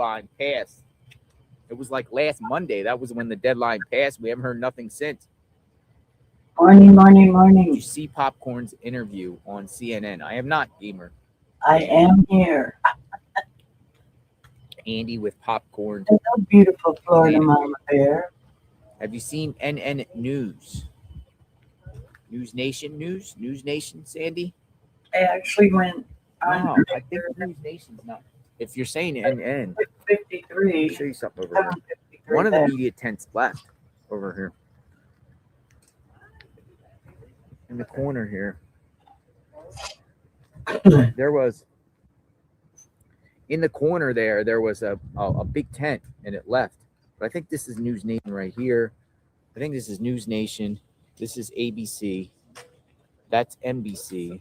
deadline passed. It was like last Monday. That was when the deadline passed. We haven't heard nothing since. Morning, morning, Did morning. you see Popcorn's interview on CNN? I have not, Gamer. I am here. Andy with Popcorn. Hello, beautiful Florida Mama Bear. Have you seen NN News? News Nation, Sandy? I actually went on No, I think News Nation's not. If you're saying NN, I'll 53. show you something over here. 753 One of the there. media tents left over here. In the corner here. There was in the corner there was a big tent and it left. But I think this is News Nation right here. I think this is News Nation. This is ABC. That's NBC.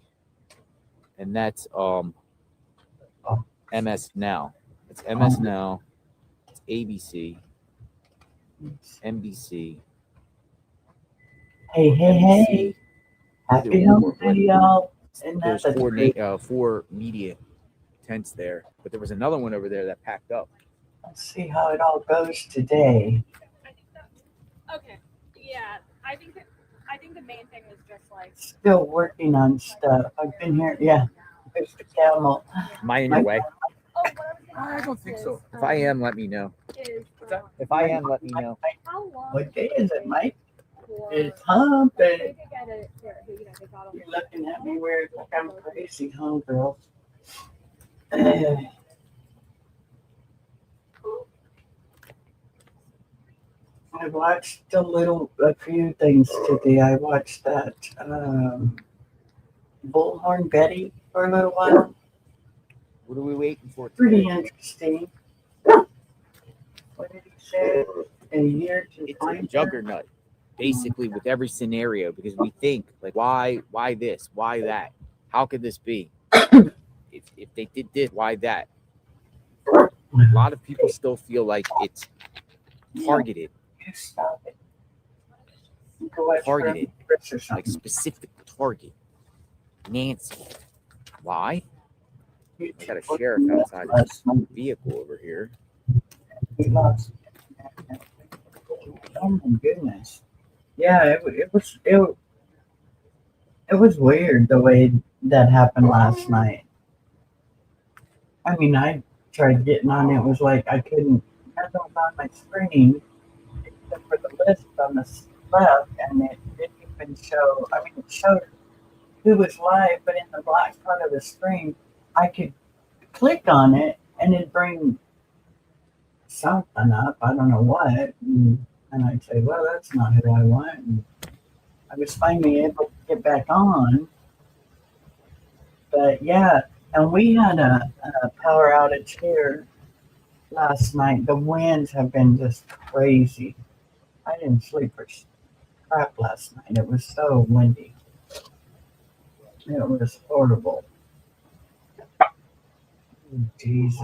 And that's MS Now. It's MS Now. It's ABC. NBC. Hey, hey, hey. Happy Hump Day, y'all. And There's that's four media tents there, but there was another one over there that packed up. Let's see how it all goes today. Okay. Yeah, I think the main thing was just like Still working on stuff. I've been here. Yeah, there's the camel. Am I in your way? oh, what I was I don't think so. If I am, let me know. is If I am, let me know. how long What day is it, Mike? for It's hump they day. could get it here, you know, they got You're looking at me weird like I'm crazy, huh, girl? I watched a few things today. I watched that Bullhorn Betty for a little while. What are we waiting for? Pretty today? interesting. What did he say? A year to It's a find her? juggernaut, basically, with every scenario, because we think like, why this, why that, how could this be? If they did this, why that? A lot of people still feel like it's targeted, You stop it. You go watch Targeted. Chris or like something. specific target. Nancy. Why? You I got a took sheriff what outside you last night. vehicle over here. We lost. Oh my goodness. Yeah, it was weird the way that happened last night. I mean, I tried getting on. It was like I couldn't. Nothing was on my screen except for the list on the left, and it didn't even show. I mean, it showed who was live, but in the black part of the screen, I could click on it and it'd bring something up. I don't know what. And I'd say, well, that's not who I want. And I was finally able to get back on. But yeah, and we had a power outage here last night. The winds have been just crazy. I didn't sleep for crap last night. It was so windy. It was horrible. Jesus.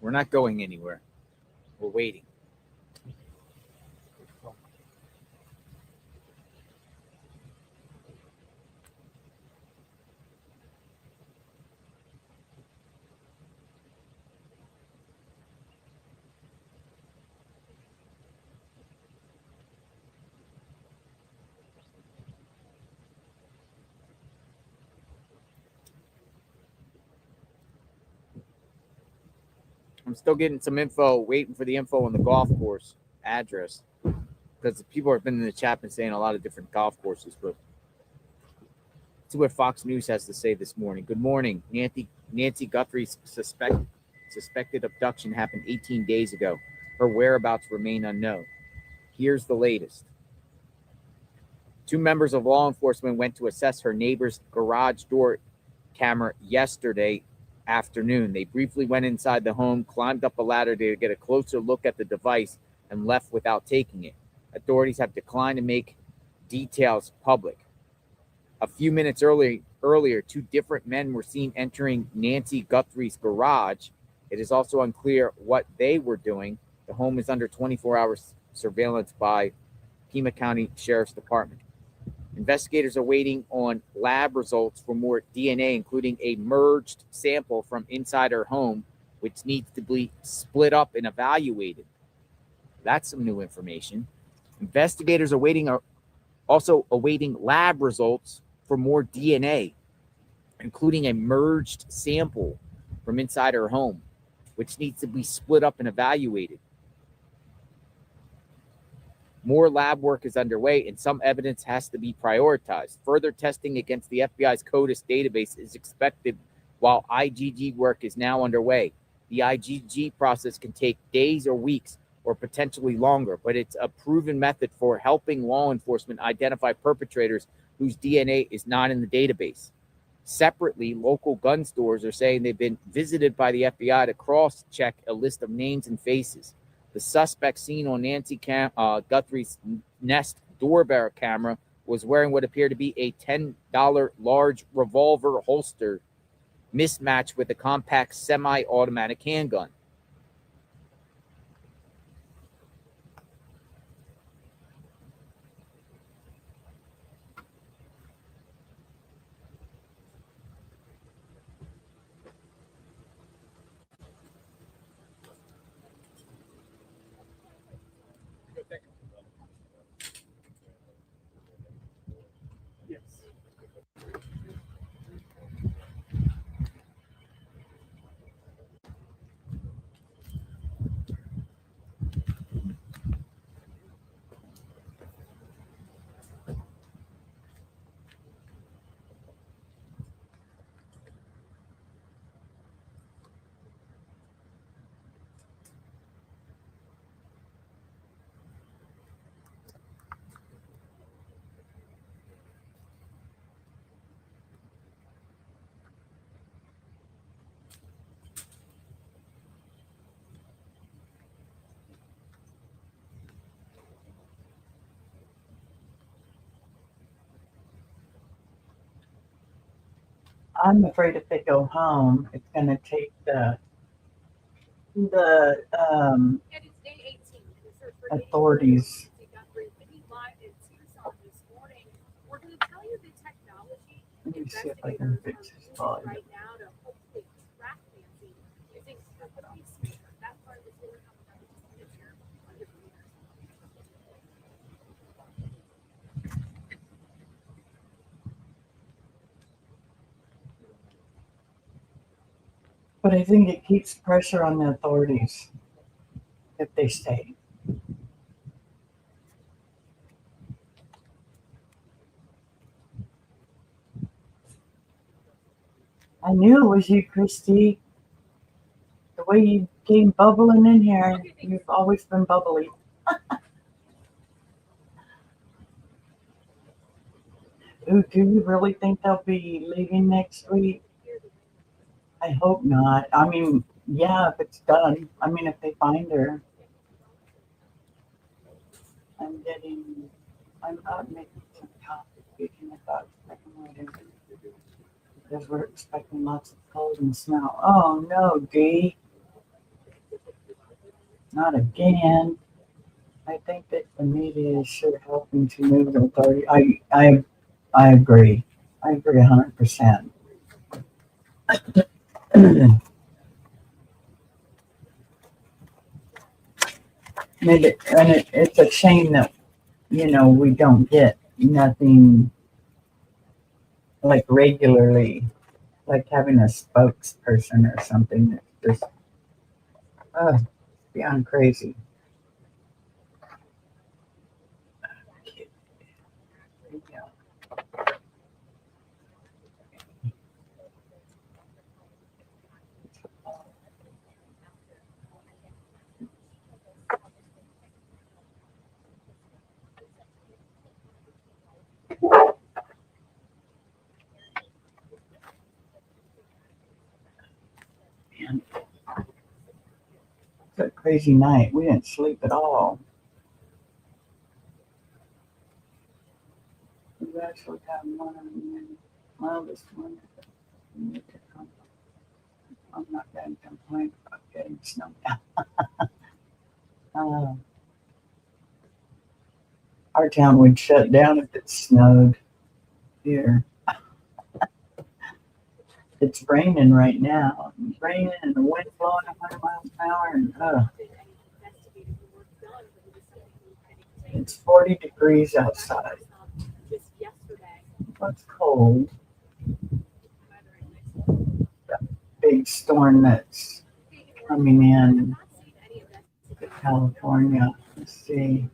We're not going anywhere. We're waiting. I'm still getting some info, waiting for the info on the golf course address. Because people have been in the chat and saying a lot of different golf courses, but let's see what Fox News has to say this morning. Good morning. Nancy Guthrie's suspected abduction happened 18 days ago. Her whereabouts remain unknown. Here's the latest. 2 members of law enforcement went to assess her neighbor's garage door camera yesterday afternoon. They briefly went inside the home, climbed up a ladder to get a closer look at the device, and left without taking it. Authorities have declined to make details public. A few minutes earlier, two different men were seen entering Nancy Guthrie's garage. It is also unclear what they were doing. The home is under 24-hour surveillance by Pima County Sheriff's Department. Investigators are waiting on lab results for more DNA, including a merged sample from inside her home, which needs to be split up and evaluated. That's some new information. Investigators are also awaiting lab results for more DNA, including a merged sample from inside her home, which needs to be split up and evaluated. More lab work is underway, and some evidence has to be prioritized. Further testing against the FBI's CODIS database is expected while IgG work is now underway. The IgG process can take days or weeks or potentially longer, but it's a proven method for helping law enforcement identify perpetrators whose DNA is not in the database. Separately, local gun stores are saying they've been visited by the FBI to cross-check a list of names and faces. The suspect seen on Nancy Guthrie's Nest doorbell camera was wearing what appeared to be a $10 large revolver holster mismatched with a compact semi-automatic handgun. I'm afraid if they go home, it's going to take the And it's day 18. The search for authorities. Nancy Guthrie. Living live in Tucson this morning. We're going to tell you the technology Let me see if I can investigators are fix his using volume. right now to hopefully track Nancy using her pacemaker. That part is really coming up in just a minute here on your computers. But I think it keeps pressure on the authorities if they stay. I knew it was you, Christy. The way you came bubbling in here, you've always been bubbly. Ooh, do you really think they'll be leaving next week? I hope not. I mean, yeah, if it's done. I mean, if they find her. I'm out making some coffee, speaking about second because we're expecting lots of cold and snow. Oh no, Dee. Not again. I think that the media is sure helping to move the authority. I agree. I agree 100%. It's a shame that we don't get nothing like regularly, like having a spokesperson or something that's just beyond crazy. crazy night. We didn't sleep at all. We actually had one. Well, this one. I'm not going to complain about getting snowed uh, our town would shut down if it snowed here. It's raining right now. It's raining and the wind blowing 100 miles an hour. And it's 40 degrees outside. It's cold. That big storm that's coming in to California. Let's see.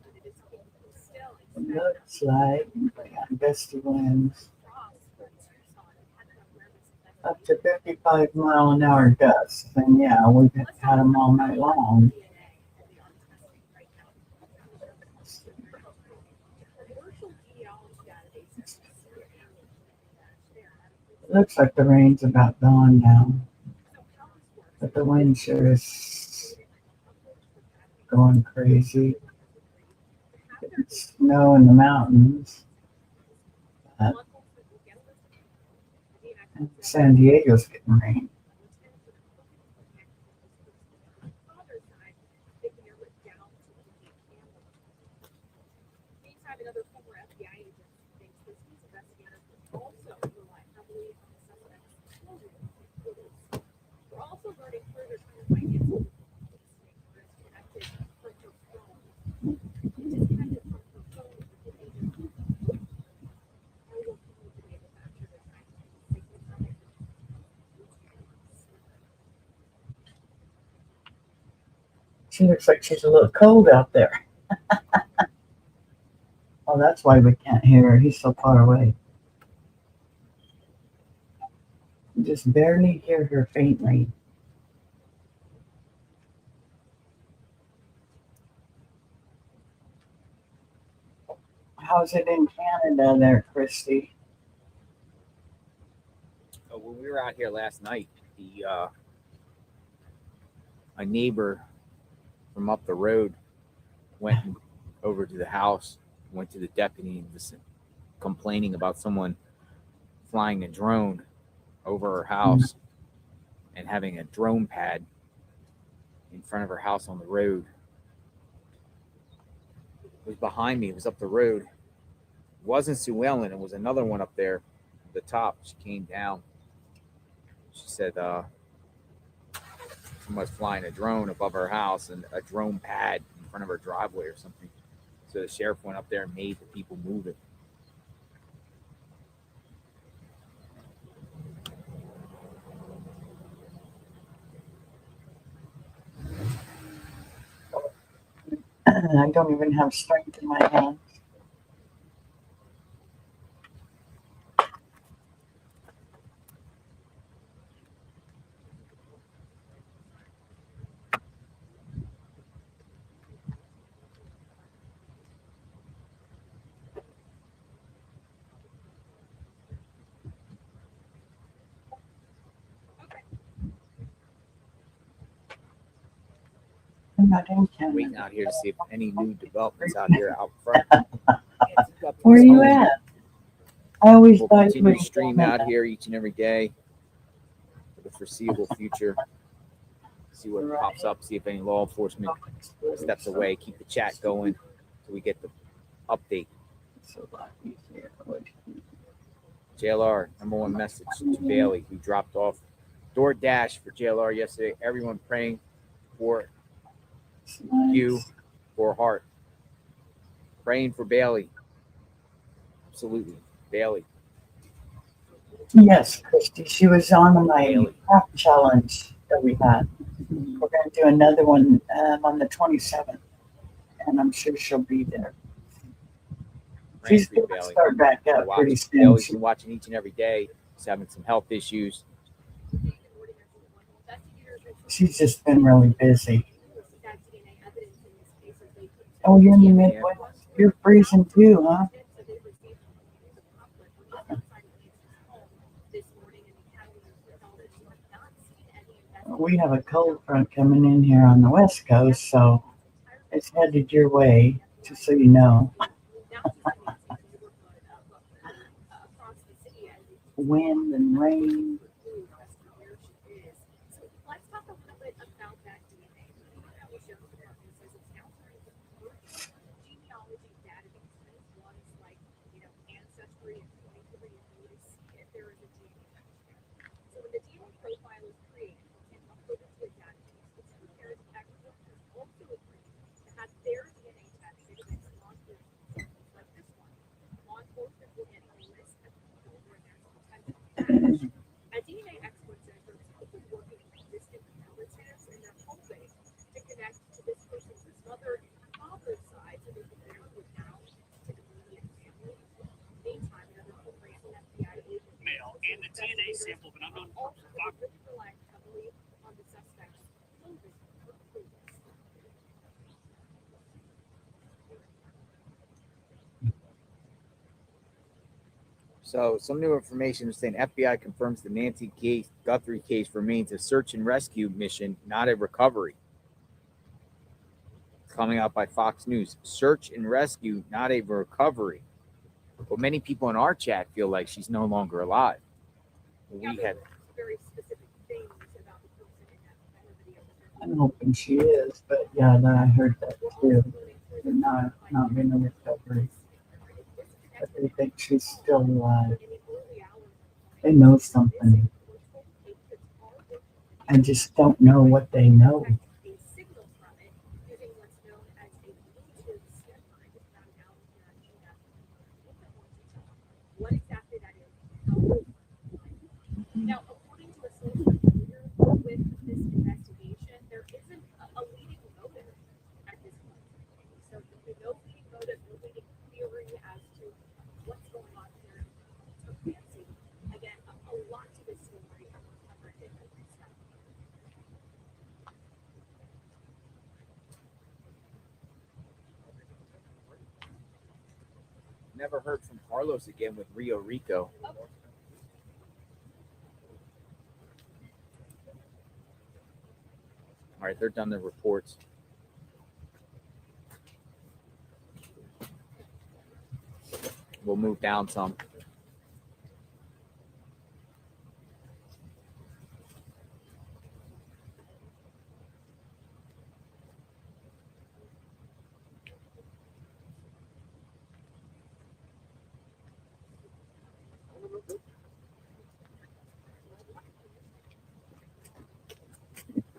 It looks like we got gusty winds up to 55-mile-an-hour gusts. And yeah, we've had them all night long. It looks like the rain's about gone now, but the wind sure is going crazy. It's snow in the mountains. San Diego's getting rain. She looks like she's a little cold out there. Oh, that's why we can't hear her. He's so far away. You just barely hear her faintly. How's it in Canada there, Christy? Oh, when we were out here last night, a neighbor from up the road went over to the house, went to the deputy, and was complaining about someone flying a drone over her house and having a drone pad in front of her house on the road. It was behind me. It was up the road. It wasn't Sue Ellen. It was another one up there at the top. She came down. She said someone's flying a drone above her house and a drone pad in front of her driveway or something. So the sheriff went up there and made the people move it. I don't even have strength in my hands. I'm not in Canada. Waiting out here to see if any new developments out here out front. Where are you at? I always We'll thought you continue were to stream out here each and every day for the foreseeable future. See what pops up, see if any law enforcement steps away, keep the chat going so we get the update. JLR, number one message to Bailey, who dropped off DoorDash for JLR yesterday. Everyone praying for you, for heart. Praying for Bailey. Absolutely. Bailey. Yes, Christy. She was on my Bailey. half challenge that we had. We're going to do another one on the 27th, and I'm sure she'll be there. Praying She's for you, going to Bailey. start back up pretty soon. Bailey's been watching each and every day. She's having some health issues. She's just been really busy. Oh, you're in the Midwest. You're freezing too, huh? we have a cold front coming in here on the west coast, so it's headed your way, just so you know. Across the city as Wind and rain. So let's talk a little bit about that DNA. That was your department says it's now starting to merge genealogy databases, ones like Ancestry and 23andMe to see if there is a DNA match there. So when the DNA profile is created and uploaded to a database, the two pairs of experts also agree to have their DNA tested against law enforcement samples like this one. Law enforcement will get a list of people where there's a potential match. A DNA expert says they're typically working with distant relatives and they're hoping to connect to this person's mother and father's side so they can narrow it down to the immediate family. Meantime, another corporation FBI agent Male and the DNA sample of an unknown also really relying heavily on the suspect's clothing for clues. So, some new information is saying FBI confirms the Nancy Guthrie case remains a search and rescue mission, not a recovery. Coming out by Fox News. Search and rescue, not a recovery. But many people in our chat feel like she's no longer alive. Yeah, We there had were very specific things about the person in that video. I'm hoping she is, but yeah, I heard that too. But not been a recovery. But they think she's still alive. They know something. I just don't know what they know. What exactly that is? Now, according to a social media with this investigation, there isn't a leading motive at this point. So no leading motive, no leading theory as to what's going on here to Nancy. Again, a lot to this story, and we'll cover it in every step. never heard from Carlos again with Rio Rico. All right, they're done their reports. We'll move down some.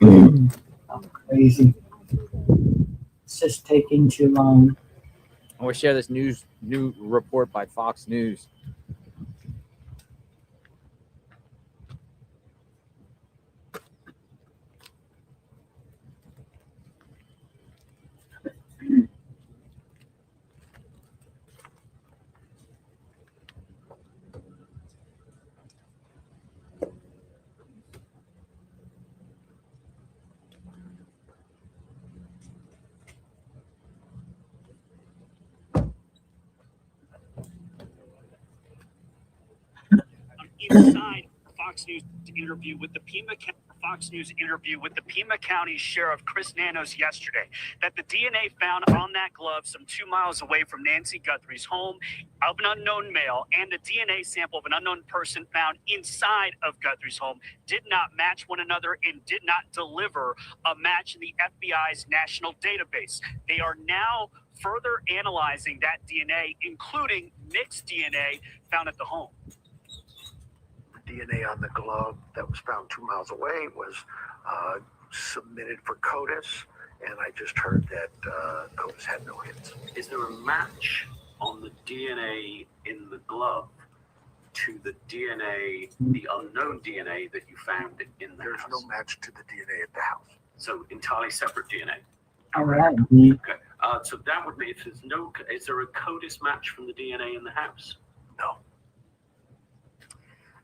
I'm crazy. It's just taking too long. I want to share this new report by Fox News. Inside Fox News interview with the Pima County Sheriff Chris Nanos yesterday that the DNA found on that glove some 2 miles away from Nancy Guthrie's home of an unknown male and the DNA sample of an unknown person found inside of Guthrie's home did not match one another and did not deliver a match in the FBI's national database. They are now further analyzing that DNA, including mixed DNA found at the home. DNA on the glove that was found 2 miles away was submitted for CODIS, and I just heard that CODIS had no hits. Is there a match on the DNA in the glove to the DNA, the unknown DNA that you found in the There's house? no match to the DNA at the house. So entirely separate DNA. All right. Dee. Okay. So that would be if there's no. Is there a CODIS match from the DNA in the house? No.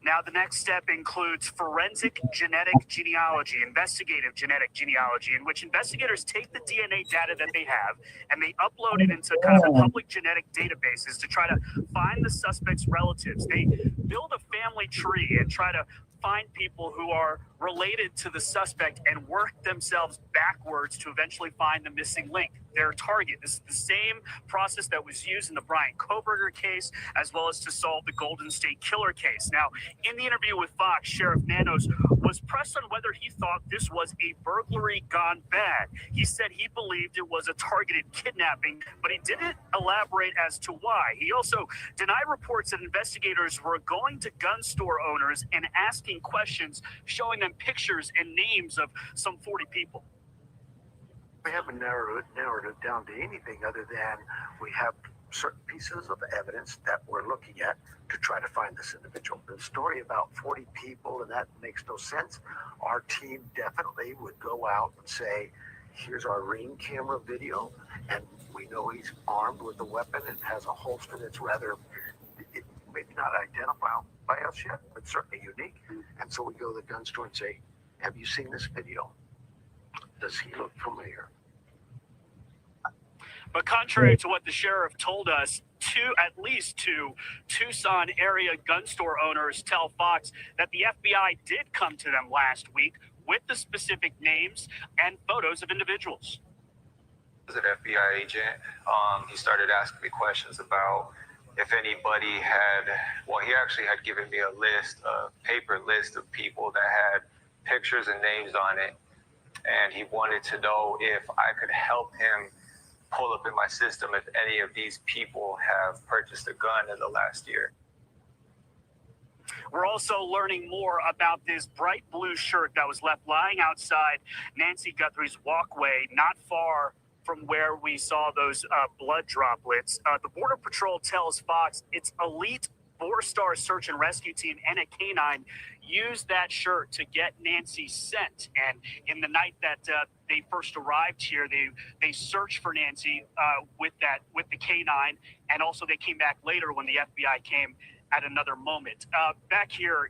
Now, the next step includes forensic genetic genealogy, investigative genetic genealogy, in which investigators take the DNA data that they have and they upload it into kind of a public genetic databases to try to find the suspect's relatives. They build a family tree and try to find people who are related to the suspect and work themselves backwards to eventually find the missing link, their target. This is the same process that was used in the Brian Kohberger case, as well as to solve the Golden State Killer case. Now, in the interview with Fox, Sheriff Nanos was pressed on whether he thought this was a burglary gone bad. He said he believed it was a targeted kidnapping, but he didn't elaborate as to why. He also denied reports that investigators were going to gun store owners and asking questions, showing them pictures and names of some 40 people. We haven't narrowed it down to anything other than we have certain pieces of evidence that we're looking at to try to find this individual. The story about 40 people, and that makes no sense. Our team definitely would go out and say, here's our ring camera video, and we know he's armed with a weapon and has a holster that's rather, maybe not identifiable by us yet, but certainly unique. And so we go to the gun store and say, have you seen this video? Does he look familiar? But contrary to what the sheriff told us, at least two Tucson area gun store owners tell Fox that the FBI did come to them last week with the specific names and photos of individuals. As an FBI agent, he started asking me questions about if anybody had, well, he actually had given me a list, a paper list of people that had pictures and names on it. And he wanted to know if I could help him pull up in my system if any of these people have purchased a gun in the last year. We're also learning more about this bright blue shirt that was left lying outside Nancy Guthrie's walkway, not far from where we saw those blood droplets. The Border Patrol tells Fox its elite 4-star search and rescue team and a canine used that shirt to get Nancy sent. And in the night that they first arrived here, they searched for Nancy with the canine, and also they came back later when the FBI came at another moment. Back here,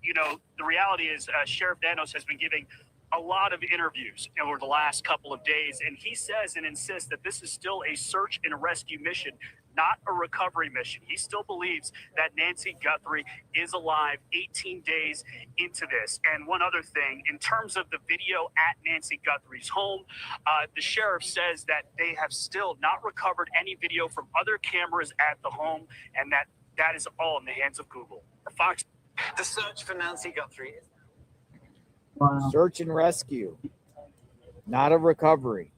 the reality is Sheriff Nanos has been giving a lot of interviews over the last couple of days, and he says and insists that this is still a search and rescue mission, not a recovery mission. He still believes that Nancy Guthrie is alive 18 days into this. And one other thing, in terms of the video at Nancy Guthrie's home, the sheriff says that they have still not recovered any video from other cameras at the home, and that is all in the hands of Google. Fox. The search for Nancy Guthrie. Wow. Search and rescue, not a recovery.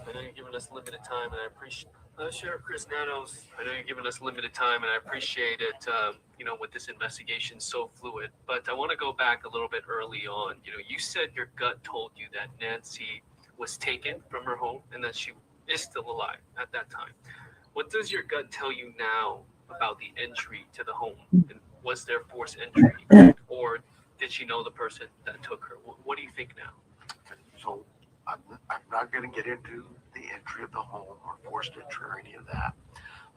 I know you're giving us limited time, and I appreciate Sheriff Chris Nanos. I know you're giving us limited time, and I appreciate it. With this investigation so fluid, but I want to go back a little bit early on. You said your gut told you that Nancy was taken from her home and that she is still alive at that time. What does your gut tell you now about the entry to the home? And was there forced entry, or did she know the person that took her? What do you think now? So I'm not going to get into the entry of the home or forced entry or any of that.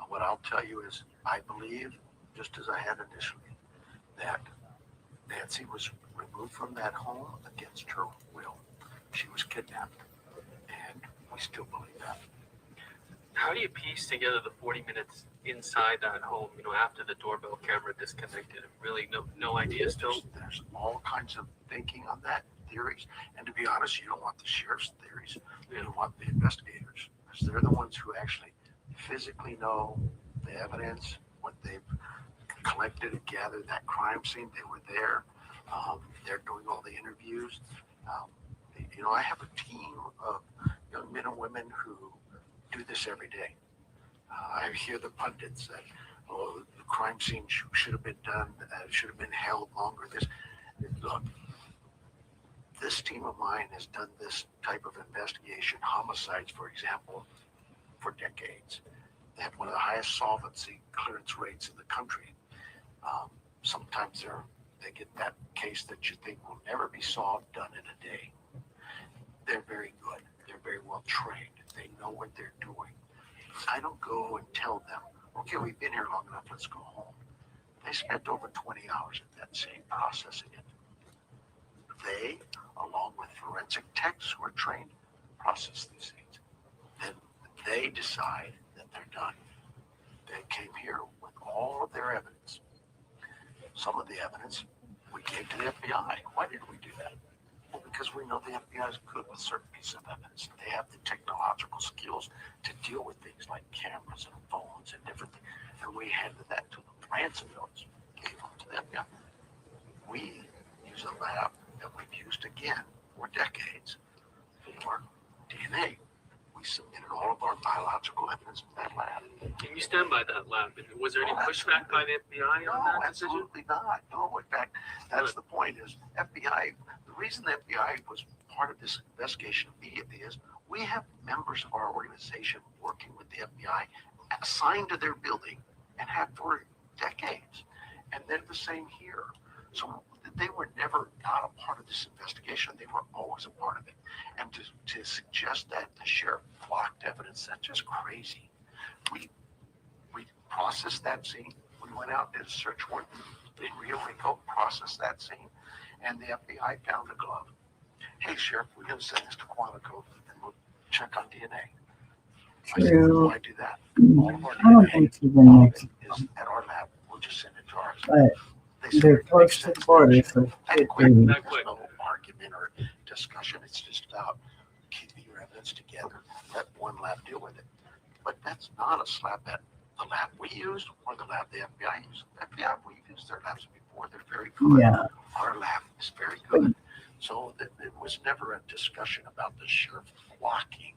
What I'll tell you is I believe, just as I had initially, that Nancy was removed from that home against her will. She was kidnapped, and we still believe that. How do you piece together the 40 minutes inside that home, after the doorbell camera disconnected? Really no idea still? There's all kinds of thinking on that, theories. And to be honest, you don't want the sheriff's theories. You want the investigators, because they're the ones who actually physically know the evidence, what they've collected and gathered, that crime scene. They were there. They're doing all the interviews. I have a team of young men and women who do this every day. I hear the pundits that, the crime scene should have been done, should have been held longer. Look, this team of mine has done this type of investigation, homicides, for example, for decades. They have one of the highest solvency clearance rates in the country. Sometimes they get that case that you think will never be solved done in a day. They're very good. They're very well trained. They know what they're doing. I don't go and tell them, okay, we've been here long enough, let's go home. They spent over 20 hours at that scene processing it. They, along with forensic techs who are trained, process these things. Then they decide that they're done. They came here with all of their evidence. Some of the evidence we gave to the FBI. Why did we do that? Well, because we know the FBI is good with certain pieces of evidence. They have the technological skills to deal with things like cameras and phones and different things. And we handed that to them. Ransom notes gave them to the FBI. We use a lab that we've used again for decades for DNA. We submitted all of our biological evidence to that lab. Can you stand by that lab? And was there any pushback by the FBI on No, that decision? absolutely not. No, in fact, that's the point is FBI, the reason the FBI was part of this investigation immediately is we have members of our organization working with the FBI assigned to their building and have for decades. And then the same here. So they were never not a part of this investigation. They were always a part of it. And to suggest that the sheriff blocked evidence, that's just crazy. We processed that scene. We went out and did a search warrant in Rio Rico, processed that scene, and the FBI found the glove. Hey, Sheriff, we're going to send this to Quantico and we'll check on DNA. I said, True. why do that? All of our I don't DNA, think even all of makes it is at our lab. We'll just send it to ours. but They said, they're "It close makes to sense the that border, you so that it quick, could be. That there's quick. no argument or discussion. It's just about keeping your evidence together. Let one lab deal with it. But that's not a slap at the lab we used or the lab the FBI used. The FBI, we've used their labs before. They're very good. Yeah. Our lab is very good. So it was never a discussion about the sheriff blocking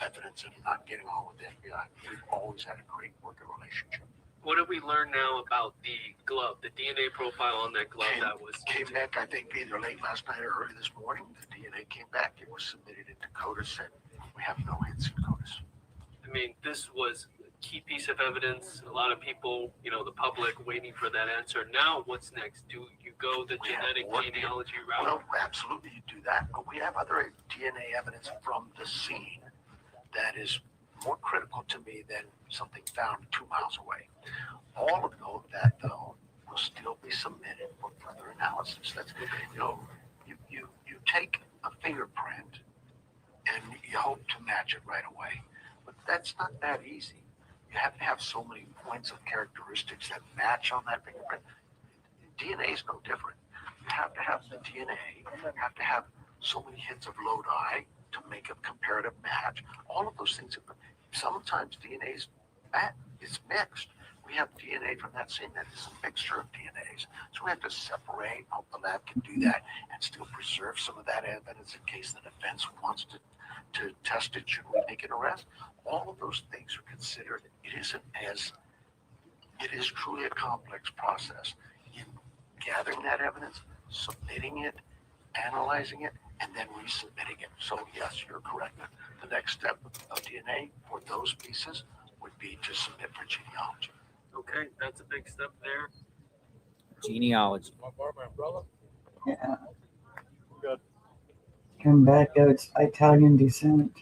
evidence and not getting on with the FBI. We've always had a great working relationship. What did we learn now about the glove, the DNA profile on that glove that was? Came back, I think, either late last night or early this morning. The DNA came back. It was submitted into CODIS, and we have no hits in CODIS. I mean, this was a key piece of evidence. A lot of people, the public waiting for that answer. Now, what's next? Do you go the We have genetic more genealogy route? Well, absolutely, you do that, but we have other DNA evidence from the scene that is more critical to me than something found 2 miles away. All of that, though, will still be submitted for further analysis. That's, you take a fingerprint and you hope to match it right away, but that's not that easy. You have to have so many points of characteristics that match on that fingerprint. DNA is no different. You have to have the DNA, you have to have so many hits of lodi to make a comparative match. All of those things. Sometimes DNA is mixed. We have DNA from that scene that is a mixture of DNAs. So we have to separate, hope the lab can do that, and still preserve some of that evidence in case the defense wants to test it. Should we make an arrest? All of those things are considered. It is truly a complex process in gathering that evidence, submitting it, analyzing it, and then resubmitting it. So yes, you're correct. The next step of DNA for those pieces would be to submit for genealogy. Okay, that's a big step there. Genealogy. Yeah. Come back, it's Italian descent.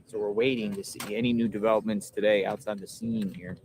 So we're waiting to see any new developments today outside the scene here.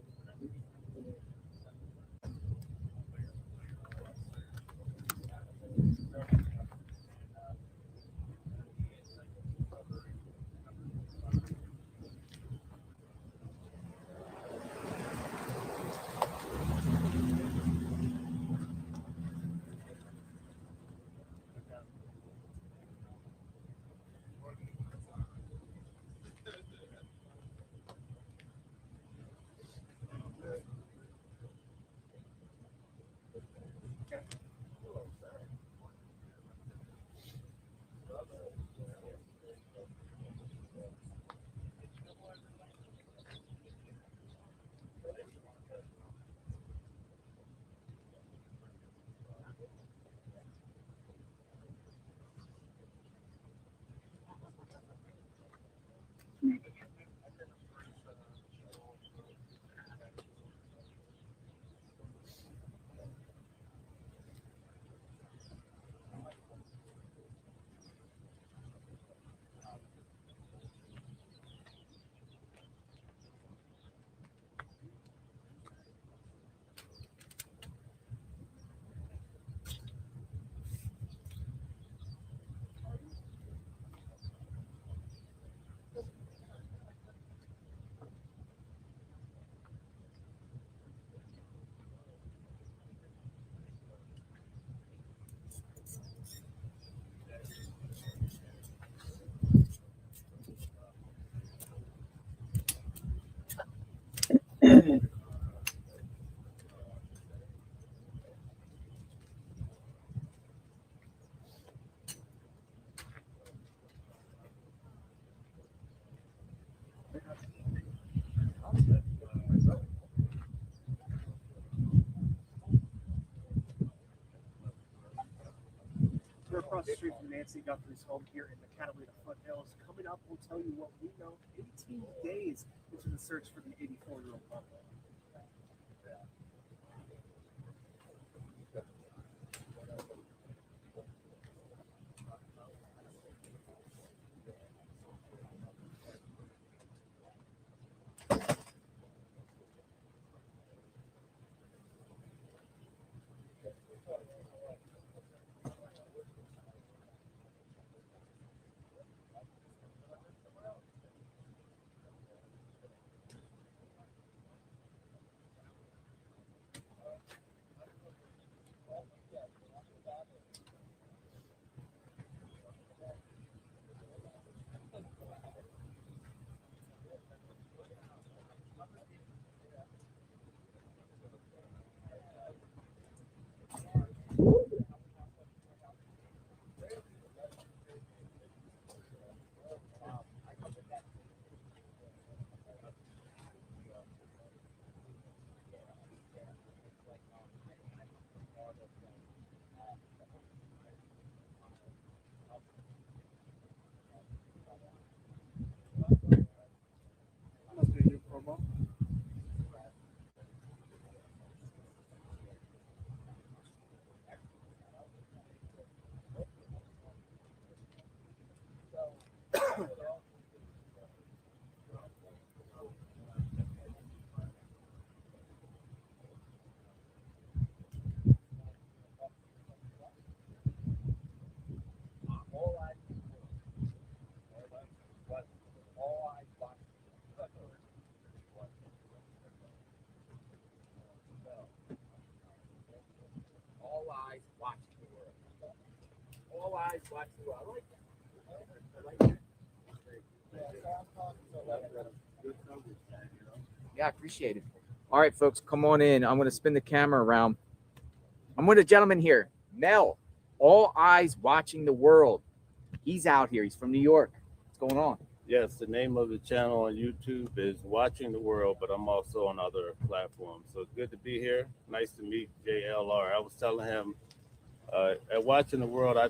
the street from Nancy Guthrie's home here in the Catalina foothills. Coming up, we'll tell you what we know 18 days into the search for the 84-year-old mother. Must be a new promo. All eyes watching the world. All eyes watching the world. I like that. I like that. Yeah, I appreciate it. All right, folks, come on in. I'm going to spin the camera around. I'm with a gentleman here, Mel. All eyes watching the world. He's out here. He's from New York. What's going on? Yes, the name of the channel on YouTube is Watching the World, but I'm also on other platforms. So it's good to be here. Nice to meet JLR. I was telling him at Watching the World, I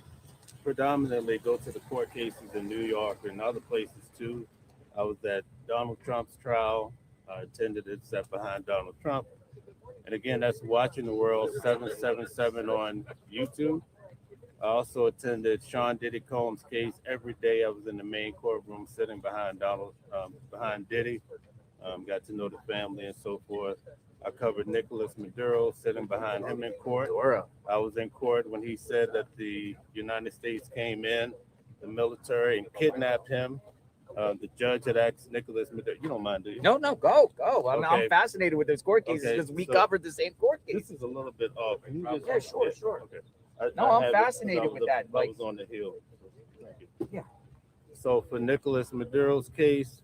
predominantly go to the court cases in New York and other places too. I was at Donald Trump's trial. I attended it, sat behind Donald Trump. And again, that's Watching the World 777 on YouTube. I also attended Sean Diddy Combs' case every day. I was in the main courtroom sitting behind behind Diddy. Got to know the family and so forth. I covered Nicolas Maduro, sitting behind him in court. I was in court when he said that the United States came in, the military, and kidnapped him. The judge had asked Nicolas Maduro, you don't mind, do you? No, go. I'm Okay. fascinated with those court cases Okay, because we so covered the same court case. This is a little bit off. Can you just, Yeah, sure. Okay. No, I'm had it 'cause fascinated I was with up- that, I like- was on the hill. Thank you. Yeah. So for Nicolas Maduro's case,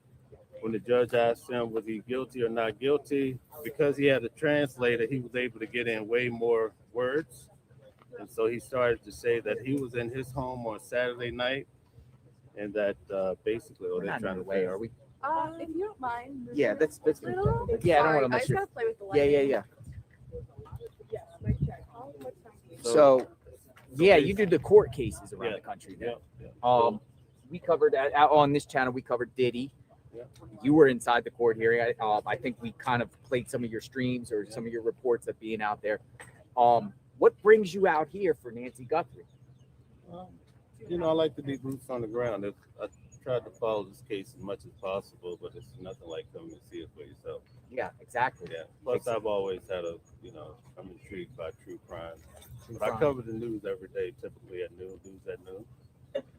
when the judge asked him was he guilty or not guilty, because he had a translator, he was able to get in way more words. And so he started to say that he was in his home on Saturday night, and that basically, We're not in the way, are we? If you don't mind. Yeah, that's a little. yeah. I don't Sorry, want to I mess just your. gotta play with the Yeah. lighting. Yeah, mic check. How much time do you need? So, yeah, you did the court cases around Yeah. the country. Yeah, Then. yeah. We covered on this channel. We covered Diddy. Yeah. You were inside the court hearing. I think we kind of played some of your streams or some of your reports of being out there. What brings you out here for Nancy Guthrie? You know, I like to be boots on the ground. I tried to follow this case as much as possible, but it's nothing like coming to see it for yourself. Yeah, exactly. Yeah. Plus, I've always had I'm intrigued by true crime. True I crime. cover the news every day, typically at noon, news at noon.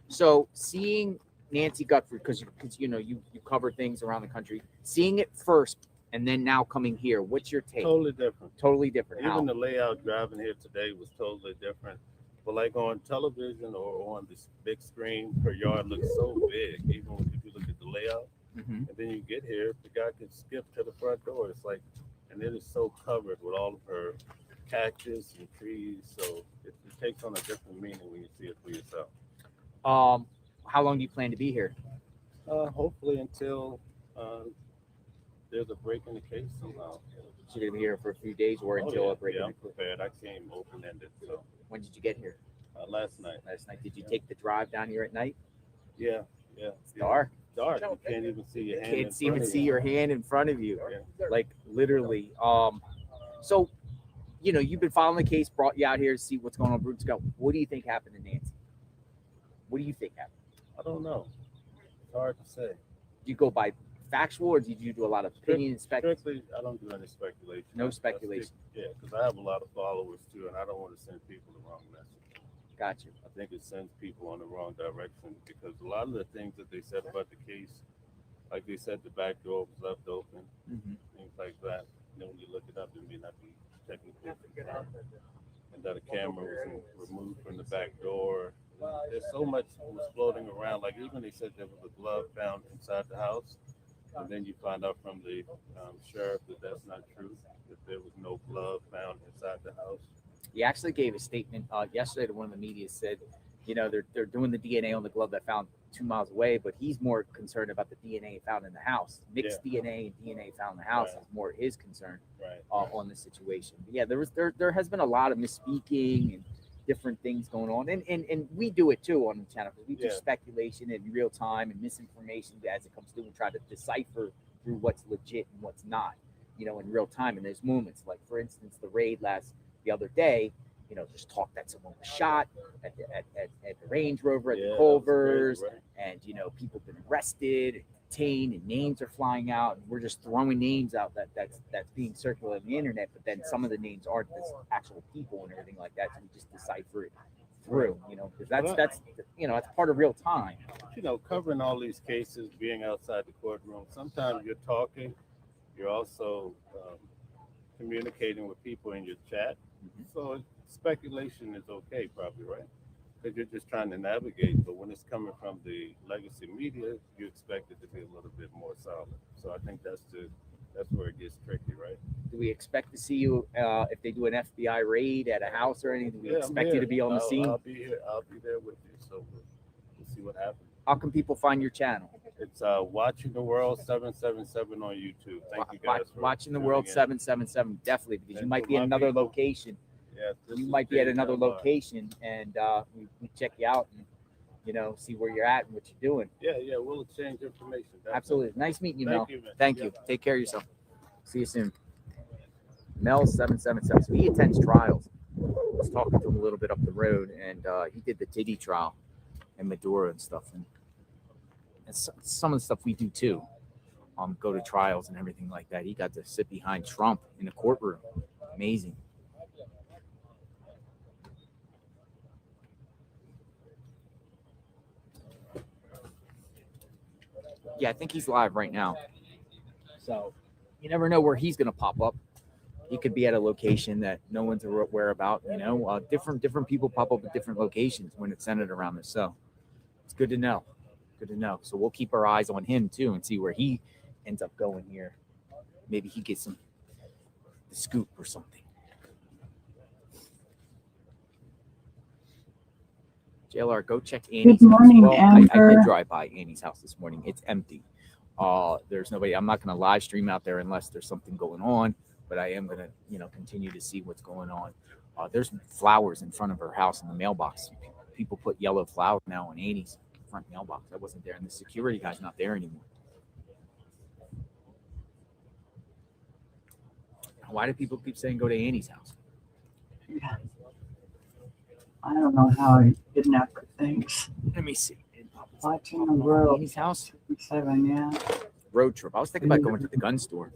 So seeing Nancy Guthrie, because you cover things around the country, seeing it first and then now coming here, what's your take? Totally different. Totally different. How? Even the layout driving here today was totally different. But like on television or on this big screen, her yard looks so big, even if you look at the layout. Mhm. And then you get here, the guy can skip to the front door. It's like, and it is so covered with all of her cactus and trees. So it takes on a different meaning when you see it for yourself. How long do you plan to be here? Hopefully until there's a break in the case somehow. So you're gonna be here for a few days or until a break? Yeah, in I'm prepared. I came open-ended. So When did you get here? Last night. Last night, did you take the drive down here at night? Yeah. It's dark. Dark. You can't even see your hand. Can't even see your hand in front of you. Yeah. Like literally. So, you've been following the case, brought you out here to see what's going on. Bruce, go. What do you think happened to Nancy? What do you think happened? I don't know. It's hard to say. Do you go by factual, or did you do a lot of opinion and speculation? Strictly, I don't do any speculation. No speculation. Yeah, because I have a lot of followers too, and I don't want to send people the wrong message. Got you. I think it sends people on the wrong direction because a lot of the things that they said about the case, like they said the back door was left open, things like that. And then when you look it up, it may not be technically confirmed. And that a camera was removed from the back door. There's so much was floating around. Like even they said there was a glove found inside the house, and then you find out from the sheriff that that's not true. That there was no glove found inside the house. He actually gave a statement yesterday to one of the media. Said, they're doing the DNA on the glove that found 2 miles away, but he's more concerned about the DNA found in the house. Mixed DNA and DNA found in the house is more his concern on the situation. But yeah, there has been a lot of misspeaking and different things going on, and we do it too on the channel because we do speculation in real time and misinformation as it comes through and try to decipher through what's legit and what's not, in real time. And there's moments like, for instance, the raid the other day, just talk that someone was shot at the Range Rover at the Culvers, and people have been arrested, and detained, and names are flying out, and we're just throwing names out that's being circulated on the internet. But then some of the names aren't the actual people and everything like that, so we just decipher it through, because that's part of real time. Covering all these cases, being outside the courtroom, sometimes you're talking, you're also communicating with people in your chat. So speculation is okay, probably, right? Because you're just trying to navigate. But when it's coming from the legacy media, you expect it to be a little bit more solid. So I think that's where it gets tricky, right? Do we expect to see you if they do an FBI raid at a house or anything? Do we expect you to be on the scene? I'll be here. I'll be there with you. So we'll see what happens. How can people find your channel? It's Watching the World 777 on YouTube. Thank you guys. Watching the World 777, definitely, because you might be in another location. Yeah, you might be at another location, and we check you out and see where you're at and what you're doing. Yeah, we'll exchange information. Definitely. Absolutely. Nice meeting you, Mel. Thank you. Take care of yourself. See you soon. Mel 777. So he attends trials. I was talking to him a little bit up the road, and he did the Diddy trial and Maduro and stuff, and some of the stuff we do too. Go to trials and everything like that. He got to sit behind Trump in the courtroom. Amazing. Yeah, I think he's live right now. So you never know where he's going to pop up. He could be at a location that no one's aware about. Different people pop up at different locations when it's centered around this. So it's good to know. Good to know. So we'll keep our eyes on him too and see where he ends up going here. Maybe he gets the scoop or something. JLR, go check Annie's Good morning, house. Well, I did Amber. drive by Annie's house this morning. It's empty. There's nobody. I'm not going to live stream out there unless there's something going on, but I am going to, continue to see what's going on. There's flowers in front of her house in the mailbox. People put yellow flowers now on Annie's front mailbox. I wasn't there, and the security guy's not there anymore. Why do people keep saying go to Annie's house? Yeah. I don't know how he kidnapped things. Let me see. Watching the World Annie's house? 7, yeah. Road trip. I was thinking about going to the gun store.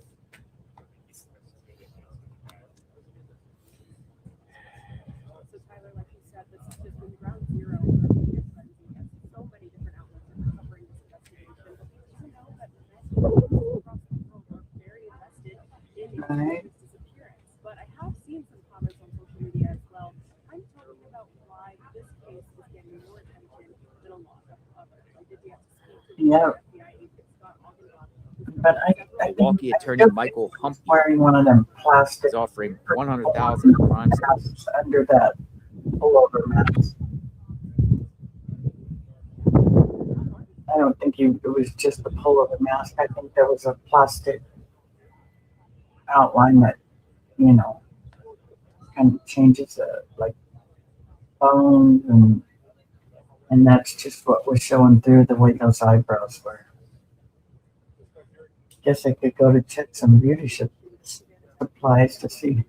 So Tyler, like you said, this has just been ground zero for media frenzy, and so many different outlets are covering this investigation. You know that people across the world are very invested in this disappearance. But I have seen some comments on social media as well. I'm talking about why this case is getting more attention than a lot of others. I did get to speak to the FBI agent Scott Augenbach. But I Milwaukee attorney Michael Humphrey wearing one of them plastic is offering $100,000 crime masks under that pullover mask. I don't think it was just the pullover mask. I think there was a plastic outline that, kind of changes like bones, and that's just what was showing through the way those eyebrows were. Guess I could go to check some beauty supplies to see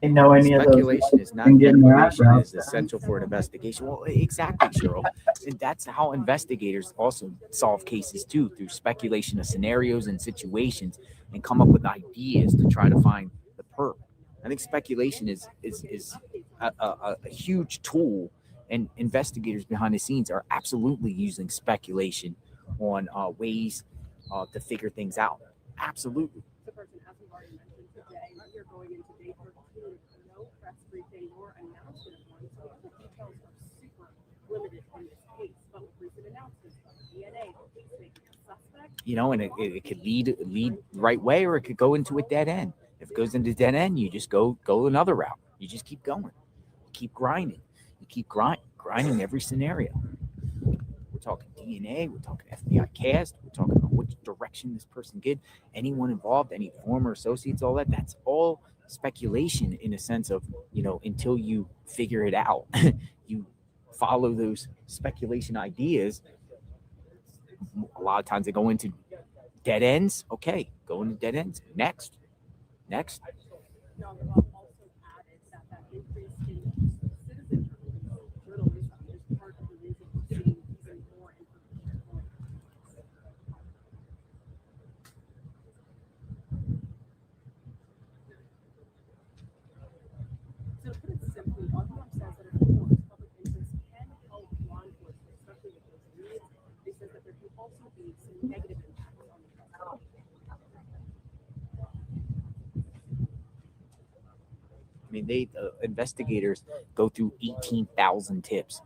they know any of those Speculation is not and getting their declaration eyebrows is done. essential for an investigation. Well, exactly, Cheryl. And that's how investigators also solve cases too, through speculation of scenarios and situations and come up with ideas to try to find the perp. I think speculation is a huge tool, and investigators behind the scenes are absolutely using speculation on ways to figure things out. Absolutely. The person, as we've already mentioned today, you're going into day 13, no press briefing nor announcement of one, so the details are super limited in this case. But with recent announcements of DNA, police making a suspect, And it could lead the right way, or it could go into a dead end. If it goes into a dead end, you just go another route. You just keep going, you keep grinding, you keep grinding every scenario. We're talking DNA, we're talking FBI cast, we're talking about which direction this person did, anyone involved, any former associates, all that. That's all speculation in a sense of, until you figure it out, you follow those speculation ideas. A lot of times they go into dead ends. Okay, go into dead ends. Next. John Robb also added that increase in citizen journalism is part of the reason we're seeing even more information. So to put it simply, Robb says that of course public interest can help law enforcement, especially with those needs. He says that there can also be some negative impacts on the investigation. I mean, investigators go through 18,000 tips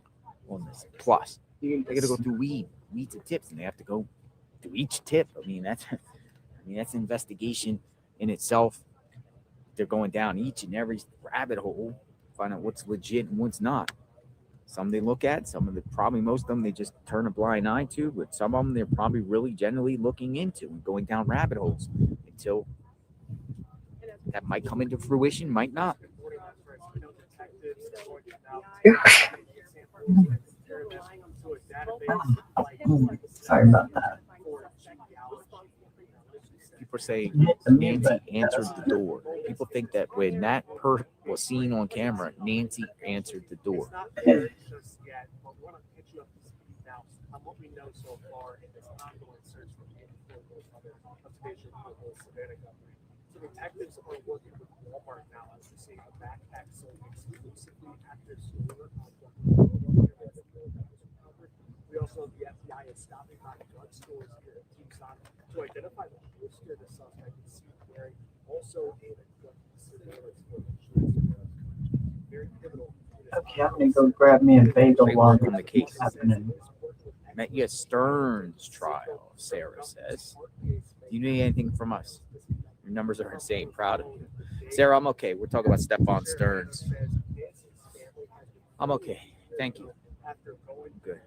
on this. Plus, they got to go through weeds of tips, and they have to go through each tip. I mean, that's an investigation in itself. They're going down each and every rabbit hole, find out what's legit and what's not. Some they look at, some of the probably most of them they just turn a blind eye to, but some of them they're probably really generally looking into and going down rabbit holes until that might come into fruition, might not. Sorry about that. People are saying Nancy answered the door. People think that when that was seen on camera, Nancy answered the door. It's not clear just yet, but we want to catch you up to speed now on what we know so far in this ongoing search for those other observation of Savannah Guthrie. So detectives are working with Walmart now as we're seeing a backpack sold exclusively at their store. We also have the FBI is stopping by drugstores here at Tucson to identify the poster the suspect is seen wearing. Also in a drug surveillance footage. Very pivotal. Okay, I'm gonna go grab me a bagel Great while work on the case. this is happening. Met you at Stern's trial, Sarah says. Do you need anything from us? Your numbers are insane. Proud of you. Sarah, I'm okay. We're talking about Stephon Stearns. I'm okay. Thank you. I'm good.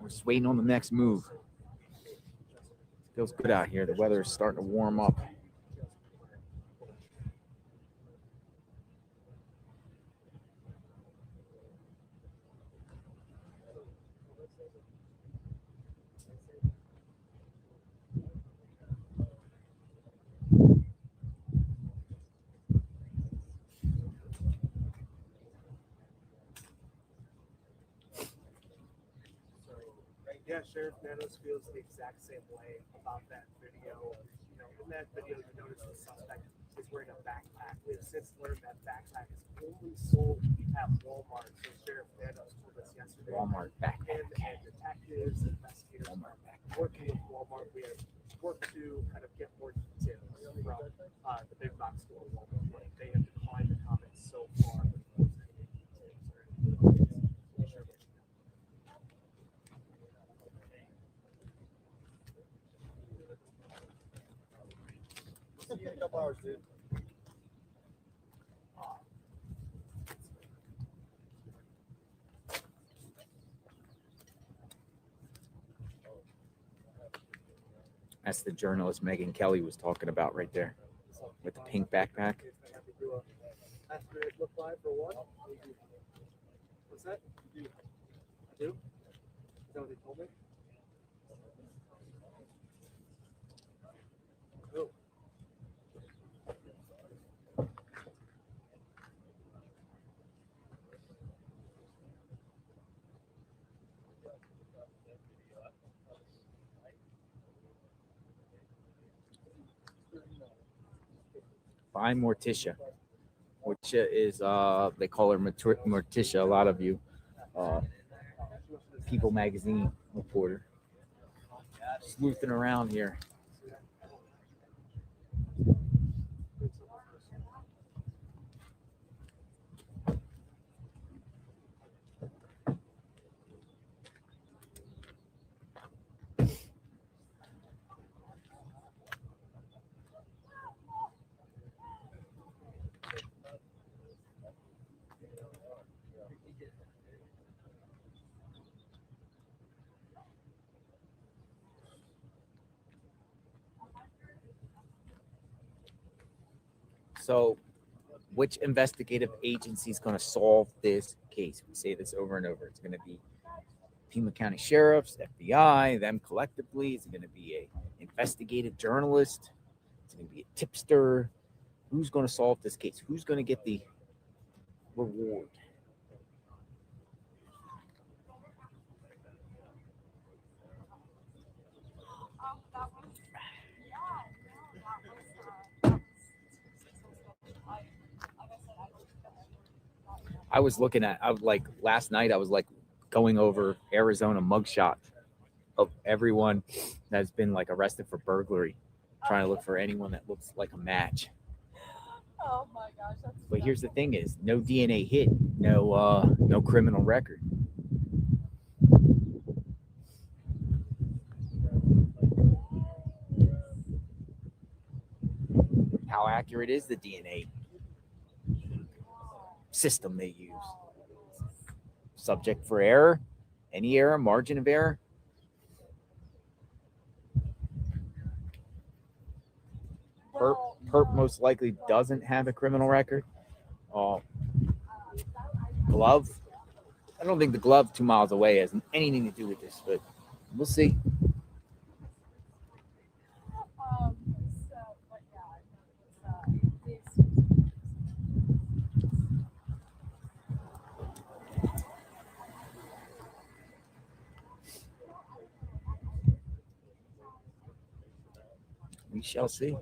We're just waiting on the next move. Feels good out here. The weather is starting to warm up. Yeah, Sheriff Nanos feels the exact same way about that video. In that video, you notice the suspect is wearing a backpack. We have since learned that backpack is only sold at Walmart. So Sheriff Nanos told us yesterday. Walmart backpack. And detectives, investigators, working with Walmart, we have worked to kind of get more details from the big box store Walmart. They have declined to comment so far. See you in a couple hours, dude. That's the journalist Megan Kelly was talking about right there. with the pink backpack. Last minute look live for one. What's that? You do? I do? Is that what they told me? Oh. Find Morticia. Morticia is they call her Morticia. A lot of you, People Magazine reporter, sleuthing around here. So, which investigative agency is going to solve this case? We say this over and over. It's going to be Pima County Sheriffs, FBI, them collectively. Is it going to be a investigative journalist? Is it going to be a tipster? Who's going to solve this case? Who's going to get the reward? I was like last night, I was like going over Arizona mugshot of everyone that's been like arrested for burglary, trying to look for anyone that looks like a match. Oh my gosh, that's But here's the thing is no DNA hit, no criminal record. How accurate is the DNA system they use? Subject for error? Any error? Margin of error? Perp most likely doesn't have a criminal record. Glove? I don't think the glove 2 miles away has anything to do with this, but we'll see. We shall see.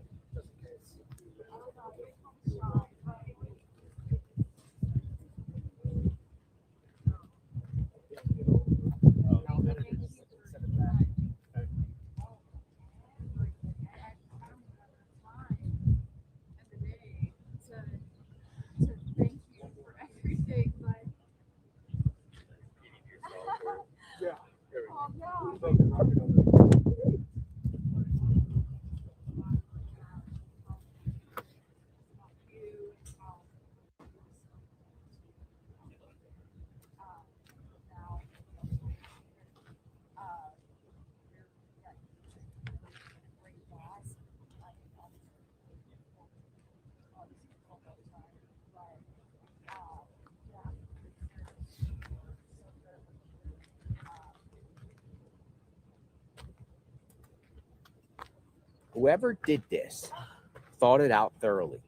Whoever did this thought it out thoroughly,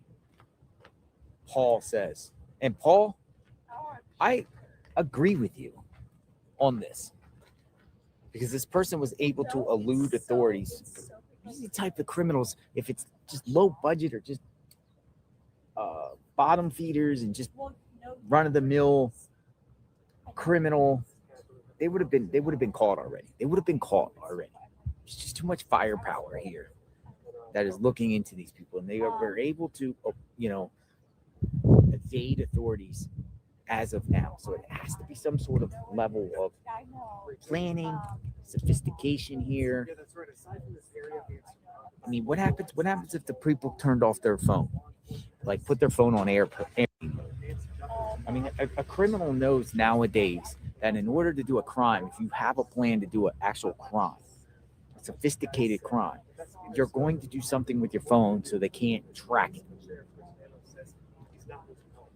Paul says. And Paul, I agree with you on this because this person was able to elude authorities. These are the type of criminals, if it's just low budget or just bottom feeders and just run-of-the-mill criminal, they would have been caught already. There's just too much firepower here that is looking into these people, and they were able to, evade authorities as of now. So it has to be some sort of level of planning, sophistication here. I mean, what happens if the people turned off their phone, like put their phone on air I mean, a criminal knows nowadays that in order to do a crime, if you have a plan to do an actual crime, a sophisticated crime, you're going to do something with your phone so they can't track it. Sheriff Chris Nano says he's not losing hope.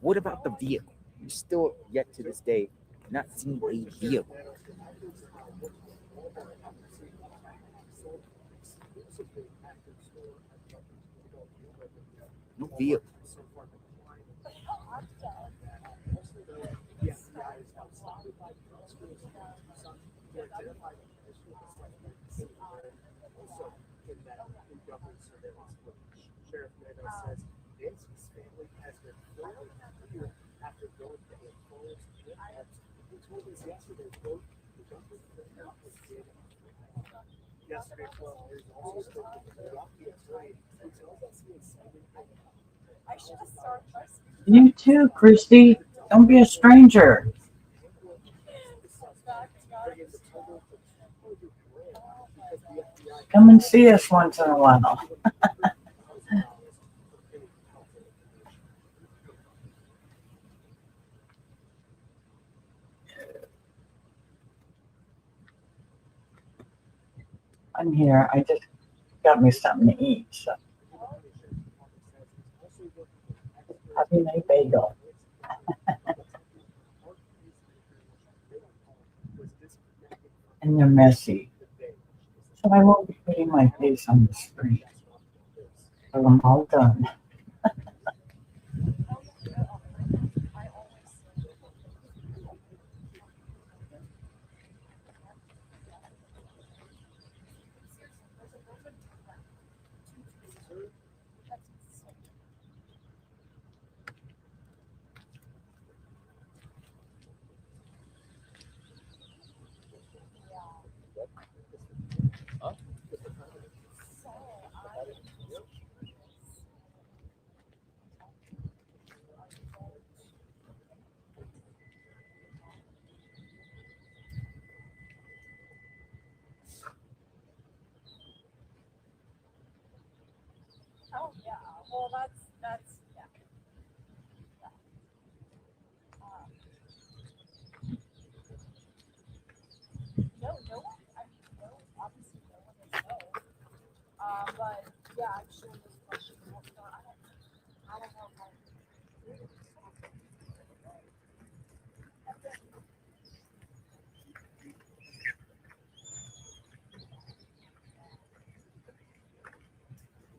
What about the vehicle? We still yet to this day not seen a vehicle. No vehicle. Sheriff Nano says Nancy's family has been thoroughly cleared after going to a forest. He told us yesterday, quote, the government did yesterday, 12 years also spoke to the Rocky attorney who tells us he is spending I should have started first. You too, Christy. Don't be a stranger. Come and see us once in a while. I'm here. I just got me something to eat. So. Happy night, bagel. And they're messy. So I won't be putting my face on the screen. So I'm all done. Oh yeah. Well, that's yeah. No one. I mean, no, obviously no one is no. But yeah, I'm sure this question will start. I don't know how.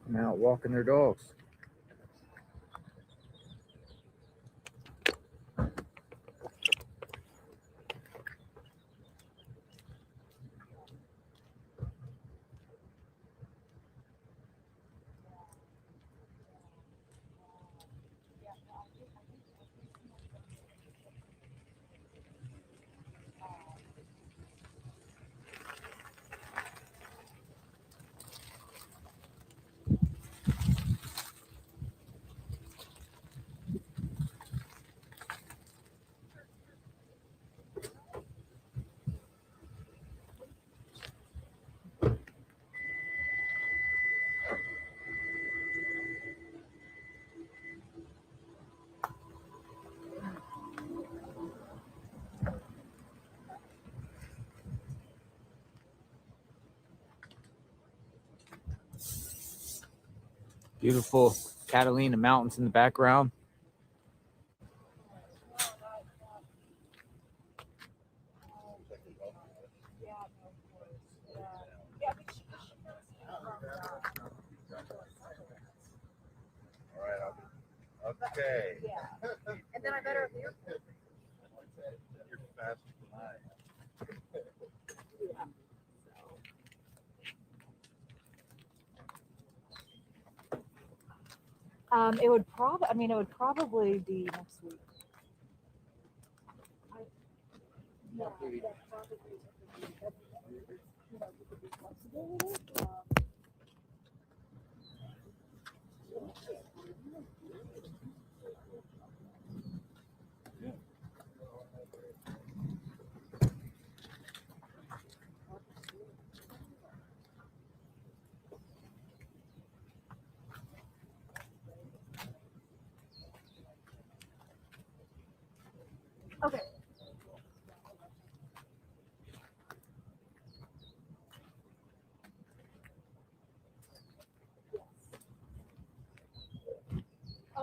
I'm out walking their dogs. Beautiful Catalina Mountains in the background. Okay. Yeah. And then I better leave. You're faster than I. It would probably. I mean, it would probably be next week. Yeah, probably. You know, you could be flexible with it. Okay.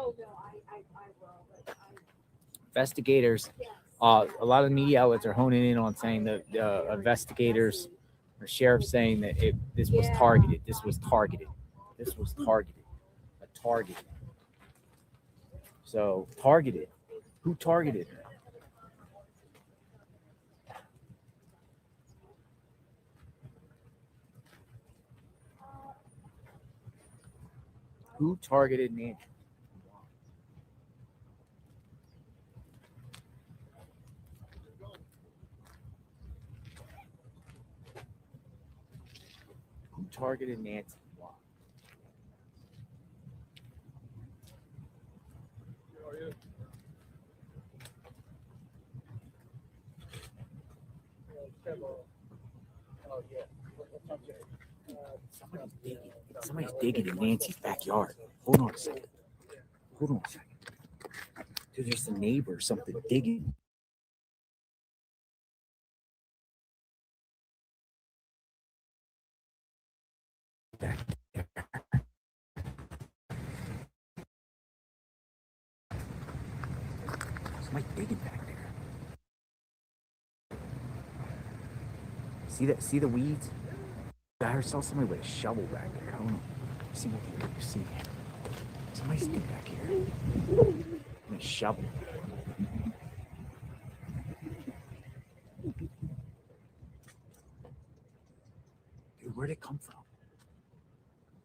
Oh no, I will, but Investigators, yes. a lot of media outlets are honing in on saying that investigators or sheriffs saying that this was targeted. This was targeted. This was targeted. A target. So targeted. Who targeted her? Who targeted Nancy? Who targeted Nancy? Why? Oh yeah. Somebody's digging in Nancy's backyard. Hold on a second. Hold on a second. Dude, there's a neighbor or something digging. Back there. Somebody digging back there. See the weeds? I saw somebody with a shovel back there. Hold on. See what you see. Somebody's digging back here. And a shovel. Dude, where'd it come from?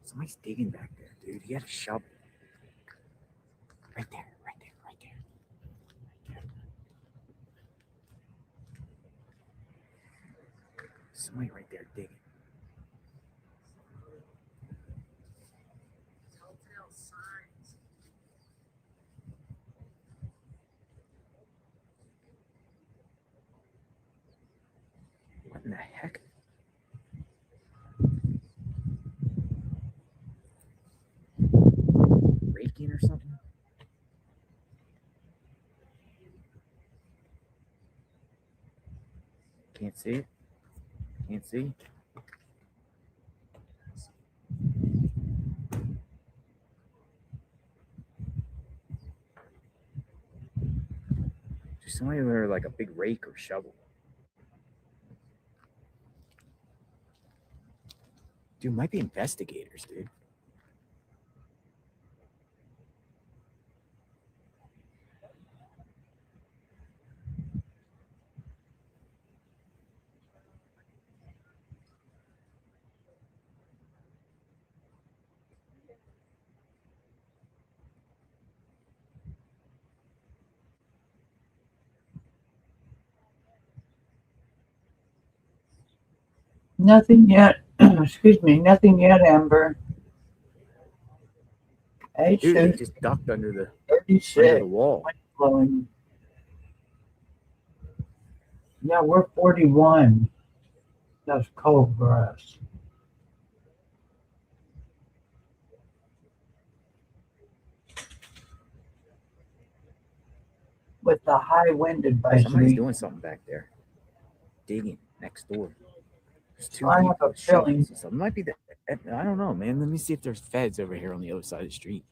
Somebody's digging back there, dude. He had a shovel. Right there, right there, right there. Right there. Somebody right there digging. What in the heck? Raking or something? Can't see it. Can't see. There's somebody with like a big rake or shovel. Dude, might be investigators, dude. Nothing yet. Excuse me. Nothing yet, Amber. Dude, he H just ducked under the 36. wall. Blowing. Yeah, we're 41. That's cold for us. With the high wind Somebody's advisory, doing something back there. Digging next door. There's two I have people a with shovels feeling. and stuff. It might be the. I don't know, man. Let me see if there's feds over here on the other side of the street.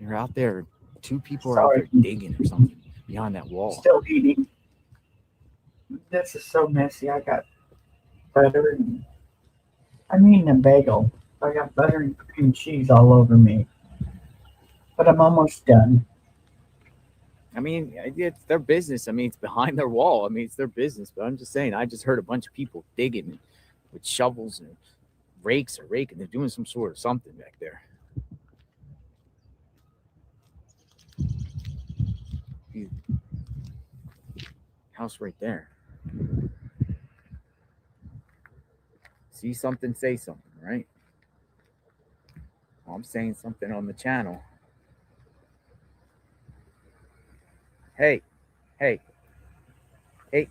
They're out there. Two people are out there Sorry. digging or something behind that wall. Still eating. This is so messy. I got butter and I'm eating a bagel. I got butter and cream cheese all over me. But I'm almost done. I mean, it's their business. I mean, it's behind their wall. I mean, it's their business. But I'm just saying, I just heard a bunch of people digging with shovels and rakes or raking. They're doing some sort of something back there. House right there. See something, say something, right? Well, I'm saying something on the channel. Hey, hey, hey.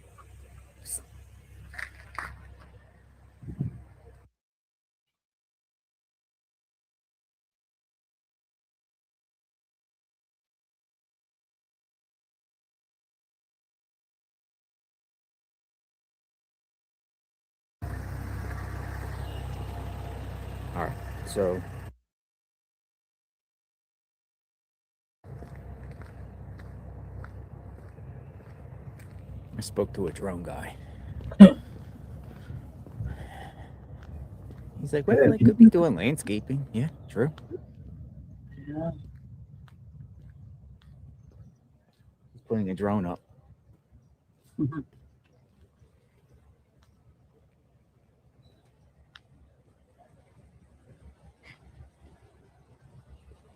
So I spoke to a drone guy. He's like, well, I could be doing landscaping. Yeah, true. Yeah. He's putting a drone up.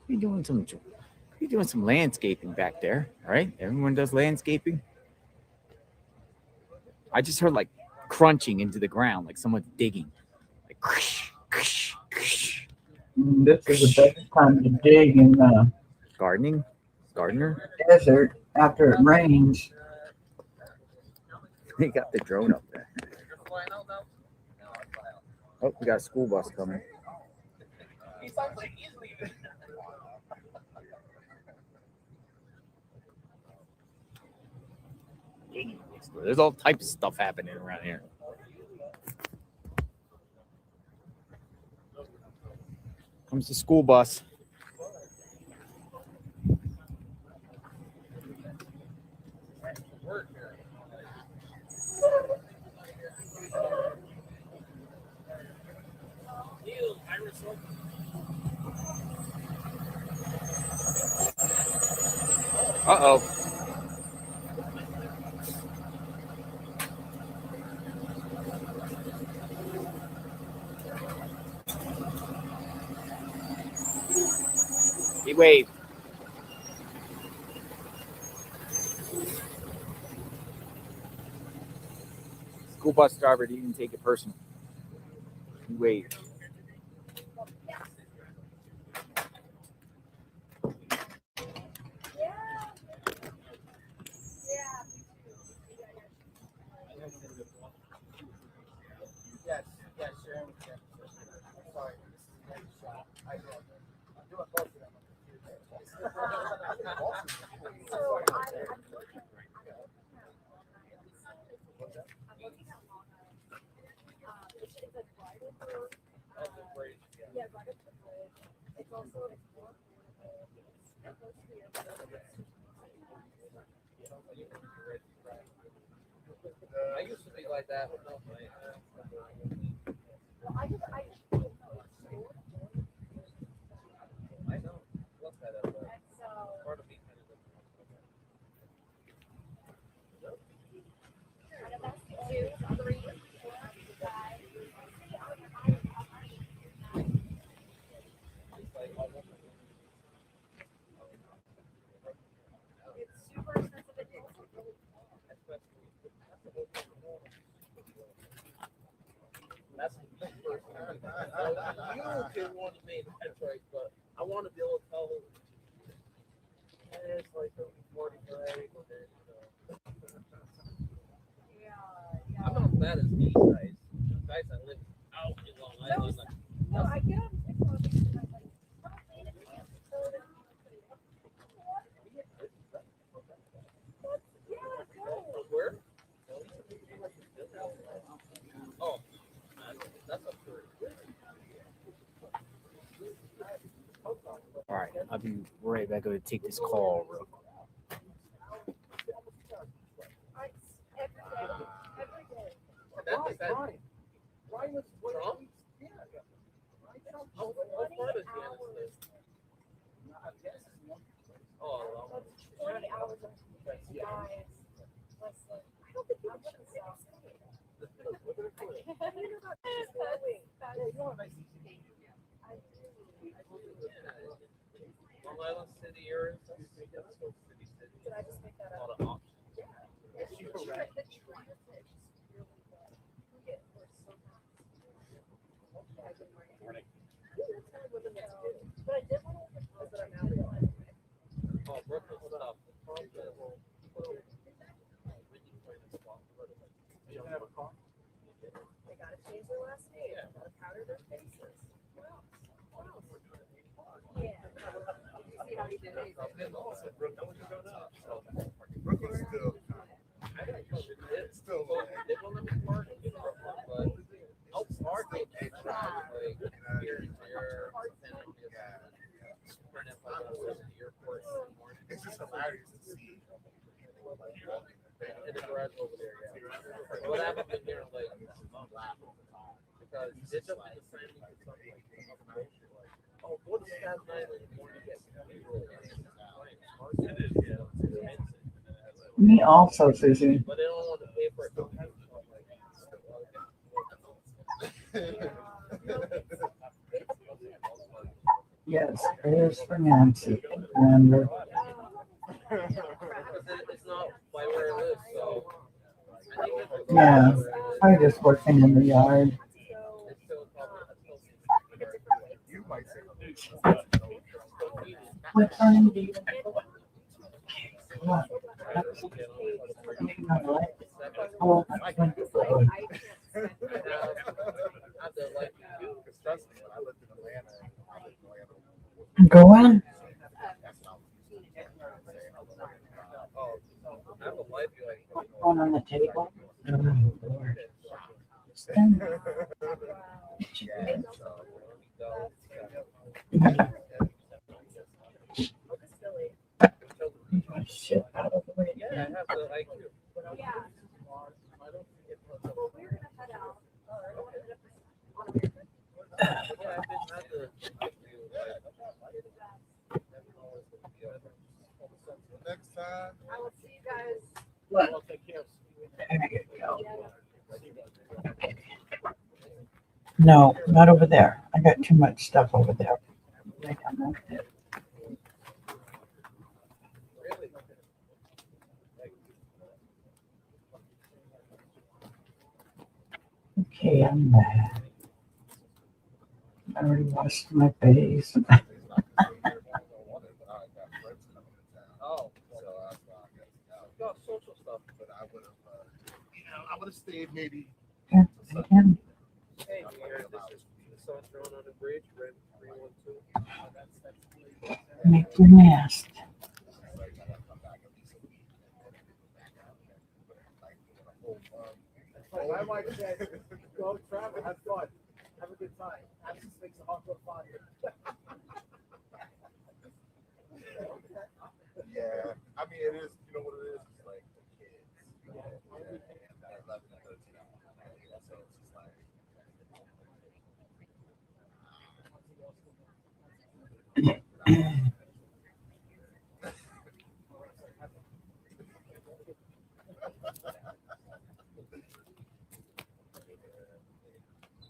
You're doing some landscaping back there, right? Everyone does landscaping. I just heard like crunching into the ground, like someone's digging. Like This is the best time to dig in the gardener. desert after it rains. They got the drone up there. Oh, we got a school bus coming. There's all types of stuff happening around here. Comes the school bus. Uh-oh. He waved. School bus driver didn't take it personal. He waved. I used to be like that. I know. Look at it. Part of me kind of. That's the first time. You can want to make that's right, but I want to be able to tell. It's like 45. I'm not as bad as these guys. Guys that live out in Long Island. No, I get on TikTok and I'm like, where? Oh, that's up to All right, I'll be right back. Going to take this call real quick. That's fine. Why was Trump? Yeah. How far does Oh, 40 hours of guys. Listen, I don't think you should Long Island City area. Did I just make that A lot up? of options. But I did want to look at that I'm out of Oh, Brooklyn stuff. You don't have a car? They gotta change their last name. They gotta powder their faces. Yeah. You see how he did it? Brooklyn's still. It's still they won't let me park in Brooklyn, but I'll park it like here and there. similarities and see. In the garage over there, yeah. What happened in there, like, because it's up in the same oh, go to Staten Island in the morning, get Me also, Susie. but they don't want to pay for it. Yes, it is for Nancy. Remember? It's not by where I live, so. I think it's Yeah, I just working in the yard. You might say. What time do you? What? Oh, that's wonderful. Go on. One on the table. Oh, Lord. Shit out of the way. Yeah, I have the IQ. Yeah. Well, we're gonna head out. Yeah, I've been had the. Next time. I will see you guys. What? Take care. There you go. Okay. No, not over there. I got too much stuff over there. Right on that bit. Okay, I'm back. I already washed my face. Oh, so that's why I guess. Got social stuff. But I would have, I would have stayed maybe. Yeah, again. Hey, Mayor, this is the sun thrown on the bridge, Red 312. Make your nest. My wife said, go travel, have fun, have a good time. Absence makes the heart go fonder. Yeah, I mean, it is, you know what it is? It's like the kids. And they're 11 and 13. So it's just like.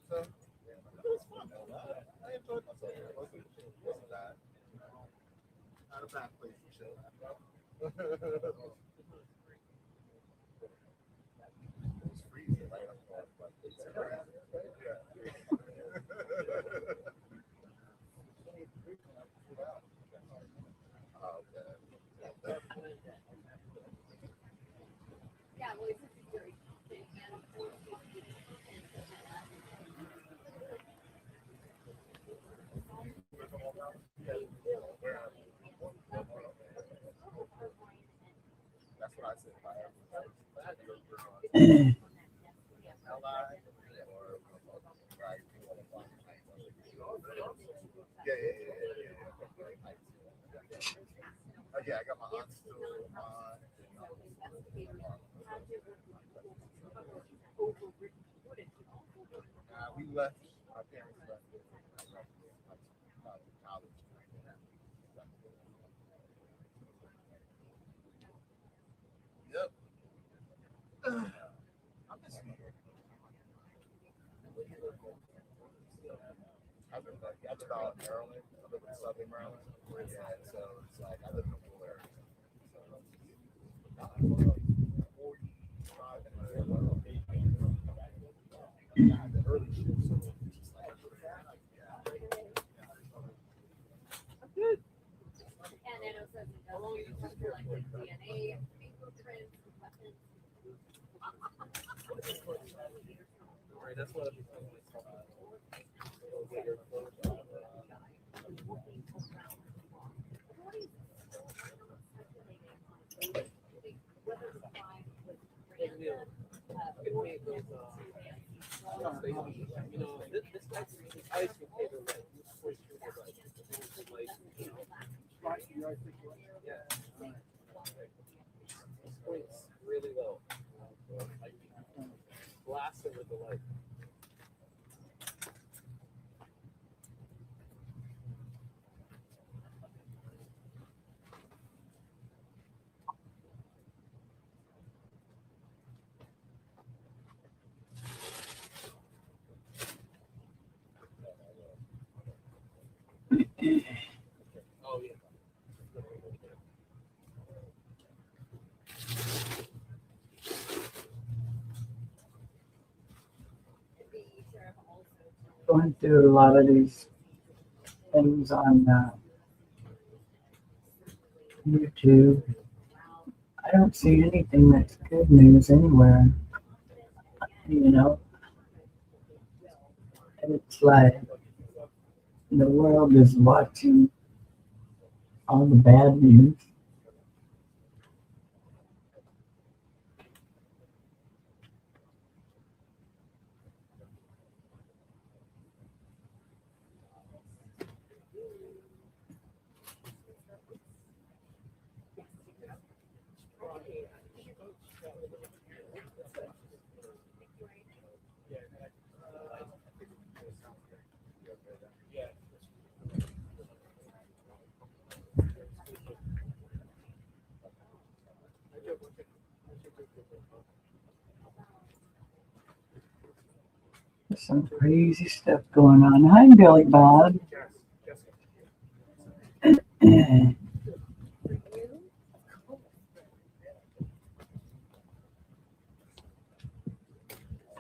So, it was fun. I enjoyed myself. It wasn't bad. Not a bad place to chill. It was freezing right up there, but it's crazy. Yeah. Oh, okay. Yeah, well, it's very That's what I said. Yeah. Yeah, I got my aunt still on. We left. My parents left. College. Yep. I miss New York. I've been out in Maryland. I live in Southern Maryland. Yeah, so it's like I live in a rural area. The early shifts. So it's just like, And then it says how long you can collect like DNA, fingerprints, weapons. Don't worry, that's what I've been telling myself. You know, this ice will take a right. Like, you know, yeah. Oh, yeah. Going through a lot of these things on YouTube. I don't see anything that's good news anywhere. You know, it's like the world is watching all the bad news. There's some crazy stuff going on. Hi, Billy Bob.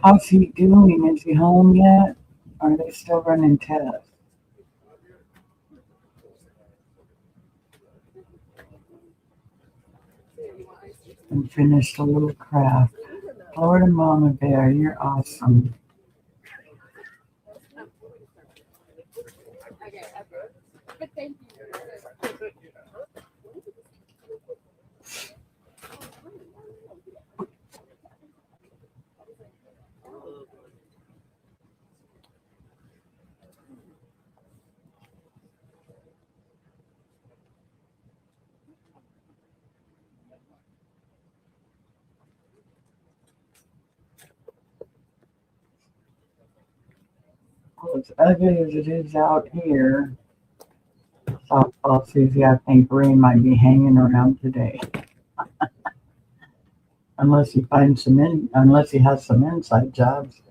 How's he doing? Is he home yet? Are they still running tests? And finished a little craft. Florida Mama Bear, you're awesome. But thank you. Well, as ugly as it is out here, softball Susie, I think Ray might be hanging around today. Unless he finds unless he has some inside jobs.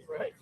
Right.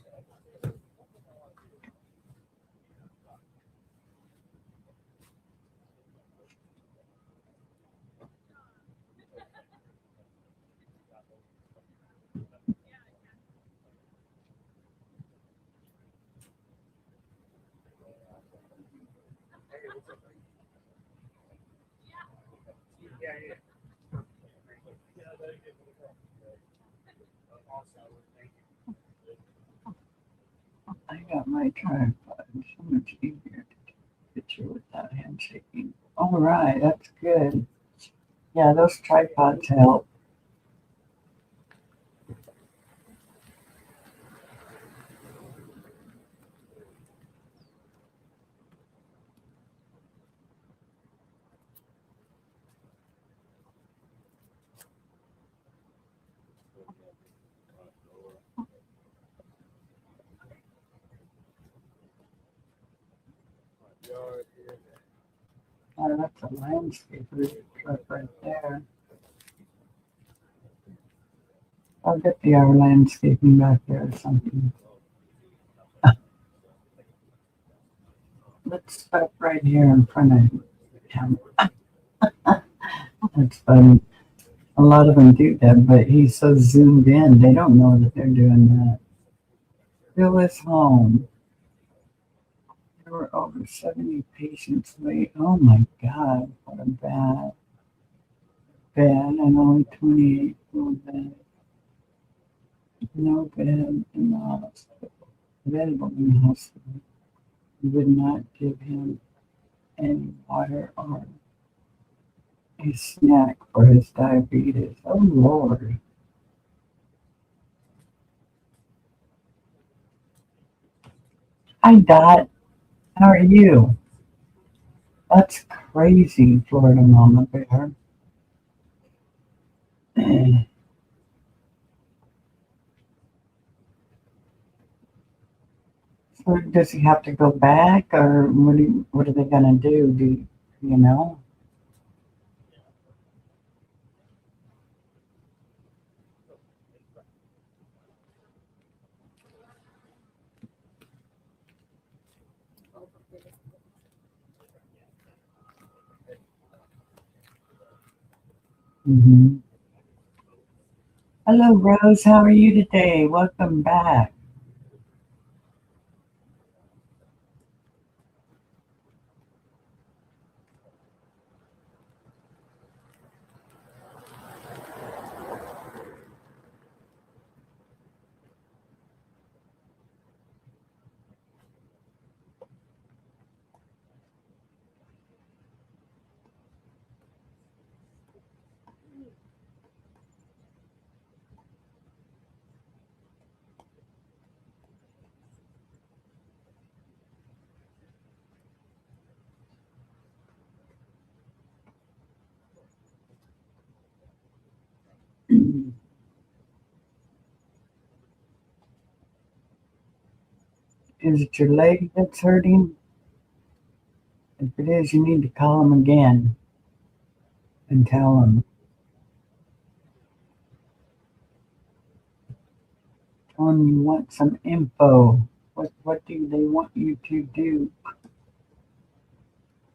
I got my tripod. So much easier to take a picture without handshaking. All right, that's good. Yeah, those tripods help. Oh, that's a landscaper truck right there. I'll get the our landscaping back there or something. Let's stop right here in front of him. That's funny. A lot of them do that, but he's so zoomed in, they don't know that they're doing that. Bill is home. There were over 70 patients late. Oh my God, what a bad and only 28 full bed. No bed in the hospital. Available in the hospital. We would not give him any water or a snack for his diabetes. Oh Lord. Hi Dot. How are you? That's crazy Florida mama bear. So does he have to go back, or what are they gonna do? Do you know? Hmm. Hello, Rose. How are you today? Welcome back. Is it your leg that's hurting? If it is, you need to call him again and tell him. Tell him you want some info. What do they want you to do?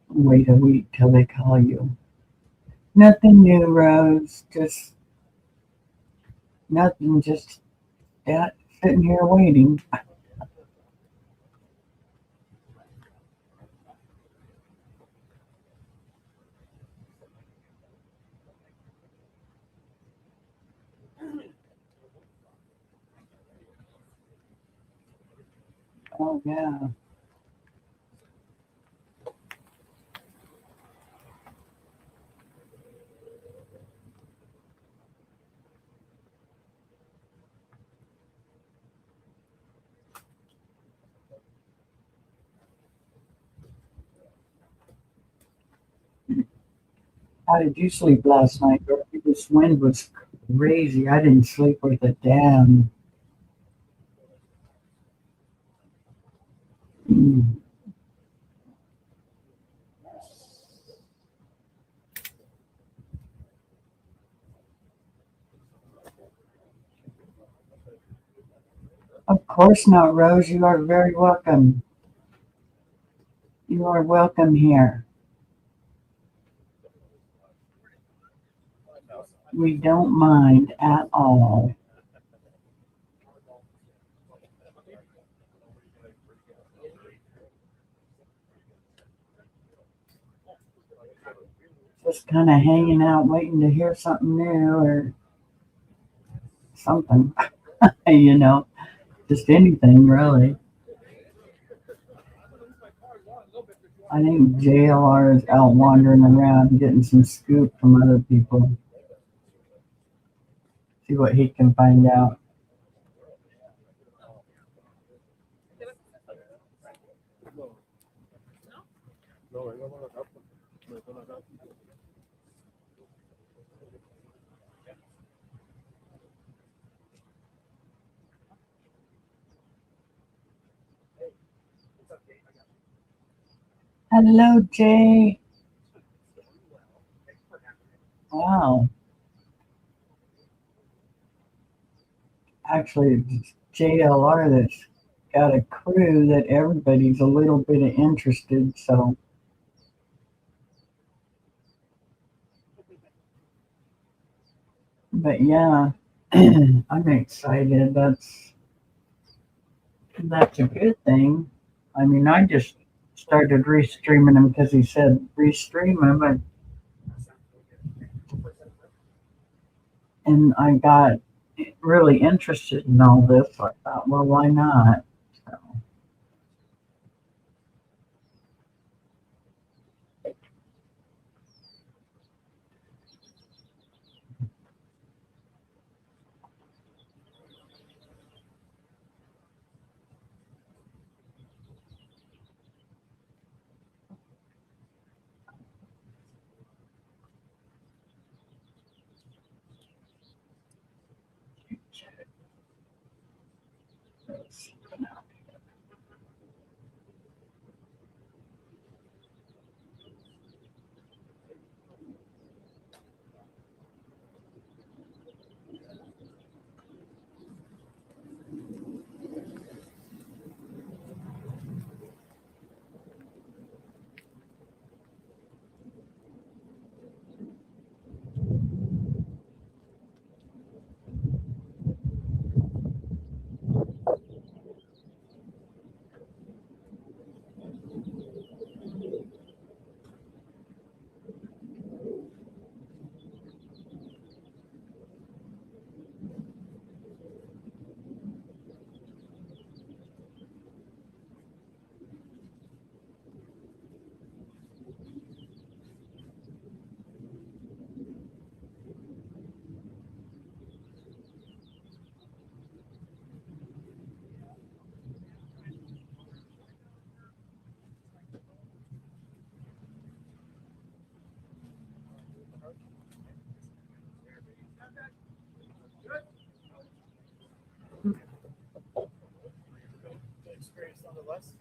Wait a week till they call you. Nothing new, Rose. Just nothing. Just sitting here waiting. Oh yeah. How did you sleep last night, Dorothy? This wind was crazy. I didn't sleep with a damn. Mm. Of course not, Rose. You are very welcome. You are welcome here. We don't mind at all. Just kind of hanging out, waiting to hear something new or something. you know, just anything really. I think JLR is out wandering around getting some scoop from other people. See what he can find out. Hello, Jay. Wow. Actually, it's JLR that's got a crew that everybody's a little bit interested. So, but yeah, I'm excited. That's a good thing. I mean, I just started restreaming him because he said restream him, and I got really interested in all this. So I thought, well, why not? So, experience nonetheless.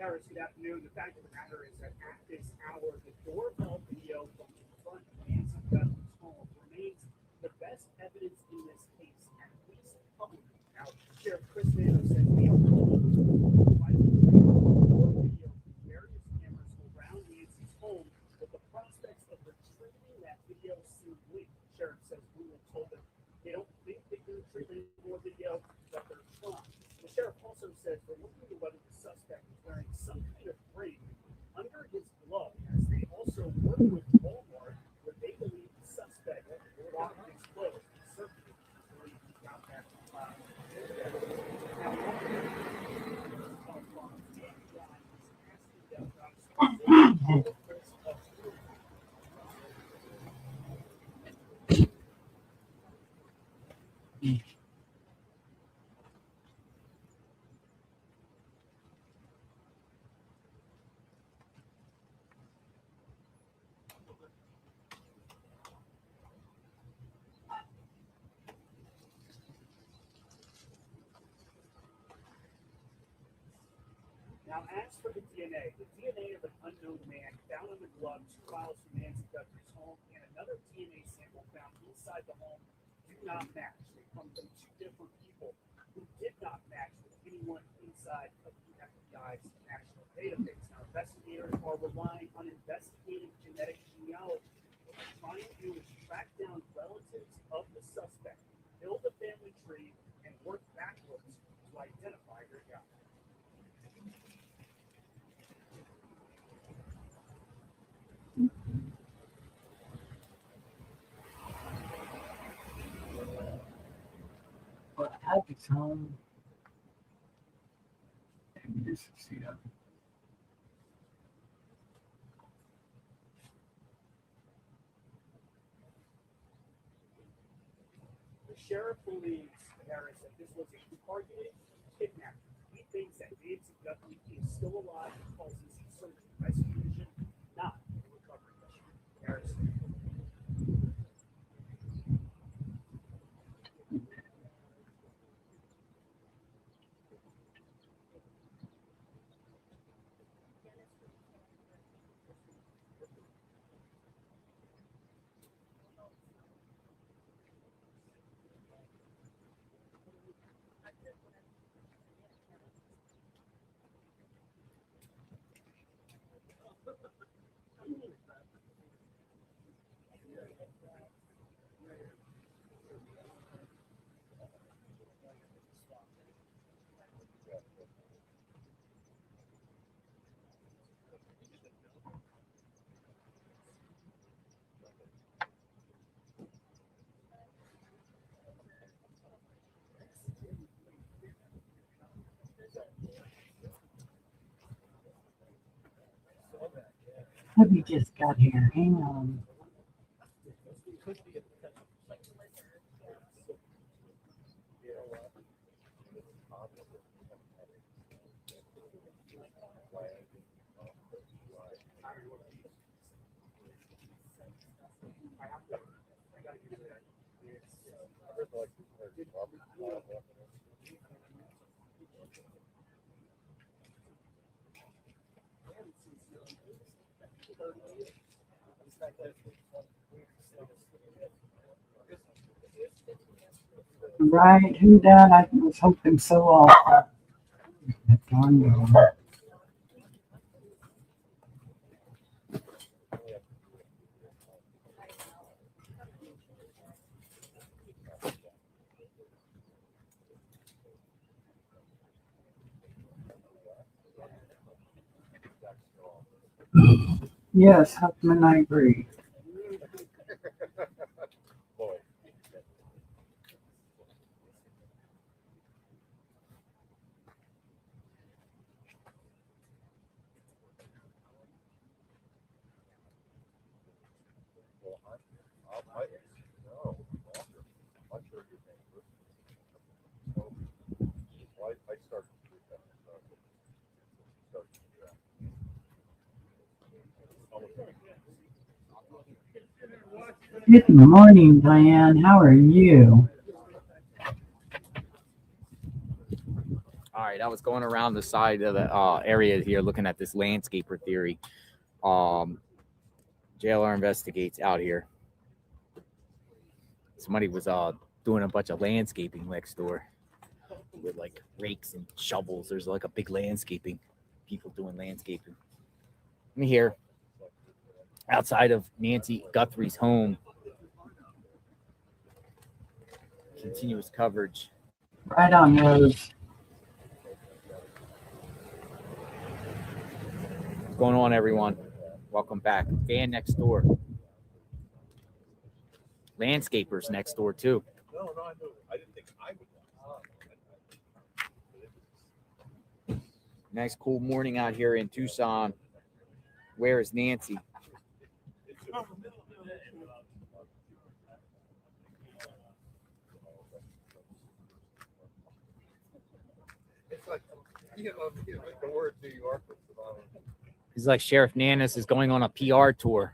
Harris, good afternoon. The fact of the matter is that at this hour, the doorbell video from the front of Nancy Guthrie's home remains the best evidence in this case, at least publicly. Now, Sheriff Chris Nanos says we have video from various cameras around Nancy's home with the prospects of retrieving that video soon. Sheriff says we were told that they don't think they can retrieve any more video, but they're trying. The sheriff also said they're looking to whether the suspect is wearing some kind of ring under his glove, as they also work with Walmart, where they believe the suspect locked his clothes. Certainly, believe he got that Now, as for the DNA of an unknown man found in the glove 2 miles from Nancy Guthrie's home and another DNA sample found inside the home do not match. They come from 2 different people who did not match with anyone inside of the FBI's national database. Now, investigators are relying on investigative genetic genealogy. What they're trying to do is track down relatives of the suspect It's home. Maybe this is the other. The sheriff believes, Harris, that this was a targeted kidnapping. He thinks that Nancy Guthrie is still alive because he's a search and rescue mission, not a recovery mission. Harris. Hubby just got here. Hang on. Right, who that? I was hoping so awful. Darn well. Yes, Huckman, I agree. Good morning, Diane. How are you? All right, I was going around the side of the area here looking at this landscaper theory. JLR investigates out here. Somebody was doing a bunch of landscaping next door with like rakes and shovels. There's like a big landscaping, people doing landscaping. I'm here outside of Nancy Guthrie's home. Continuous coverage. Right on, Rose. What's going on, everyone? Welcome back. Fan next door. Landscapers next door, too. No, I knew. I didn't think I would. Nice, cool morning out here in Tucson. Where is Nancy? It's like, the word New York. It's like Sheriff Nanos is going on a PR tour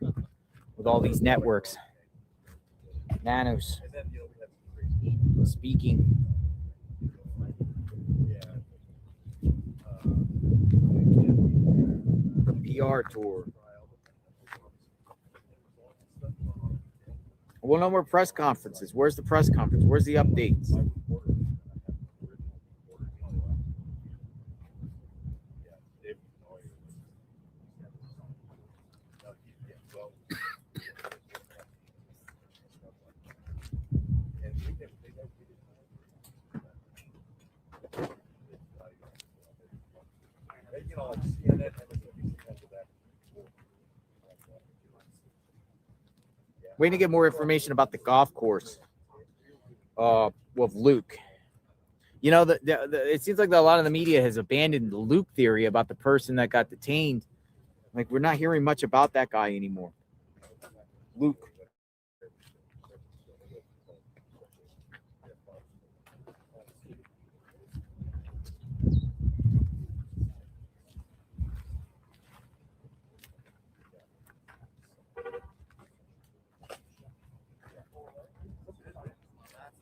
with all these networks. Nanos speaking. PR tour. Well, no more press conferences. Where's the press conference? Where's the updates? Waiting to get more information about the golf course with Luke. You know, it seems like a lot of the media has abandoned the loop theory about the person that got detained. Like, we're not hearing much about that guy anymore. Luke.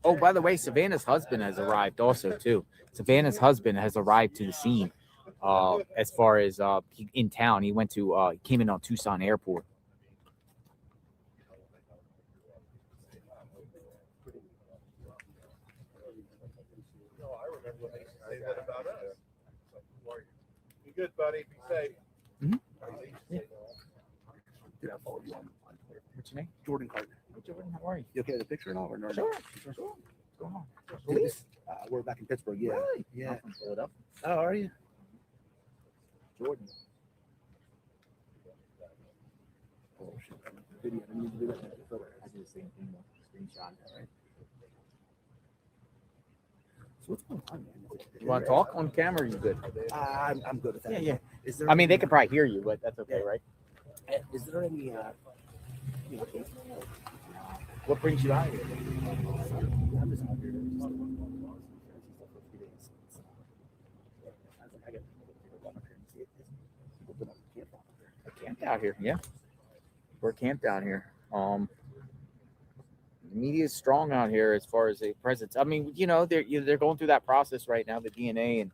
Oh, by the way, Savannah's husband has arrived also, too. Savannah's husband has arrived to the scene. As far as in town, he went to he came in on Tucson Airport. No, I remember when they used to say that about us. Be good, buddy. Be safe. Mm-hmm. Did I follow you on Twitter? What's your name? Jordan Carter. Jordan, how are you? You okay with the picture and all? Or no? Sure. What's going on? This, we're back in Pittsburgh. Yeah. Really? Yeah. I'm from Philadelphia. Oh, are you? Jordan. Oh shit. Video. I need to do that. I did the same thing. Screenshot that, right? So what's going on, man? You want to talk on camera? Or you good? I'm good with that. Yeah. Is there? I mean, they could probably hear you, but that's okay, right? Is there any? What brings you out here? I'm just out here. Camped out here, yeah. We're camped out here. The media is strong out here as far as a presence. I mean, you know, they're going through that process right now, the DNA, and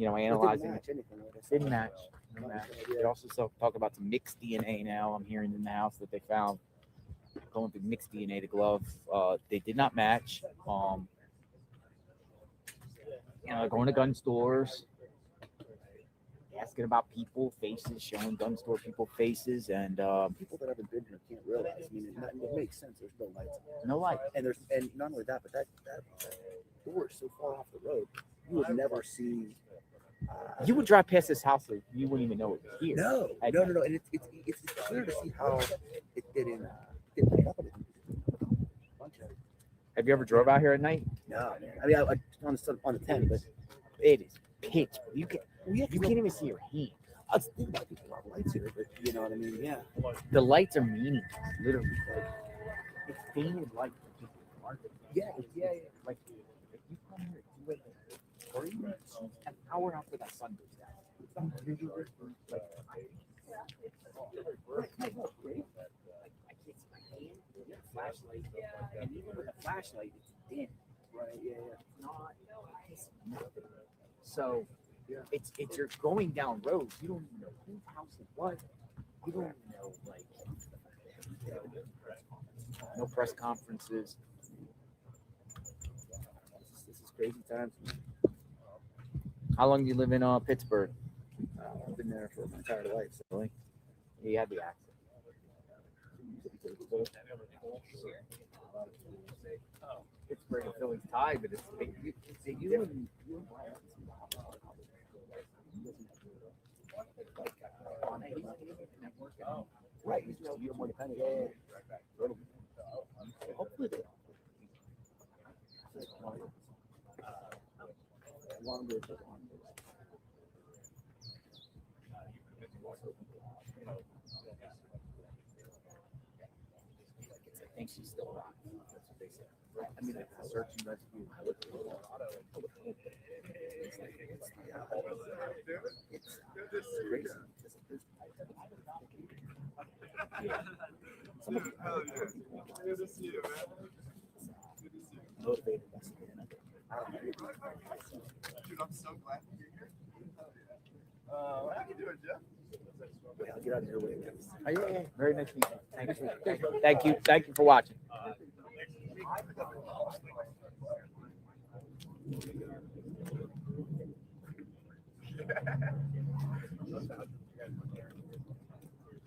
analyzing it. Didn't match. No match. They also talk about some mixed DNA now. I'm hearing in the house that they found going through mixed DNA to glove. They did not match. Going to gun stores, asking about people faces, showing gun store people faces, and people that haven't been here can't realize. I mean, it makes sense. There's no lights. No light. And not only that, but that door is so far off the road, you would never see. You would drive past this house, you wouldn't even know it was here. No. And it's clear to see how it didn't pick up. Have you ever drove out here at night? No, man. I mean, I on the 10, but it is pitch. You can't even see your hand. I was thinking about people have lights here, but you know what I mean? Yeah. The lights are meaningless, literally. Like, it's faded light. Yeah. Like, if you come here, you wait or even an hour after that sun goes down. It's not visual. Like, I can't see my hand with a flashlight, and even with a flashlight, it's dim. Right. Yeah. It's nothing. So it's you're going down roads. You don't even know whose house it was. You don't even know, like, no press conferences. This is crazy times. How long do you live in Pittsburgh? I've been there for my entire life. So. Really? You had the accent. Pittsburgh and Philly's tied, but it's you and right. You're more dependent. Yeah. Hopefully they longer. I think she's still alive. That's what they said. I mean, like, search and rescue. It's crazy. Some of Good to see you, man. Motivated us. Dude, I'm so glad to be here. How you doing, Jeff? I'll get out of your way. Oh, yeah. Very nice meeting you. Thank you for watching.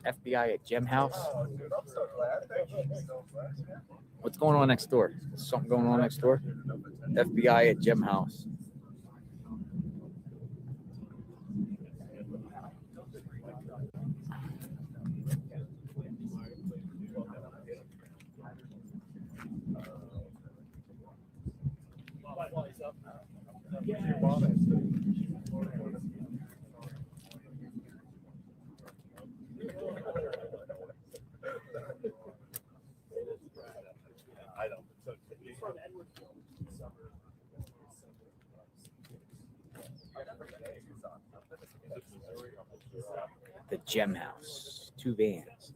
FBI at Gem House. Oh, dude, I'm so glad. Thank you so much. What's going on next door? Something going on next door? FBI at Gem House. I don't. The Gem House. 2 vans.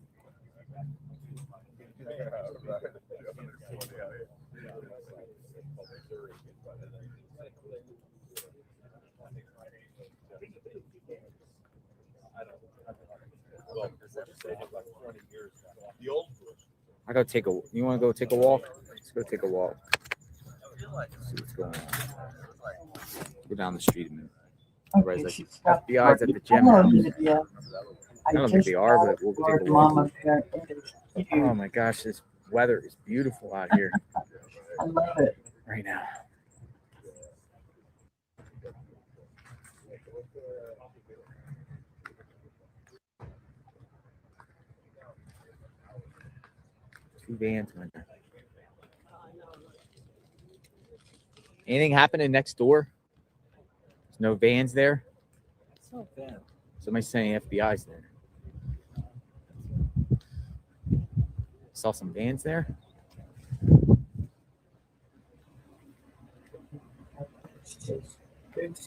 I gotta take a. You want to go take a walk? Let's go take a walk. See what's going on. Go down the street a minute. Okay, Like, she's got FBI's at the Gem Hello, House. Lydia. I don't think they are, but we'll take a walk. Oh my gosh, this weather is beautiful out here I love it. right now. Two vans, man. Anything happening next door? There's no vans there. It's not bad. Somebody's saying FBI's there. Saw some vans there.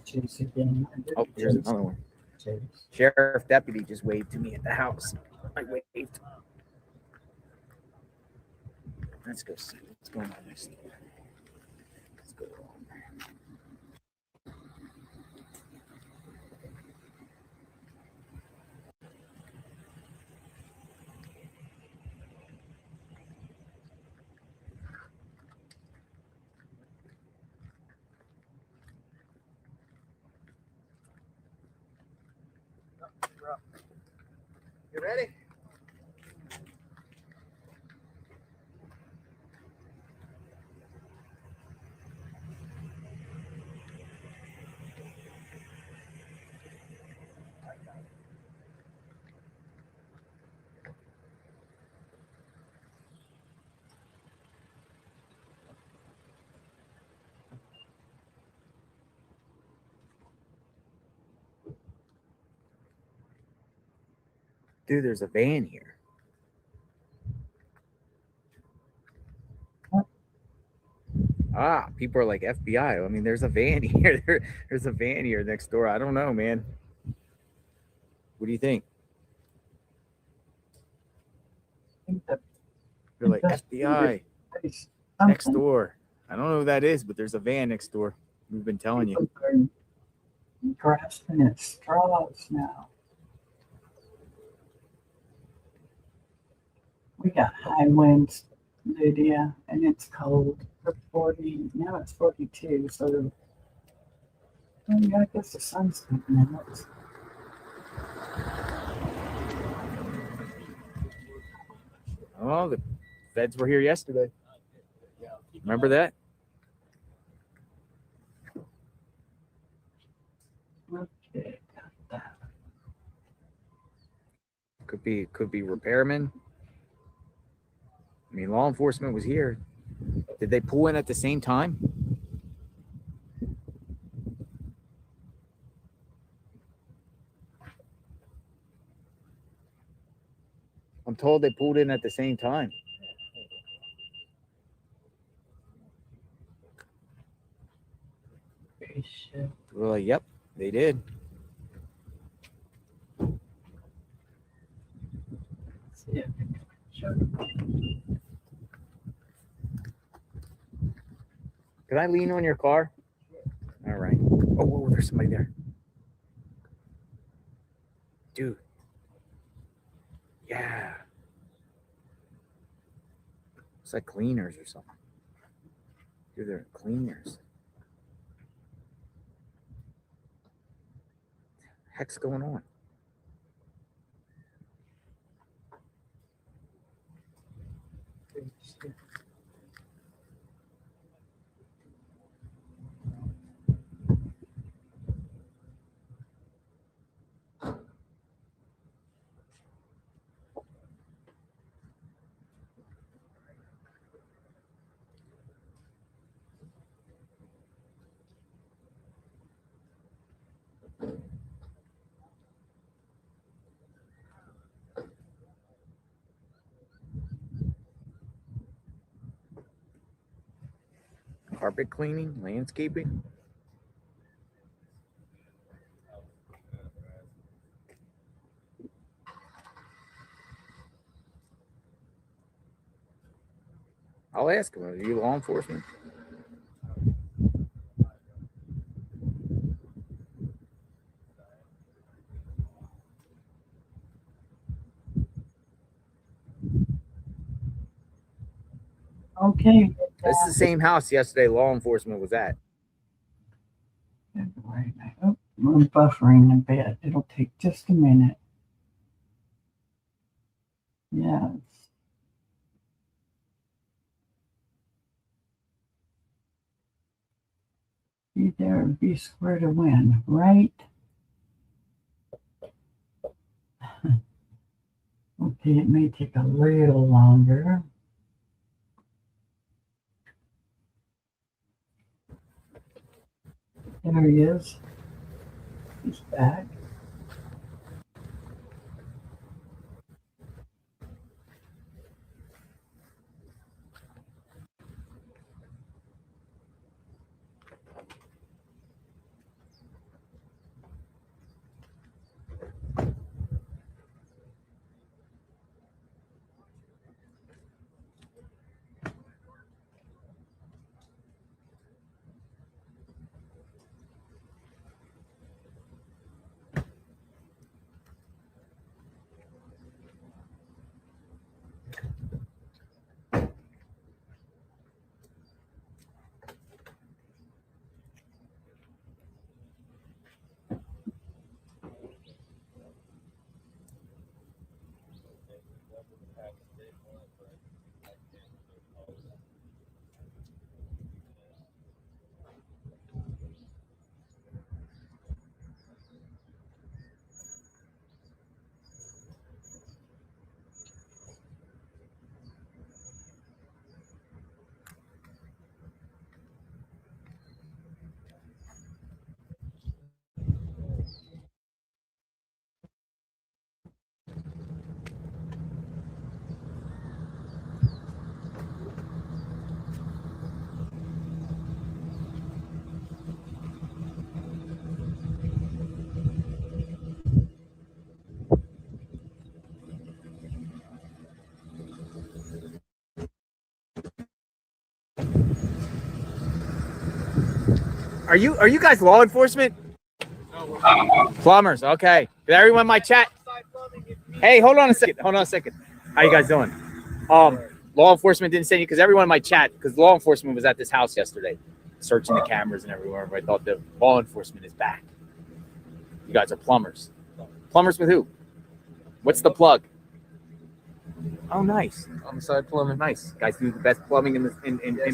Chase again. Oh, here's another one. Sheriff deputy just waved to me at the house. I waved. Let's go see what's going on next door. Let's go on. You ready? Dude, there's a van here. Ah, people are like FBI. I mean, there's a van here. There's a van here next door. I don't know, man. What do you think? They're like FBI next door. I don't know who that is, but there's a van next door. We've been telling you. Grasping at straws now. We got high winds, Lydia, and it's cold. For 40, now it's 42, so yeah, I guess the sun's coming out. Oh, the feds were here yesterday. Remember that? Okay, got that. Could be repairmen. I mean, law enforcement was here. Did they pull in at the same time? I'm told they pulled in at the same time. We're like, yep, they did. Yeah. Sure. Can I lean on your car? All right. Oh, whoa, there's somebody there. Dude. Yeah. It's like cleaners or something. Dude, they're cleaners. Heck's going on? Carpet cleaning, landscaping. I'll ask him. Are you law enforcement? Okay. This is the same house yesterday law enforcement was at. February. Oh, I'm buffering a bit. It'll take just a minute. Yes. Be there, be square to win, right? Okay, it may take a little longer. There he is. He's back. Are you guys law enforcement? Plumbers, okay. Everyone in my chat. Hey, hold on a second. How you guys doing? Law enforcement didn't send you because everyone in my chat, because law enforcement was at this house yesterday, searching the cameras and everywhere. I thought the law enforcement is back. You guys are plumbers. Plumbers with who? What's the plug? Oh, nice. On the side plumbing. Nice. Guys do the best plumbing in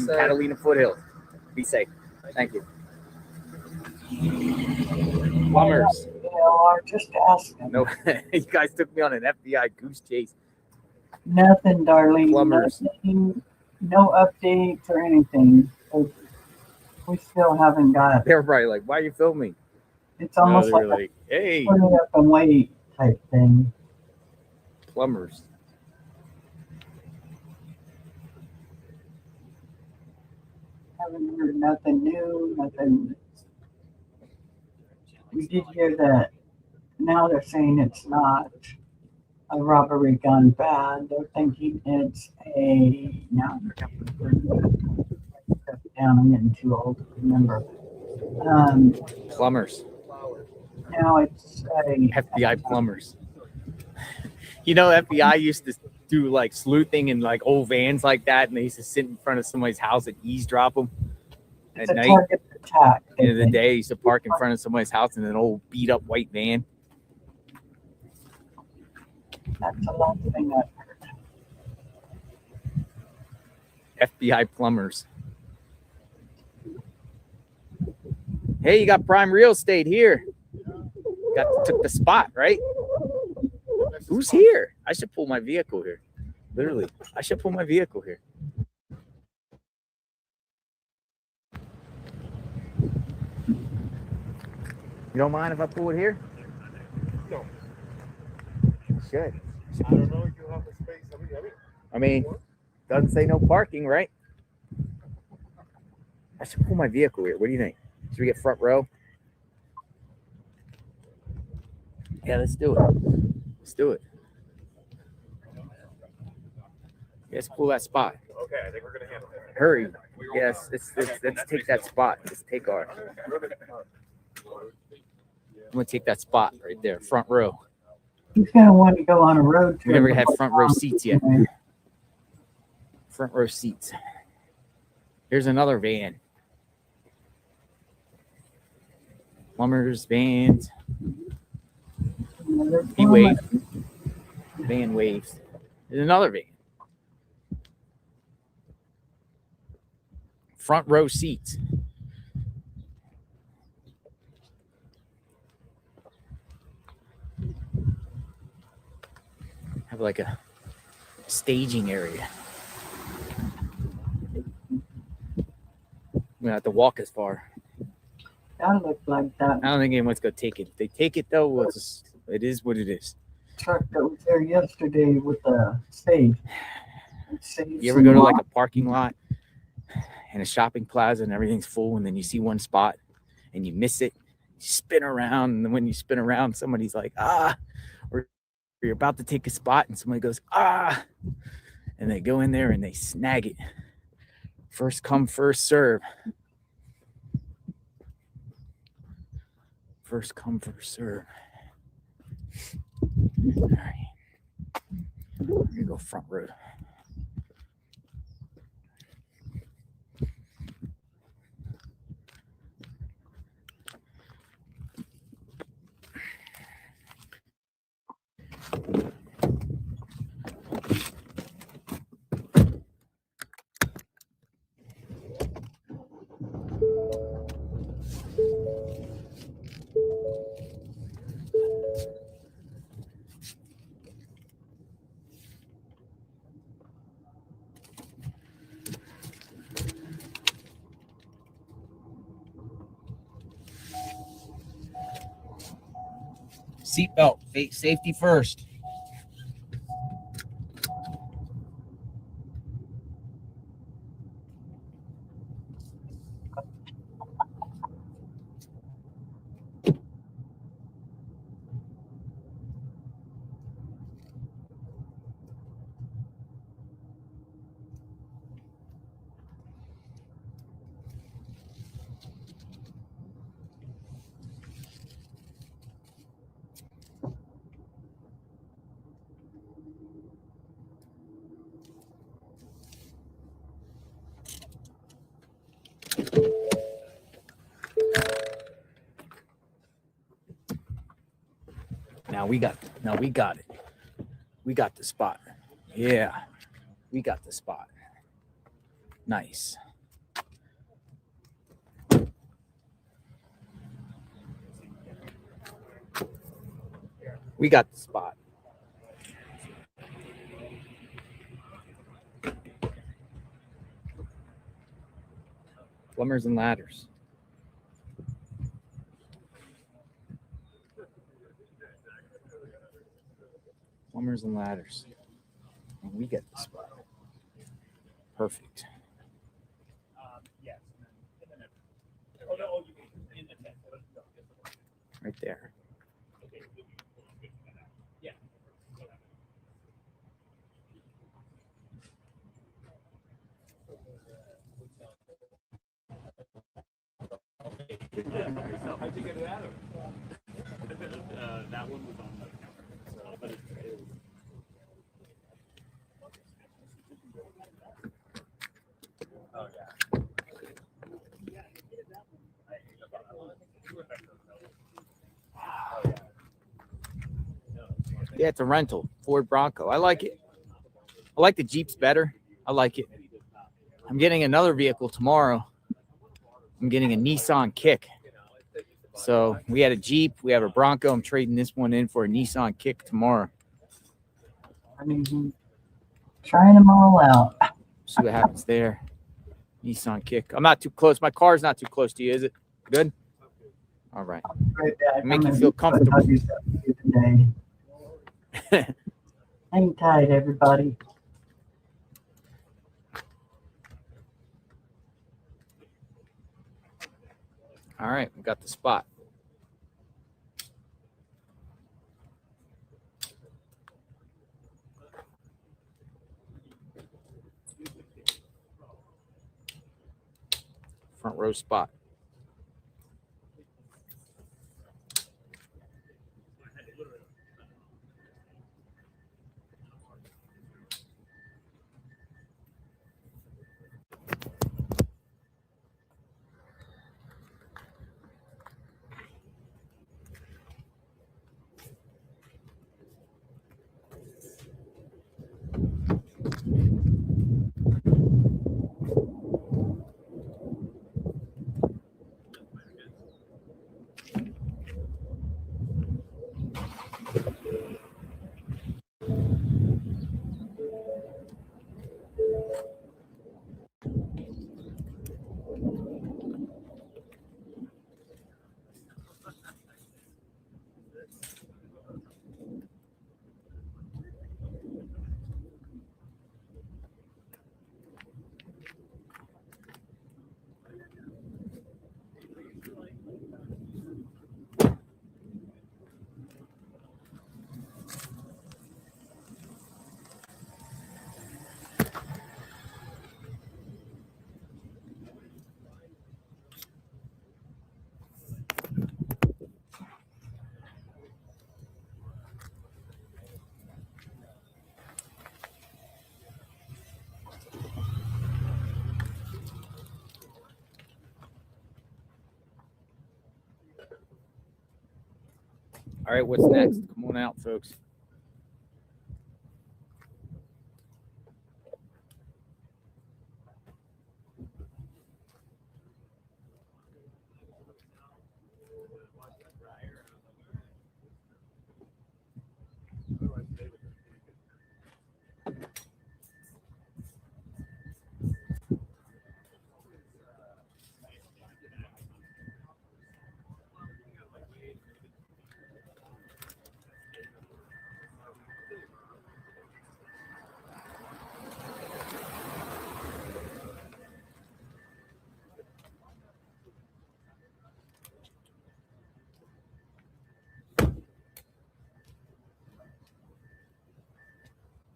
Catalina Foothills. Be safe. Thank you. Plumbers. JLR, just asking. No, you guys took me on an FBI goose chase. Nothing, darling. Plumbers. Nothing, no updates or anything. We still haven't got. They're probably like, "Why are you filming?" It's almost like, "Hey, put it up and wait type thing. Plumbers." Haven't heard nothing new, nothing. We did hear that now they're saying it's not a robbery gone bad. They're thinking it's a now down. I'm getting too old to remember. Plumbers. Now it's a FBI plumbers. You know, FBI used to do like sleuthing in like old vans like that, and they used to sit in front of somebody's house and eavesdrop them at it's a night. target attack. At the end of the day, they used to park in front of somebody's house in an old beat up white van. That's a lot of thing I've heard. FBI plumbers. Hey, you got prime real estate here. Took the spot, right? Who's here? I should pull my vehicle here. Literally, I should pull my vehicle here. You don't mind if I pull it here? No. Should. I don't know if you have the space. I mean, doesn't say no parking, right? I should pull my vehicle here. What do you think? Should we get front row? Yeah, let's do it. Let's do it. Let's pull that spot. Okay, I think we're gonna handle it. Hurry. Yes, let's take that spot. Let's take our. I'm gonna take that spot right there, front row. He's gonna want to go on a road trip. We never had front row seats yet. Front row seats. Here's another van. Plumbers, vans. He waved. Van waves. There's another van. Front row seats. Have like a staging area. We don't have to walk as far. That looked like that I don't think anyone's gonna take it. If they take it though, well, it is what it is. truck that was there yesterday with the stage. You ever go to like a parking lot and a shopping plaza and everything's full, and then you see one spot and you miss it, you spin around, and then when you spin around, somebody's like, ah, or you're about to take a spot and somebody goes, ah, and they go in there and they snag it. First come, first serve. First come, first serve. All right. We're gonna go front row. Seatbelt, safety first. Now we got it. We got the spot. Yeah. We got the spot. Nice. We got the spot. Plumbers and ladders. Plumbers and ladders. And we get the spot. Perfect. Right there. How'd you get it out of? That one was on the counter. But oh yeah. Yeah, it's a rental. Ford Bronco. I like it. I like the Jeeps better. I like it. I'm getting another vehicle tomorrow. I'm getting a Nissan Kick. So we had a Jeep. We have a Bronco. I'm trading this one in for a Nissan Kick tomorrow. I mean, trying them all out. See what happens there. Nissan Kick. I'm not too close. My car's not too close to you, is it? Good? All right. Right back. Make I'm you gonna feel do something comfortable. today. Hang tight, everybody. All right, we got the spot. Front row spot. All right, what's next? Come on out, folks.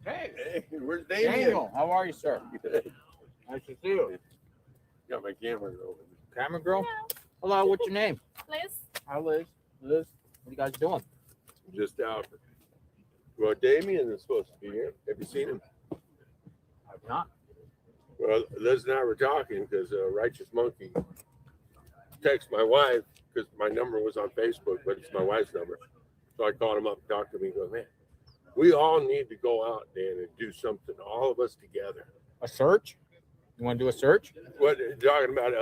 Hey, where's Damien? Daniel, how are you, sir? Nice to see you. Got my camera over. Camera girl? Hello, what's your name? Liz? Hi, Liz. Liz, what are you guys doing? Just out. Well, Damien is supposed to be here. Have you seen him? I've not. Well, Liz and I were talking because Righteous Monkey texted my wife because my number was on Facebook, but it's my wife's number. So I called him up and talked to him. He goes, man, we all need to go out, Dan, and do something, all of us together. A search? You want to do a search? What, talking about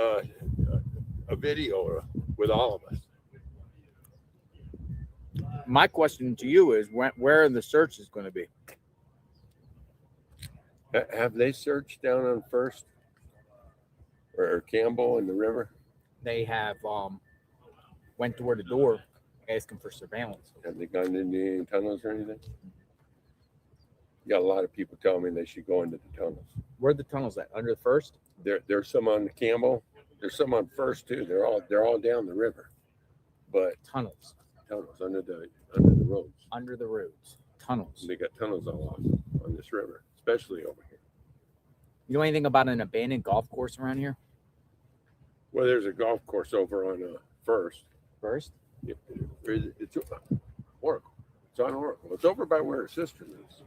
a video with all of us. My question to you is where the search is going to be. Have they searched down on First or Campbell in the river? They have went door to door asking for surveillance. Have they gone into any tunnels or anything? You got a lot of people telling me they should go into the tunnels. Where are the tunnels at? Under the First? There's some on Campbell. There's some on First too. They're all down the river, but tunnels under the roads. Under the roads, tunnels. They got tunnels all on this river, especially over here. You know anything about an abandoned golf course around here? Well, there's a golf course over on First. First? It's Oracle. It's on Oracle. It's over by where her sister lives.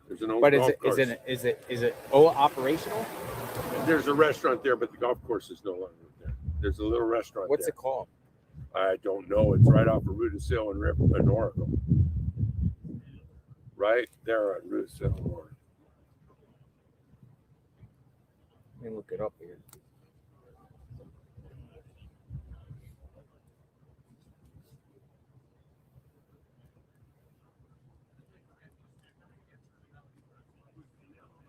There's an old but golf is course. is it operational? There's a restaurant there, but the golf course is no longer there. There's a little restaurant. What's there. it called? I don't know. It's right off of Rudisill and Oracle. Right there on Rudisill and Oracle. Let me look it up here.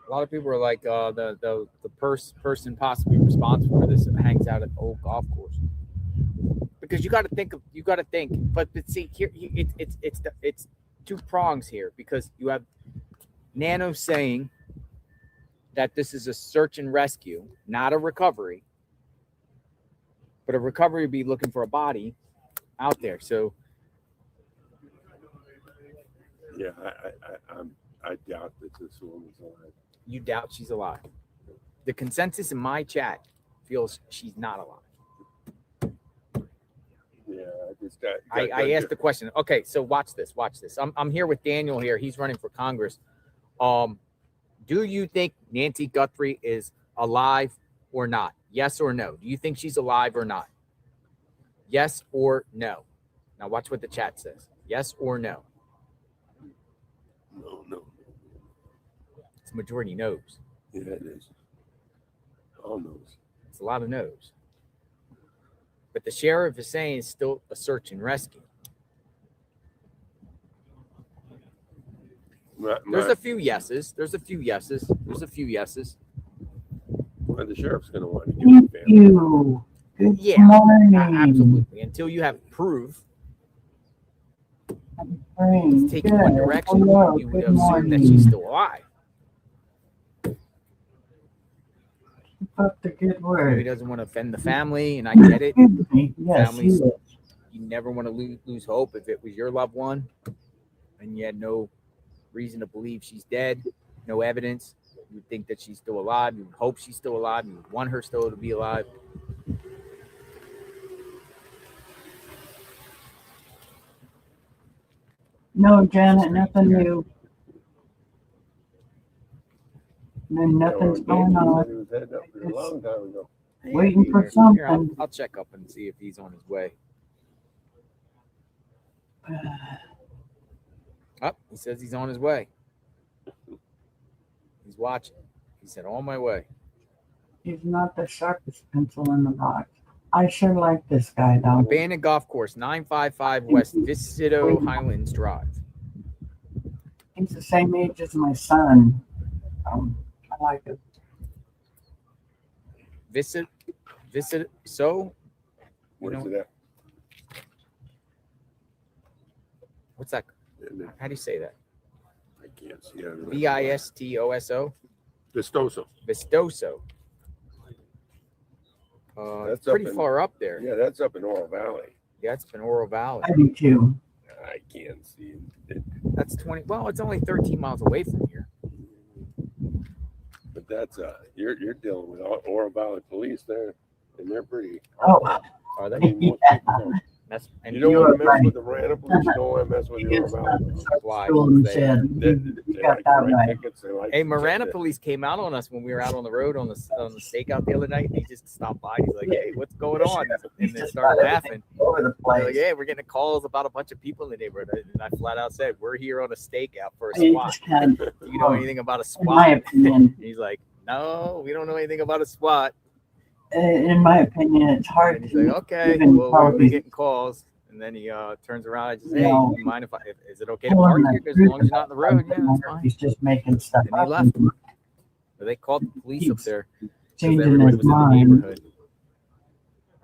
A lot of people are like the person possibly responsible for this hangs out at the old golf course. because you got to think. But see here, it's two prongs here because you have Nano saying that this is a search and rescue, not a recovery. But a recovery would be looking for a body out there. So Yeah, I doubt that this woman's alive. you doubt she's alive. The consensus in my chat feels she's not alive. Yeah, I asked the question. Okay, so watch this. I'm here with Daniel here. He's running for Congress. Do you think Nancy Guthrie is alive or not? Yes or no? Do you think she's alive or not? Yes or no? Now watch what the chat says. Yes or no? No. It's majority no's. Yeah, it is. All no's. It's a lot of no's. But the sheriff is saying it's still a search and rescue. There's a few yeses. Well, the sheriff's going to want to give him Thank you. Good morning. Absolutely. Until you have proof, it's taking one direction. Hello, You would good assume that morning. she's still alive. Keep up the good He work. doesn't want to offend the family, and I get it. Excuse me. Yes, Families, you you never want to lose hope. If it was your loved one and you had no reason to believe she's dead, no evidence, you would think that she's still alive. You would hope she's still alive. You would want her still to be alive. No, Janet, nothing new. No, nothing's going on. He was heading up there a long time ago. Waiting for Here, something. I'll check up and see if he's on his way. He says he's on his way. He's watching. He said, on my way. He's not the sharpest pencil in the box. I sure like this guy, though. Abandoned golf course, 955 West Visito Highlands Drive. He's the same age as my son. I like it. Visit. So, Where's it at? what's that? How do you say that? I can't see it. Vistoso. Vistoso. Vistoso. That's pretty up in- far up there. Yeah, that's up in Oro Valley. Yeah, it's in Oro Valley. I do too. I can't see it. That's 20. Well, it's only 13 miles away from here. But that's you're dealing with Oro Valley police there, and they're pretty. Oh, Are they? I mean, most people don't. That's, and You don't You want are to mess right. with the Marana police. You don't want to mess with he the Oro gets Valley. why. school and They- said, you got that right. Hey, Marana police came out on us when we were out on the road on the stakeout the other night. He just stopped by. He's like, "Hey, what's going on?" And they started laughing. Over the They're place. like, "Yeah, we're getting calls about a bunch of people in the neighborhood." And I flat out said, "We're here on a stakeout for a He SWAT. just had, Do you know anything about a in my SWAT?" opinion, He's like, "No, we don't know anything about a SWAT." in my opinion, it's hard And he's to like, "Okay, even well, tell we're these getting calls." And then he turns around and says, "Hey, No. do you mind if is it okay to pulling park the here? Because as truth long as you're not in the road, about yeah, that's fine." He's just making stuff And he up. left. and But they called the police up Keeps there because changing everybody his was in the mind. neighborhood.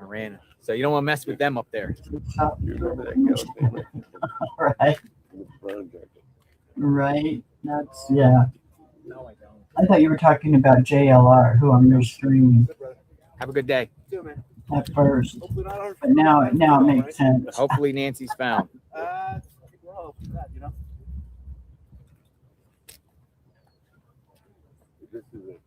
Marana. So you don't want to mess with them up there. So, You remember that guy? right, right. That's yeah. No, I don't. I thought you were talking about JLR, who I'm your streaming Have a good day. Too, man. at first, Hopefully not our- but now it makes sense. Hopefully Nancy's found. Well, that, you know. This is it.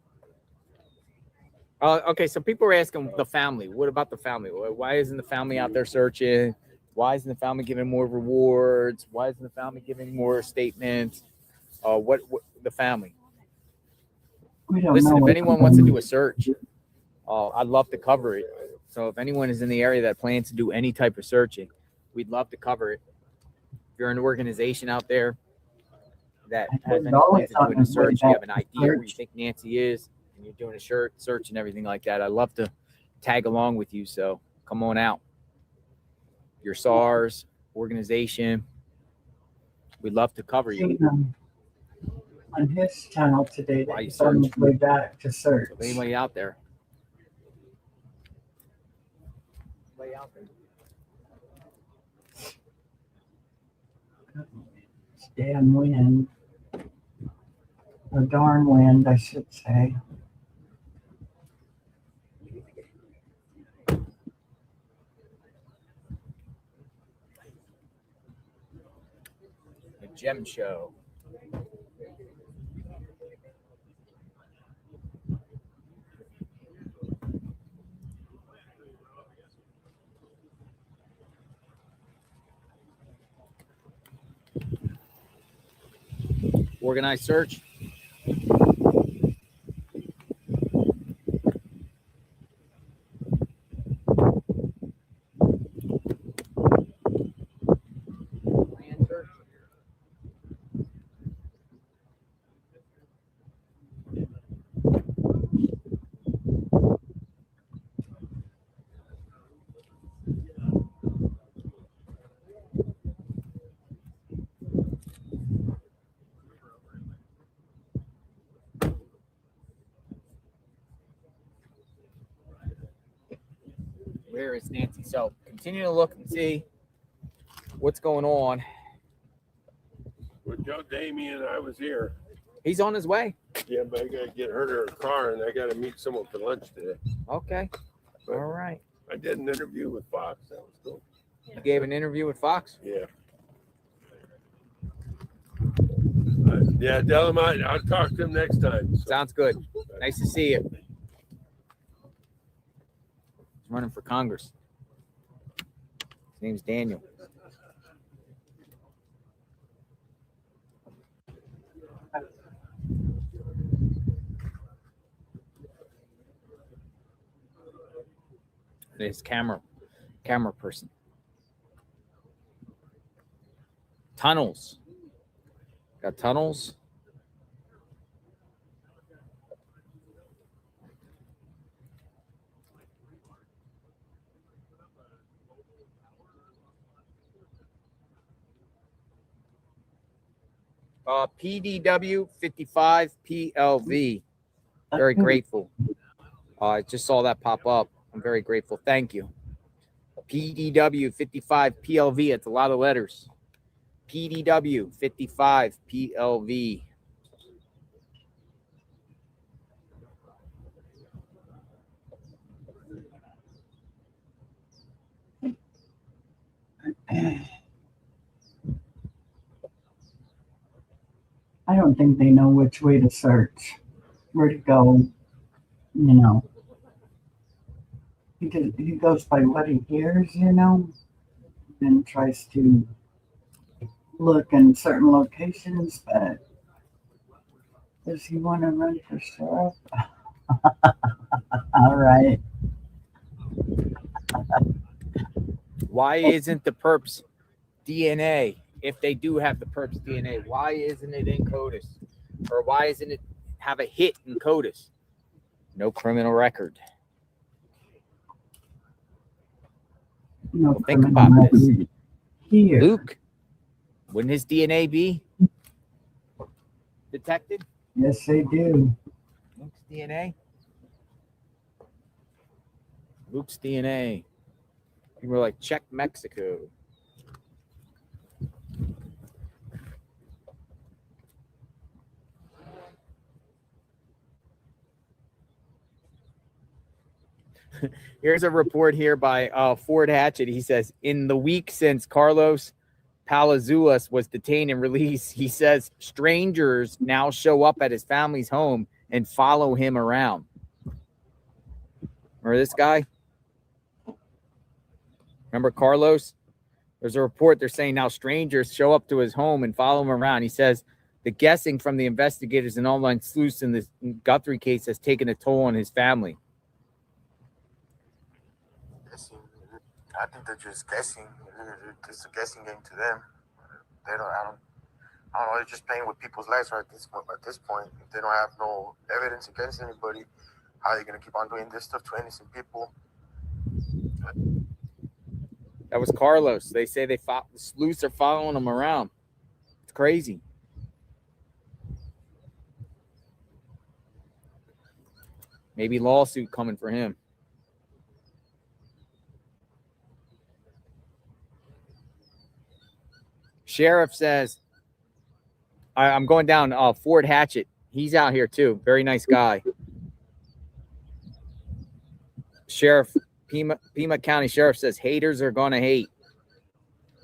Okay, so people are asking the family. What about the family? Why isn't the family out there searching? Why isn't the family giving more rewards? Why isn't the family giving more statements? What the family? We don't Listen, know if what anyone wants to do a search, I'd love to cover it. So if anyone is in the area that plans to do any type of searching, we'd love to cover it. If you're an organization out there that has any plans of doing a search, you have an idea where you think Nancy is, and you're doing a search and everything like that, I'd love to tag along with you. So come on out. Your SARS organization, we'd love to cover you. On his channel today, Why that you he's on his search? way back to search. So if anybody out there, way out there. Damn wind. Or darn wind, I should say. The Gem Show. Organized search. Where is Nancy? So continue to look and see what's going on. With Joe Damien, I was here. He's on his way. Yeah, but I got to get her to her car, and I got to meet someone for lunch today. Okay. But all right. I did an interview with Fox. That was cool. You gave an interview with Fox? Yeah. Yeah, tell him I'll talk to him next time. So. Sounds good. Nice to see you. He's running for Congress. His name's Daniel. His camera person. Tunnels. Got tunnels. PDW 55 PLV. Very grateful. I just saw that pop up. I'm very grateful. Thank you. PDW 55 PLV. It's a lot of letters. PDW 55 PLV. I don't think they know which way to search, where to go, you know. He goes by what he hears, you know, and tries to look in certain locations, but does he want to run for sheriff? All right. Why isn't the perps DNA? If they do have the perps DNA, why isn't it in CODIS? Or why isn't it have a hit in CODIS? No criminal record. No, well, think about this. Here. Luke, wouldn't his DNA be detected? Yes, they do. Luke's DNA. Luke's DNA. People were like, check Mexico. Here's a report here by Ford Hatchet. He says, in the week since Carlos Palazuelos was detained and released, he says strangers now show up at his family's home and follow him around. Remember this guy? Remember Carlos? There's a report they're saying now strangers show up to his home and follow him around. He says the guessing from the investigators and online sleuths in this Guthrie case has taken a toll on his family. I think they're just guessing. It's a guessing game to them. I don't know. They're just playing with people's lives right at this point. If they don't have no evidence against anybody, how are they going to keep on doing this stuff to innocent people? That was Carlos. They say the sleuths are following him around. It's crazy. Maybe lawsuit coming for him. Sheriff says, I'm going down Ford Hatchet. He's out here too. Very nice guy. Sheriff, Pima County Sheriff says, haters are going to hate.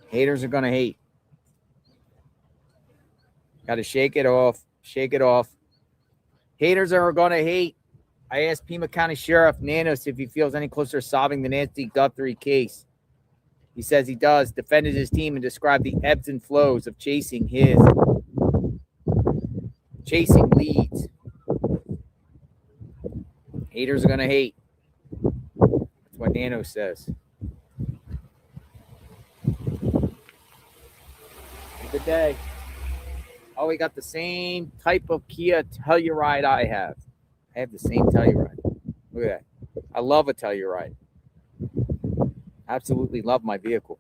Haters are going to hate. Got to shake it off. Shake it off. Haters are going to hate. I asked Pima County Sheriff Nanos if he feels any closer to solving the Nancy Guthrie case. He says he does. Defended his team and described the ebbs and flows of chasing leads. Haters are going to hate. That's what Nanos says. Good day. Oh, we got the same type of Kia Telluride I have. I have the same Telluride. Look at that. I love a Telluride. Absolutely love my vehicle.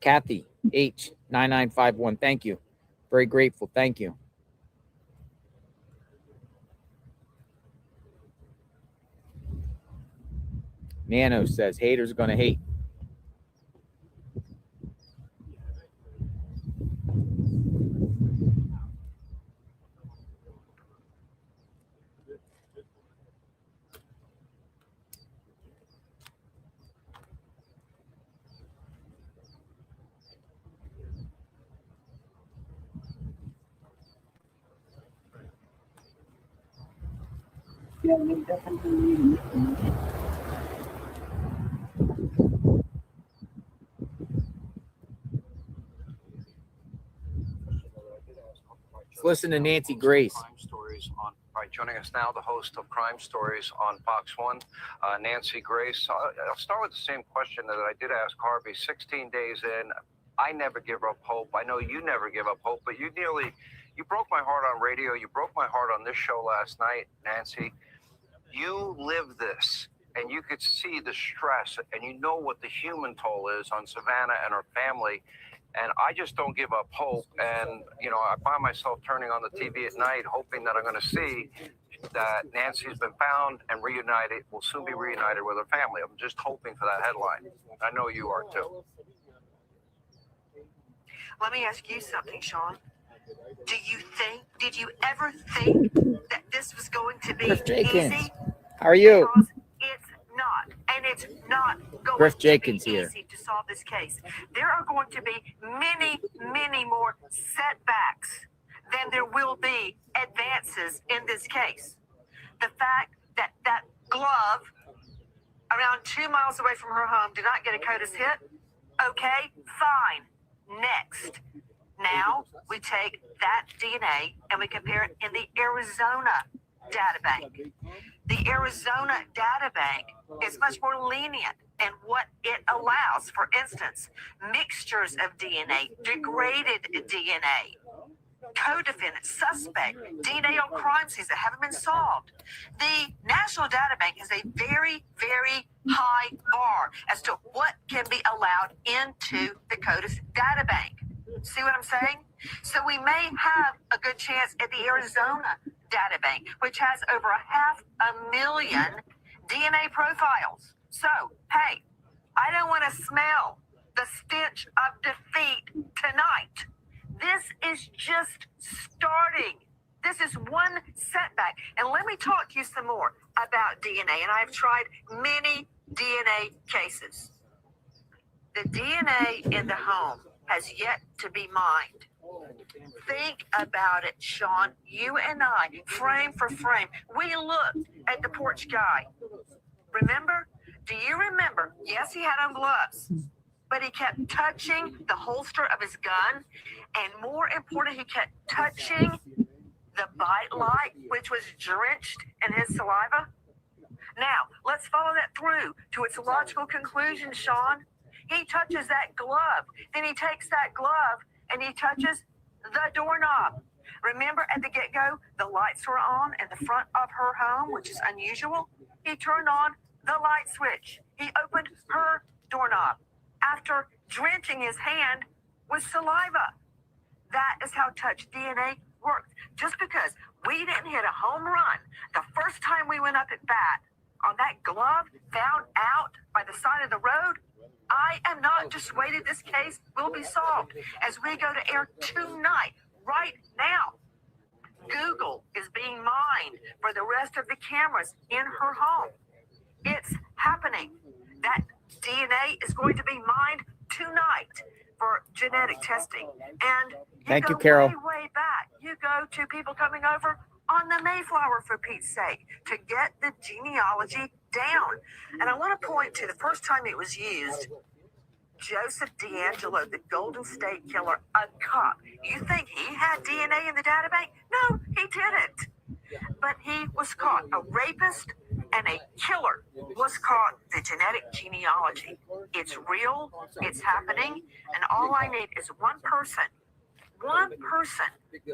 Kathy H9951. Thank you. Very grateful. Thank you. Nano says haters are going to hate. Yeah, they definitely need it. Let's listen to Nancy Grace. Crime Stories on. All right, joining us now, the host of Crime Stories on Fox 1, Nancy Grace. I'll start with the same question that I did ask Harvey. 16 days in, I never give up hope. I know you never give up hope, but you broke my heart on radio. You broke my heart on this show last night, Nancy. You live this, and you could see the stress, and you know what the human toll is on Savannah and her family. And I just don't give up hope. And, you know, I find myself turning on the TV at night, hoping that I'm going to see that Nancy's been found and reunited, will soon be reunited with her family. I'm just hoping for that headline. I know you are too. Let me ask you something, Sean. Did you ever think that this was going to be Griff Jenkins. easy? How are you? Because it's not. And it's not going Griff to Jenkins be here. easy to solve this case. There are going to be many, many more setbacks than there will be advances in this case. The fact that that glove around 2 miles away from her home did not get a CODIS hit, okay, fine. Next. Now we take that DNA and we compare it in the Arizona data bank. The Arizona data bank is much more lenient in what it allows. For instance, mixtures of DNA, degraded DNA, co-defendant, suspect, DNA on crime scenes that haven't been solved. The National Data Bank has a very, very high bar as to what can be allowed into the CODIS data bank. See what I'm saying? So we may have a good chance at the Arizona data bank, which has over 500,000 DNA profiles. So, hey, I don't want to smell the stench of defeat tonight. This is just starting. This is one setback. And let me talk to you some more about DNA. And I've tried many DNA cases. The DNA in the home has yet to be mined. Think about it, Sean. You and I, frame for frame, we looked at the porch guy. Remember? Do you remember? Yes, he had on gloves, but he kept touching the holster of his gun. And more important, he kept touching the bite light, which was drenched in his saliva. Now, let's follow that through to its logical conclusion, Sean. He touches that glove. Then he takes that glove and he touches the doorknob. Remember at the get-go, the lights were on in the front of her home, which is unusual. He turned on the light switch. He opened her doorknob after drenching his hand with saliva. That is how touch DNA works. Just because we didn't hit a home run the first time we went up at bat, on that glove found out by the side of the road, I am not dissuaded this case will be solved. As we go to air tonight, right now, Google is being mined for the rest of the cameras in her home. It's happening. That DNA is going to be mined tonight for genetic testing. And Thank you, go Carol. way back. You go to people coming over on the Mayflower, for Pete's sake, to get the genealogy down. And I want to point to the first time it was used. Joseph D'Angelo, the Golden State Killer, a cop. You think he had DNA in the databank? No, he didn't. But he was caught. A rapist and a killer was caught. The genetic genealogy. It's real. It's happening. And all I need is one person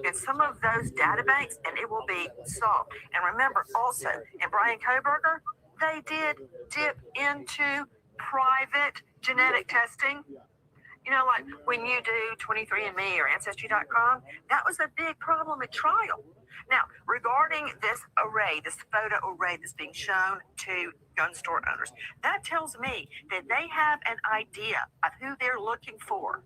in some of those databanks, and it will be solved. And remember also, in Brian Koberger, they did dip into private genetic testing. You know, like when you do 23andMe or Ancestry.com, that was a big problem at trial. Now, regarding this array, this photo array that's being shown to gun store owners, that tells me that they have an idea of who they're looking for.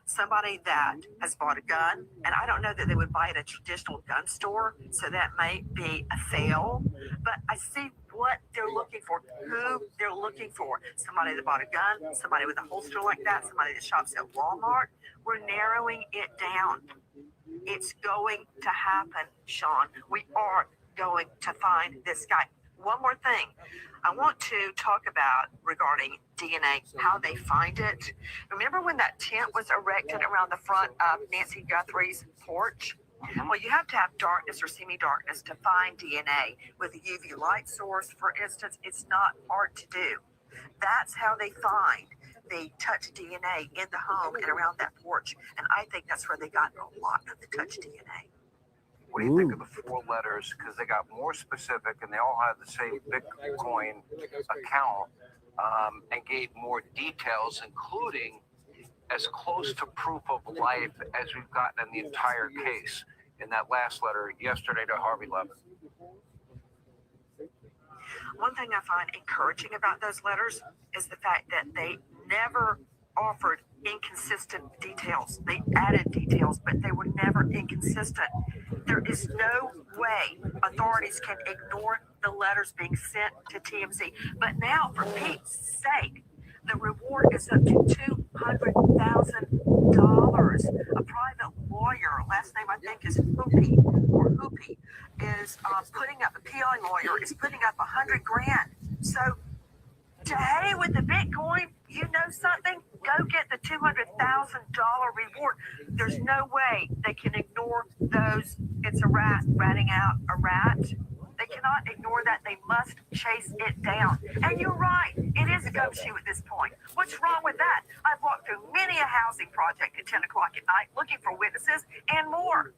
Somebody that has bought a gun, and I don't know that they would buy at a traditional gun store, so that may be a fail, but I see what they're looking for, who they're looking for. Somebody that bought a gun, somebody with a holster like that, somebody that shops at Walmart. We're narrowing it down. It's going to happen, Sean. We are going to find this guy. One more thing I want to talk about regarding DNA, how they find it. Remember when that tent was erected around the front of Nancy Guthrie's porch? Well, you have to have darkness or semi-darkness to find DNA. With a UV light source, for instance, it's not hard to do. That's how they find the touch DNA in the home and around that porch. And I think that's where they got a lot of the touch DNA. What do you think of the 4 letters? Because they got more specific and they all had the same Bitcoin account and gave more details, including as close to proof of life as we've gotten in the entire case in that last letter yesterday to Harvey Levin. One thing I find encouraging about those letters is the fact that they never offered inconsistent details. They added details, but they were never inconsistent. There is no way authorities can ignore the letters being sent to TMZ. But now, for Pete's sake, the reward is up to $200,000. A private lawyer, last name I think is Hoopy, is putting up, a PI lawyer is putting up $100,000. So, to hey with the Bitcoin, you know something? Go get the $200,000 reward. There's no way they can ignore those. It's a rat ratting out a rat. They cannot ignore that. They must chase it down. And you're right. It is a gumshoe at this point. What's wrong with that? I've walked through many a housing project at 10 o'clock at night looking for witnesses and more.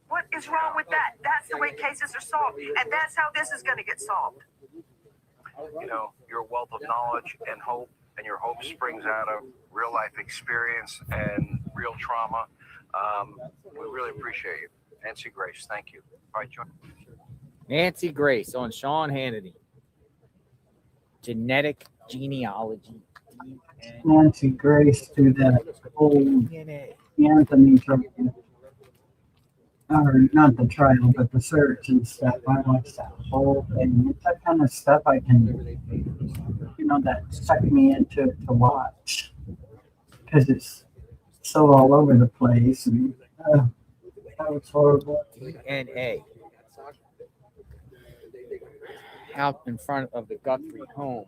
What is wrong with that? That's the way cases are solved. And that's how this is going to get solved. You know, your wealth of knowledge and hope, and your hope springs out of real life experience and real trauma. We really appreciate you. Nancy Grace, thank you. All right, join. Nancy Grace on Sean Hannity. Genetic genealogy. Nancy Grace through that whole Anthony trial. Or not the trial, but the search and stuff. I watched that whole thing. It's that kind of stuff I can, that suck me into it to watch. Because it's so all over the place. And, that was horrible. DNA. Out in front of the Guthrie home.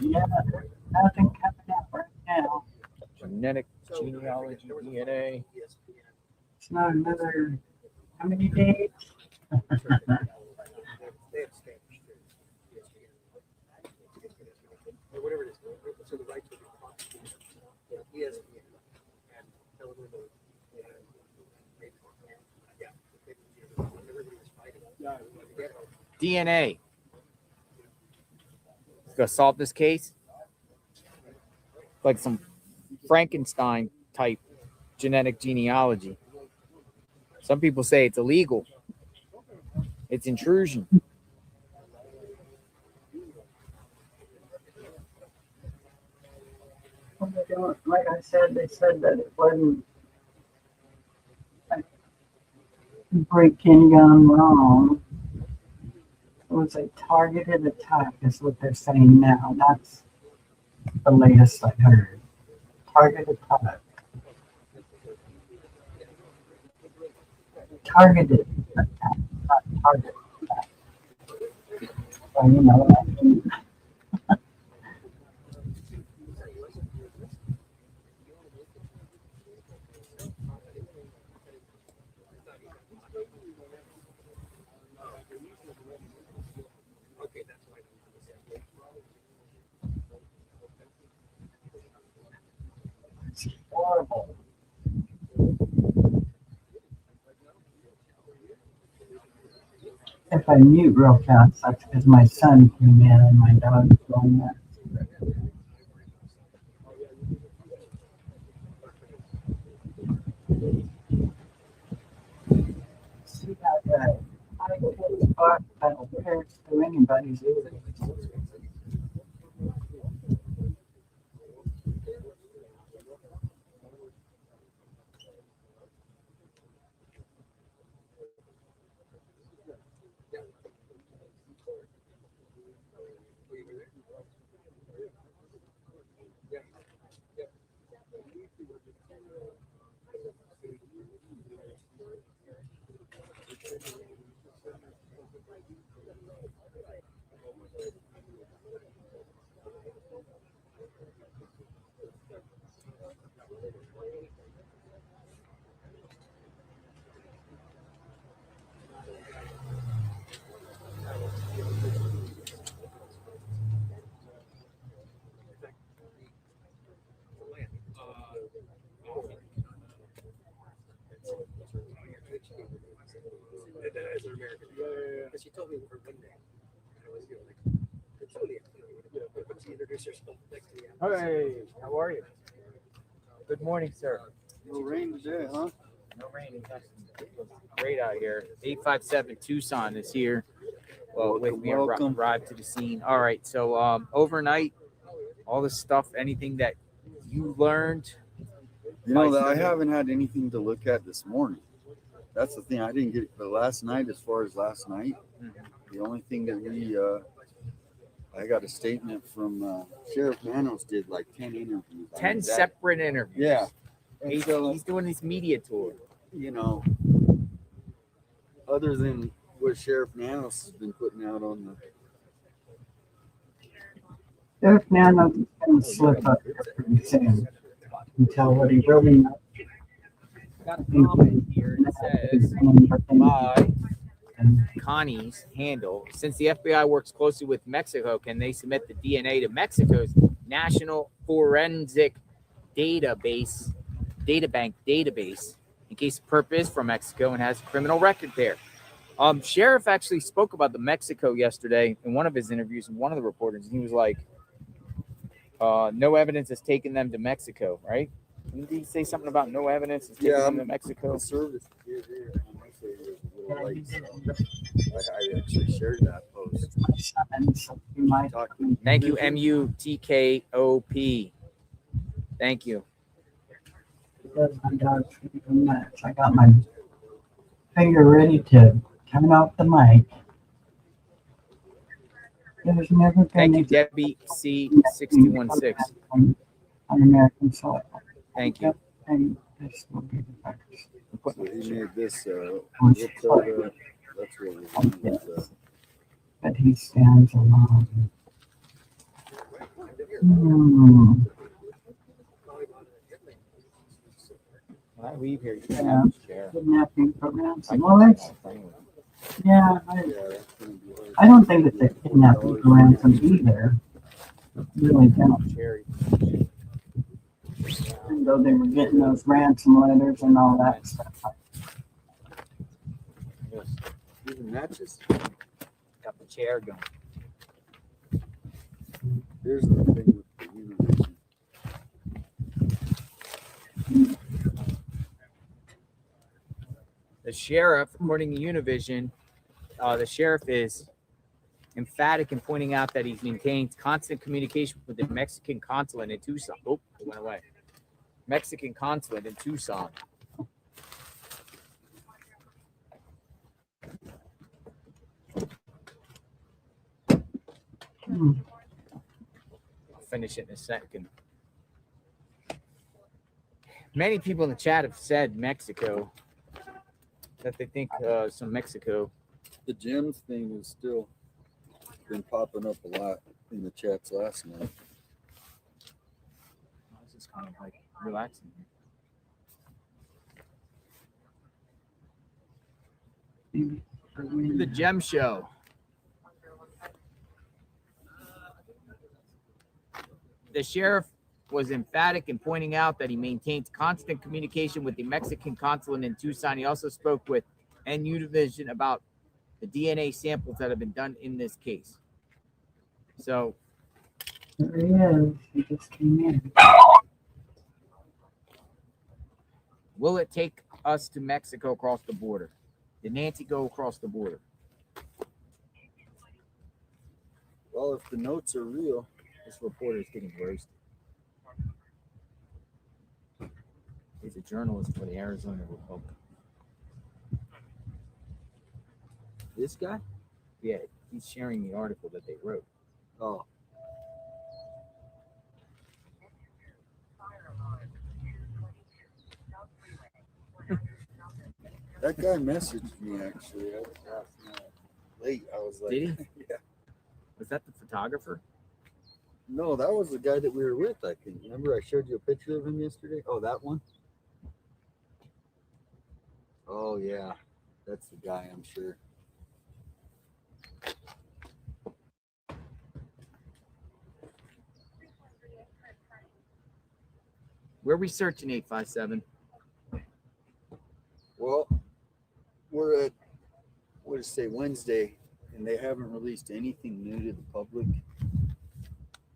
Yeah, nothing coming up right now. Genetic genealogy, DNA. It's not another, how many days? Whatever it is. So the right to ESPN and television. DNA. to solve this case, like some Frankenstein type genetic genealogy. Some people say it's illegal. It's intrusion. Well, they don't, like I said, they said that it wasn't a break-in gone wrong. It was a targeted attack, is what they're saying now. That's the latest I heard. Targeted attack. Targeted attack, not targeted attack. So, you know, I mean, it's horrible. If I mute real fast, that's because my son came in and my dog's going there. See that guy? I can't talk about parents to anybody's ears. As an American, because she told me her one name. I was like, it's only but she introduced herself next to me. Hey, how are you? Good morning, sir. No rain today, huh? No rain. It's great out here. 857 Tucson is here. Well, with me, welcome. arrived to the scene. All right. So overnight, all this stuff, anything that you learned. You know that I haven't had anything to look at this morning. That's the thing. I didn't get it for last night. As far as last night, the only thing that we, I got a statement from Sheriff Manos did like 10 interviews. 10 separate interviews. Yeah. He's doing his media tour. You know, other than what Sheriff Nanos has been putting out on the. Sheriff Nanos is going to slip up here pretty soon. You can tell what he really knows. Got a comment here that says, by Connie's handle, since the FBI works closely with Mexico, can they submit the DNA to Mexico's National Forensic Database, Databank database, in case the perp is from Mexico and has a criminal record there? Sheriff actually spoke about the Mexico yesterday in one of his interviews with one of the reporters, and he was like, no evidence has taken them to Mexico, right? Didn't he say something about no evidence has taken them to Mexico? Service here, I actually shared that post. Thank you, MUTKOP. Thank you. My dog's freaking nuts. I got my finger ready to turn off the mic. There's never been. Thank you, Debbie C616. On American soil. Thank you. And this will be the first. So he made this. That's what we But he stands alone. When I leave here, you can Yeah, have this chair. kidnapping programs. Well, it's, yeah, I don't think it's a kidnapping for ransom either. Really don't. Even though they were getting those ransom letters and all that stuff. even matches. Got the chair going. Here's the thing with the Univision. The sheriff, according to Univision, the sheriff is emphatic in pointing out that he's maintained constant communication with the Mexican consulate in Tucson. Oh, it went away. Mexican consulate in Tucson. I'll finish it in a second. Many people in the chat have said Mexico, that they think some Mexico. The gems thing has still been popping up a lot in the chats last night. This is kind of like relaxing. The Gem Show. The sheriff was emphatic in pointing out that he maintains constant communication with the Mexican consulate in Tucson. He also spoke with Univision about the DNA samples that have been done in this case. So, There he is. He just came in. will it take us to Mexico across the border? Did Nancy go across the border? Well, if the notes are real, this reporter is getting roasted. He's a journalist for the Arizona Republic. This guy? Yeah, he's sharing the article that they wrote. Oh. That guy messaged me actually. I was last night late. I was like, Did he? Yeah. Was that the photographer? No, that was the guy that we were with, I think. Remember I showed you a picture of him yesterday? Oh, that one? Oh, yeah. That's the guy, I'm sure. We're researching 857. Well, we're at, what did it say, Wednesday, and they haven't released anything new to the public.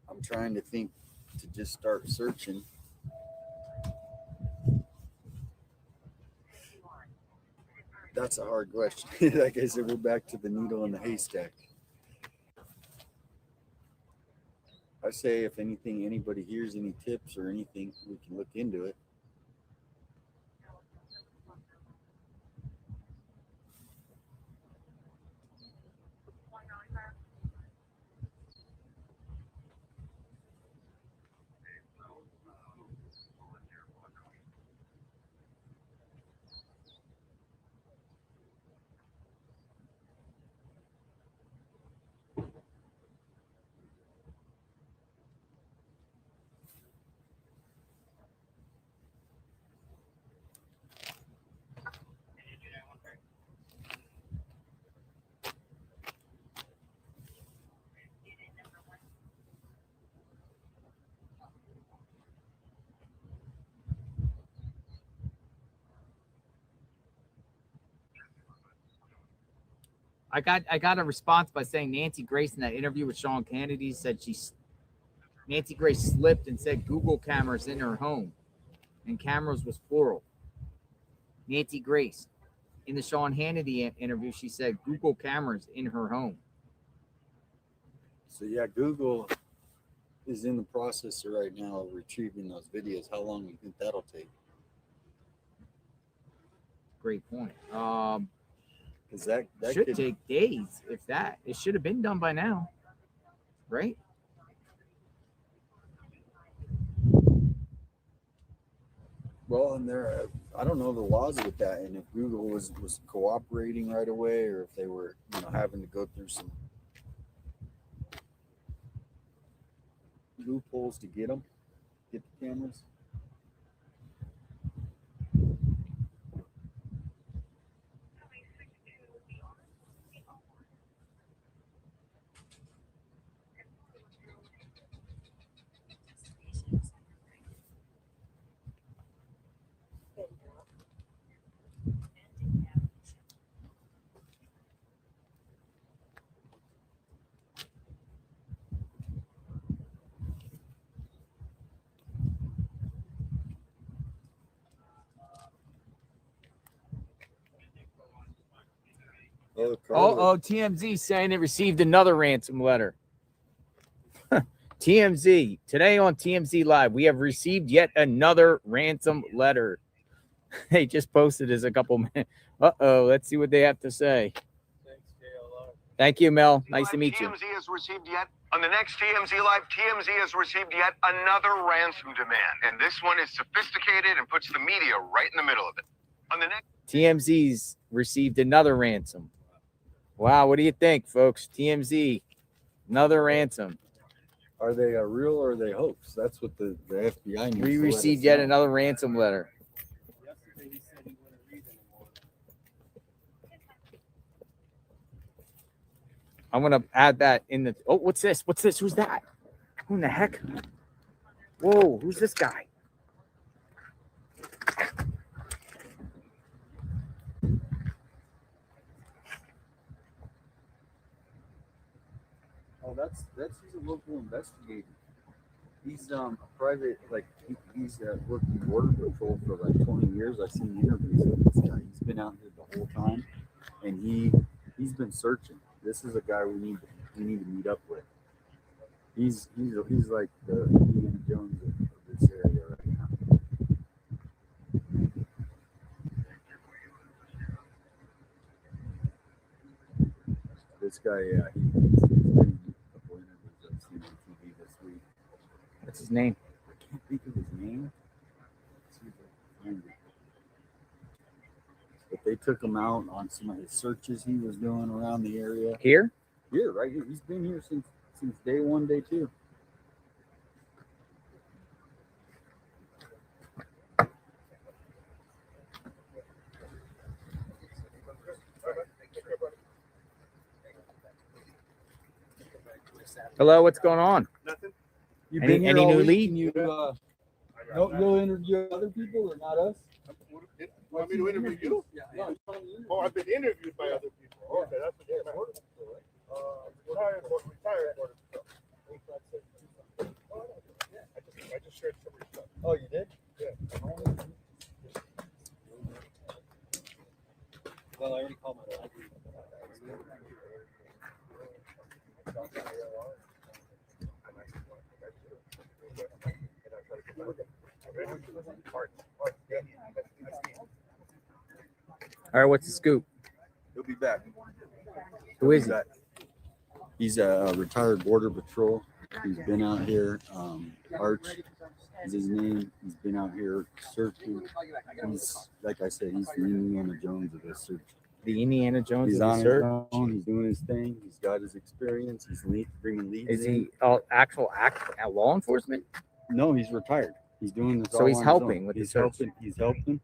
I'm trying to think to just start searching. That's a hard question. Like I said, we're back to the needle in the haystack. I say if anything, anybody hears any tips or anything, we can look into it. I got a response by saying Nancy Grace in that interview with Sean Kennedy said Nancy Grace slipped and said Google cameras in her home, and cameras was plural. Nancy Grace in the Sean Hannity interview, she said Google cameras in her home. So yeah, Google is in the process right now of retrieving those videos. How long do you think that'll take? Great point. Because that should could take days, if that. It should have been done by now, right? Well, and I don't know the laws with that, and if Google was cooperating right away, or if they were, having to go through some loopholes to get the cameras. TMZ saying it received another ransom letter. TMZ, today on TMZ Live, we have received yet another ransom letter. They just posted this a couple minutes. Let's see what they have to say. Thank you, Mel. Nice to meet you. TMZ has received yet, on the next TMZ Live, TMZ has received yet another ransom demand. And this one is sophisticated and puts the media right in the middle of it. On the next TMZ's received another ransom. Wow, what do you think, folks? TMZ, another ransom. Are they a real or are they hoax? That's what the FBI needs. We received yet another ransom letter. I'm gonna add that in the. Oh, what's this? What's this? Who's that? Who in the heck? Whoa, who's this guy? Oh, that's he's a local investigator. He's a private, like he's working border patrol for like 20 years. I've seen interviews with this guy. He's been out here the whole time, and he's been searching. This is a guy we need to meet up with. He's like the Indiana Jones of this area right now. This guy, yeah, he's been in a couple interviews I've seen on TV this week. What's his name? I can't think of his name. Let's see if I can find it. But they took him out on some of his searches he was doing around the area. Here? Here, right here. He's been here since day one, day two. Hello, what's going on? Nothing. You've Any- been here any all new week lead? and you'll interview other people or not us? Want me to interview you? Yeah. Oh, I've been interviewed by other people. Okay, that's what you're retired. I just shared some of your stuff. Oh, you did? Yeah. Well, I already called my library. All right, what's the scoop? He'll be back. Who is he? He's a retired border patrol. He's been out here. Arch is his name. He's been out here searching. He's, like I said, he's the Indiana Jones of this search. The Indiana Jones He's of the on his search? own. He's doing his thing. He's got his experience. He's bringing leads. Is in. he actual law enforcement? No, he's retired. He's doing this. So all he's on his helping own. with the he's search. helping. He's helping.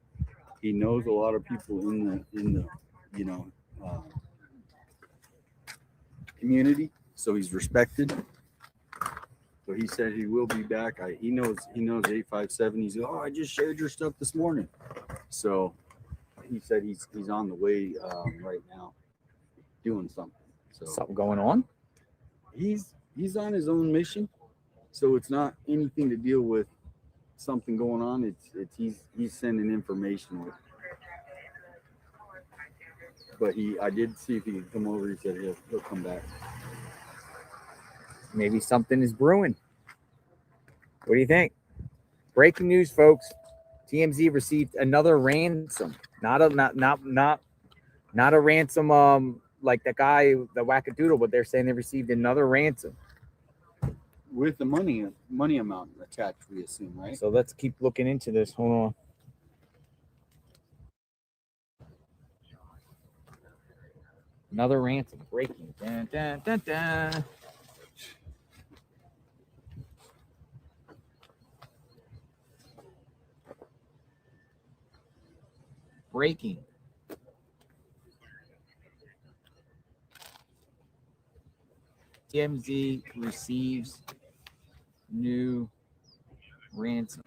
He knows a lot of people in the community, so he's respected. So he said he will be back. He knows 857. He's I just shared your stuff this morning. So he said he's on the way right now, doing something. So Something going on? he's on his own mission. So it's not anything to deal with something going on. It's he's sending information with. But I did see if he could come over. He said he'll come back. Maybe something is brewing. What do you think? Breaking news, folks. TMZ received another ransom. Not a ransom like that guy, the wackadoodle, but they're saying they received another ransom. With the money amount attached, we assume, right? So let's keep looking into this. Hold on. Another ransom breaking. Dun, dun, dun, dun. Breaking. TMZ receives new ransom.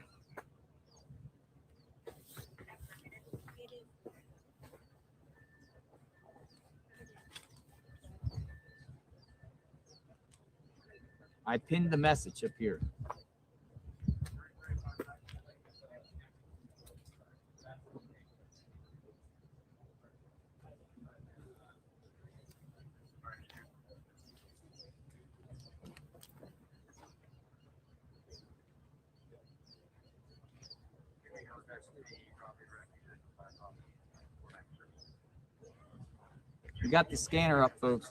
I pinned the message up here. got the scanner up, folks.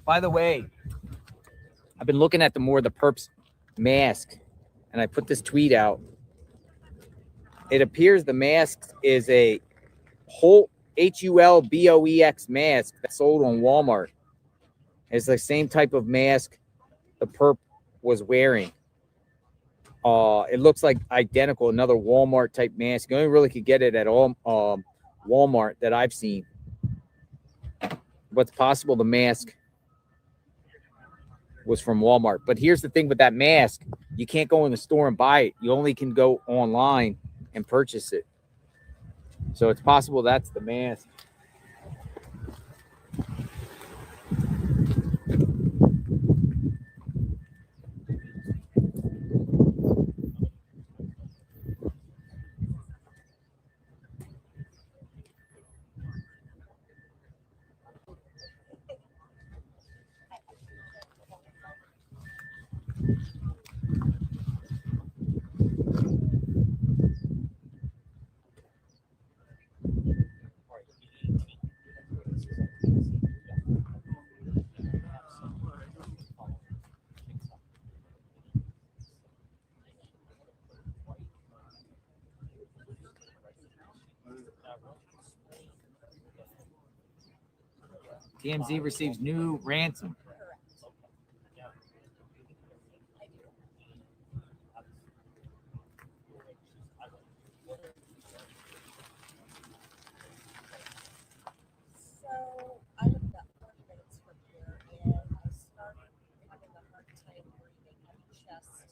By the way, I've been looking at the perps mask, and I put this tweet out. It appears the mask is a whole HULBOEX mask that's sold on Walmart. It's the same type of mask the perp was wearing. It looks like identical, another Walmart type mask. You only really could get it at all Walmart that I've seen. But it's possible the mask was from Walmart. But here's the thing with that mask. You can't go in the store and buy it. You only can go online and purchase it. So it's possible that's the mask. TMZ receives new ransom. So I live about 40 minutes from here, and I started having a hard time breathing, having chest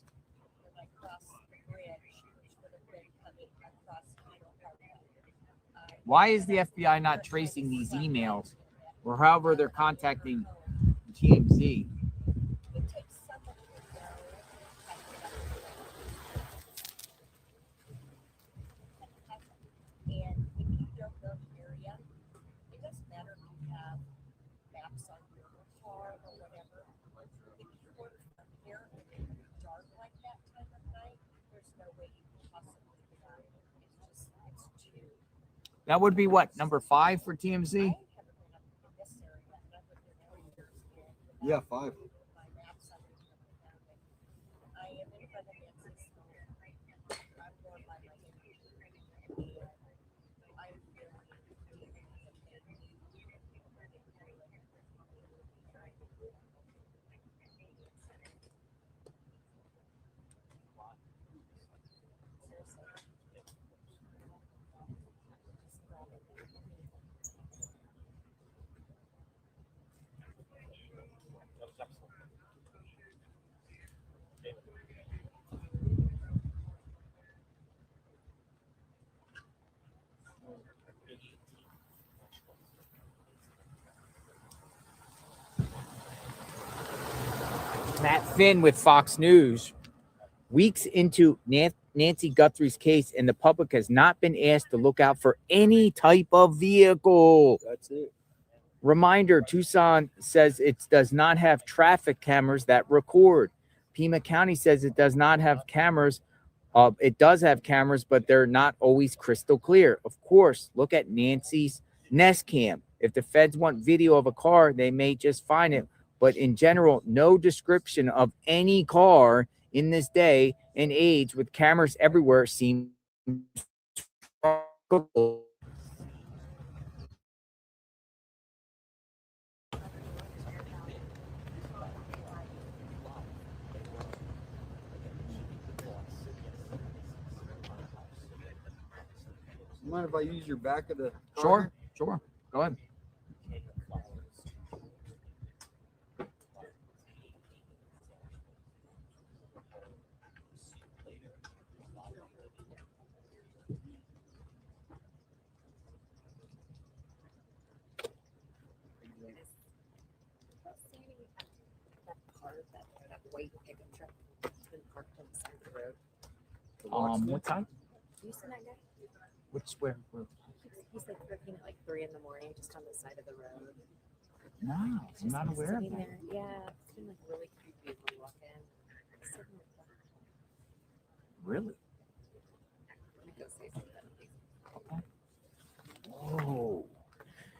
when I crossed the bridge, which would have been coming across Beetle Parkway. Why is the FBI not tracing these emails or however they're contacting TMZ? It takes somebody to know how to get up and if you don't know the area, it doesn't matter if you have maps on your car or whatever. If you work from here and it's dark like that time of night, there's no way you can possibly get out. It's too. That would be what, number 5 for TMZ? Yeah, 5. Matt Finn with Fox News. Weeks into Nancy Guthrie's case, and the public has not been asked to look out for any type of vehicle. That's it. Reminder, Tucson says it does not have traffic cameras that record. Pima County says it does not have cameras. It does have cameras, but they're not always crystal clear. Of course, look at Nancy's Nest Cam. If the feds want video of a car, they may just find it. But in general, no description of any car in this day and age with cameras everywhere seems remarkable. Mind if I use your back of the car? Sure, sure. Go ahead. What time? Which where? He's like working at like 3 in the morning, just on the side of the road. No, I'm Just not like aware of sitting that. there. Yeah, it's been like really creepy when we walk in. Sitting there. Really? Let me go say something. Oh,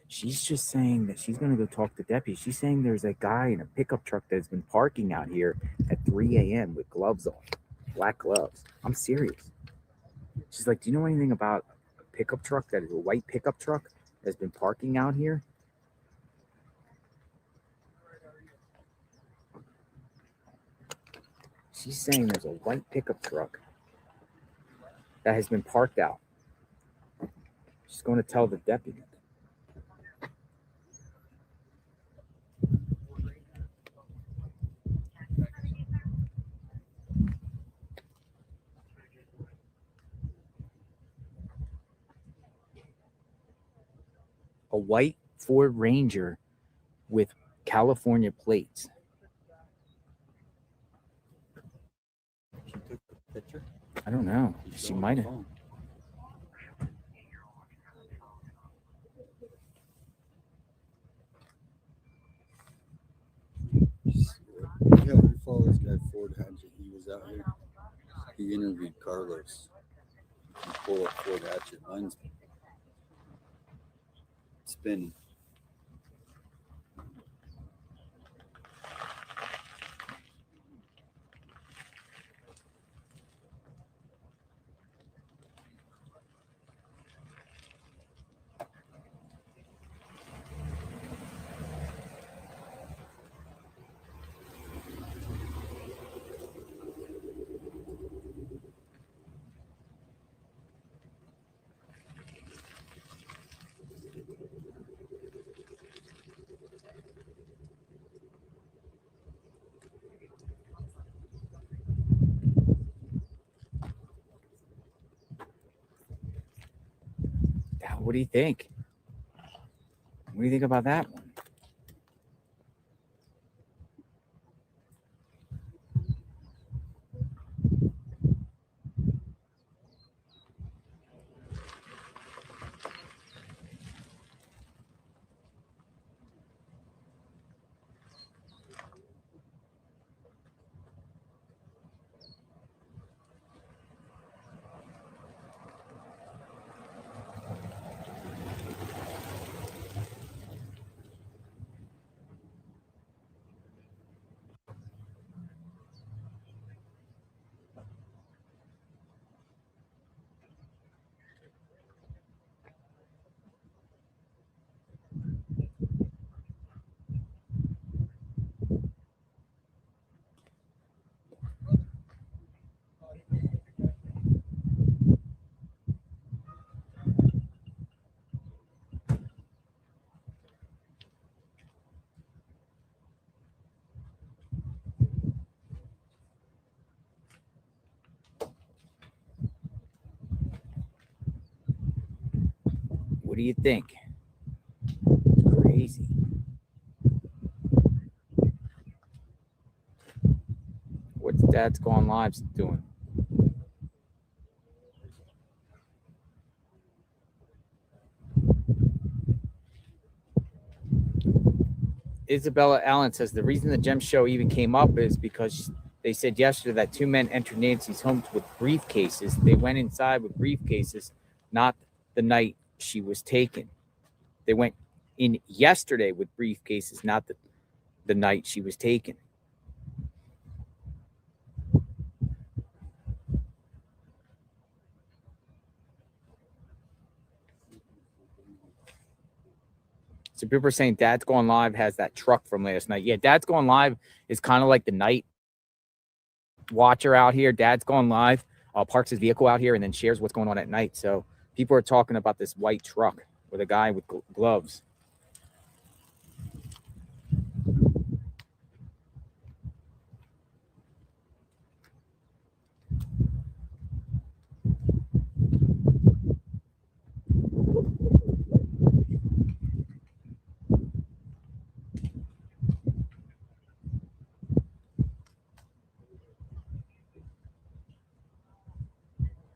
she's just saying that she's going to go talk to deputies. She's saying there's a guy in a pickup truck that's been parking out here at 3 a.m. with gloves on, black gloves. I'm serious. She's like, do you know anything about a pickup truck that is a white pickup truck that's been parking out here? She's saying there's a white pickup truck that has been parked out. She's going to tell the deputy. A white Ford Ranger with California plates. She took a picture. I don't know. She might have. Yeah, we follow this guy Ford Hatchet. He was out here. He interviewed Carlos. You pull up Ford Hatchet. Mine's spinning. What do you think? What do you think about that one? What do you think? It's crazy. What's Dad's Gone Live doing? Isabella Allen says the reason the Gem Show even came up is because they said yesterday that 2 men entered Nancy's home with briefcases. They went inside with briefcases, not the night she was taken. They went in yesterday with briefcases, not the night she was taken. So people are saying Dad's Gone Live has that truck from last night. Yeah, Dad's Gone Live is kind of like the night watcher out here. Dad's Gone Live parks his vehicle out here and then shares what's going on at night. So people are talking about this white truck with a guy with gloves.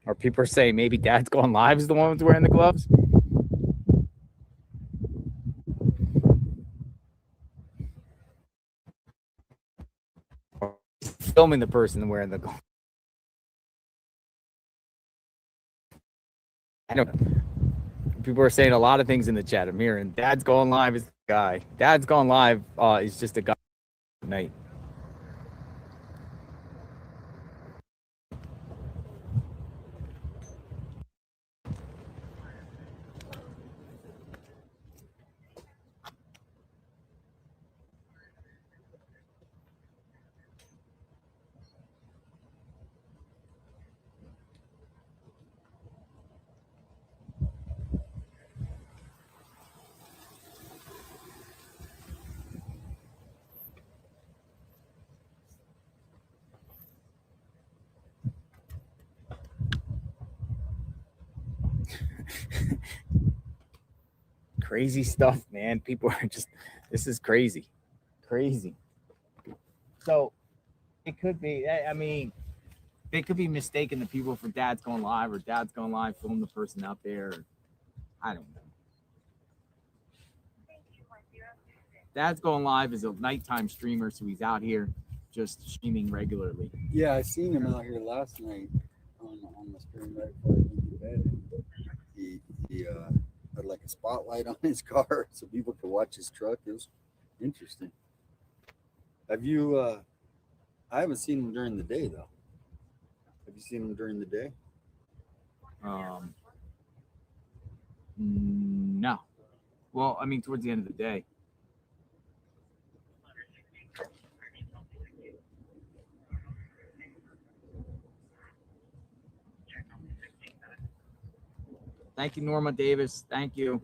Or people are saying maybe Dad's Gone Live is the one who's wearing the gloves. filming the person wearing the golf. I don't know. People are saying a lot of things in the chat. I'm hearing Dad's Going Live is the guy. Dad's Going Live is just a guy at night. Crazy stuff, man. People are just, this is crazy. Crazy. So it could be, I mean, they could be mistaking the people for Dad's Going Live, or Dad's Going Live film the person out there. I don't know. Dad's Going Live is a nighttime streamer, so he's out here just streaming regularly. Yeah, I seen him out here last night on the stream right before I went to bed. He had like a spotlight on his car so people could watch his truck. It was interesting. Have you? I haven't seen him during the day though. Have you seen him during the day? No. Well, I mean, towards the end of the day. Thank you, Norma Davis. Thank you.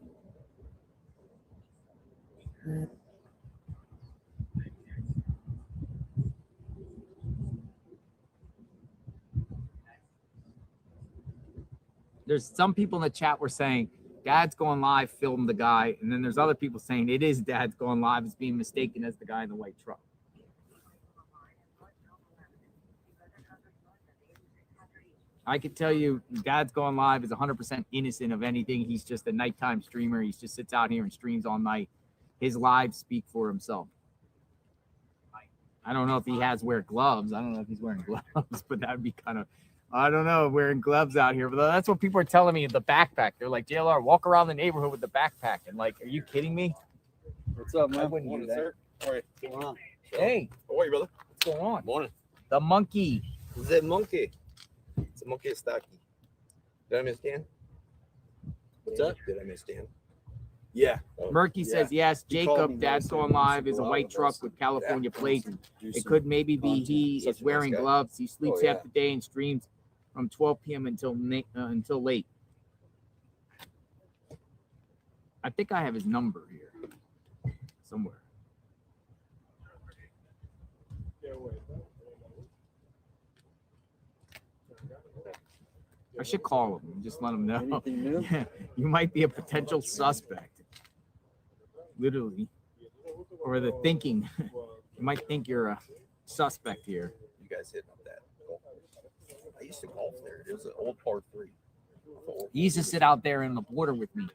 There's some people in the chat were saying Dad's Going Live filmed the guy, and then there's other people saying it is Dad's Going Live is being mistaken as the guy in the white truck. I can tell you Dad's Going Live is 100% innocent of anything. He's just a nighttime streamer. He just sits out here and streams all night. His lives speak for himself. I don't know if he has wear gloves. I don't know if he's wearing gloves, but that would be kind of, I don't know, wearing gloves out here. But that's what people are telling me, the backpack. They're like, JLR, walk around the neighborhood with the backpack. And like, are you kidding me? What's up, man? I wouldn't do that. Sir. All right. What's going on? Hey. How are you, brother? What's going on? Morning. The monkey. The monkey. It's a monkey stocky. Did I miss Dan? What's up? Did I miss Dan? Yeah. Murky says, yes, Jacob, Dad's Going Live is a white truck with California plates. It could maybe be he is wearing gloves. He sleeps half the day and streams from 12 p.m. until late. I think I have his number here somewhere. I should call him and just let him know. Yeah, you might be a potential suspect. Literally. Or the thinking. You might think you're a suspect here. You guys hitting up that. I used to golf there. It was an old par 3. He used to sit out there in the border with me,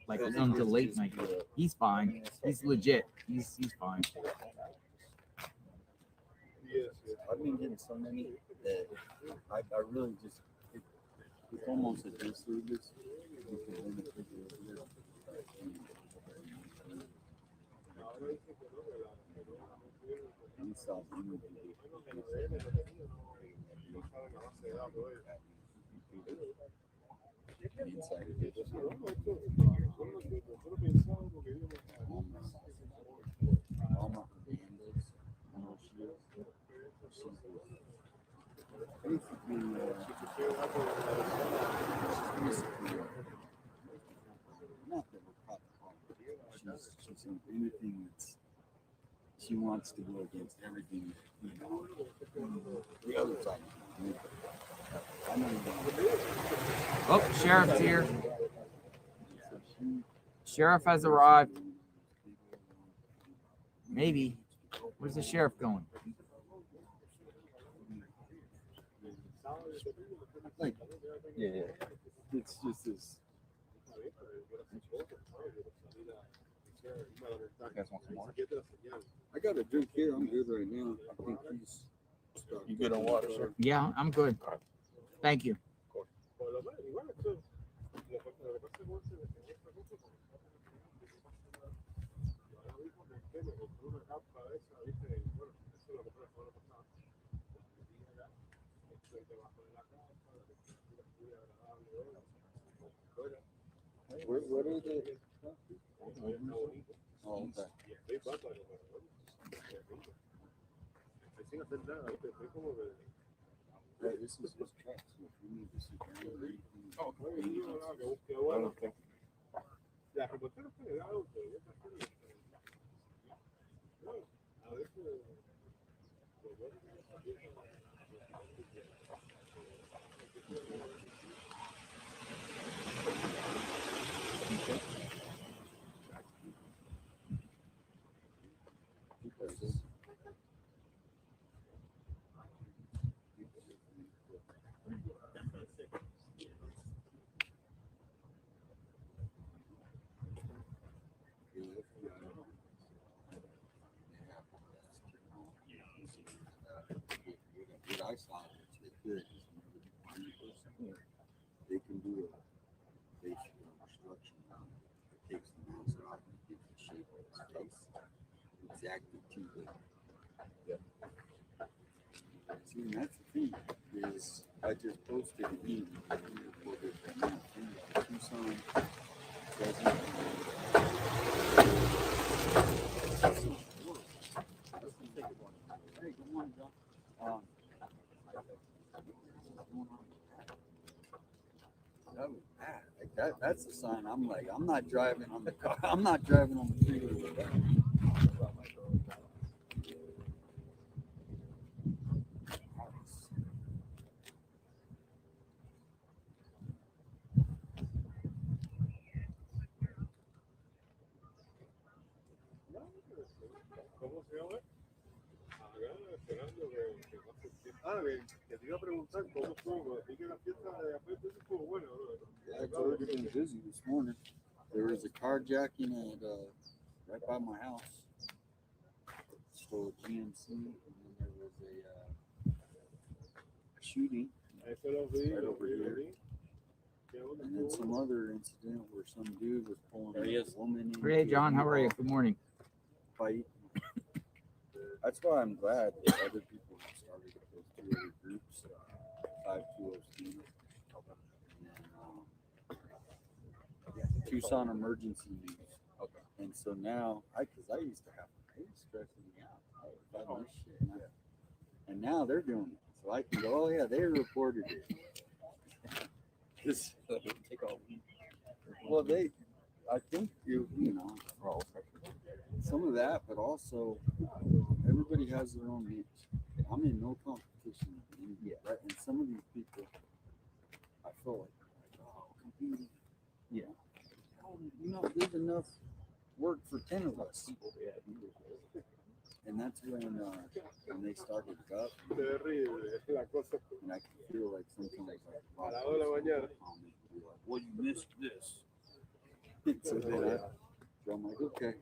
like until late night. He's fine. He's legit. He's fine. I've been getting so many that I really just, it's almost a disservice. She's in anything that's, she wants to go against everything, you know, the other side. Oh, sheriff's here. Sheriff has arrived. Maybe. Where's the sheriff going? Like, yeah, it's just this. You guys want some more? I got a drink here. I'm good right now. I think he's You good on water, sir? Yeah, I'm good. Thank you. What are the? Oh, okay. Yeah, this is his truck, so if you need to sit down or anything. La reportera federal, What I saw, which they could, they can do a basic reconstruction on it. It takes the monster out and gives the shape of its face exactly to the. See, and that's the thing is, I just posted an email reported that Tucson doesn't. Hey, good morning, John. That was bad. Like that's the sign. I'm like, I'm not driving on the car. I'm not driving on the freeway with that. ¿Cómo se llama? Acá esperando que te iba a preguntar cómo estuvo, así que la fiesta de Apete estuvo buena, bro. Yeah, it's already been busy this morning. There was a carjacking at right by my house. Stole a GMC, and then there was a shooting right over here. And then some other incident where some dude was pulling a woman in. Hey, John, how are you? Good morning. Fight. That's why I'm glad that other people have started those two other groups, 520 and Tucson Emergency News. Okay. And so now, because I used to have, it was stressing me out about this shit. And now they're doing it. So I can go, oh yeah, they reported it. Just take all week. Well, I think some of that, but also everybody has their own niche. I'm in no competition with anybody, right? And some of these people, I feel like oh, competing. Yeah. There's enough work for 10 of us. And that's when they started up. And I can feel like sometimes like, well, you missed this. So then I'm like, okay.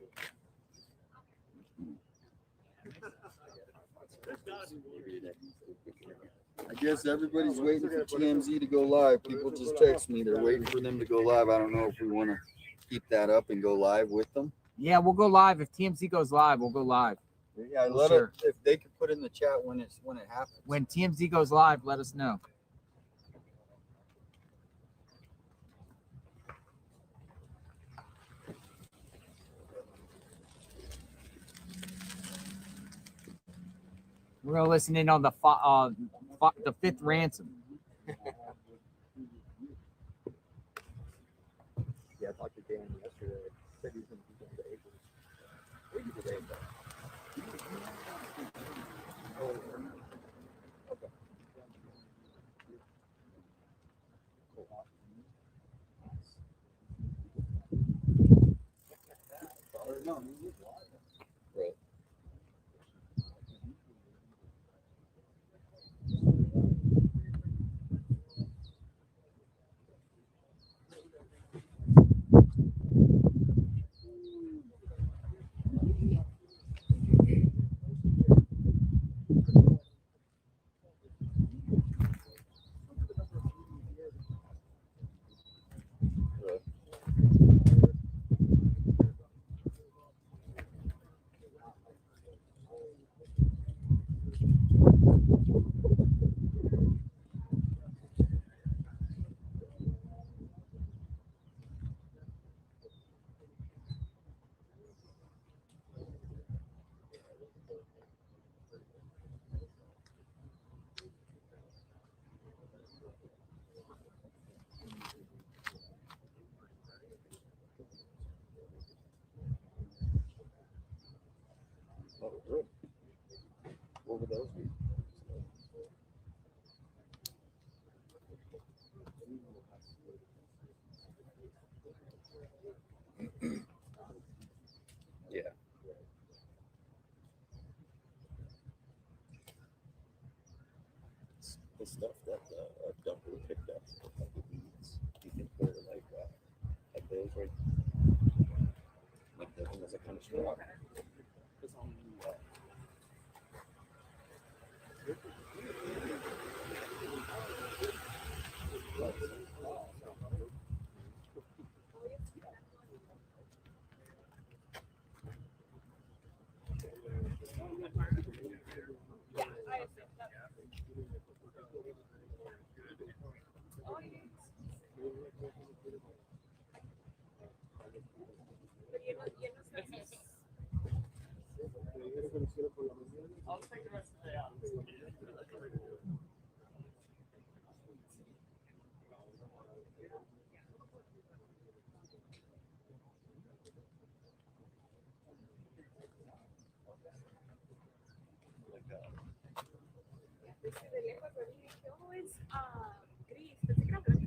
I guess everybody's waiting for TMZ to go live. People just text me. They're waiting for them to go live. I don't know if we want to keep that up and go live with them. Yeah, we'll go live. If TMZ goes live, we'll go live. Yeah, sure. If they could put in the chat when it happens. When TMZ goes live, let us know. We're gonna listen in on the fifth ransom. Yeah, I talked to Dan yesterday. Said he was going to be going to April. We can do that. Okay. Cool. Right. Oh, good. What would those be? Yeah. It's the stuff that Dumper picked up, like the beads. You think they're like those, right? Like the one that's like kind of strong. De lejos lo vi, dije, oh, es gris, pensé que era blanco.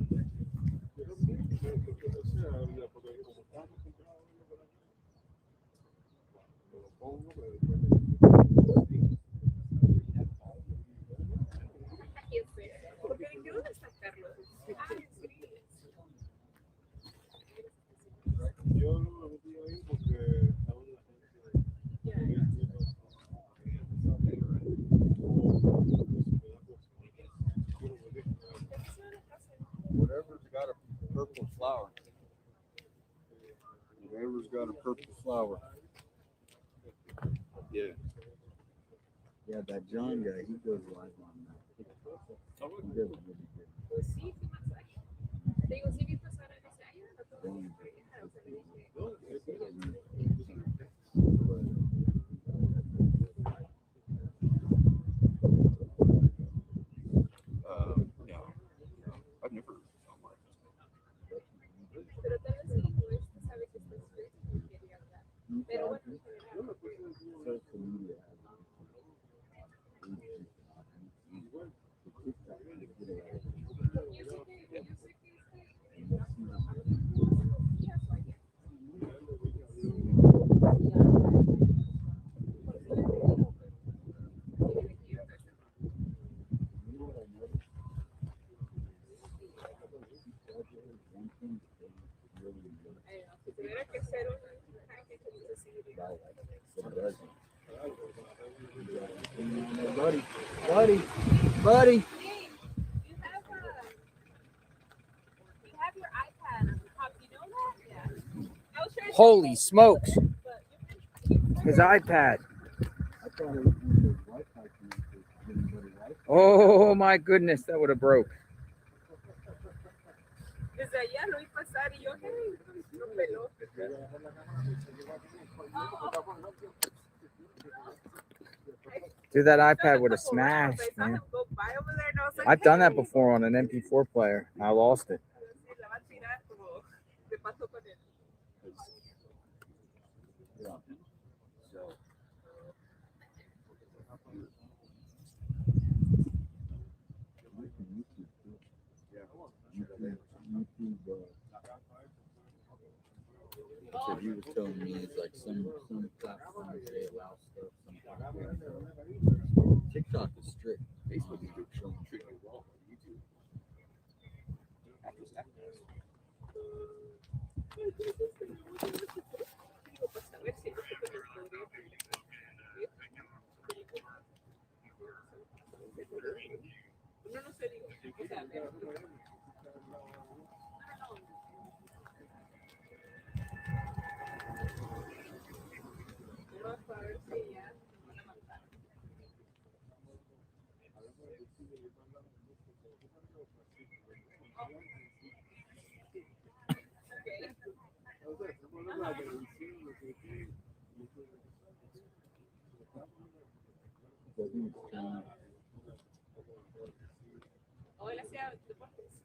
Porque dije, ¿dónde está Carlos? Ah, es gris. Yo lo metí ahí porque estaba en la gente. Whatever's got a purple flower. Whatever's got a purple flower. Yeah. Yeah, that John guy, he goes live on that. He does really good. Pues sí, fui más allá. Te digo, sí vi pasar en ese año, no todo el mundo, o sea, le dije, Yeah. I've never. pero tal vez sí, pues, sabe que está straight y quería hablar. Pero bueno, en general, Social media. si tuviera que ser un hacker que dice seguridad. Buddy. You have your iPad on the top. You know that? Yeah. I was trying to Holy smokes! His iPad. Oh my goodness, that would have broke. Desde allá lo vi pasar y yo, hey, lo peló. Dude, that iPad would have smashed, man. I've done that before on an MP4 player. I lost it. So he was telling me it's like some platforms they allow stuff, some platforms don't. TikTok is strict. Facebook is good showing treat you wrong on YouTube. O él hacía deportes.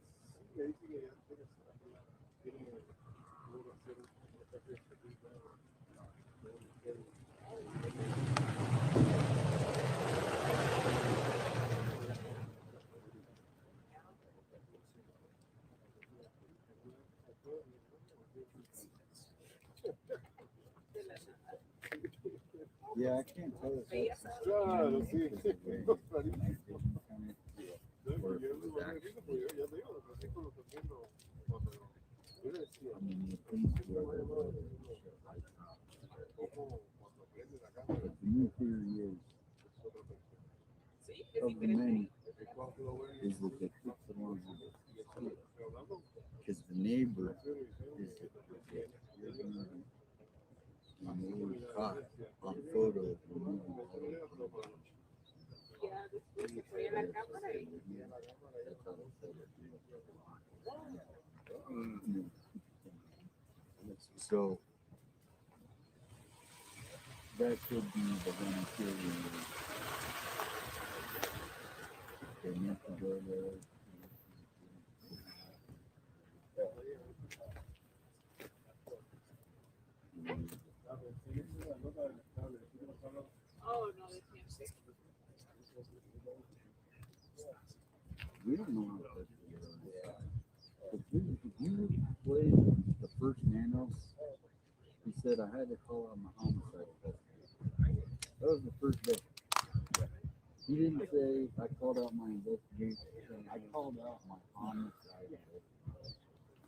Yeah, I can't tell if Veías that's a- Claro, sí. Yo le decía, But the new theory is Sí, es of the diferente. many is that they put the ones because the neighbor is and they were caught on photo of the movie. Ya después se ponía la cámara y So that could be the one theory. They meant to go there. oh no, de TMZ. We don't know what that is. If you played the first Nano, he said I had to call out my homicide. That was the first day. He didn't say I called out my investigation. I called out my homicide.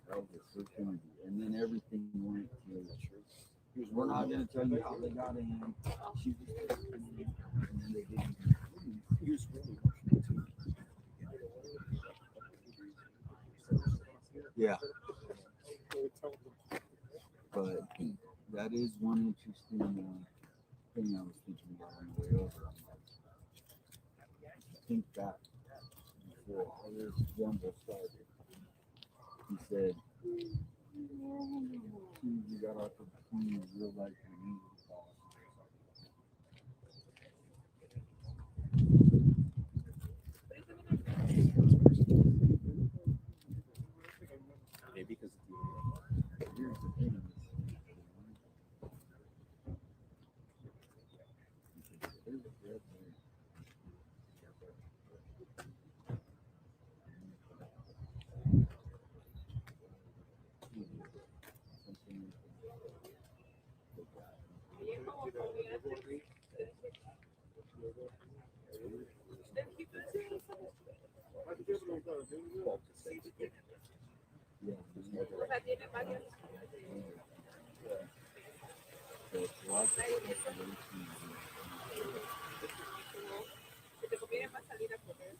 That was the first interview, and then everything went to. We're not going to tell you how they got in. She was, and then they didn't. He was really yeah. But that is one interesting thing I was thinking about on the way over. I'm like, think back before all this jumble started. He said, you got off of the phone, real life community call. Maybe because Here's the thing. O sea, tiene varios. Que te conviene más salir a correr.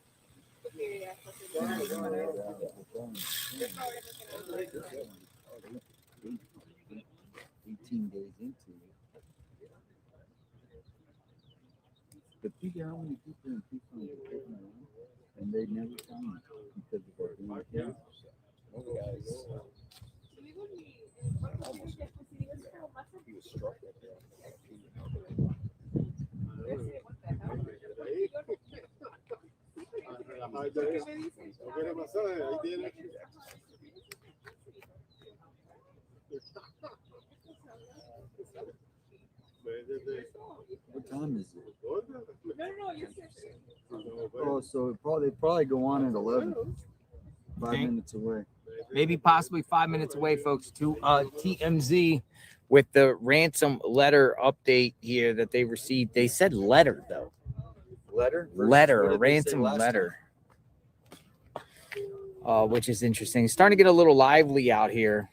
Porque hasta se va a parar. Yo todavía no tengo 18 days into it. But figure how many people in people are taking around, and they never found me because of our doing things. one of the guys, he was struck right there. No quiere masaje, ahí tiene. What time is it? No, yo sé. Oh, so they probably go on at 11. 5 minutes away. Maybe possibly 5 minutes away, folks, to TMZ with the ransom letter update here that they received. They said letter, though. Letter? Letter, a ransom letter. Which is interesting. It's starting to get a little lively out here.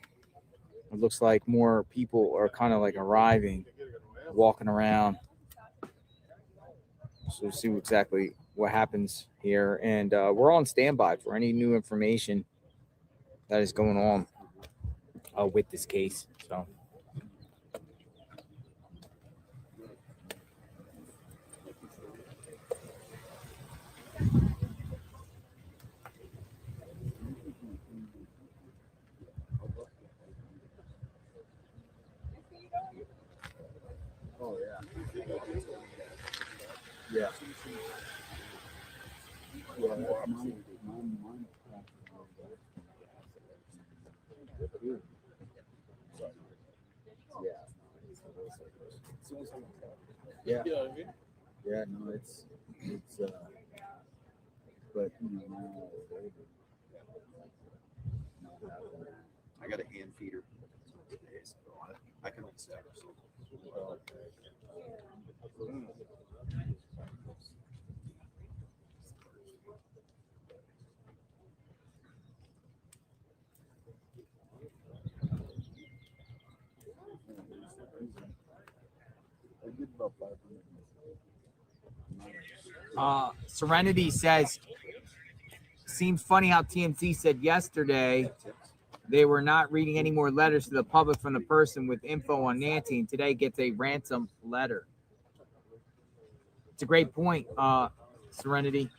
It looks like more people are kind of like arriving, walking around. So we'll see exactly what happens here. And we're on standby for any new information that is going on with this case. So. Yeah. Yeah. Yeah, no, it's but I got a hand feeder today, so I can accept. I did about 500. Serenity says, seems funny how TMZ said yesterday they were not reading any more letters to the public from the person with info on Nancy, and today gets a ransom letter. It's a great point, Serenity.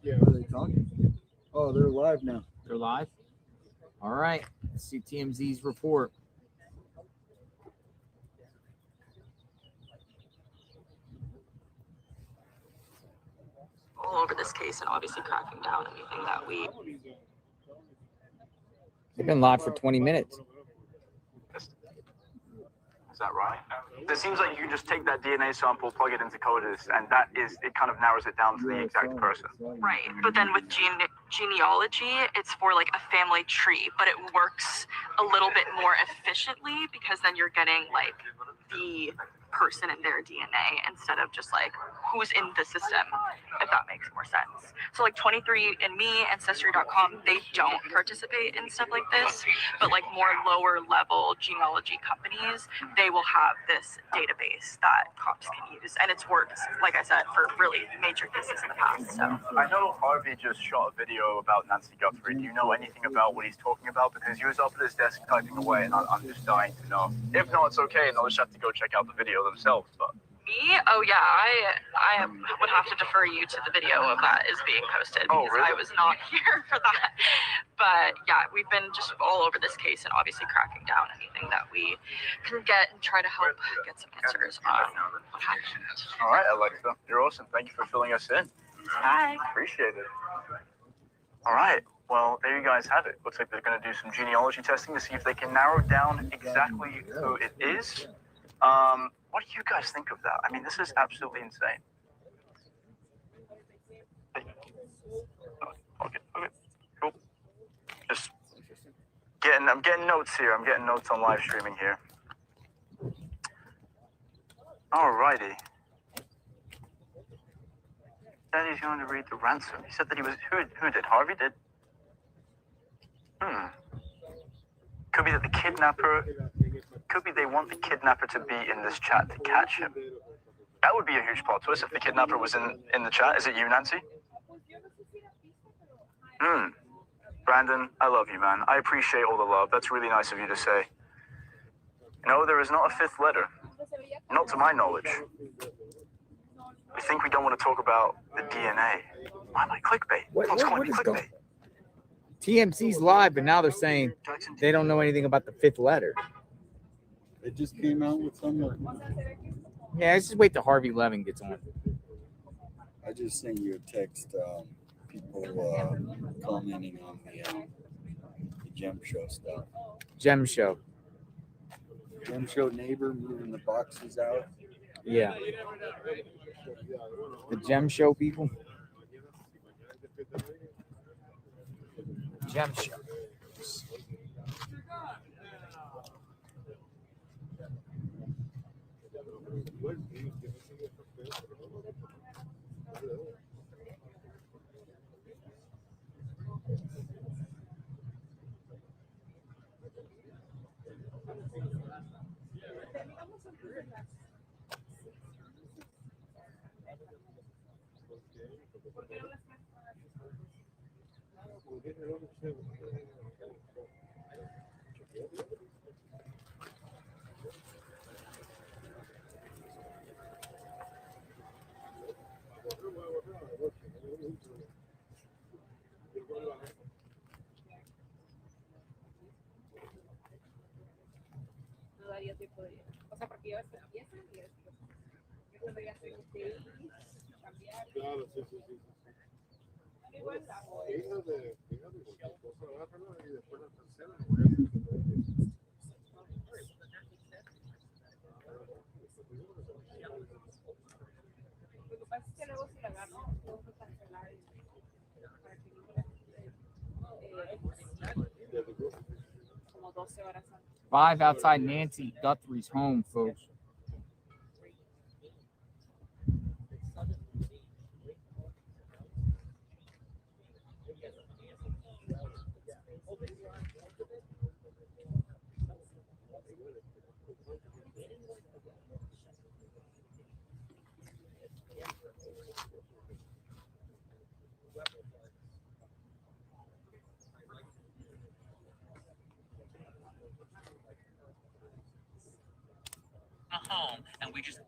What are they talking? Oh, they're live now. They're live? All right. Let's see TMZ's report. All over this case and obviously cracking down anything that we. They've been live for 20 minutes. Is that right? It seems like you can just take that DNA sample, plug it into CODIS, and it kind of narrows it down to the exact person. Right, but then with genealogy, it's for like a family tree, but it works a little bit more efficiently because then you're getting like the person and their DNA instead of just like who's in the system, if that makes more sense. So like 23andMe, Ancestry.com, they don't participate in stuff like this, but like more lower level genealogy companies, they will have this database that cops can use. And it's worked, like I said, for really major cases in the past. So I know Harvey just shot a video about Nancy Guthrie. Do you know anything about what he's talking about? Because he was up at his desk typing away, and I'm just dying to know. If not, it's okay, and they'll just have to go check out the video themselves. But me? Oh yeah, I would have to defer you to the video of that is being posted because really? I was not here for that. But yeah, we've been just all over this case and obviously cracking down anything that we can get and try to help get some answers on what happened. all right, Alexa, you're awesome. Thank you for filling us in. Hi. Appreciate it. All right. Well, there you guys have it. Looks like they're going to do some genealogy testing to see if they can narrow down exactly who it is. What do you guys think of that? I mean, this is absolutely insane. Okay, cool. Just I'm getting notes here. I'm getting notes on live streaming here. Alrighty. Daddy's going to read the ransom. He said that he was who did? Harvey did? Could be that the kidnapper. Could be they want the kidnapper to be in this chat to catch him. That would be a huge plot twist if the kidnapper was in the chat. Is it you, Nancy? Brandon, I love you, man. I appreciate all the love. That's really nice of you to say. No, there is not a fifth letter. Not to my knowledge. I think we don't want to talk about the DNA. Why am I clickbait? What's calling me clickbait? TMC's live, but now they're saying they don't know anything about the fifth letter. It just came out with something. Yeah, let's just wait till Harvey Levin gets on. I just sent you a text. People commenting on the Gem Show stuff. Gem Show. Gem Show neighbor moving the boxes out. Yeah. The Gem Show people. Gem Show. No daría tiempo de. O sea, porque yo empieza y después. Yo tendría que cambiar. Claro, sí, sí, sí. Igual hago Fíjate, cualquier cosa, agárrala y después la tercera. Lo que pasa es que luego si la agarro, tengo que cancelar para que no como 12 horas antes. 5 outside Nancy Guthrie's home, folks. Home, and we just.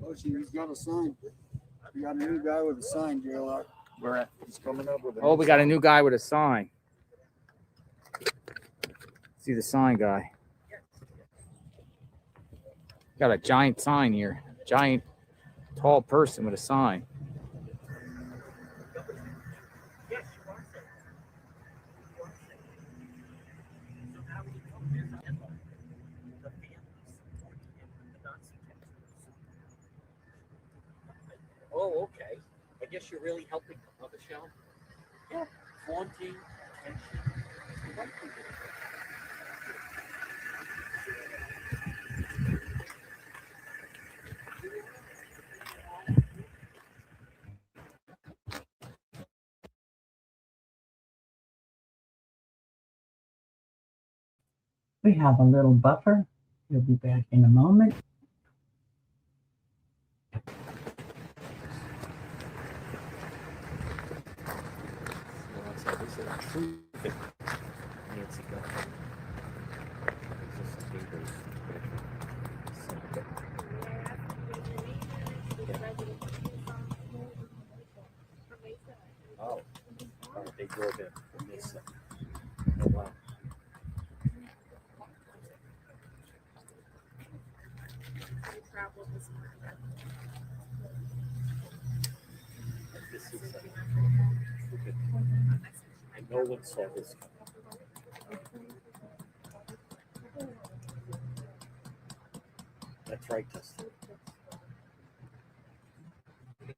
Oh, he's got a sign. We got a new guy with a sign, JLR. We're at. He's coming up with Oh, we got a new guy with a sign. See the sign guy. Got a giant sign here. Giant, tall person with a sign. Oh, okay. I guess you're really helping the mother show? Yeah. Flaunting, attention. We have a little buffer. He'll be back in a moment. Nancy Guthrie. Oh, all right, they drove in from this. Oh, wow. This is, and no one saw this coming. That's right, Dustin.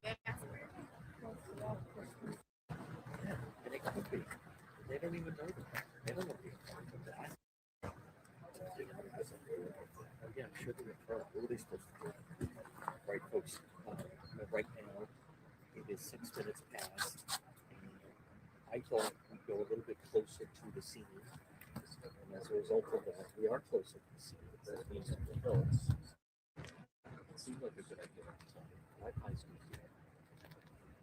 Yeah, and it could be. They don't even know that. They don't know the impact of that. Oh, yeah, I'm sure they're in trouble. What are they supposed to do? Right, folks. Right now, it is 6 minutes past. I thought we'd go a little bit closer to the scene. And as a result of that, we are closer to the scene. That means on the hills. It seemed like a good idea at the time. Like high school here.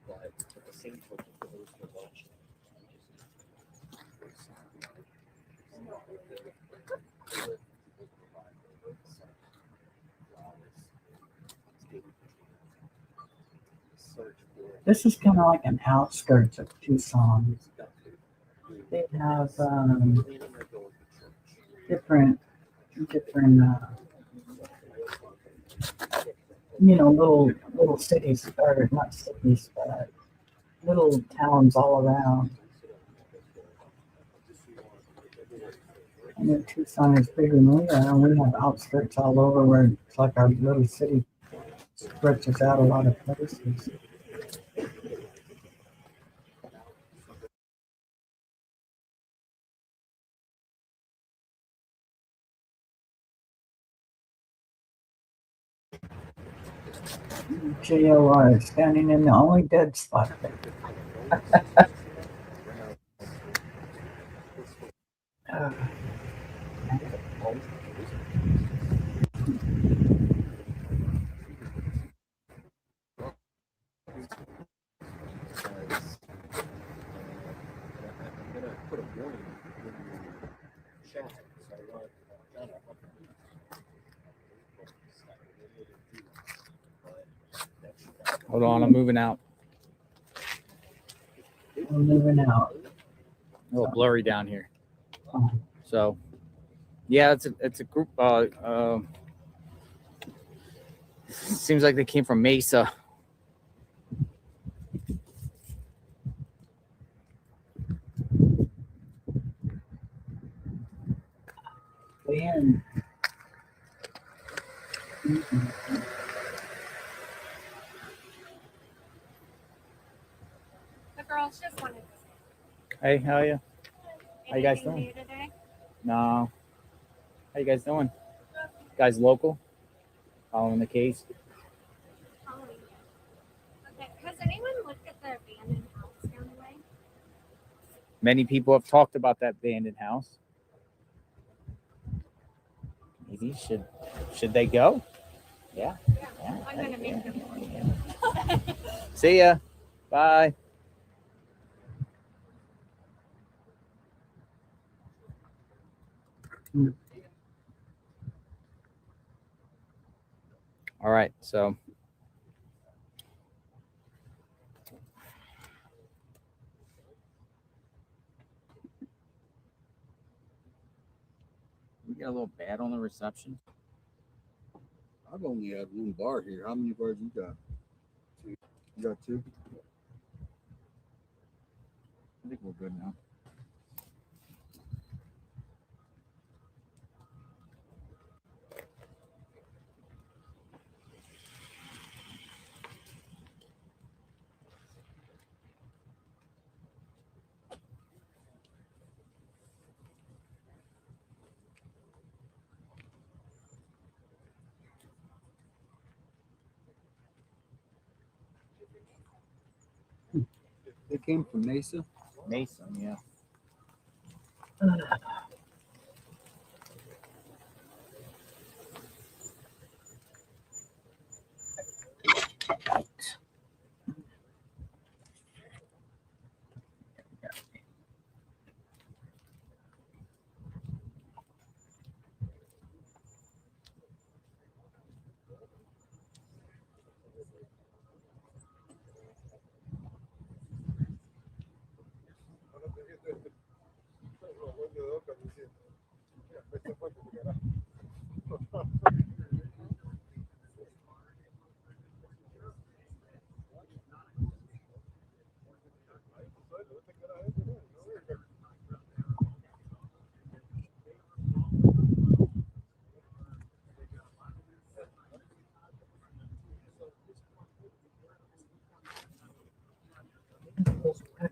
But at the same token, for those who are watching, This is kind of like an outskirts of Tucson. They have different, little cities, or not cities, but little towns all around. I know Tucson is bigger than we are, and we have outskirts all over where it's like our little city stretches out a lot of places. JLR standing in the only dead spot there. Hold on, I'm moving out. I'm moving out. A little blurry down here. Oh. So, yeah, it's a group. Seems like they came from Mesa. Man. The girls just wanted to Hey, how are you? How you guys Anything doing? new today? No. How you guys doing? Guys local? Following the case? Oh, yeah. Okay. Has anyone looked at the abandoned house down the way? Many people have talked about that abandoned house. Maybe should they go? Yeah. I'm gonna make them. See ya. Bye. All right, so we get a little bad on the reception. I've only had one bar here. How many bars you got? Two. You got two? I think we're good now. They came from Mesa? Mason, yeah.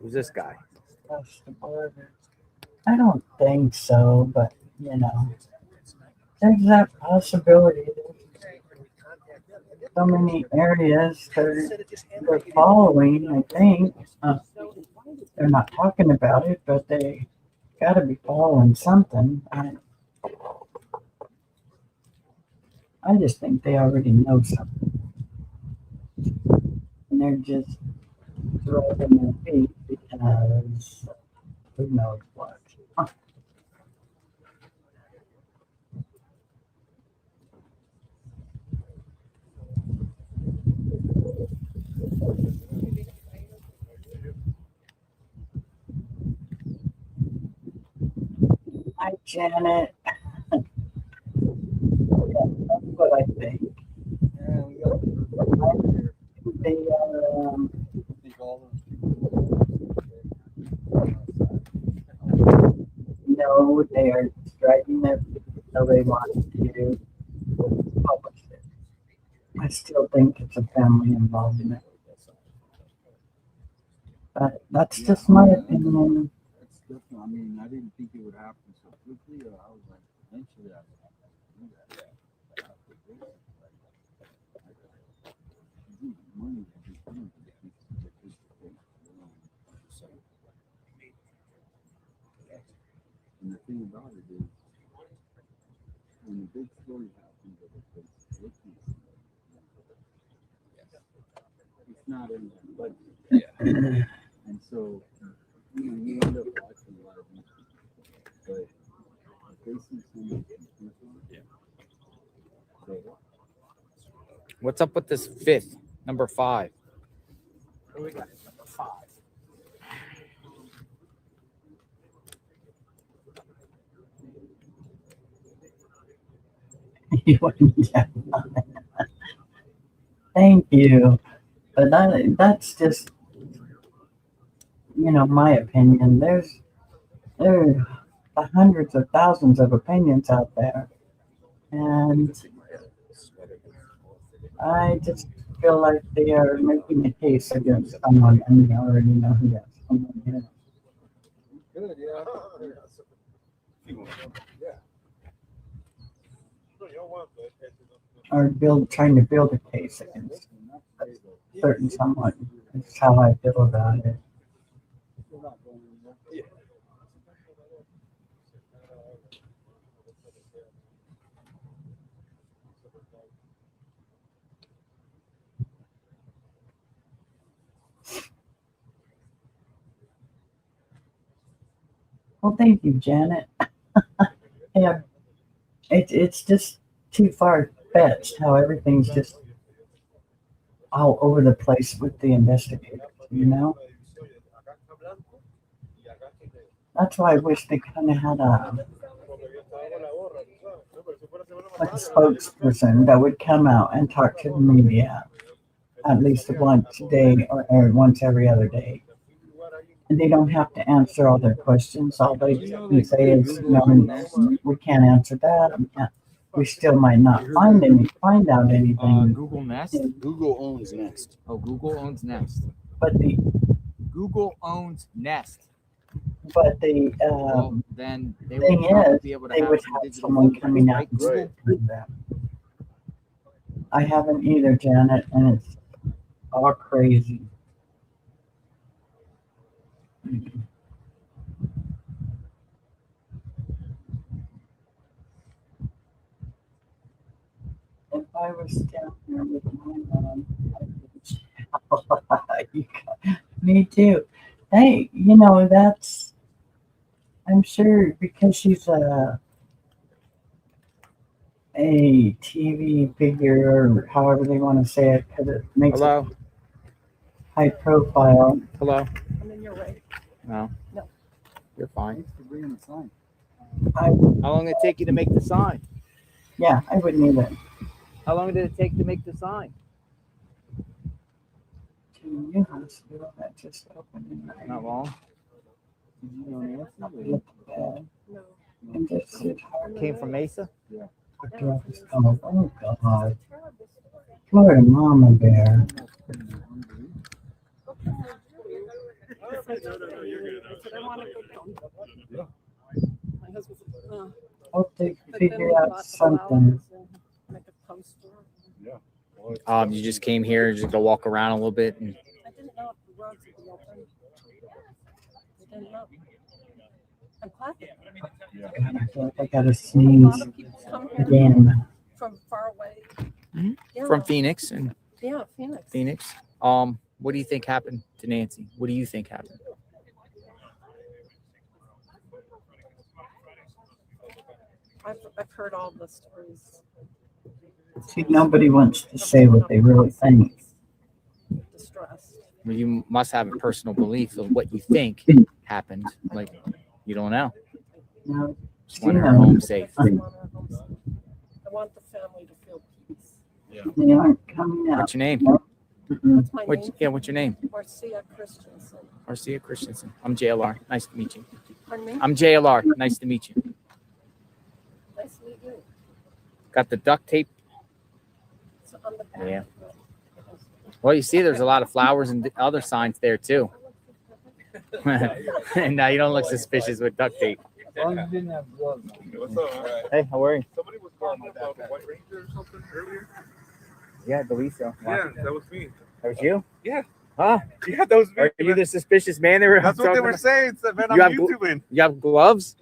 Who's this guy? Across the border. I don't think so, but you know, there's that possibility. So many areas they're following. I think they're not talking about it, but they got to be following something. I just think they already know something, and they're just dragging their feet because who knows what. Hi, Janet. That's what I think. They are. No, they are writing it, so they want to publish it. I still think it's a family involved in it. But that's just my opinion. It's different. I mean, I didn't think it would happen so quickly. Or I was like, eventually I was like, do that. Money to be done to get this thing. And the thing about it is, when the big story happens, it's not in there, but and so you end up watching a lot of these people, but if they see someone so What's up with this fifth, number 5? What do we got? Number 5. Thank you. But that's just, my opinion. There are hundreds of thousands of opinions out there. And I just feel like they are making a case against someone, and they already know who that someone is. Good, yeah. Or trying to build a case against a certain someone. That's how I feel about it. Well, thank you, Janet. Yeah, it's just too far fetched how everything's just all over the place with the investigators, That's why I wish they kind of had a spokesperson that would come out and talk to the media at least once a day or once every other day. And they don't have to answer all their questions. All they can say is, no, we can't answer that. We still might not find out anything. Google Nest? Google owns Nest. Oh, Google owns Nest. But Google owns Nest. But the then they thing would probably is, be able to they have would some have digital someone footprints, coming out right? and prove that. I haven't either, Janet, and it's all crazy. If I was down here with my mom, me too. Hey, that's, I'm sure because she's a TV figure or however they want to say it, because it makes it high profile. Hello. I'm in your way. No. No. You're fine. How long did it take you to make the sign? Yeah, I wouldn't either. How long did it take to make the sign? New hospital that just opened. Not long. Did you know Nancy? Look at that. No. And just sit hard. Came from Mesa? Yeah. Oh, God. Florida Mama Bear. Hope they figure out something. You just came here just to walk around a little bit and I didn't know if the roads would be open. I didn't know. I'm clapping. I feel like I gotta sneeze again. From far away. Mm-hmm. Yeah. From Phoenix and Yeah, Phoenix. Phoenix. What do you think happened to Nancy? What do you think happened? I've heard all the stories. See, nobody wants to say what they really think. Distressed. Well, you must have a personal belief of what you think happened. Like, you don't know. No. Just want her home safe. I want the family to feel peace. Yeah. They aren't coming out. What's your name? What's my name? Yeah, what's your name? Marcia Christensen. Marcia Christensen. I'm JLR. Nice to meet you. Pardon me? I'm JLR. Nice to meet you. Got the duct tape. Yeah. Well, you see, there's a lot of flowers and other signs there too. And now you don't look suspicious with duct tape. What's up, man? Hey, how are you? Somebody was calling about the White Ranger or something earlier. Yeah, I believe so. Yeah, that was me. That was you? Yeah. Huh? Yeah, that was me. Are you the suspicious man they were That's what they talking were about? saying. So, man, You I'm have YouTubing. You have gloves?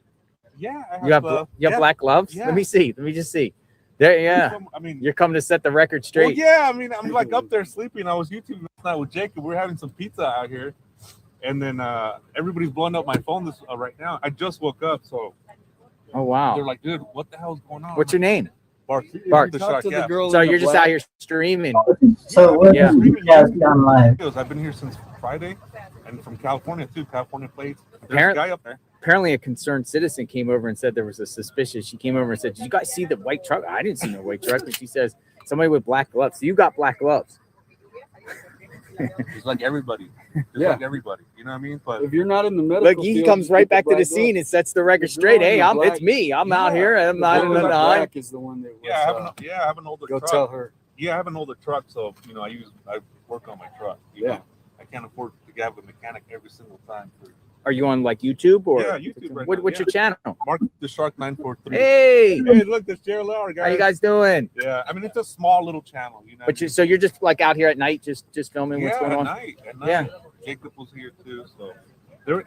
Yeah, I have. You have yeah. black gloves? Yeah. Let me see. Let me just see. There, yeah. I mean, you're coming to set the record well, straight. yeah. I mean, I'm like up there sleeping. I was YouTubing last night with Jacob. We're having some pizza out here, and then everybody's blowing up my phone this right now. I just woke up, so. Oh wow. They're like, dude, what the hell's going on? What's your name? Bart. Bart. The Shark, yeah. So you're just out here streaming. So what Yeah. is you guys done live? I've been here since Friday, and from California too. California plates. There's a Apparently, guy up there. apparently a concerned citizen came over and said there was a suspicious. She came over and said, "Did you guys see the white truck?" I didn't see no white truck. And she says, "Somebody with black gloves." So you got black gloves. It's like everybody. It's Yeah. like everybody. You know what I mean? But If you're not in the medical Look, he field, comes you right get back to the black scene gloves. and sets the record If you're straight. not in Hey, the black- it's me. I'm out here. I'm the not girl in in the the behind. black is the one that was, yeah, I have an older go truck. tell her. Yeah, I have an older truck, so you know, I work on my truck. You Yeah. know? I can't afford to have a mechanic every single time. Are you on like YouTube or Yeah, YouTube right what, now, what's yeah. your channel? Mark the Shark 943. Hey, Hey, look, this JLR guy. how you guys doing? Yeah, I mean it's a small little channel, you know. But so you're just like out here at night, just filming what's yeah, going at on. night, at night. Yeah. Jacob was here too, so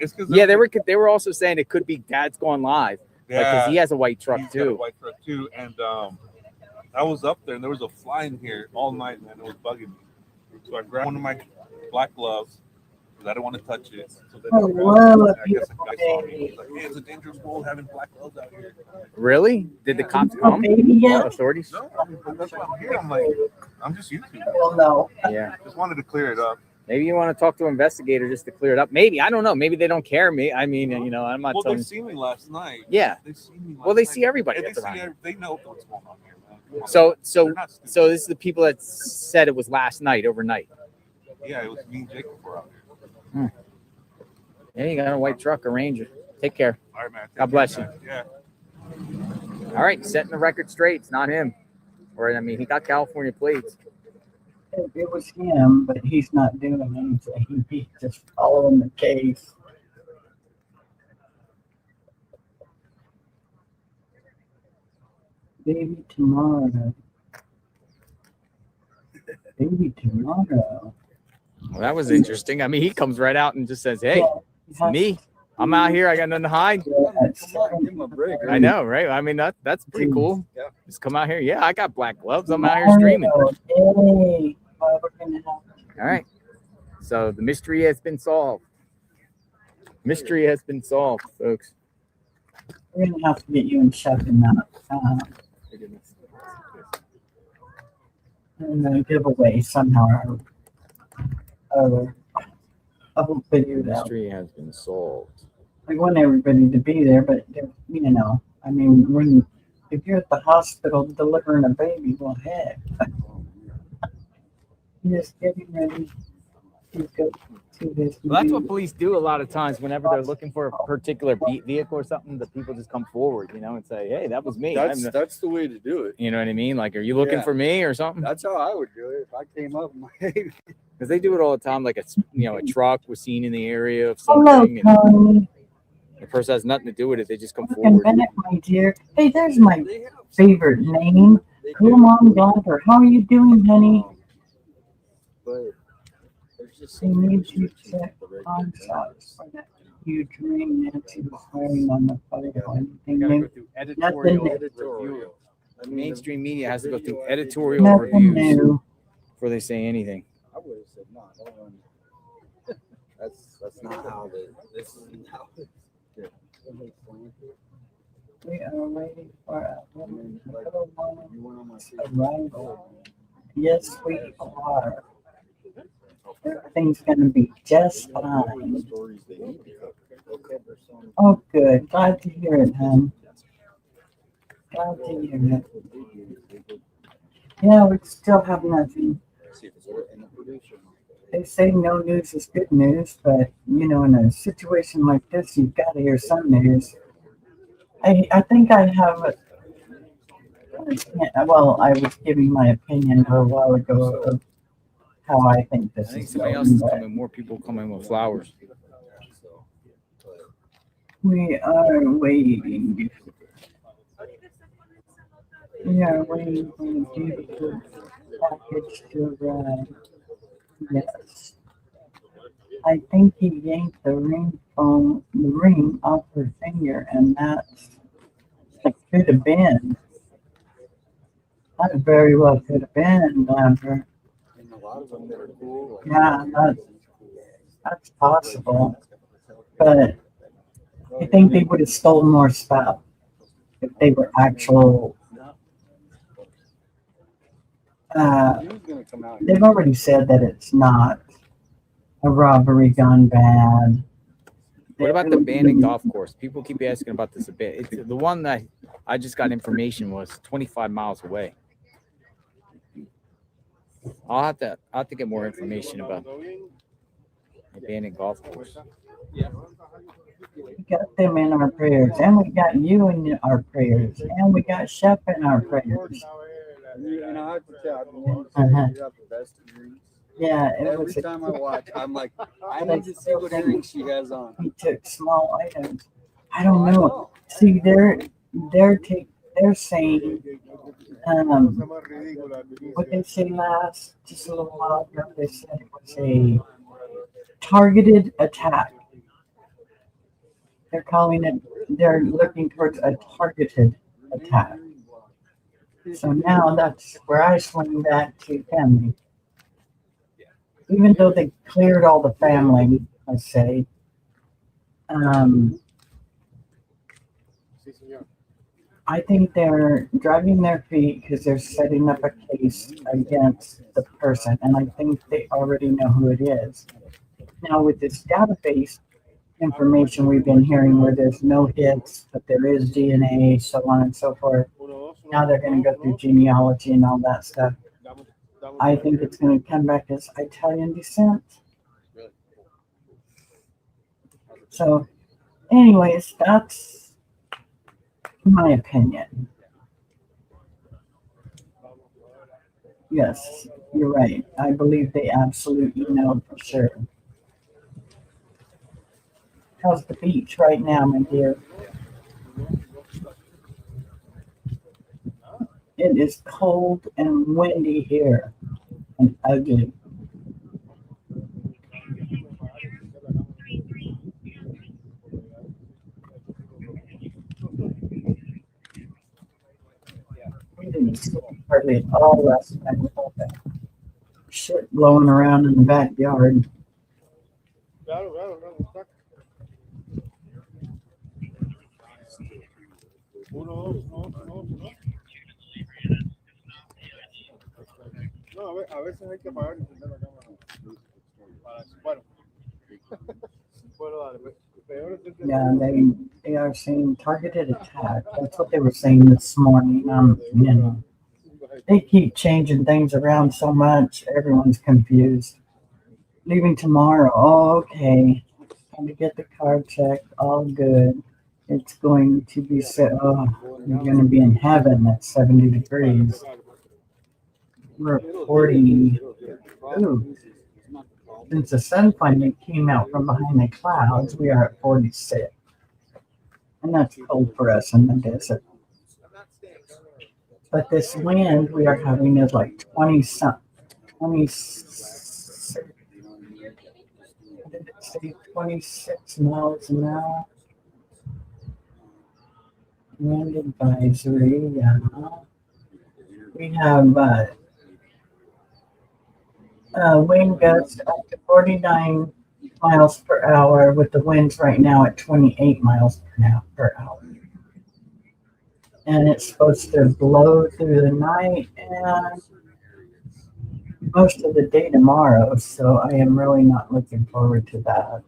it's because Yeah, they were also saying it could be Dad's Gone Live, because he has a white truck He's got too. a white truck too, and I was up there and there was a fly in here all night, man. It was bugging me, so I grabbed one of my black gloves because I didn't want to touch it. So then Oh, I grabbed well, it. I guess a guy saw me. He's like, "Hey, it's a dangerous world having black gloves out here." Really? Did the cops come? baby yet? Authorities? No, I mean, that's why I'm here. I'm like, I'm just YouTubing. Well, no. Yeah. Just wanted to clear it up. Maybe you want to talk to an investigator just to clear it up. Maybe, I don't know. Maybe they don't care me. I mean, you know, I'm not Well, telling. they see me last night. Yeah. They see me. Well, they see everybody Yeah, that's around. they know what's going on here, man. Come on. So They're not stupid. so this is the people that said it was last night, overnight. Yeah, it was me and Jacob were out here. Yeah, you got a white truck, a Ranger. Take care. All right, man. Take God bless care, you. man. Yeah. All right, setting the record straight. It's not him. Or I mean, he got California plates. It was him, but he's not doing anything. He's just following the case. Baby tomorrow. Baby tomorrow. Well, that was interesting. I mean, he comes right out and just says, "Hey, it's me. I'm out here. I got nothing to hide." Give him a break. I know, right? I mean, that's pretty cool. Yeah. Just come out here. Yeah, I got black gloves. I'm out here streaming. Hey, well, we're gonna have All right. So the mystery has been solved. Mystery has been solved, folks. we're gonna have to get you and Chuck in that giveaway somehow or other. I'll figure it out. Mystery has been solved. I want everybody to be there, but you know, I mean, if you're at the hospital delivering a baby, well, heck, you're just getting ready to go to this. Well, that's what police do a lot of times whenever they're looking for a particular vehicle or something. The people just come forward, you know, and say, "Hey, that was me." That's the way to do it. You know what I mean? Like, are you looking Yeah. for me or something? That's how I would do it if I came up. Because they do it all the time. Like a truck was seen in the area of Hello, something, and Tony. the person has nothing to do with it. They just come And forward. Bennett, my dear. Hey, there's my favorite name. Come on, daughter. How are you doing, honey? But there's just I need you to check on shots for that huge ring Nancy was wearing on the photo. Anything Gotta new? go through editorial review. Mainstream media has to go through editorial Nothing reviews new. before they say anything. I would have said no. I don't want that's not how this is how We are waiting for a little woman's arrival. Yes, we are. Everything's gonna be just fine. Oh, good. Glad to hear it, hon. Glad to hear it. Yeah, we still have nothing. They say no news is good news, but you know, in a situation like this, you've got to hear some news. I think I have Well, I was giving my opinion a while ago of how I think I this think is somebody else going, is but coming. More people coming with flowers. we are waiting. We are waiting for the beautiful package to arrive. Yes. I think he yanked the ring off her finger, and that could have been. That very well could have been Lambert. And a lot of them that are cool. Yeah, that's possible. But I think they would have stolen more stuff if they were actual. They've already said that it's not a robbery gone bad. What about the abandoned golf course? People keep asking about this a bit. It's the one that I just got information was 25 miles away. I'll have to get more information about the abandoned golf course. We got them in our prayers, and we got you in our prayers, and we got Shep in our prayers. And I have to tell you, Uh-huh. you have the best earrings. Yeah, Every time I watch, I'm like, I need to see what earrings she has on. He took small items. I don't know. See, they're saying what they say last just a little while ago. They said it was a targeted attack. They're calling it. They're looking towards a targeted attack. So now that's where I swing back to family. Even though they cleared all the family, I say, I think they're dragging their feet because they're setting up a case against the person, and I think they already know who it is. Now, with this database information we've been hearing where there's no hits, but there is DNA, so on and so forth, now they're going to go through genealogy and all that stuff. I think it's going to come back as Italian descent. So, anyways, that's my opinion. Yes, you're right. I believe they absolutely know for sure. How's the beach right now, my dear? It is cold and windy here and ugly. We didn't sleep hardly at all last night with all that shit blowing around in the backyard. No, a veces hay que apagar y encender la cámara. Bueno. Bueno, dale. Peor es el Yeah, they are saying targeted attack. That's what they were saying this morning. You know, they keep changing things around so much, everyone's confused. Leaving tomorrow. Oh, okay. Time to get the car checked. All good. It's going to be set. Oh, you're going to be in heaven at 70 degrees. We're at 40. Ooh. Since the sun finally came out from behind the clouds, we are at 46. And that's cold for us in the desert. But this wind we are having is like 26. What did it say? 26 miles an hour. Wind advisory, yeah. We have wind gusts up to 49 miles per hour with the winds right now at 28 miles per hour. And it's supposed to blow through the night and most of the day tomorrow, so I am really not looking forward to that.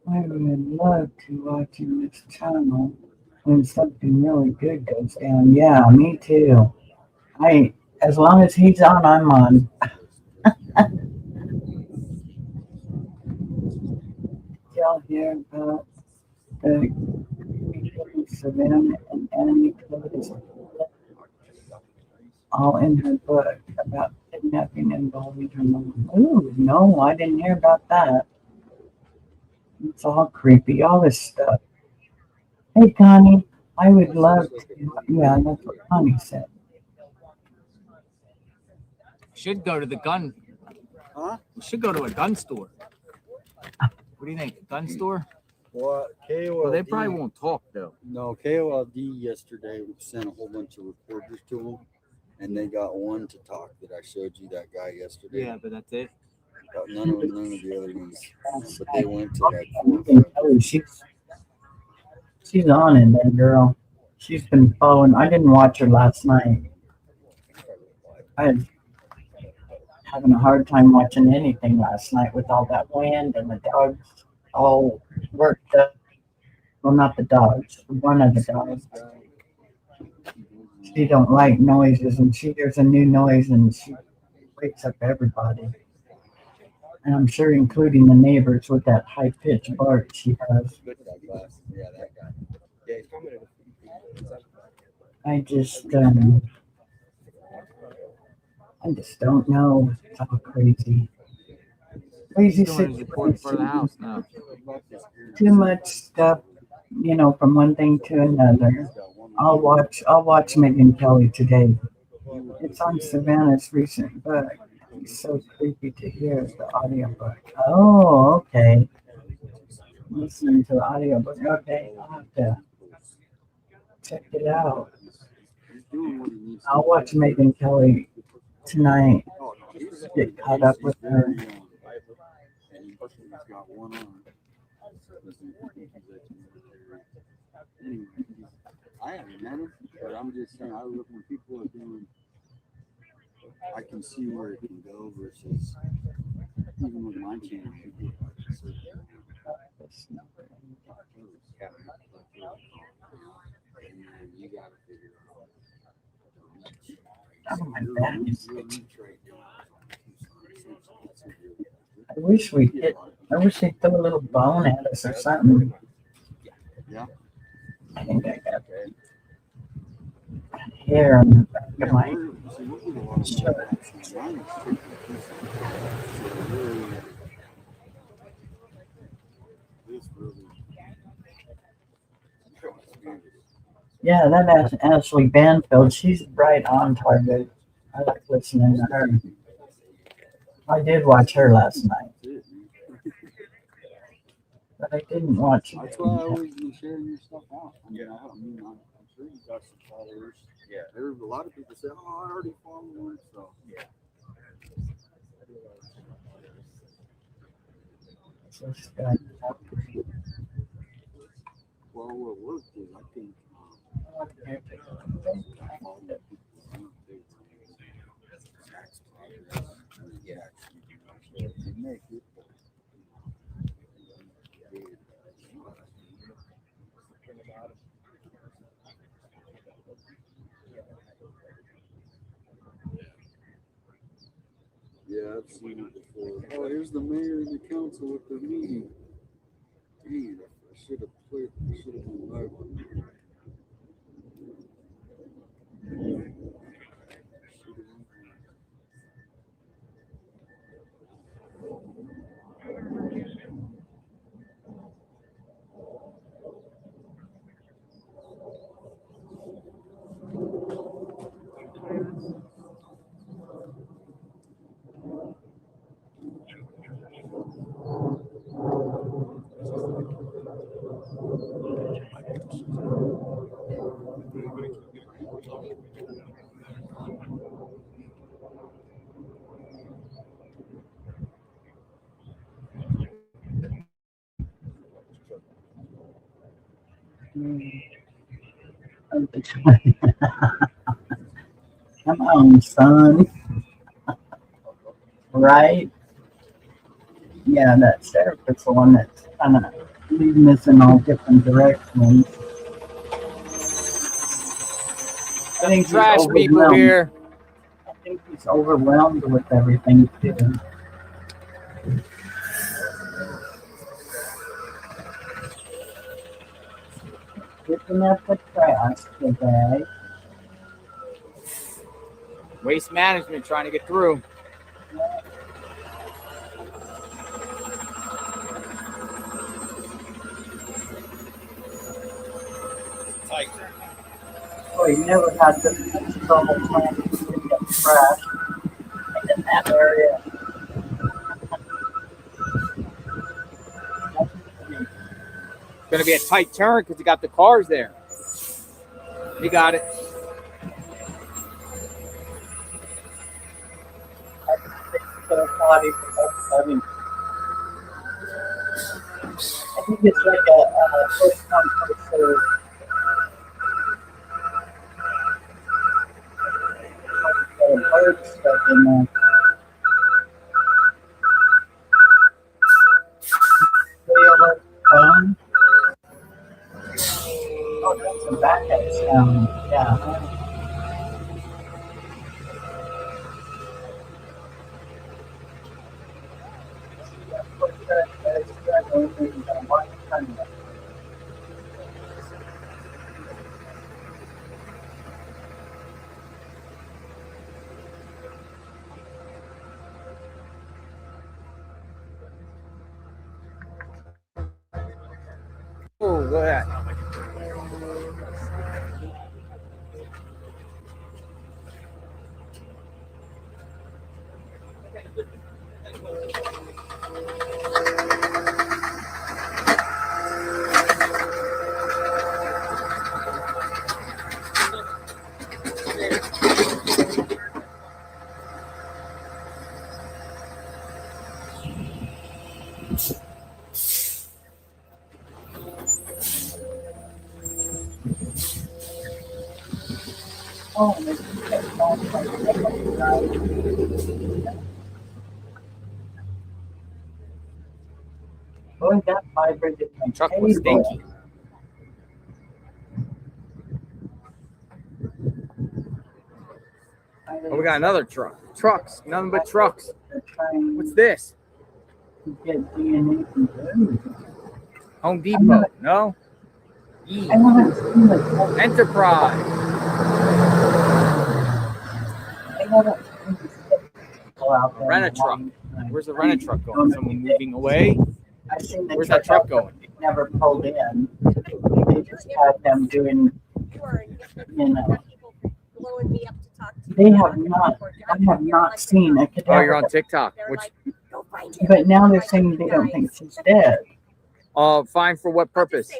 I would love to watch this channel when something really good goes down. Yeah, me too. As long as he's on, I'm on. Y'all hear about Savannah and Annie Clovis, all in her book about kidnapping involving her mom. Ooh, no, I didn't hear about that. It's all creepy, all this stuff. Hey, Connie, I would love to. Yeah, that's what Connie said. Should go to the gun. Huh? We should go to a gun store. What do you think? A gun store? Well, KOLD, Well, they probably won't talk though. No, KOLD yesterday we sent a whole bunch of reporters to them, and they got one to talk that I showed you, that guy yesterday. Yeah, but that's it. None of the other ones. But they went to like 4 or 5. Oh, she's on it, that girl. She's been following. I didn't watch her last night. I was having a hard time watching anything last night with all that wind and the dogs all worked up. Well, not the dogs. One of the dogs. She don't like noises, and she hears a new noise, and she wakes up everybody. And I'm sure including the neighbors with that high-pitched bark she has. Yeah, that guy. Yeah, he's coming in. I just don't know. It's all crazy. Crazy Report for the house now. Too much stuff, from one thing to another. I'll watch Megyn Kelly today. It's on Savannah's recent book. It's so creepy to hear the audiobook. Oh, okay. Listening to the audiobook. Okay, I'll have to check it out. I'll watch Megyn Kelly tonight. Get caught up with her. Anyway, I haven't met him, but I'm just saying, I look when people are doing, I can see where it can go versus even with my channel. You gotta figure out. Oh, my back is itchy. I wish they'd throw a little bone at us or something. Yeah. I think I got hair on the back of my shirt. Yeah, that Ashley Banfield, she's right on target. I like listening to her. I did watch her last night. But I didn't watch. That's why I always been sharing your stuff out. I'm sure you got some followers. Yeah. There's a lot of people say, "Oh, I already follow her," so yeah. Well, what worked is I think. Make it. Yeah, I've seen it before. Oh, here's the mayor and the council with their meeting. Dang, I should have been live on that. Come on, son. Right? Yeah, that therapist's the one that's kind of leading us in all different directions. I think Trash he's people overwhelmed. here. I think he's overwhelmed with everything too. Picking up the trash today. Waste management trying to get through. Tight. Oh, you never had this much trouble trying to pick up trash in that area. It's going to be a tight turn because you got the cars there. You got it. So funny. I think it's like a first come, first serve. Got a bird stuck in there. Trailer phone. Oh, that's a backup sound. Yeah. Oh, look at that. Oh, boy, that vibrated my Truck was table. stinky. Oh, we got another truck. Trucks. Nothing but trucks. What's this? Get DNA from them. Home Depot. No? E. I haven't seen the Enterprise. I haven't seen the people out there. Rent a truck. Where's the rent a truck going? Someone moving away? I've seen the Where's that truck going? They never pulled in. They just had them doing, you know. Blowing me up to talk to They have not. I have not seen a cadaver. Oh, you're on TikTok. Which? But now they're saying they don't think she's dead. Oh, fine. For what purpose?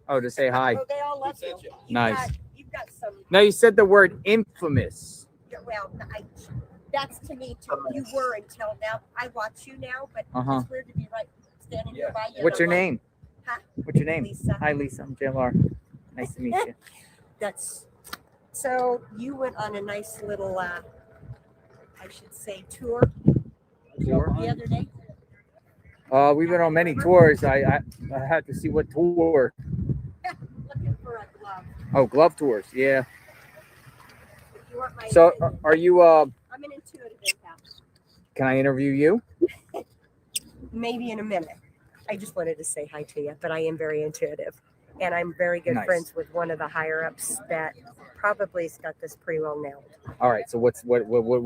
Oh, to say hi. Oh, they all love you. Nice. You've got some. Now you said the word infamous. Well, that's to me too. You were until now. I watch you now, but it's weird to be right standing here by you. What's your name? Huh? What's your name? Lisa. Hi, Lisa. I'm JLR. Nice to meet you. That's so you went on a nice little, I should say, tour the other day. We've been on many tours. I had to see what tour. Looking for a glove. Oh, glove tours. Yeah. If you want my So, opinion. are you? I'm an intuitive empath. Can I interview you? Maybe in a minute. I just wanted to say hi to you, but I am very intuitive, and I'm very good Nice. friends with one of the higher ups that probably has got this pretty well nailed. All right. So what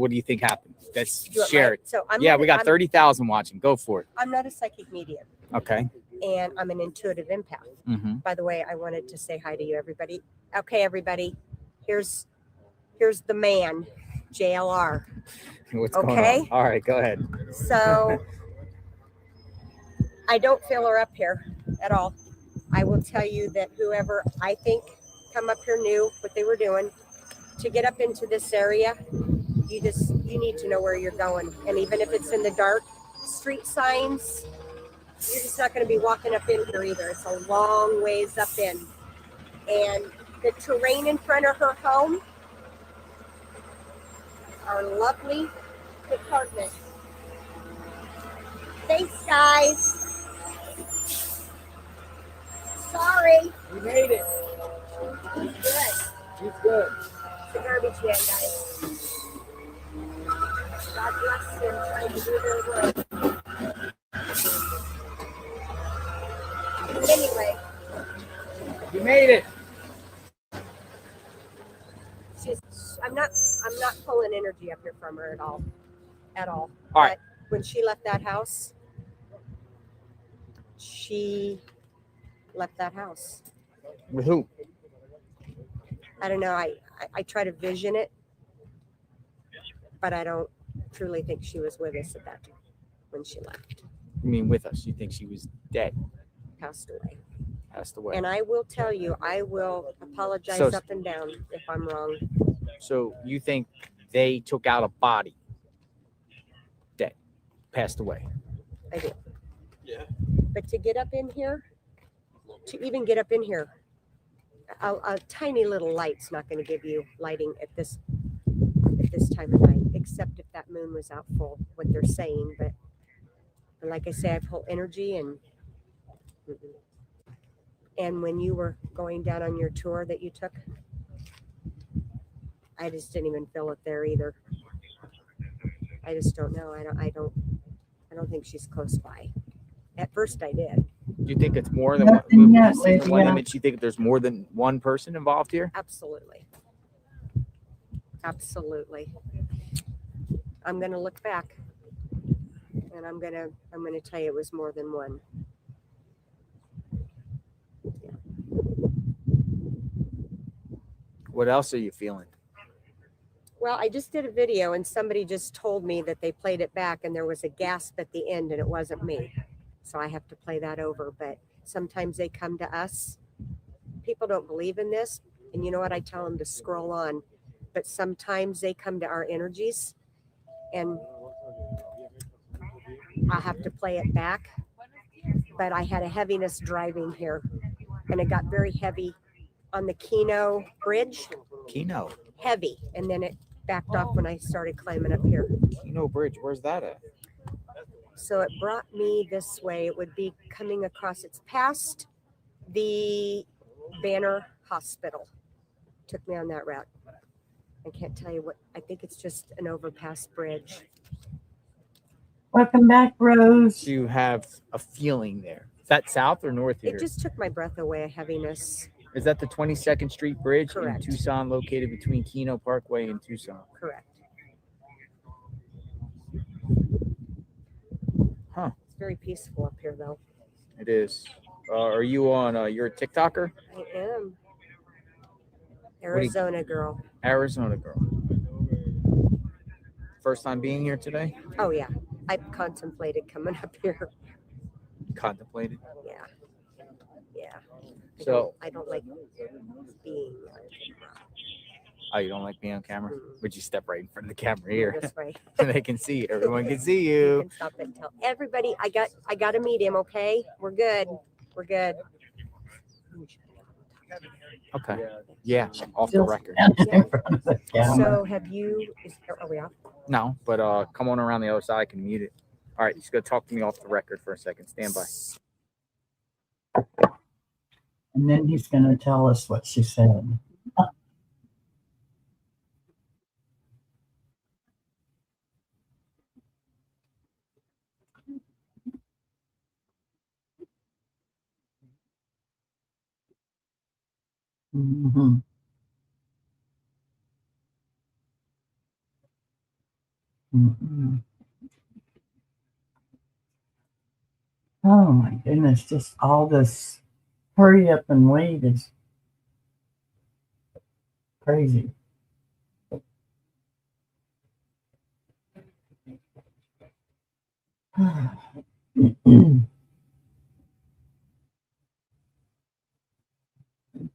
do you think happened? Let's You want share my- it. so I'm yeah, not- we got I'm- 30,000 watching. Go for it. I'm not a psychic medium, Okay. and I'm an intuitive empath. Mm-hmm. By the way, I wanted to say hi to you, everybody. Okay, everybody, here's the man, JLR. What's going Okay. on? All right. Go ahead. So I don't feel her up here at all. I will tell you that whoever I think come up here knew what they were doing. To get up into this area, you need to know where you're going. And even if it's in the dark, street signs, you're just not going to be walking up in here either. It's a long ways up in. And the terrain in front of her home, our lovely department. Thanks, guys. Sorry. You made it. He's good. He's good. It's a garbage man, guys. God bless them trying to do their work. Anyway, You made it. I'm not pulling energy up here from her at all. All right. But when she left that house, she left that house. With who? I don't know. I try to vision it, but I don't truly think she was with us at that time when she left. You mean with us? You think she was dead? Passed away. Passed away. And I will tell you, I will apologize So- up and down if I'm wrong. So you think they took out a body? Dead. Passed away. I do. Yeah. But to get up in here, to even get up in here, a tiny little light's not going to give you lighting at this time of night, except if that moon was out full, what they're saying. But like I say, I pull energy and when you were going down on your tour that you took, I just didn't even feel it there either. I just don't know. I don't think she's close by. At first I did. Do you think it's more than Nothing one? yet, Seeing the one Lydia. image, you think there's more than one person involved here? Absolutely. Absolutely. I'm gonna look back and I'm gonna tell you it was more than one. What else are you feeling? Well, I just did a video and somebody just told me that they played it back and there was a gasp at the end and it wasn't me. So I have to play that over. But sometimes they come to us. People don't believe in this. And you know what? I tell them to scroll on. But sometimes they come to our energies and I have to play it back. But I had a heaviness driving here and it got very heavy on the Keno Bridge. Keno. Heavy. And then it backed off when I started climbing up here. Keno Bridge. Where's that at? So it brought me this way. It would be coming across. It's past the Banner Hospital. Took me on that route. I can't tell you what. I think it's just an overpass bridge. Welcome back, Rose. Do you have a feeling there? Is that south or north here? It just took my breath away, a heaviness. Is that the 22nd Street Bridge Correct. in Tucson, located between Keno Parkway and Tucson? Correct. Huh. It's very peaceful up here, though. It is. Are you on? You're a TikToker? I am. Arizona girl. Arizona girl. First time being here today? Oh, yeah. I've contemplated coming up here. Contemplated? Yeah. Yeah. So, I don't like being on camera. oh, you don't like being on camera? Would you step right in front of the camera here? This way. They can see you. Everyone can see You you. can stop and tell everybody I got to meet him, okay? We're good. We're good. Okay. Yeah, off the record. So have you are we off? No, but come on around the other side. I can mute it. All right, just go talk to me off the record for a second. Stand by. And then he's going to tell us what she said. Mm-hmm. Mm-hmm. Oh my goodness, just all this hurry up and wait is crazy.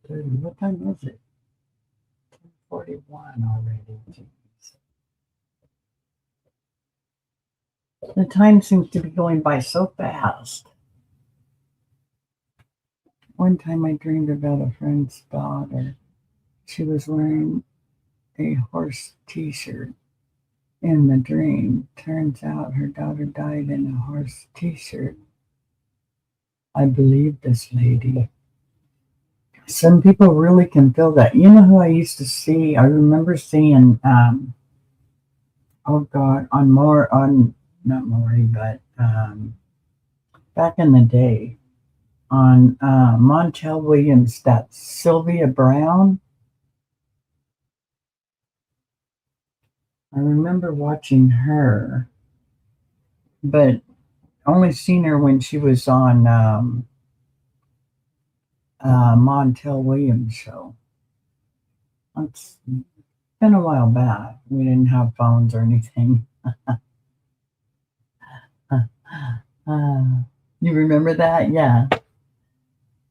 What time is it? 10:41 already. Jeez. The time seems to be going by so fast. One time I dreamed about a friend's daughter. She was wearing a horse t-shirt in the dream. Turns out her daughter died in a horse t-shirt. I believe this lady. Some people really can feel that. You know who I used to see? I remember seeing, oh God, not Maury, but back in the day on Montel Williams, that Sylvia Brown. I remember watching her, but only seen her when she was on Montel Williams' show. It's been a while back. We didn't have phones or anything. You remember that? Yeah.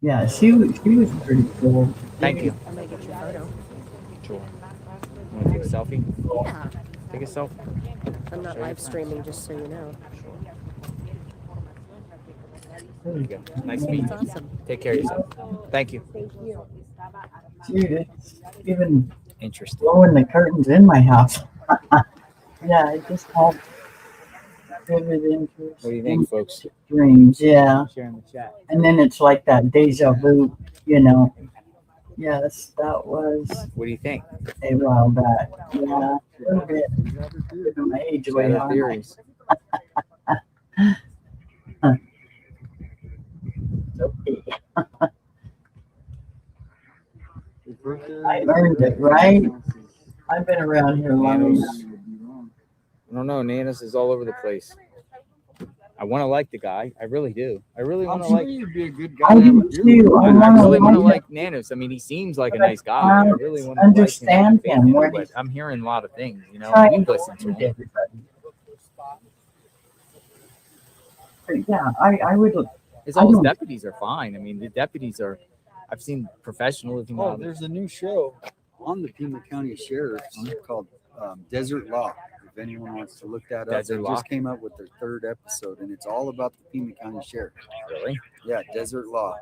Yeah, she was pretty cool. Thank you. I'm gonna get your photo. Sure. Want to take a selfie? Yeah. Take a selfie. I'm not live streaming, just so you know. There you go. Nice meeting you. That's awesome. Take care of yourself. Thank you. Thank you. Dude, it's even Interesting. blowing the curtains in my house. Yeah, I just have vivid interest. What do you think, folks? Dreams, yeah. Sharing the chat. And then it's like that deja vu, you know. Yes, that was What do you think? a while back. Yeah, a little bit. Giving my age away, Shadow aren't I? theories. Okay. I earned it, right? I've been around here long Nanos. enough. I don't know. Nanos is all over the place. I want to like the guy. I really do. I really want to like. You'd be a good guy I to have a do beer too. with. I I really want to like like Nanos. I mean, he seems like a But I nice guy. I can't really want to understand like him when but he's I'm hearing a lot of things. You know, trying you to listen to lead him. everybody. But yeah, I would. His I all his don't. deputies are fine. I mean, the deputies are. I've seen professionalism. Oh, out of them. there's a new show on the Pima County Sheriff's called Desert Law. If anyone wants to look that up, Desert they Law? just came up with their 3rd episode, and it's all about the Pima County Sheriff. Really? Yeah, Desert Law.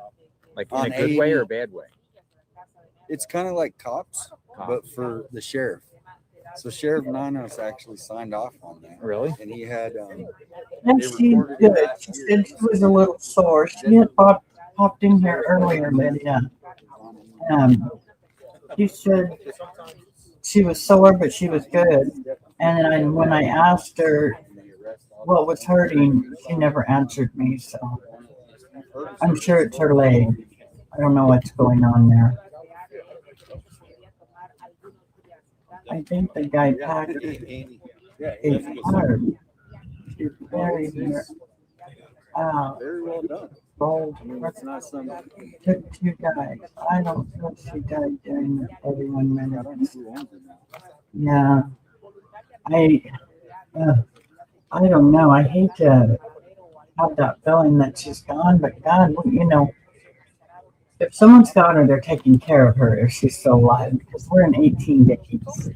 Like in On a good way or a AD. bad way? It's kind of like cops, but for the sheriff. So Sheriff Nanos actually signed off on that. Really? And he had And they she's recorded it good. last She year. said she was a little sore. She had popped in here earlier, Lydia. She said she was sore, but she was good. And then when I asked her what was hurting, she never answered me. So I'm sure it's her leg. I don't know what's going on there. I think the guy packed is hard. She's very near. Very well done. Bold. I mean, it's not some. Took 2 guys. I don't know if she died during the 41 minutes. Yeah. I don't know. I hate to have that feeling that she's gone, but God, you know, if someone's got her, they're taking care of her if she's still alive, because we're in 18 days.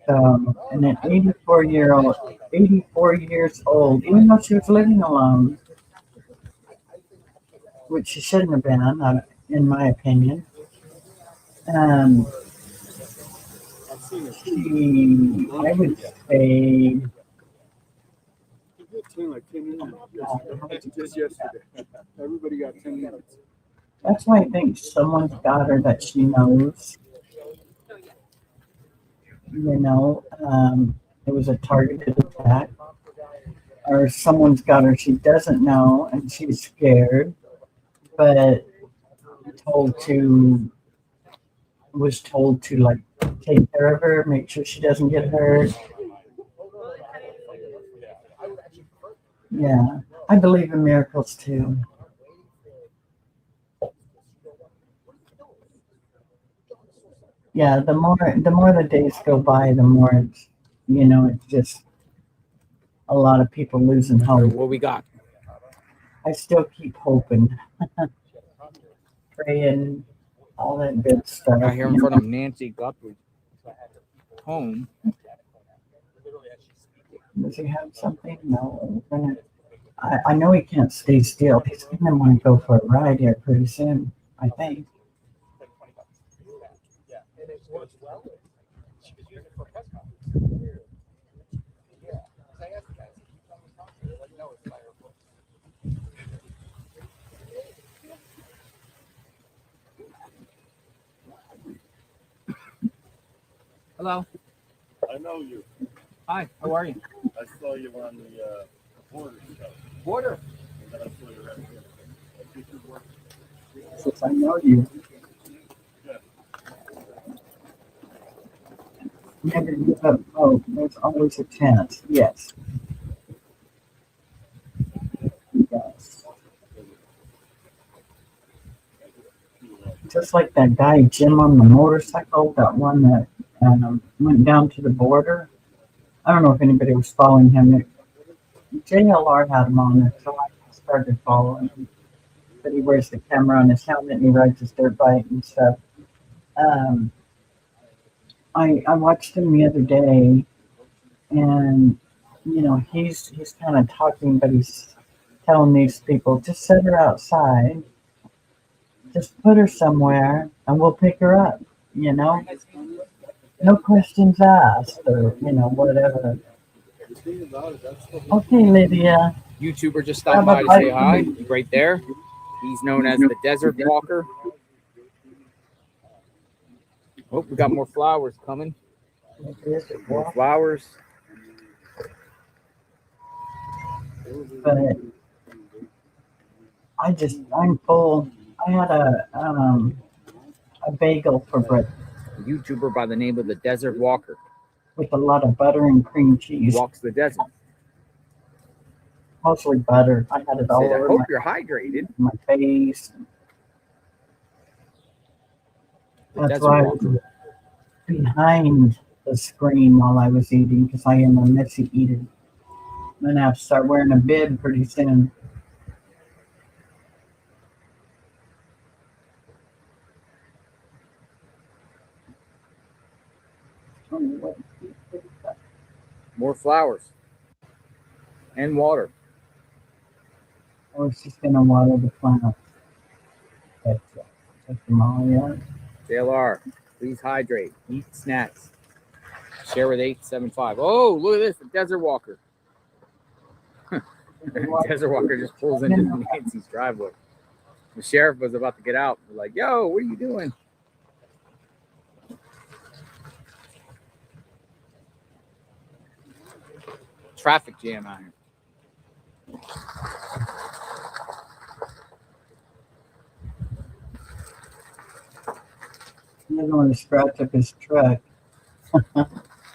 And an 84 years old, even though she was living alone, which she shouldn't have been, in my opinion. I would say, Like 10 minutes just yesterday. Everybody got 10 minutes. that's why I think someone's got her that she knows. You know, it was a targeted attack. Or someone's got her she doesn't know and she's scared, but was told to like take care of her, make sure she doesn't get hurt. Yeah, I believe in miracles too. Yeah, the more the days go by, the more it's, you know, it's just a lot of people losing hope. What we got? I still keep hoping, praying, all that good stuff. Out here in front of Nancy Guthrie home. Does he have something? No. I know he can't stay still. He's gonna want to go for a ride here pretty soon, I think. Hello. I know you. Hi. How are you? I saw you on the border show. Border. And then I saw you right here. I think you work. Since I know you. Yeah. Never give up hope. There's always a chance. Yes. Yes. Just like that guy Jim on the motorcycle, that one that went down to the border. I don't know if anybody was following him. JLR had him on it, so I started following him. But he wears the camera on his helmet and he rides his dirt bike and stuff. Um, I watched him the other day, and he's kind of talking, but he's telling these people, just set her outside, just put her somewhere, and we'll pick her up. No questions asked, or whatever. Okay, Lydia. YouTuber just stopped by to say hi. Right there. He's known as the Desert Walker. Oh, we got more flowers coming. More flowers. But I'm full. I had a bagel for breakfast. A YouTuber by the name of the Desert Walker. With a lot of butter and cream cheese. Walks the desert. Mostly butter. I had it all over. I hope you're hydrated. My face. That's why I was behind the screen while I was eating, because I am a messy eater. I'm going to have to start wearing a bib pretty soon. More flowers. And water. I was just going to water the plants. Take them all, yeah. JLR, please hydrate. Eat snacks. Share with 875. Oh, look at this. The Desert Walker. Desert Walker just pulls into Nancy's driveway. The sheriff was about to get out. We're like, yo, what are you doing? Traffic jam out here. I don't want to scratch up his truck.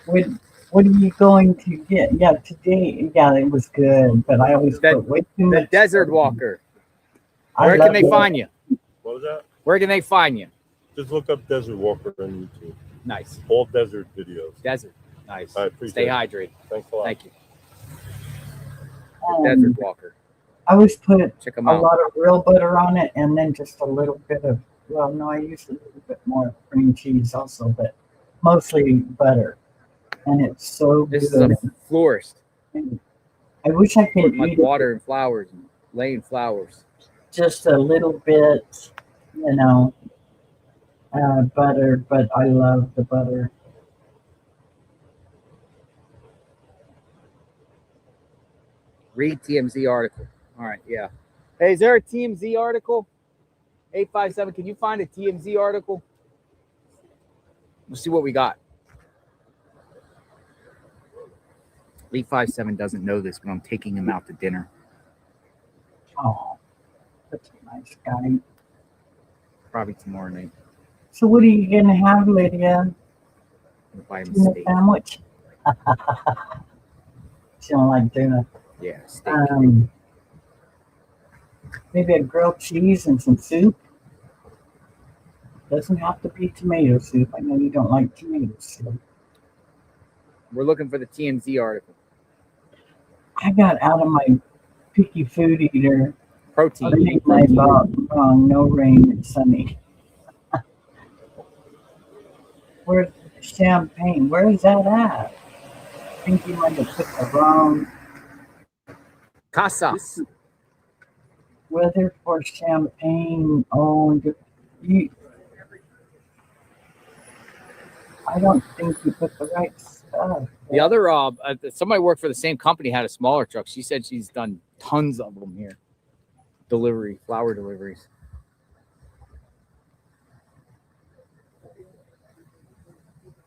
What are you going to get? Yeah, today, it was good, but I always put way too much. The Desert Walker. Where can they find you? What was that? Where can they find you? Just look up Desert Walker on YouTube. Nice. All desert videos. Desert. Nice. I appreciate Stay it. hydrated. Thanks a lot. Thank you. Desert Walker. I always put Check 'em a out. lot of real butter on it, and then just a little bit of, well, no, I use a little bit more cream cheese also, but mostly butter. And it's so This good. is a florist. I wish I could Putting like eat it water and flowers and laying flowers. just a little bit, butter, but I love the butter. Read TMZ article. All right, yeah. Hey, is there a TMZ article? 857, can you find a TMZ article? We'll see what we got. 857 doesn't know this, but I'm taking him out to dinner. Oh, that's a nice guy. Probably tomorrow night. So what are you going to have, Lydia? I'm gonna buy him a Tuna steak. sandwich? She don't like tuna. Yeah, steak. Maybe a grilled cheese and some soup. Doesn't have to be tomato soup. I know you don't like tomato soup. We're looking for the TMZ article. I got out of my picky food eater. Protein. I bought wrong. No rain. It's sunny. Where's champagne? Where is that at? I think you might have put the wrong Casas. weather for champagne. Oh, you. I don't think you put the right stuff. The other, somebody worked for the same company, had a smaller truck. She said she's done tons of them here. Flower deliveries.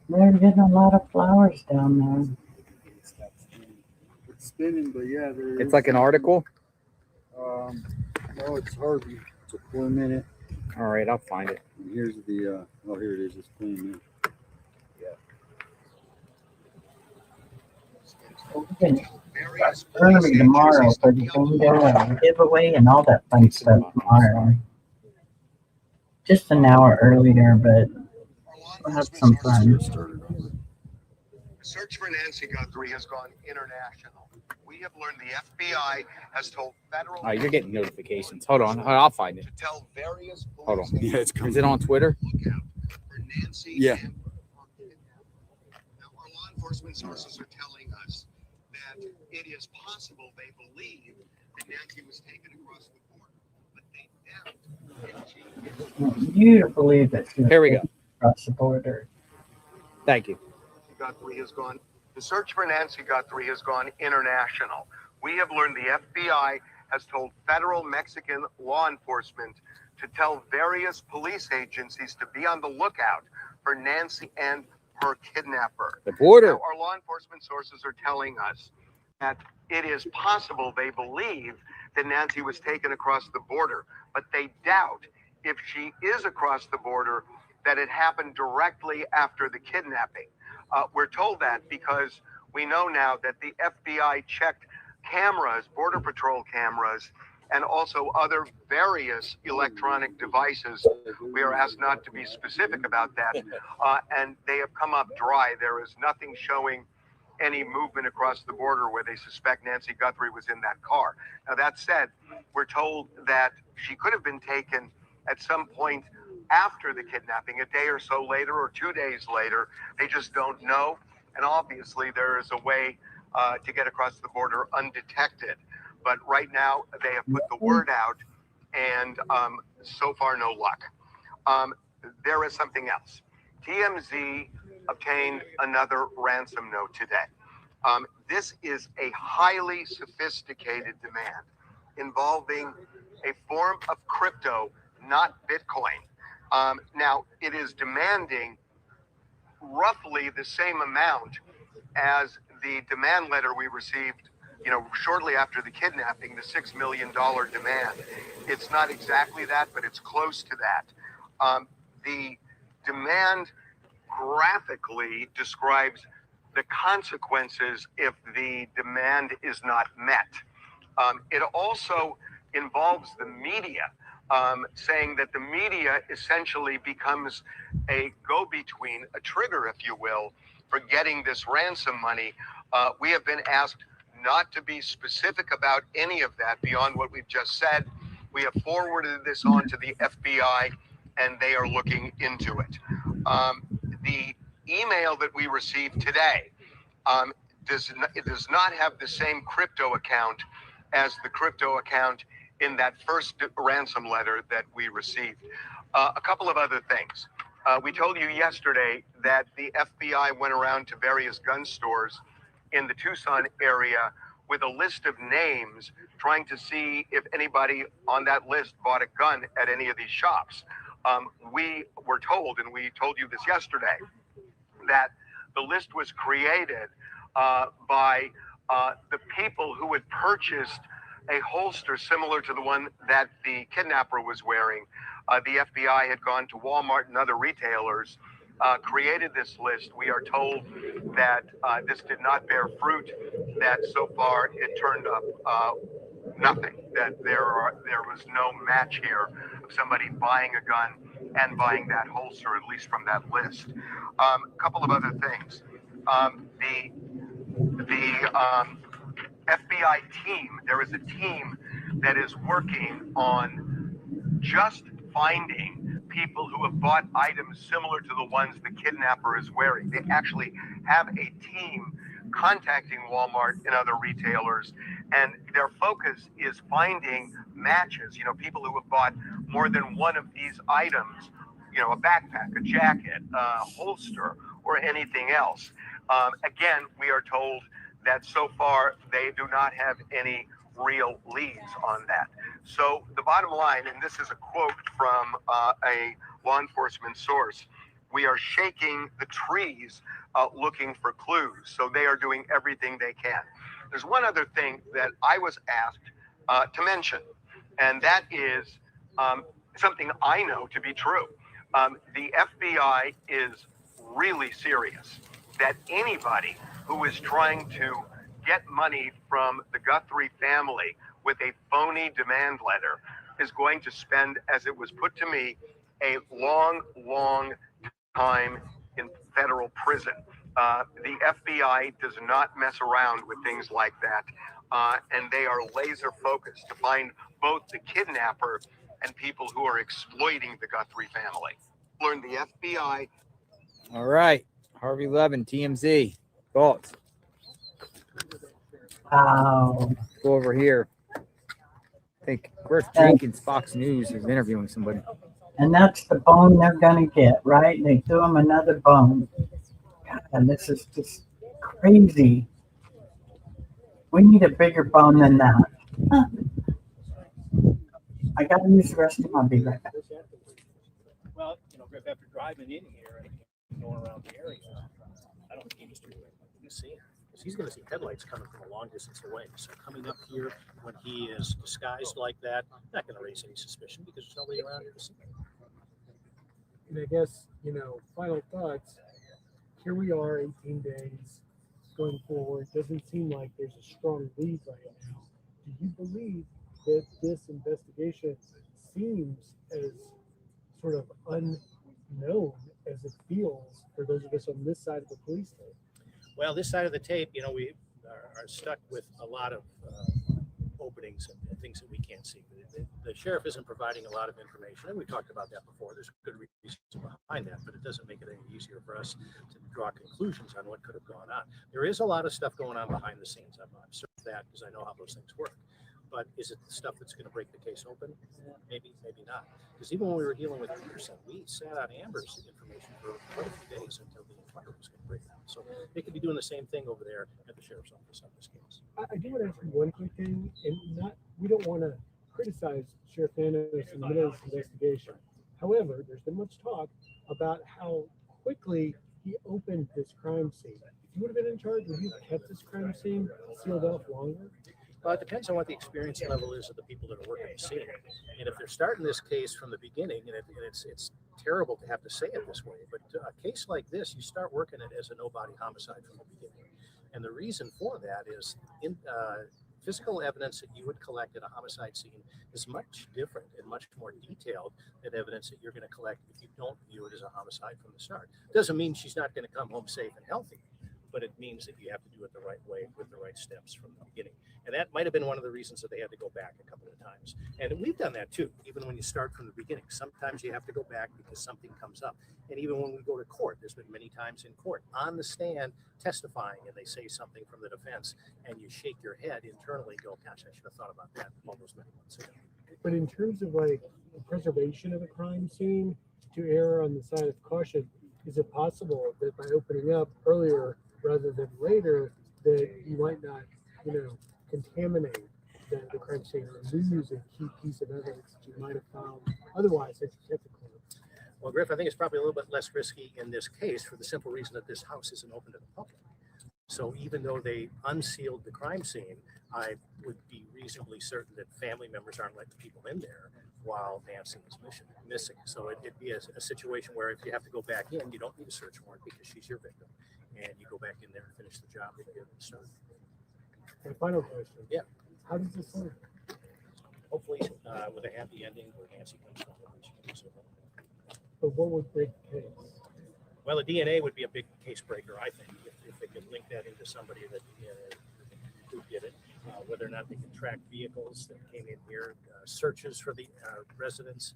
They're getting a lot of flowers down there. It's spinning, but yeah, It's like an article. No, it's Harvey. It's a 4 minute. All right, I'll find it. And here's the. Oh, here it is. It's playing now. Even early tomorrow for the bingo and giveaway and all that fun stuff tomorrow. Just an hour earlier, but we'll have some fun. The search for Nancy Guthrie has gone international. We have learned the FBI has told federal. Oh, you're getting notifications. Hold on. I'll find it. To tell various Hold on. police Yeah, it's coming. Is it on Twitter? for Nancy Yeah. and now our law enforcement sources are telling us that it is possible they believe that Nancy was taken across the border, but they doubt if she is. You believe that she was Here we go. across the border. Thank you. Guthrie has gone. The search for Nancy Guthrie has gone international. We have learned the FBI has told federal Mexican law enforcement to tell various police agencies to be on the lookout for Nancy and her kidnapper. The border. Now, our law enforcement sources are telling us that it is possible they believe that Nancy was taken across the border, but they doubt if she is across the border that it happened directly after the kidnapping. We're told that because we know now that the FBI checked cameras, Border Patrol cameras, and also other various electronic devices. We are asked not to be specific about that, and they have come up dry. There is nothing showing any movement across the border where they suspect Nancy Guthrie was in that car. Now, that said, we're told that she could have been taken at some point after the kidnapping, a day or so later or 2 days later. They just don't know. And obviously, there is a way to get across the border undetected. But right now, they have put the word out, and so far, no luck. There is something else. TMZ obtained another ransom note today. This is a highly sophisticated demand involving a form of crypto, not Bitcoin. Now, it is demanding roughly the same amount as the demand letter we received, shortly after the kidnapping, the $6 million demand. It's not exactly that, but it's close to that. The demand graphically describes the consequences if the demand is not met. It also involves the media, saying that the media essentially becomes a go-between, a trigger, if you will, for getting this ransom money. We have been asked not to be specific about any of that beyond what we've just said. We have forwarded this on to the FBI, and they are looking into it. The email that we received today does not have the same crypto account as the crypto account in that first ransom letter that we received. A couple of other things. We told you yesterday that the FBI went around to various gun stores in the Tucson area with a list of names, trying to see if anybody on that list bought a gun at any of these shops. We were told, and we told you this yesterday, that the list was created by the people who had purchased a holster similar to the one that the kidnapper was wearing. The FBI had gone to Walmart and other retailers, created this list. We are told that this did not bear fruit, that so far it turned up nothing, that there was no match here of somebody buying a gun and buying that holster, at least from that list. A couple of other things. The FBI team, there is a team that is working on just finding people who have bought items similar to the ones the kidnapper is wearing. They actually have a team contacting Walmart and other retailers, and their focus is finding matches, people who have bought more than one of these items, a backpack, a jacket, a holster, or anything else. Again, we are told that so far they do not have any real leads on that. So the bottom line, and this is a quote from a law enforcement source, we are shaking the trees looking for clues. So they are doing everything they can. There's one other thing that I was asked to mention, and that is something I know to be true. The FBI is really serious that anybody who is trying to get money from the Guthrie family with a phony demand letter is going to spend, as it was put to me, a long, long time in federal prison. The FBI does not mess around with things like that, and they are laser focused to find both the kidnapper and people who are exploiting the Guthrie family. Learn the FBI. All right. Harvey Levin, TMZ. Thoughts? Wow. Go over here. I think Griff Jenkins, Fox News, is interviewing somebody. And that's the bone they're gonna get, right? They threw them another bone. God, this is just crazy. We need a bigger bone than that. Huh. I gotta use the restroom. I'll be right back. Well, Griff, after driving in here and going around the area, I don't think he was too late. He's seeing it. Because he's going to see headlights coming from a long distance away. So coming up here when he is disguised like that, not going to raise any suspicion because there's nobody around here to see it. And I guess, final thoughts. Here we are, 18 days going forward. Doesn't seem like there's a strong lead right now. Do you believe that this investigation seems as sort of unknown as it feels for those of us on this side of the police tape? Well, this side of the tape, we are stuck with a lot of openings and things that we can't see. The sheriff isn't providing a lot of information, and we talked about that before. There's good reasons behind that, but it doesn't make it any easier for us to draw conclusions on what could have gone on. There is a lot of stuff going on behind the scenes. I'm certain of that because I know how those things work. But is it the stuff that's going to break the case open? Maybe, maybe not. Because even when we were dealing with Peterson, we sat on Amber's information for quite a few days until the inquiry was going to break down. So they could be doing the same thing over there at the sheriff's office on this case. I do want to ask you one quick thing, and we don't want to criticize Sheriff Nanos in the middle of this investigation. However, there's been much talk about how quickly he opened this crime scene. If you would have been in charge, would you have kept this crime scene sealed off longer? Well, it depends on what the experience level is of the people that are working the scene. And if they're starting this case from the beginning, and it's terrible to have to say it this way, but a case like this, you start working it as a no-body homicide from the beginning. And the reason for that is physical evidence that you would collect at a homicide scene is much different and much more detailed than evidence that you're going to collect if you don't view it as a homicide from the start. Doesn't mean she's not going to come home safe and healthy, but it means that you have to do it the right way with the right steps from the beginning. And that might have been one of the reasons that they had to go back a couple of times. And we've done that too, even when you start from the beginning. Sometimes you have to go back because something comes up. And even when we go to court, there's been many times in court, on the stand, testifying, and they say something from the defense, and you shake your head internally and go, gosh, I should have thought about that all those many months ago. But in terms of like the preservation of a crime scene, to err on the side of caution, is it possible that by opening up earlier rather than later, that you might not, contaminate the crime scene or lose a key piece of evidence that you might have found otherwise if you kept it clear? Well, Griff, I think it's probably a little bit less risky in this case for the simple reason that this house isn't open to the public. So even though they unsealed the crime scene, I would be reasonably certain that family members aren't letting people in there while Nancy is missing. So it'd be a situation where if you have to go back in, you don't need a search warrant because she's your victim. And you go back in there and finish the job that you started. And final question. Yeah. How does this work? Hopefully with a happy ending where Nancy comes home and she can do so. But what would break the case? Well, the DNA would be a big case breaker, I think, if they could link that into somebody that who did it. Whether or not they can track vehicles that came in here, searches for the residents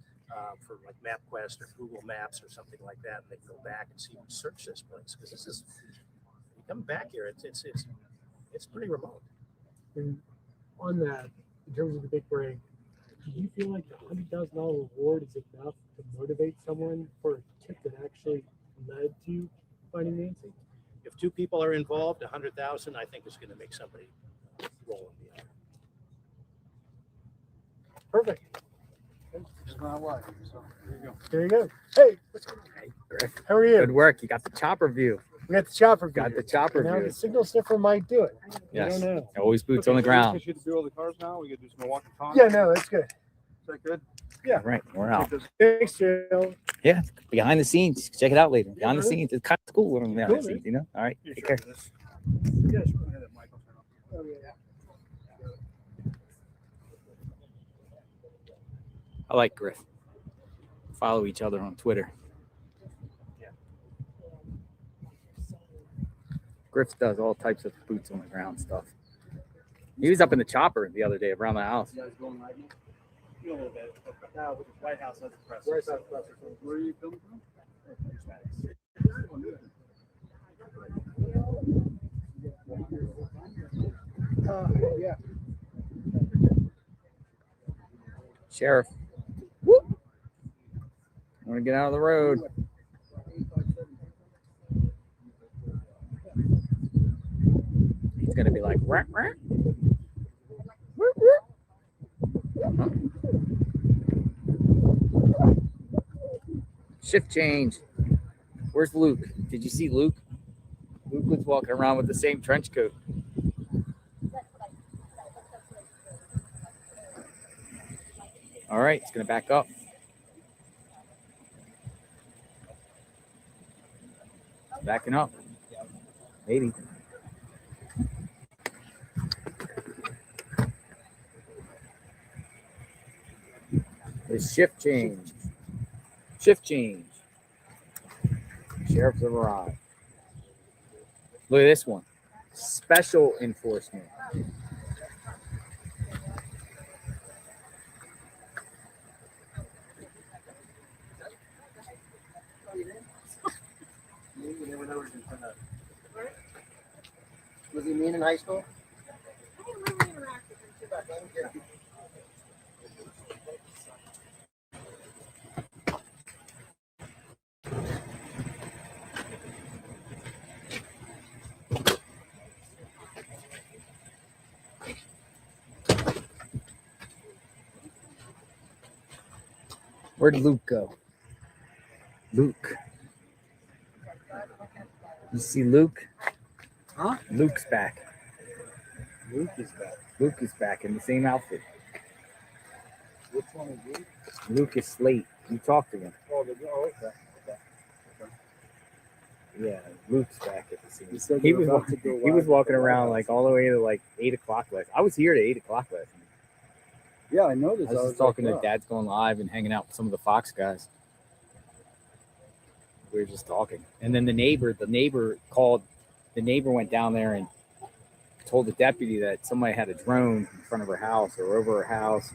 for like MapQuest or Google Maps or something like that, and they can go back and see who searched this place because this is you come back here, it's pretty remote. And on that, in terms of the big break, do you feel like the $100,000 reward is enough to motivate someone for a tip that actually led to finding Nancy? If two people are involved, $100,000 I think is going to make somebody roll in the air. Perfect. She's my wife, so there you go. There you go. Hey, how are you? Good work. You got the chopper view. We got the chopper view. Got the chopper Now view. the signal sniffer might do it. Yes. I don't know. Always boots Okay, on the so ground. we get to do all the cars now. We get to do some Milwaukee talk. Yeah, no, that's good. Is that good? Yeah. Right, we're out. Thanks, Joe. Yeah, behind the scenes. Check it out later. Behind the scenes. It's kind of cool when I'm behind Cool, the man. scenes, you know? All right. Take care. Yeah, sure. Oh yeah. I like Griff. Follow each other on Twitter. Griff does all types of boots on the ground stuff. He was up in the chopper the other day around the house. You guys going live now? A little bit. Now with the White House has a press. White House press. Where are you coming from? Yeah. Sheriff. Whoop. Want to get out of the road. He's going to be like, rah, rah. Whoop, whoop. Huh? Shift change. Where's Luke? Did you see Luke? Luke was walking around with the same trench coat. All right, it's going to back up. It's backing up. Maybe. There's shift change. Shift change. Sheriff's have arrived. Look at this one. Special enforcement. Was he mean in high school? Where'd Luke go? Luke. You see Luke? Huh? Luke's back. Luke is back. Luke is back in the same outfit. Which one is Luke? Luke is Slate. You talked to him. Oh, okay. Yeah, Luke's back at the scene. He said He they were was about to go he was live walking at the around White like all the way to like 8 o'clock last. I was here at 8 o'clock last night. Yeah, I noticed. I was just talking to Dad's going live and hanging out with some of the Fox guys. We were just talking, and then the neighbor called. The neighbor went down there and told the deputy that somebody had a drone in front of her house or over her house,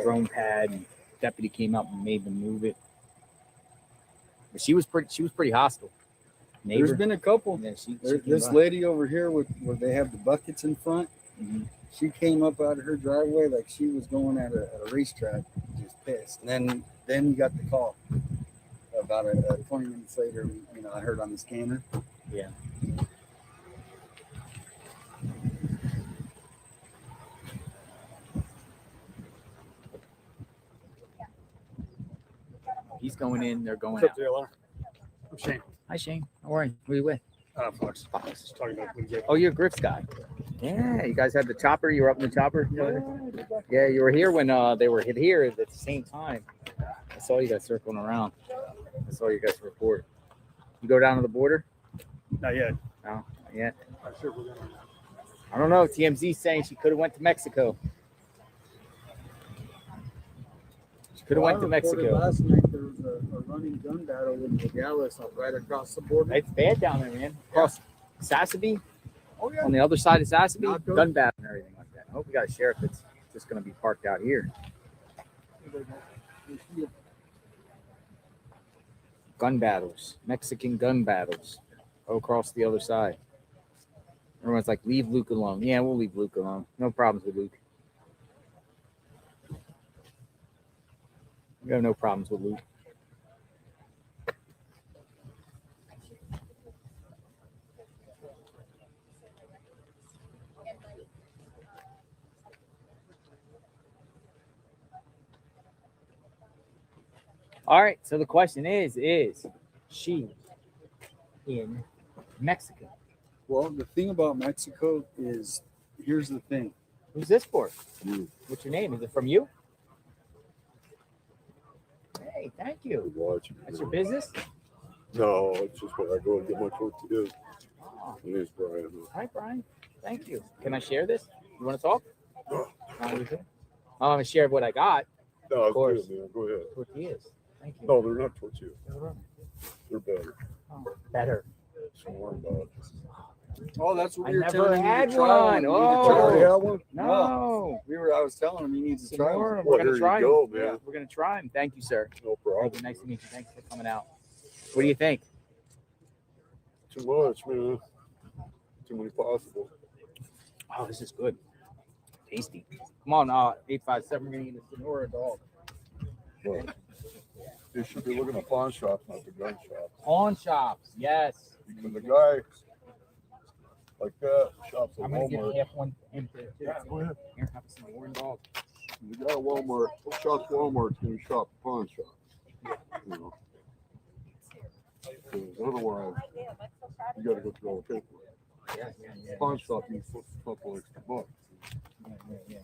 drone pad. And deputy came up and made them move it. But she was pretty hostile. Neighbor. There's been a couple. Yeah, she This came lady over here where they have the buckets in front. Mhm. She came up out of her driveway like she was going at a racetrack, just pissed. And then you got the call. About 20 minutes later, I heard on the scanner. Yeah. He's going in. They're going What's up, out. JLR? I'm Shane. Hi, Shane. How are you? Who are you with? Fox. Just talking about when you Oh, you're a Griff's guy. Yeah, you guys had the chopper. You were up in the chopper. Yeah, you were here when they were here at the same time. I saw you guys circling around. I saw you guys report. You go down to the border? Not yet. No, not yet. I'm sure we're gonna. I don't know. TMZ saying she could have went to Mexico. She could have went to Mexico. Last night there was a running gun battle in Nogales right across the border. It's bad down there, man. Across Sassabee, Oh yeah. on the other side of Sassabee, Not good. gun battle and everything like that. I hope we got a sheriff that's just going to be parked out here. Gun battles, Mexican gun battles. Go across the other side. Everyone's like, leave Luke alone. Yeah, we'll leave Luke alone. No problems with Luke. We have no problems with Luke. All right. So the question is she in Mexico? Well, the thing about Mexico is, here's the thing. Who's this for? You. What's your name? Is it from you? Hey, thank you. That's your business? No, it's just when I go and get much work to do. It is Brian. Hi, Brian. Thank you. Can I share this? You want to talk? I'm gonna share what I got. No, of course. good, man. Go ahead. Tortillas. Thank you. No, they're not tortillas. They're better. Oh, better. Corn dogs. Oh, that's what I we were never telling you had to try one. You Oh. need to try already it. had one? No. I was telling him you need to try More. one. We're gonna try go, them. man. Yeah, we're gonna try them. Thank you, sir. No problem. Thank you. Nice to meet you. Thanks for coming out. What do you think? Too much, man. Too many possible. Oh, this is good. Tasty. Come on, 857. We're gonna eat a Sonora dog. Well, they should be looking at pawn shops, not the gun shops. Pawn shops, yes. Because the guy like that shops at I'm gonna Walmart. get half one empty. Yeah, go ahead. Here, have a Sonora dog. The guy at Walmart, who shops Walmart's going to shop at pawn shops. You know. Because otherwise, you got to go through all the paperwork. Yeah. Pawn shop, you put a couple extra bucks. Yeah.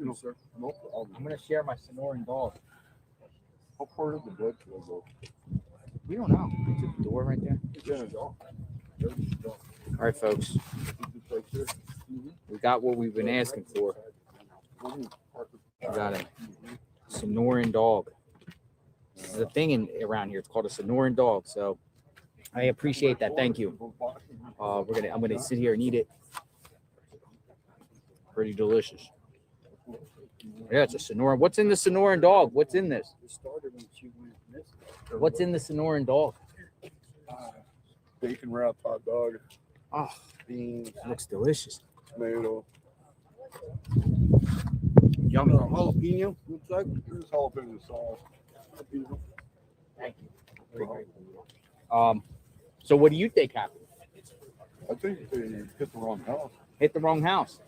No, sir. No problem. I'm gonna share my Sonoran dog. How far did the blood flow go? We don't know. To the door right there. Yeah. All right, folks. We got what we've been asking for. We got a Sonoran dog. This is a thing around here. It's called a Sonoran dog. So I appreciate that. Thank you. I'm gonna sit here and eat it. Pretty delicious. Yeah, it's a Sonoran. What's in the Sonoran dog? What's in this? What's in the Sonoran dog? Bacon wrapped hot dog. Oh, beans. Looks delicious. Tomato. Yummy. Jalapeno. Looks like there's jalapeno sauce. Thank you. So what do you think happened? I think they hit the wrong house. Hit the wrong house.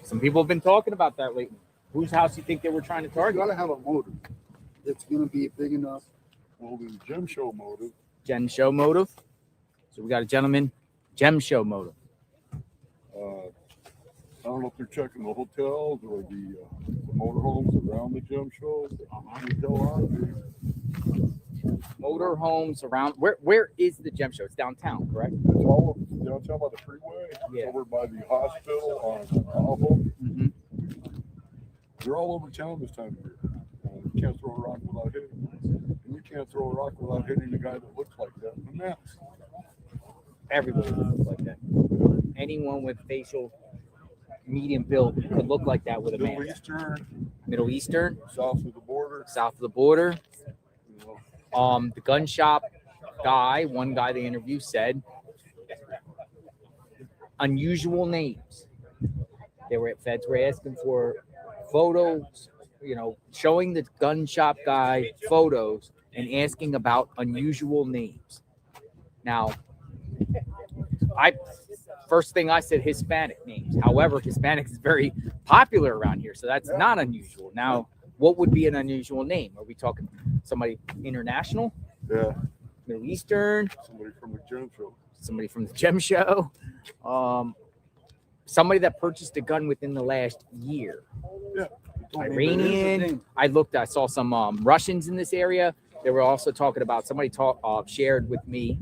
Some people have been talking about that lately. Whose house do you think they were trying to You target? got to have a motive that's going to be big enough. Well, the gem show motive. Gem show motive. So we got a gentleman, gem show motive. I don't know if they're checking the hotels or the motorhomes around the gem show. Motor homes around. Where is the gem show? It's downtown, correct? It's all downtown by the freeway. Yeah. Over by the hospital on Avo. Mm-hmm. They're all over town this time of year. You can't throw a rock without hitting. And you can't throw a rock without hitting the guy that looks like that in the mask. Everybody looks like that. Anyone with facial medium build could look like that with a Middle mask. Eastern, Middle Eastern, south of the border. south of the border. The gun shop guy, one guy they interviewed said unusual names. Feds were asking for photos, showing the gun shop guy photos and asking about unusual names. Now, first thing I said Hispanic names. However, Hispanic is very popular around here, so that's not unusual. Now, what would be an unusual name? Are we talking somebody international? Yeah. Middle Eastern? Somebody from the gem show. Somebody from the gem show? Somebody that purchased a gun within the last year? Yeah. Iranian? I saw some Russians in this area. They were also talking about, somebody shared with me,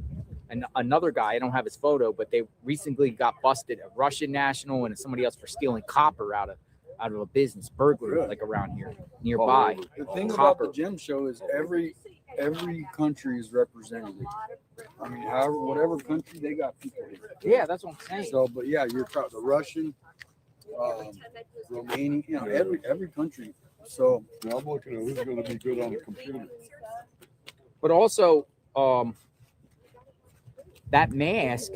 and another guy, I don't have his photo, but they recently got busted, a Russian national and somebody else for stealing copper out of a business, burglary, like around here, nearby. The thing about the gem show is every country is represented. I mean, whatever country they got people here. Yeah, that's what I'm saying. So, but yeah, you're talking the Russian, Romania, every country. So now I'm looking at who's going to be good on the computer. But also, that mask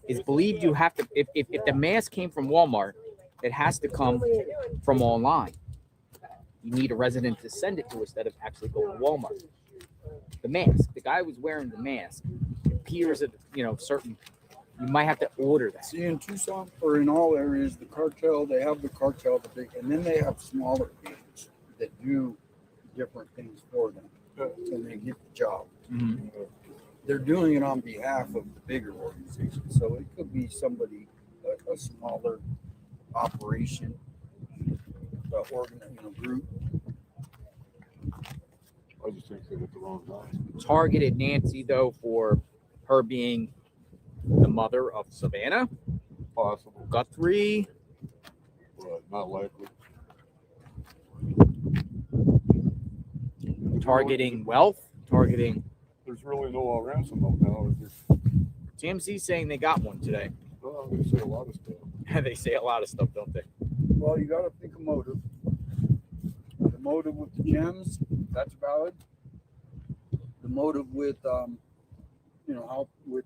is believed you have to, if the mask came from Walmart, it has to come from online. You need a resident to send it to instead of actually going to Walmart. The mask, the guy was wearing the mask. It appears at certain. You might have to order that. See, in Tucson or in all areas, the cartel, they have the cartel, the big, and then they have smaller gangs that do different things for them, and they get the job. Mm-hmm. They're doing it on behalf of the bigger organization. So it could be somebody, a smaller operation, group. I just think they hit the wrong guy. Targeted Nancy though for her being the mother of Savannah. Possible. Guthrie. But not likely. Targeting wealth. Targeting. There's really no ransom note now. Is there? TMZ saying they got one today. Well, they say a lot of stuff. They say a lot of stuff, don't they? Well, you got to think of motive. The motive with the gems, that's valid. The motive with, how with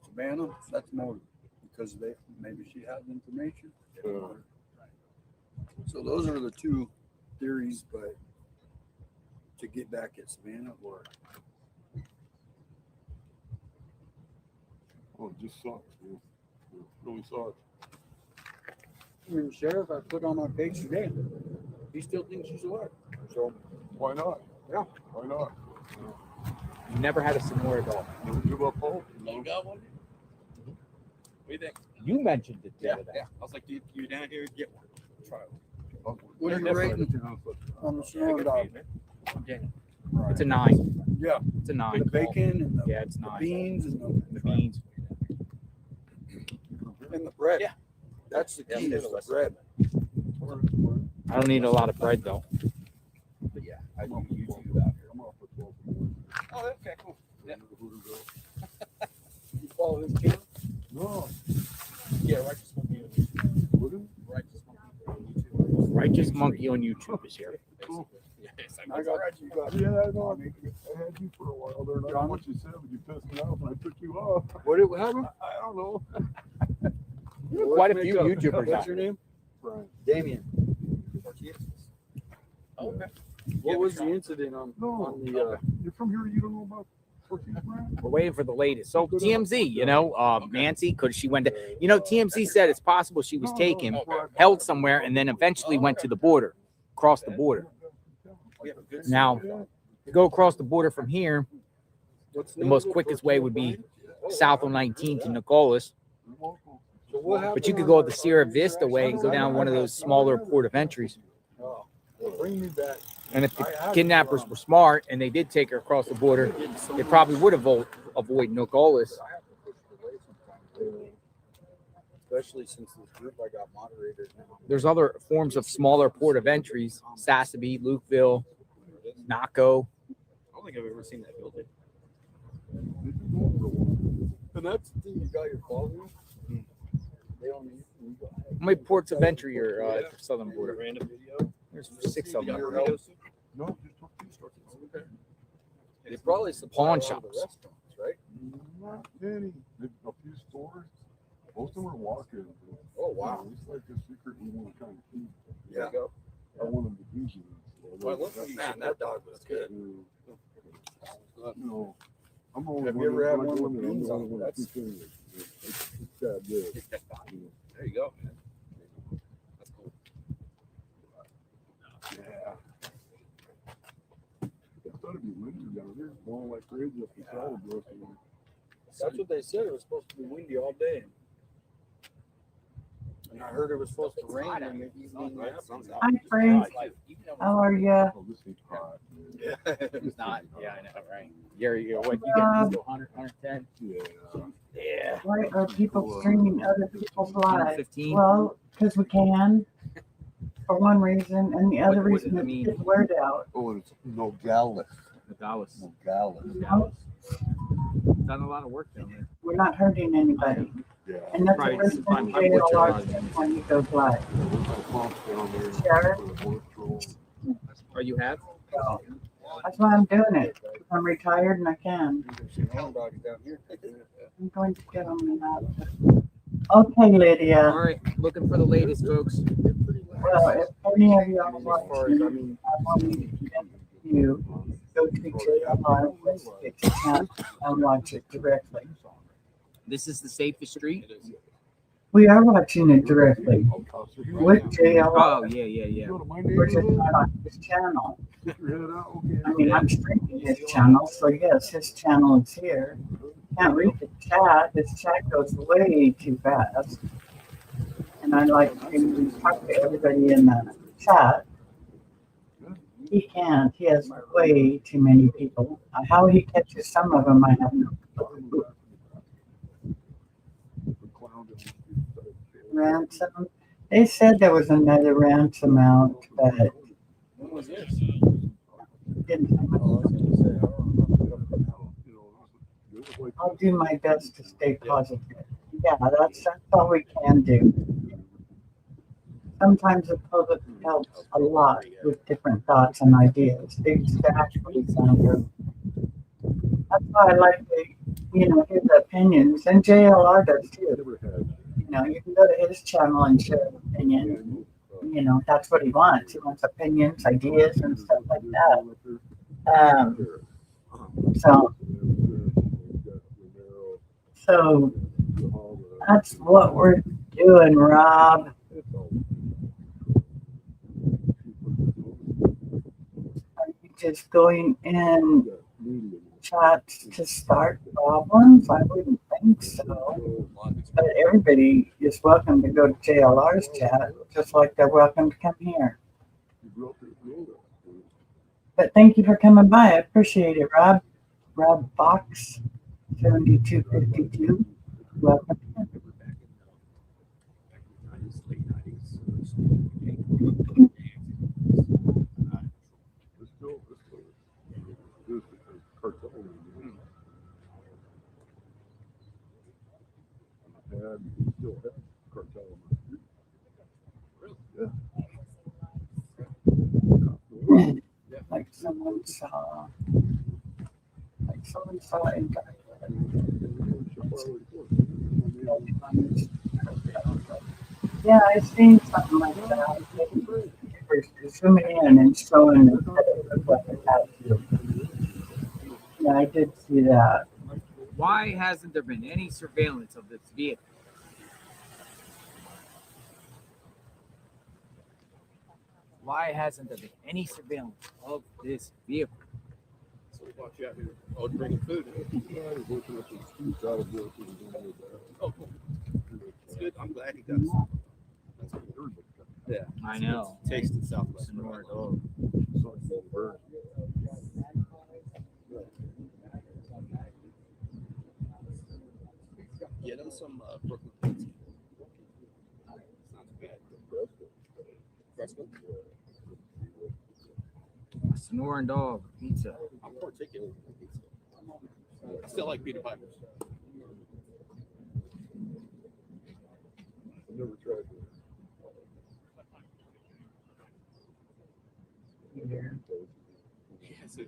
Savannah, that's motive because maybe she has information. So those are the two theories, but to get back at Savannah or. Oh, it just sucks, dude. It really sucks. I mean, Sheriff, I put on my page today. He still thinks she's alive. So why not? Yeah. Why not? You never had a Sonora dog. Never give up hope. You got one? What do you think? You mentioned it the Yeah, other day. yeah. I was like, you down here, get one. Try one. What are you rating on the Sonora dog? It's a 9. Yeah. It's a 9. The bacon and the, it's 9. the beans and the beans. And the bread. Yeah. That's the key is the bread. I don't need a lot of bread though. But yeah, I do YouTube out here. Oh, okay, cool. Yeah. You follow his channel? No. Yeah, Righteous Monkey on YouTube. Righteous Monkey on YouTube is here. Yes, I got you. Yeah, I know. I had you for a while there. And I don't know what you said, but you pissed me off and I took you off. What happened? I don't know. Quite a few YouTubers What's out your there. name? Brian. Damien. Oh, okay. What was the incident on No, the? you're from here. You don't know about Ortiz, Brian? We're waiting for the latest. So TMZ, Nancy, because she went to, TMZ said it's possible she was taken, held somewhere, and then eventually went to the border, crossed the border. Now, to go across the border from here, the most quickest way would be south on 19 to Nicolas. But you could go the Sierra Vista way and go down one of those smaller port of entries. Bring me back. And if the kidnappers were smart and they did take her across the border, they probably would avoid Nicolas. Especially since this group I got moderated now. There's other forms of smaller port of entries: Sassabee, Lukeville, Naco. I don't think I've ever seen that building. And that's the thing, you got your followers. They don't need. How many ports of entry are at the southern border? Random video. There's 6 of them. No, just took 2 stores. Okay. They probably supply Pawn a lot of shops. the restaurants, right? Not many. A few stores. Most of them are walk-ins. Oh, wow. It's like a secret we want to kind of keep. Yeah. I want them to do this. Man, that dog was good. No. I'm only Have you ever had one with I'm beans on it? only That's- it's that good. There you go, man. That's cool. Yeah. I thought it'd be windy down here. Blowing like crazy up the solid bluff. That's what they said. It was supposed to be windy all day. And I heard it was supposed to rain in the evening. Hi, Frank. How are you? Oh, this is hot. Yeah. It's not. Yeah, I know, right? What you get? 100, 110? Yeah. Yeah. Why are people streaming other people's lives? 115? Well, because we can, for one reason, and the other What does reason it is mean? to get the word out. Oh, and it's Nogales. Nogales. Nogales. Done a lot of work down there. We're not hurting anybody. Yeah. And that's the Right. first I'm thing butchering a lot JLR of says names. when he goes live. Sure. Oh, you have? So, that's why I'm doing it. I'm retired and I can. I'm going to get on the map. Okay, Lydia. All right. Looking for the latest, folks. Well, if any of you are watching, I want you to get you go to JLR account and watch it directly. This is the safest street? We are watching it directly with JLR. Oh, yeah. We're just not on his channel. I mean, I'm streaming his channel, so yes, his channel is here. Can't read the chat. His chat goes way too fast. And I like to talk to everybody in the chat. He can't. He has way too many people. How he catches some of them, I have no clue. Ransom. They said there was another ransom out, but When was this? didn't come out. I'll do my best to stay positive. Yeah, that's all we can do. Sometimes the public helps a lot with different thoughts and ideas. Exactly, Sandra. That's why I like to, hear the opinions, and JLR does too. You can go to his channel and share an opinion. That's what he wants. He wants opinions, ideas, and stuff like that. So that's what we're doing, Rob. Are you just going in chats to start problems? I wouldn't think so. But everybody is welcome to go to JLR's chat, just like they're welcome to come here. But thank you for coming by. I appreciate it, Rob. Rob Fox, 7252. Welcome. Like someone saw in yeah, I've seen something like that. They're zooming in and showing that it looked like it had to. Yeah, I did see that. Why hasn't there been any surveillance of this vehicle? Why hasn't there been any surveillance of this vehicle? So we brought you out here. Oh, bringing food. Oh, cool. It's good. I'm glad he does. That's good. Yeah. I know. Taste in Southwest. Sonora dog. Get him some Brooklyn pizza. Sounds bad. Fresco? Sonora dog pizza. I'm partaking in pizza. I still like Peter Piper's. I've never tried it. Yes,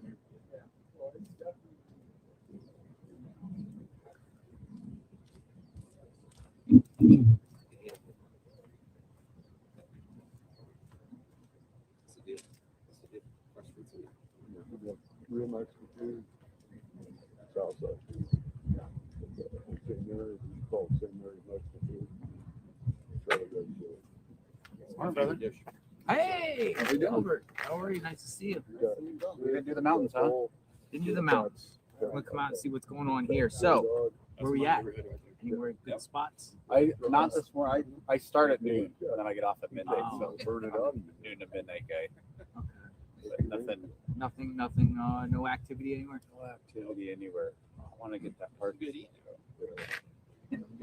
Real Mexican food. Southside. St. Mary's, it's called St. Mary's Mexican food. Try to go to it. Smart brother. Hey, Albert. How are you? Nice to see you. We didn't do the mountains, huh? Didn't do the mountains. I'm gonna come out and see what's going on here. So, where we at? Anywhere good spots? Not this morning. I start at noon, and then I get off at midnight. Oh. So burn it up. Noon to midnight guy. But Nothing. No activity anywhere. No activity anywhere. I want to get that park. Get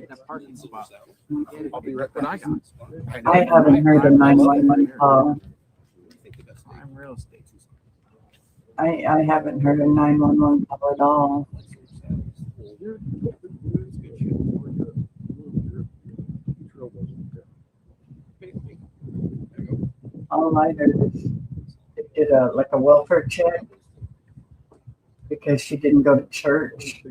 that parking spot. I'll be right back. I haven't heard a 911 call. I'm real estate. I haven't heard a 911 call at all. All I heard is they did a welfare check because she didn't go to church.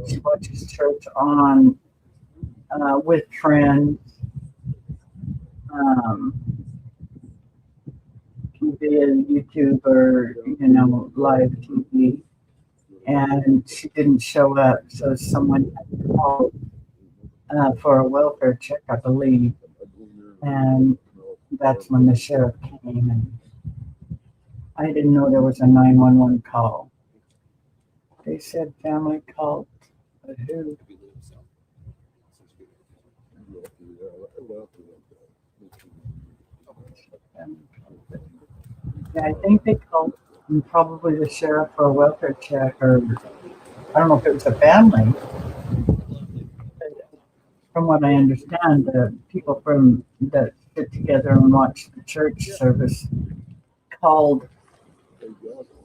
She watches church on with friends. Via YouTube or live TV, and she didn't show up, so someone called for a welfare check, I believe, and that's when the sheriff came, and I didn't know there was a 911 call. They said family called, but who? Family Yeah, I think they called probably the sheriff for a welfare check, or I don't know if it was a family. From what I understand, the people from that sit together and watch the church service called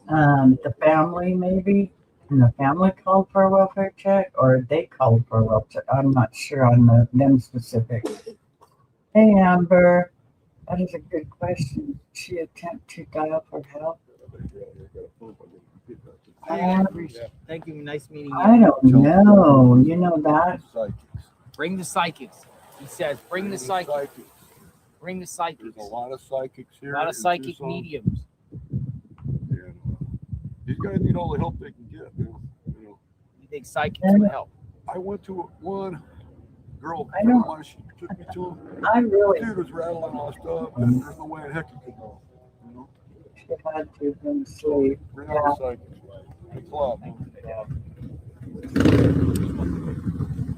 the family maybe, and the family called for a welfare check, or they called for a welfare check. I'm not sure on them specifics. Hey Amber, that is a good question. Did she attempt to dial for help? Thank you. Nice meeting you. I don't know. You know that? Bring the psychics. He says, bring the psychics. Bring the psychics. There's a lot of psychics here. A lot of in psychic Tucson, mediums. and, these guys need all the help they can get. You know. You think psychics would help? I went to one girl. I know. She took me to him. I really. Dude was rattling all stuff, and there's no way in heck he could know. You know. She had to have been asleep. Bring out the psychics. Thanks a lot.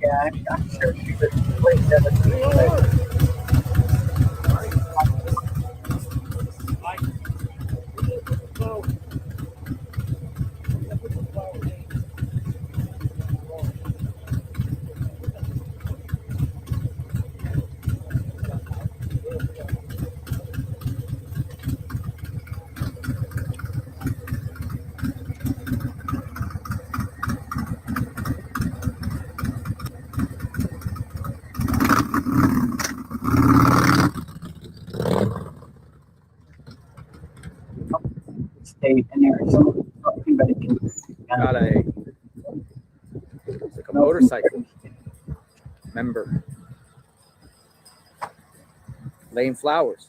Yeah, I'm sure she was asleep. That was good. State in Arizona. Anybody can. Got a it's like a motorcycle member laying flowers.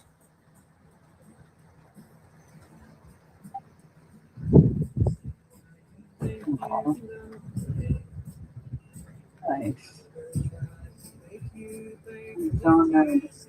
Nice. So nice.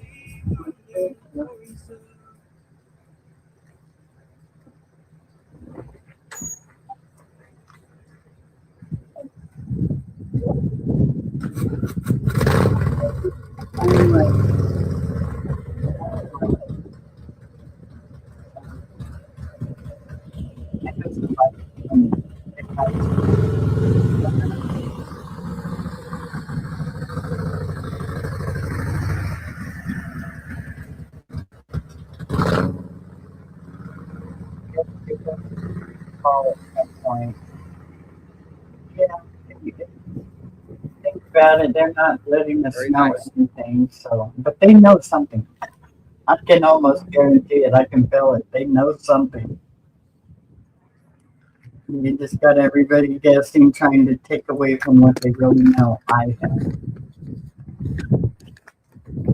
Call at some point. Yeah, if you think about it, they're not letting us Very know nice. anything, so but they know something. I can almost guarantee it. I can feel it. They know something. You just got everybody guessing, trying to take away from what they really know. I have.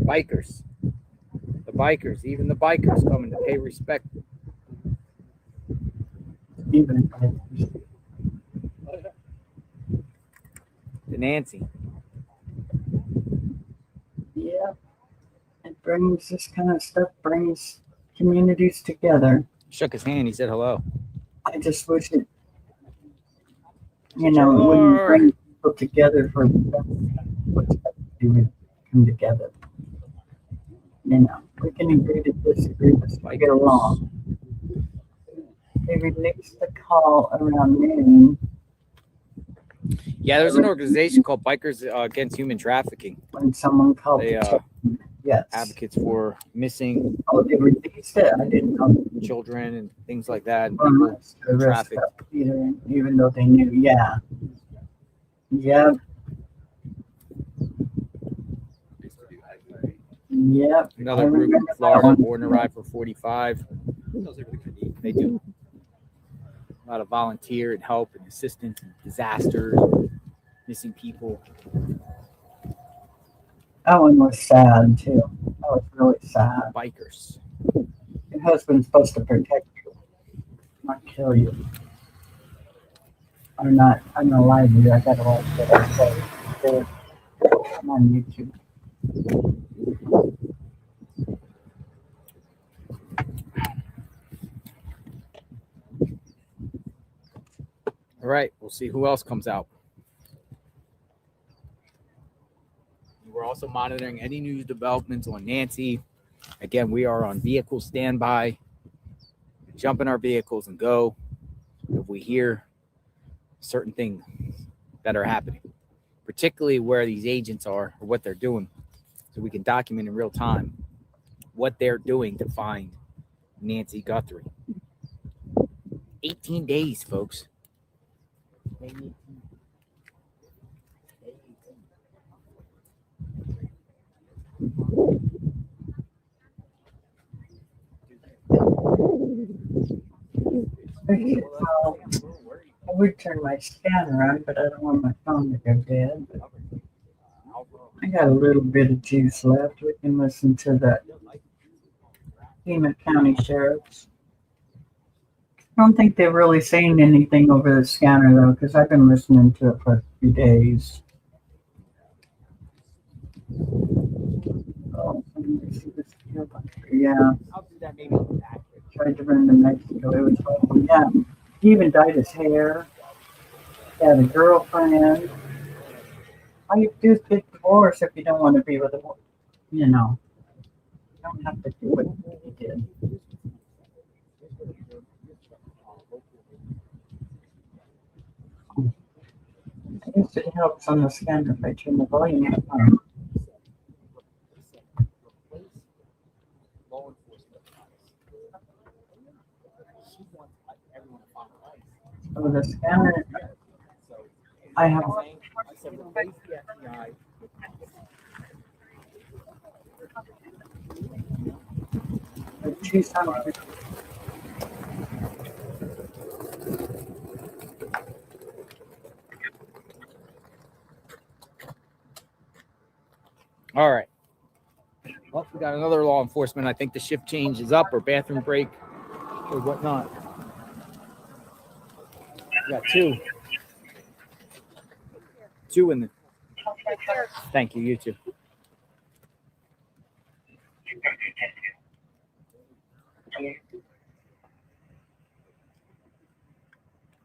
Bikers. The bikers, even the bikers coming to pay respect. Even To Nancy. yeah, it brings this kind of stuff brings communities together. Shook his hand. He said hello. I just wish it, you know, it wouldn't bring people together for what's they would come together. You know, we can agree to disagree, but still get along. They released the call around noon. Yeah, there's an organization called Bikers Against Human Trafficking. When someone called They yes. advocates for missing Oh, they released it. I didn't know. children and things like that. And Well, people trafficked. either, even though they knew. Yeah. Yep. Yep. Another group in Florida, Born to Ride for 45. They do a lot of volunteer and help and assistance and disasters, missing people. That one was sad too. That was really sad. Bikers. Your husband's supposed to protect you, not kill you. Or not. I'm gonna lie to you. I gotta watch what I say. I'm on YouTube. All right, we'll see who else comes out. We're also monitoring any news developments on Nancy. Again, we are on vehicle standby. jump in our vehicles and go if we hear certain things that are happening, particularly where these agents are or what they're doing, so we can document in real time what they're doing to find Nancy Guthrie. 18 days, folks. Well, I would turn my scanner on, but I don't want my phone to go dead. But I got a little bit of juice left. We can listen to the Pima County Sheriff's. I don't think they're really saying anything over the scanner though, because I've been listening to it for a few days. Oh, let me see this here. Yeah. Tried to run to Mexico. It was horrible. Yeah. He even dyed his hair. He had a girlfriend. All you do is get divorced if you don't want to be with a woman. You know. You don't have to do what he did. I guess it helps on the scanner if I turn the volume up. So the scanner, I have. All right. Well, we got another law enforcement. I think the shift change is up or bathroom break or whatnot. We got two. Two in the. Thank you. You too.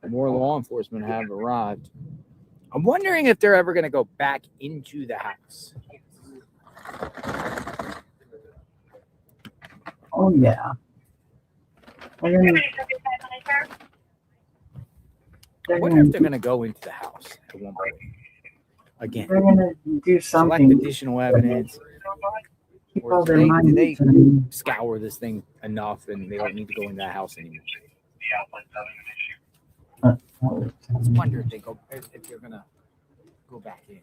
More law enforcement have arrived. I'm wondering if they're ever going to go back into the house. Oh yeah. I wonder if they're going to go into the house at one point. Again, They're gonna do something. Collect additional evidence. Keep Or all their do minds they and- scour this thing enough and they don't need to go into that house anymore? I was wondering if they're gonna go back in.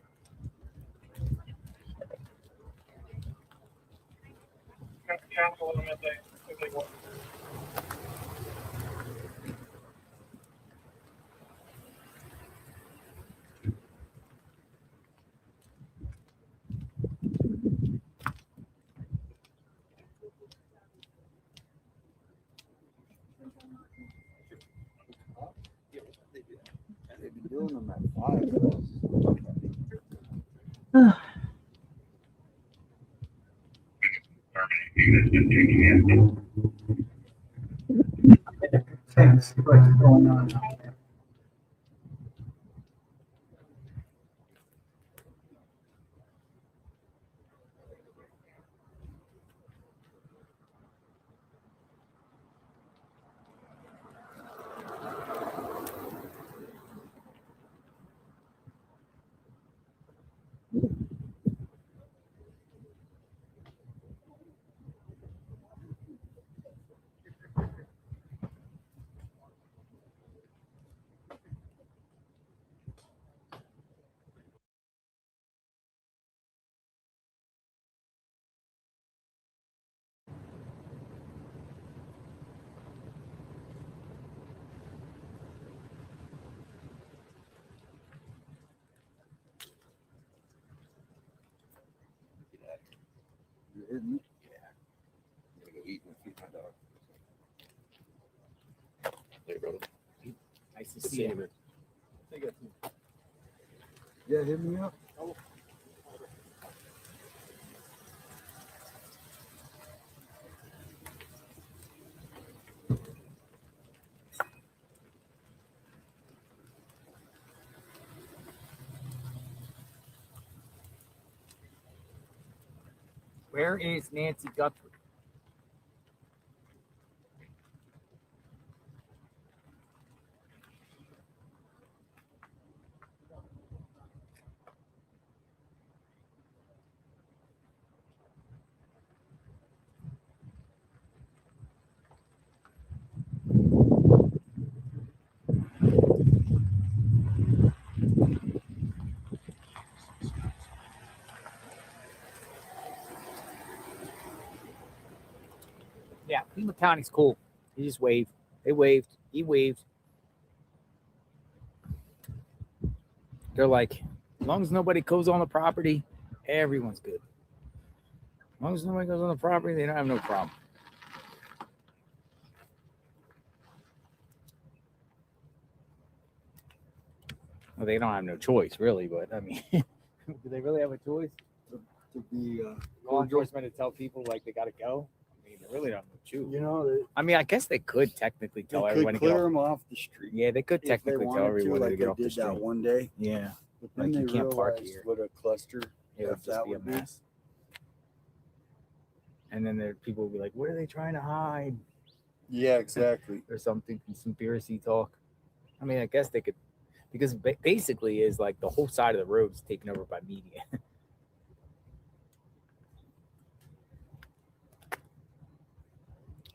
They've been doing them at 5. Thanks. What's going on out there? You heard me? Yeah. I'm gonna go eat and feed my dog. Hey, brother. Nice to see you. Yeah, hit me up. Where is Nancy Guthrie? county's cool. He just waved. They waved. He waved. They're like, as long as nobody goes on the property, everyone's good. As long as nobody goes on the property, they don't have no problem. Well, they don't have no choice, really. But I mean, do they really have a choice? To be Law enforcement to tell people like they got to go. I mean, they really don't have no choice. You know, I mean, I guess they could technically they tell everyone could to get clear off. them off the street. Yeah, they could if they technically tell wanted everyone like to get they off the did street. that one day. Yeah, But then like you they can't park realized here. what a cluster It would that just be a would be. mess. And then there people will be like, "What are they trying to hide?" Yeah, exactly. Or something, conspiracy talk. I mean, I guess they could, because basically is like the whole side of the road is taken over by media.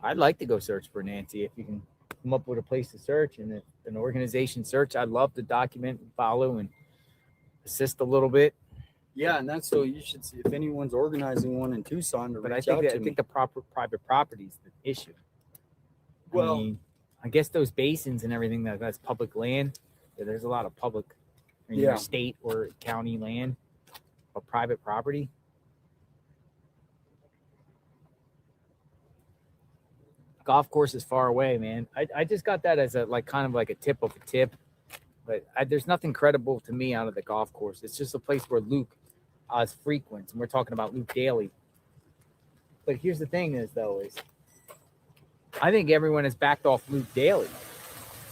I'd like to go search for Nancy if you can come up with a place to search and if an organization search. I'd love to document and follow and assist a little bit. Yeah, and that's so you should see if anyone's organizing one in Tucson to But I reach think out that, to I me. think the private property is the issue. Well- I mean, I guess those basins and everything that's public land. There's a lot of public, Yeah. state or county land, or private property. Golf course is far away, man. I just got that as a kind of like a tip of a tip, but there's nothing credible to me out of the golf course. It's just a place where Luke frequents, and we're talking about Luke Daly. But here's the thing: is I think everyone has backed off Luke Daly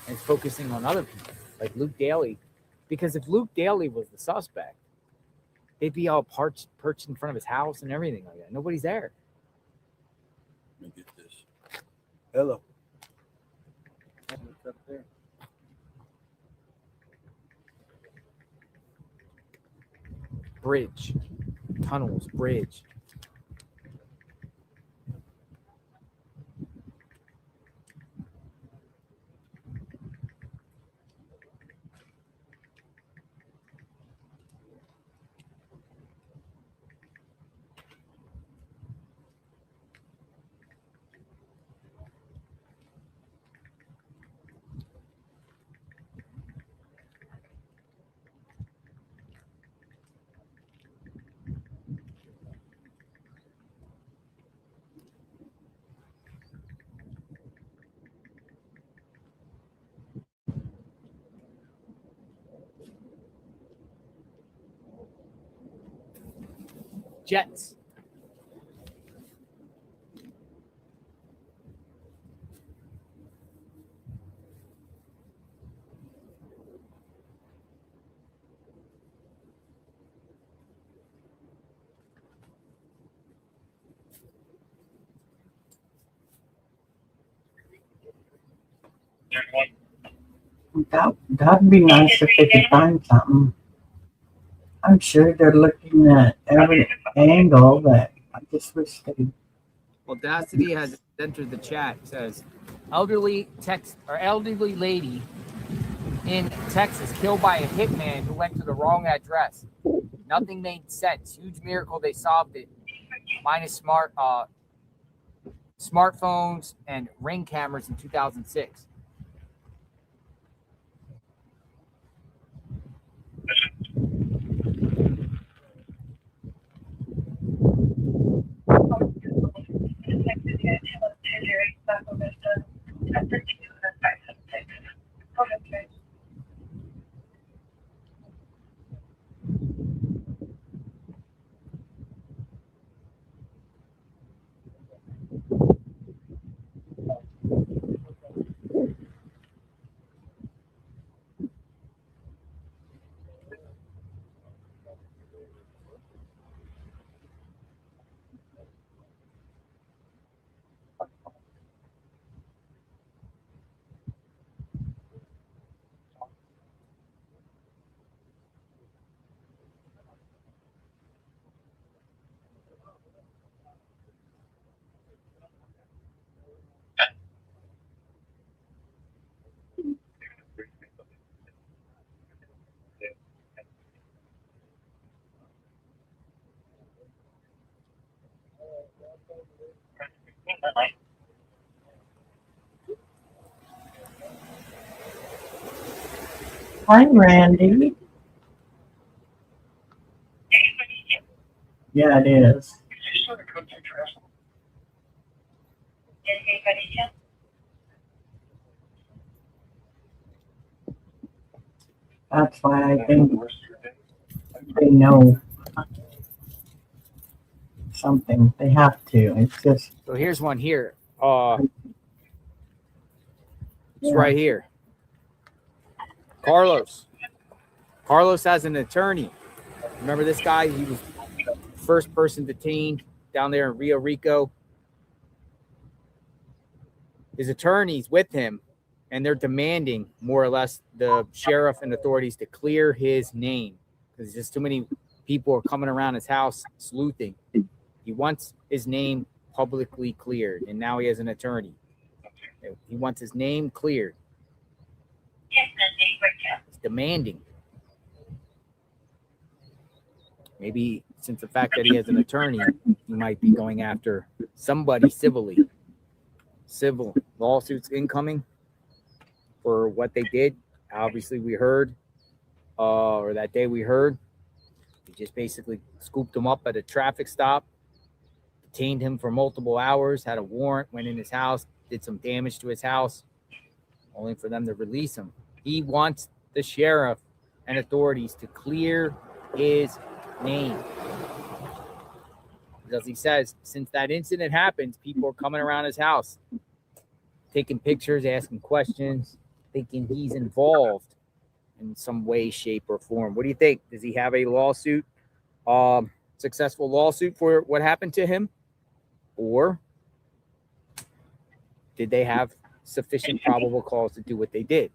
and is focusing on other people like Luke Daly, because if Luke Daly was the suspect, they'd be all perched in front of his house and everything like that. Nobody's there. Let me get this. Hello. Up there. Bridge, tunnels, bridge. Jets. That'd be nice if they could find something. I'm sure they're looking at every angle, but I just wish they. Audacity has entered the chat. It says, elderly lady in Texas killed by a hitman who went to the wrong address. Nothing made sense. Huge miracle they solved it. Minus smartphones and Ring cameras in 2006. Hi, Randy. Yeah, it is. That's why I think they know something. They have to. It's just. So here's one here. It's Yeah. right here. Carlos. Carlos has an attorney. Remember this guy? He was the first person detained down there in Rio Rico. His attorney's with him, and they're demanding, more or less, the sheriff and authorities to clear his name because just too many people are coming around his house sleuthing. He wants his name publicly cleared, and now he has an attorney. He wants his name cleared. He's demanding. Maybe since the fact that he has an attorney, he might be going after somebody civilly. Civil lawsuits incoming for what they did. Obviously, we heard, or that day we heard, he just basically scooped him up at a traffic stop, detained him for multiple hours, had a warrant, went in his house, did some damage to his house, only for them to release him. He wants the sheriff and authorities to clear his name. Because he says, since that incident happened, people are coming around his house, taking pictures, asking questions, thinking he's involved in some way, shape, or form. What do you think? Does he have a lawsuit, successful lawsuit for what happened to him? Or did they have sufficient probable cause to do what they did?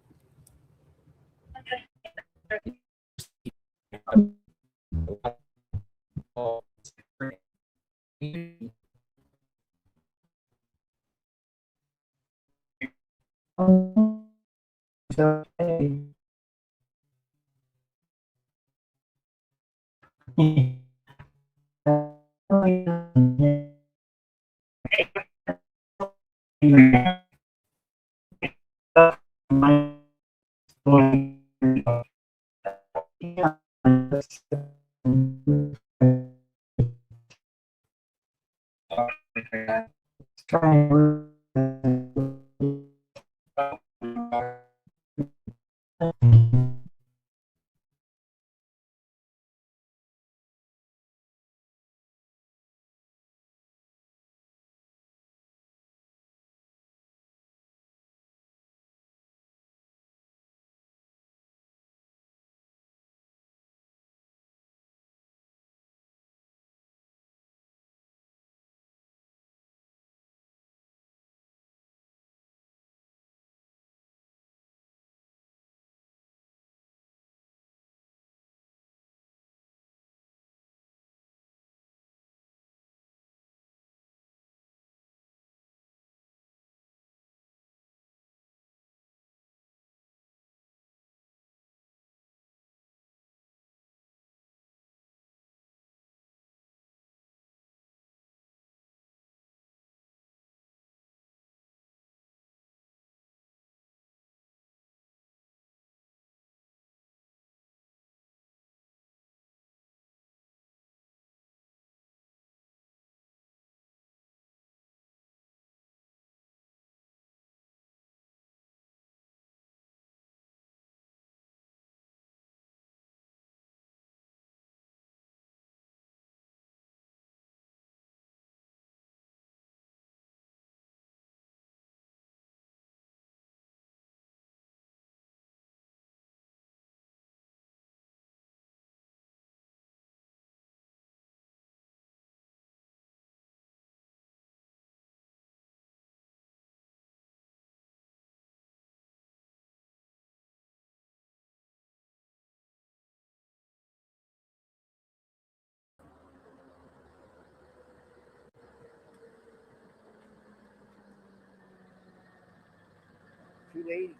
Too late.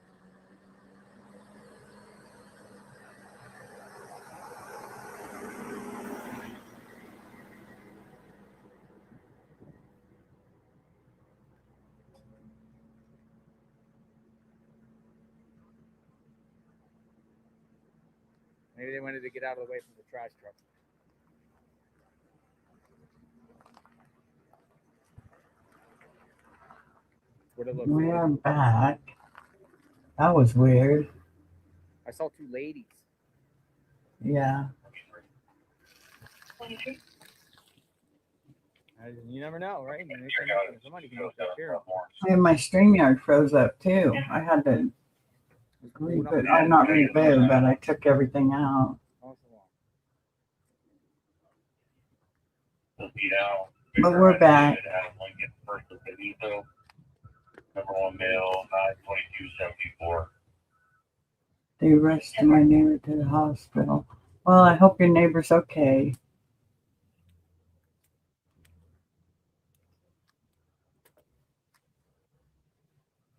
Maybe they wanted to get out of the way from the trash truck. What it looks We like. are back. That was weird. I saw two ladies. Yeah. You never know, right? Somebody can look up here. And my StreamYard froze up too. I had to reboot. I'm not reboot, but I took everything out. But we're back. Number 1 male, 92274. They rushed my neighbor to the hospital. Well, I hope your neighbor's okay.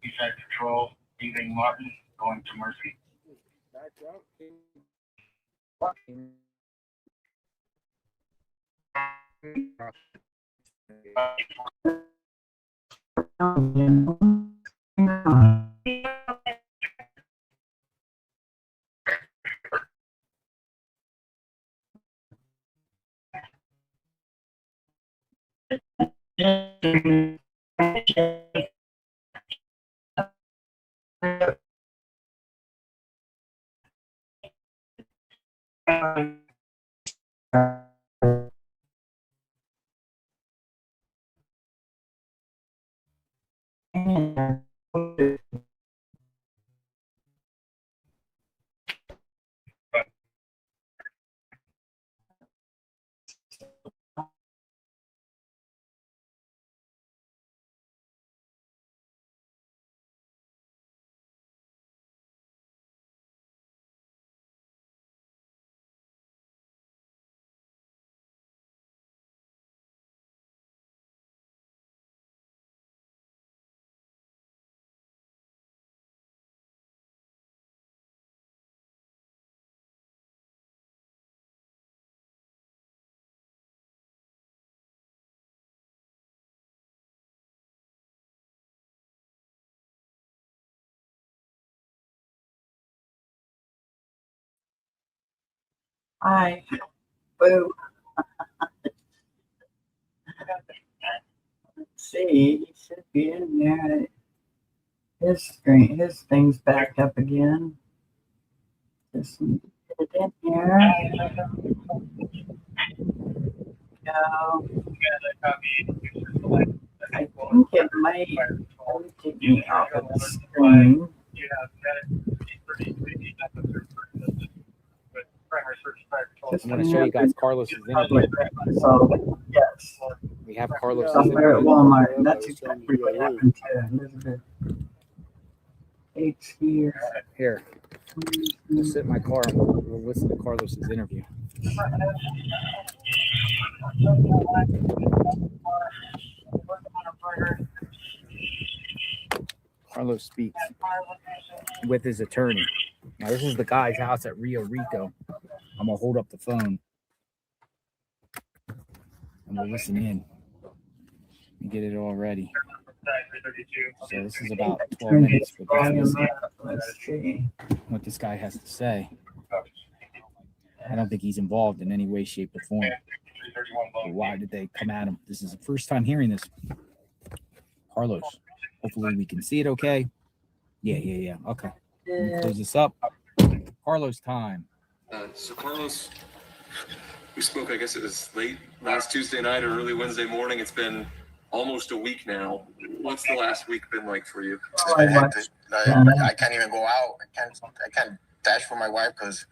Eastside Patrol, leaving Martin, going to Mercy. Hi. Boo. Let's see. He should be in there. His screen, his thing's back up again. Just get it in here. Go. I think it might take me off of the screen. I'm going to show you guys Carlos's interview. So, yes. We have Carlos's Somewhere at interview. Walmart. That's exactly what happened to Elizabeth. It's here. Here. We'll sit in my car and we'll listen to Carlos's interview. Carlos speaks with his attorney. Now, this is the guy's house at Rio Rico. I'm going to hold up the phone and we'll listen in and get it all ready. So this is about 12 minutes. Let's see what this guy has to say. I don't think he's involved in any way, shape, or form. But why did they come at him? This is the first time hearing this. Carlos, hopefully we can see it okay. Yeah. Okay. Let me close this up. Carlos time. So Carlos, we spoke, I guess it was late last Tuesday night or early Wednesday morning. It's been almost a week now. What's the last week been like for you? It's been hectic. I can't even go out. I can't dash for my wife because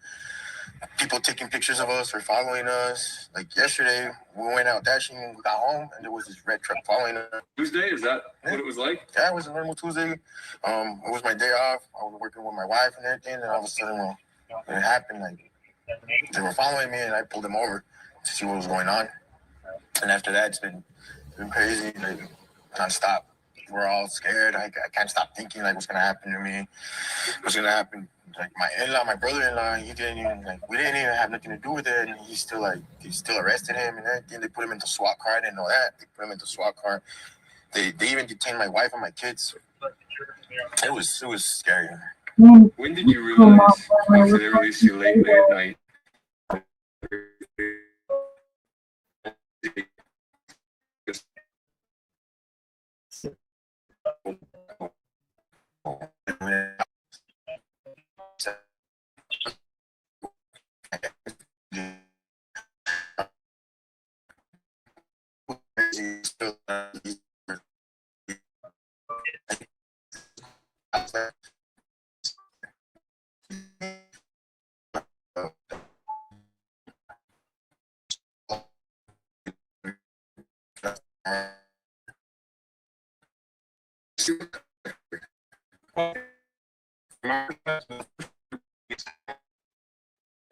people taking pictures of us or following us. Like yesterday, we went out dashing and we got home and there was this red truck following us. Tuesday, is that what it was like? Yeah, it was a normal Tuesday. It was my day off. I was working with my wife and everything, and all of a sudden, when it happened, like they were following me, and I pulled them over to see what was going on. And after that, it's been crazy, like nonstop. We're all scared. I can't stop thinking like what's gonna happen to me. What's gonna happen? Like my brother-in-law, he didn't even we didn't even have nothing to do with it, and they still arrested him and everything. They put him into SWAT car. I didn't know that. They put him into SWAT car. They even detained my wife and my kids. It was scary. When did you realize after they released you late at night?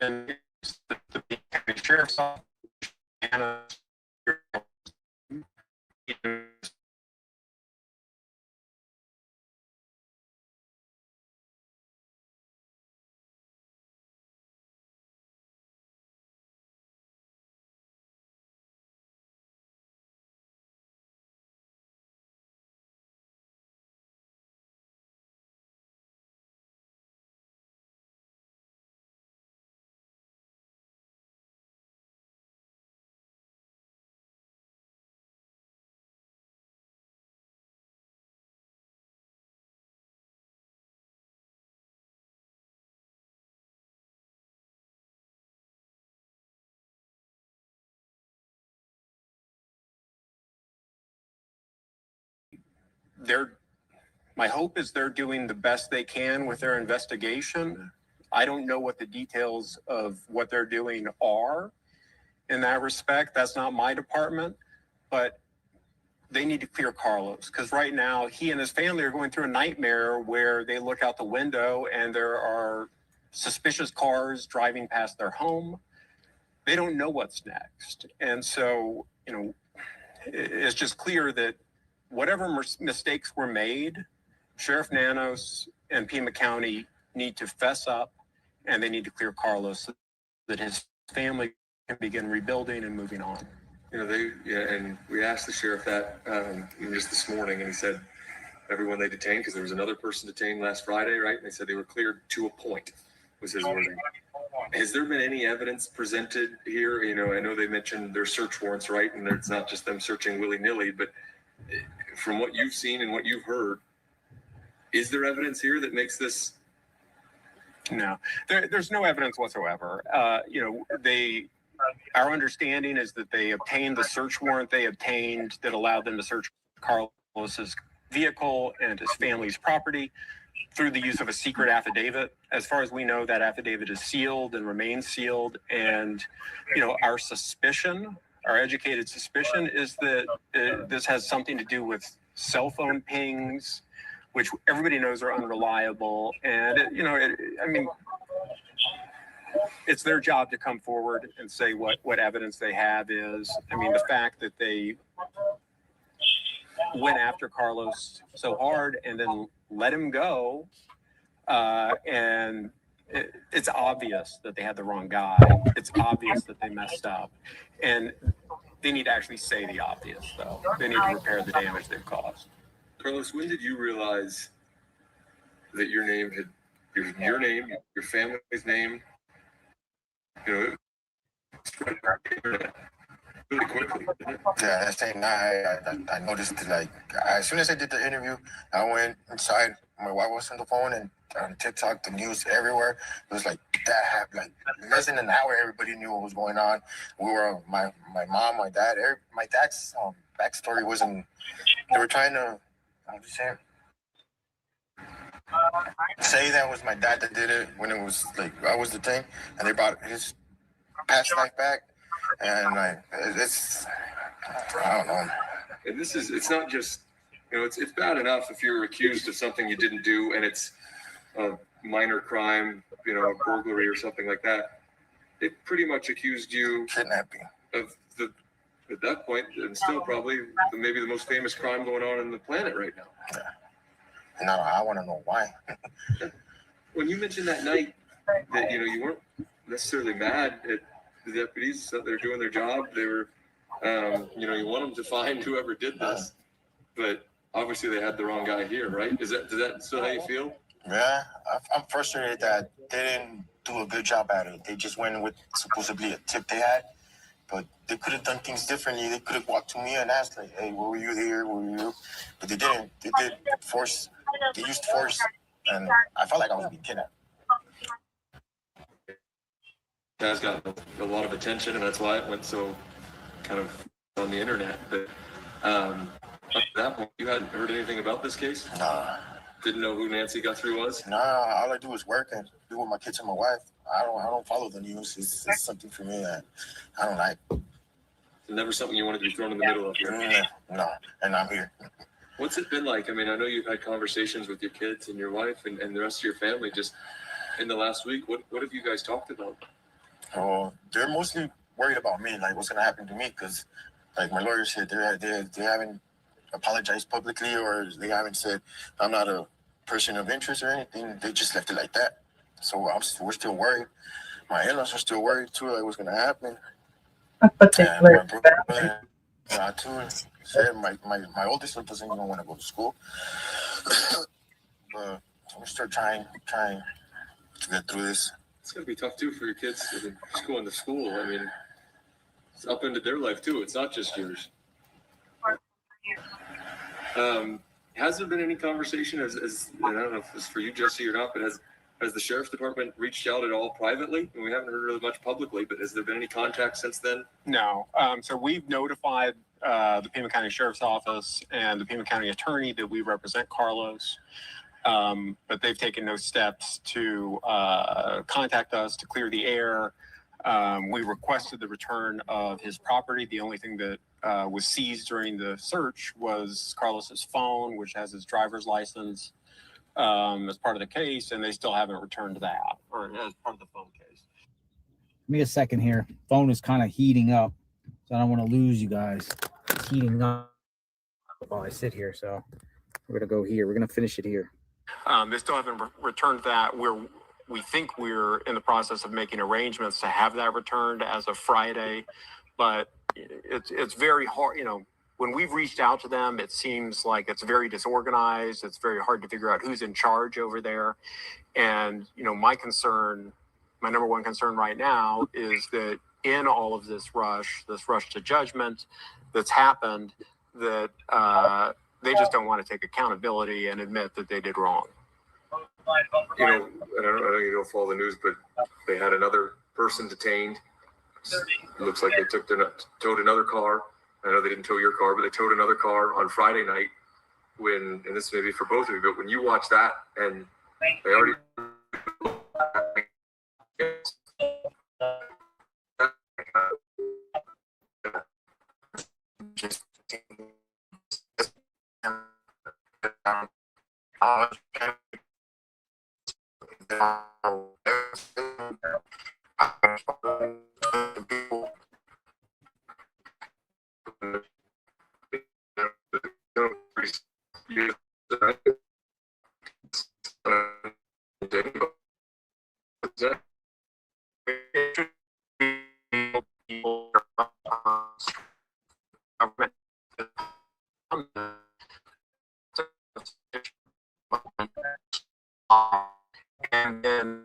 And the sheriff's office my hope is they're doing the best they can with their investigation. I don't know what the details of what they're doing are in that respect. That's not my department, but they need to clear Carlos because right now he and his family are going through a nightmare where they look out the window and there are suspicious cars driving past their home. They don't know what's next. And so, it's just clear that whatever mistakes were made, Sheriff Nanos and Pima County need to fess up and they need to clear Carlos so that his family can begin rebuilding and moving on. And we asked the sheriff that just this morning, and he said everyone they detained, because there was another person detained last Friday, right? And they said they were cleared to a point, was his wording. Has there been any evidence presented here? I know they mentioned their search warrants, right? And it's not just them searching willy-nilly, but from what you've seen and what you've heard, is there evidence here that makes this? No, there's no evidence whatsoever. Our understanding is that they obtained the search warrant they obtained that allowed them to search Carlos's vehicle and his family's property through the use of a secret affidavit. As far as we know, that affidavit is sealed and remains sealed. And, our suspicion, our educated suspicion is that this has something to do with cell phone pings, which everybody knows are unreliable. And, it's their job to come forward and say what evidence they have is. The fact that they went after Carlos so hard and then let him go, and it's obvious that they had the wrong guy. It's obvious that they messed up. And they need to actually say the obvious, though. They need to repair the damage they've caused. Carlos, when did you realize that your name had, your name, your family's name, really quickly? Yeah, that same night, I noticed that, as soon as I did the interview, I went inside. My wife was on the phone, and on TikTok, the news everywhere. It was like that happened. Less than an hour, everybody knew what was going on. We were my mom, my dad. My dad's backstory wasn't. They were trying to. How do you say it? Say that was my dad that did it when it was I was the thing, and they brought his past life back, and it's I don't know. And it's not just, it's bad enough if you're accused of something you didn't do and it's a minor crime, a burglary or something like that. It pretty much accused you kidnapping of at that point, and still probably maybe the most famous crime going on in the planet right now. Yeah. And I want to know why. When you mentioned that night that you weren't necessarily mad at the deputies that they're doing their job, they were, you want them to find whoever did this, but obviously they had the wrong guy here, right? Does that still how you feel? Yeah, I'm frustrated that they didn't do a good job at it. They just went with supposedly a tip they had, but they could have done things differently. They could have walked to me and asked, like, "Hey, where were you here? Where were you?" But they didn't. They did force. They used force, and I felt like I was being kidnapped. Guys got a lot of attention, and that's why it went so kind of on the internet. But up to that point, you hadn't heard anything about this case? Nah. Didn't know who Nancy Guthrie was? Nah, all I do is work and be with my kids and my wife. I don't follow the news. It's something for me that I don't like. Never something you wanted to be thrown in the middle of here. No, and I'm here. What's it been like? I mean, I know you've had conversations with your kids and your wife and the rest of your family just in the last week. What have you guys talked about? Oh, they're mostly worried about me, like what's gonna happen to me, because like my lawyer said, they haven't apologized publicly, or they haven't said I'm not a person of interest or anything. They just left it like that. So we're still worried. My in-laws are still worried too, like what's gonna happen. But they And my brother, too, said my oldest one doesn't even want to go to school. But we're still trying to get through this. It's gonna be tough too for your kids just going to school. I mean, it's up into their life too. It's not just yours. Has there been any conversation as I don't know if it's for you, Jesse, or not, but has the sheriff's department reached out at all privately? And we haven't heard really much publicly, but has there been any contact since then? No. So we've notified the Pima County Sheriff's Office and the Pima County Attorney that we represent Carlos. But they've taken no steps to contact us to clear the air. We requested the return of his property. The only thing that was seized during the search was Carlos's phone, which has his driver's license as part of the case, and they still haven't returned that, or as part of the phone case. Give me a second here. Phone is kind of heating up, so I don't want to lose you guys. It's heating up while I sit here, so we're gonna go here. We're gonna finish it here. They still haven't returned that. We think we're in the process of making arrangements to have that returned as of Friday, but it's very hard. You know, when we've reached out to them, it seems like it's very disorganized. It's very hard to figure out who's in charge over there. And you know, my number one concern right now is that in all of this rush to judgment that's happened, that they just don't want to take accountability and admit that they did wrong. You know, I don't know you don't follow the news, but they had another person detained. It looks like they towed another car. I know they didn't tow your car, but they towed another car on Friday night. And this may be for both of you, but when you watch that and they already and then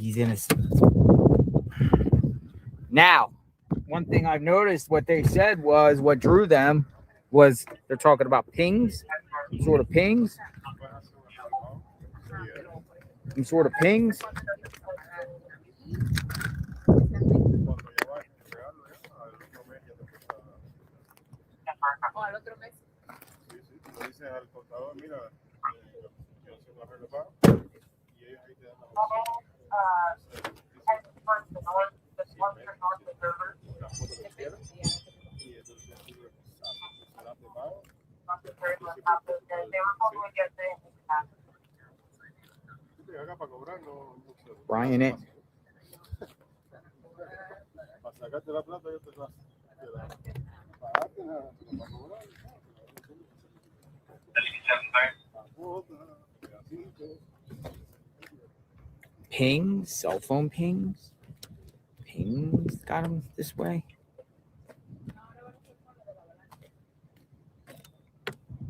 He's innocent. Now, one thing I've noticed, what they said was what drew them was they're talking about pings, sort of pings. Some sort of pings. Oh, al otro mes. Sí, sí, tú le dices al contador, mira, yo se lo arreglo y ellos ahí te dan la opción. Una foto que quieras y entonces tú le será de pago. Acá para cobrar no mucho. Brian it. Para sacarte la plata yo te la pagarte nada, pero para cobrar Pings, cell phone pings. Pings got him this way.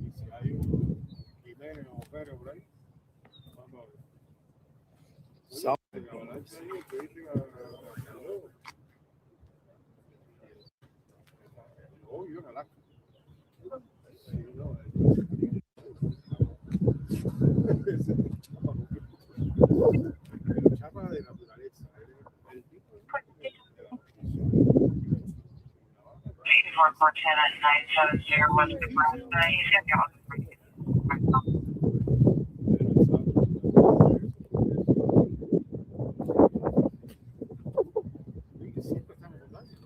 y si hay un Jiménez o Pérez por ahí, vamos a ver. Cell Oh, you're not chapa de naturaleza. El tipo siempre estamos hablando,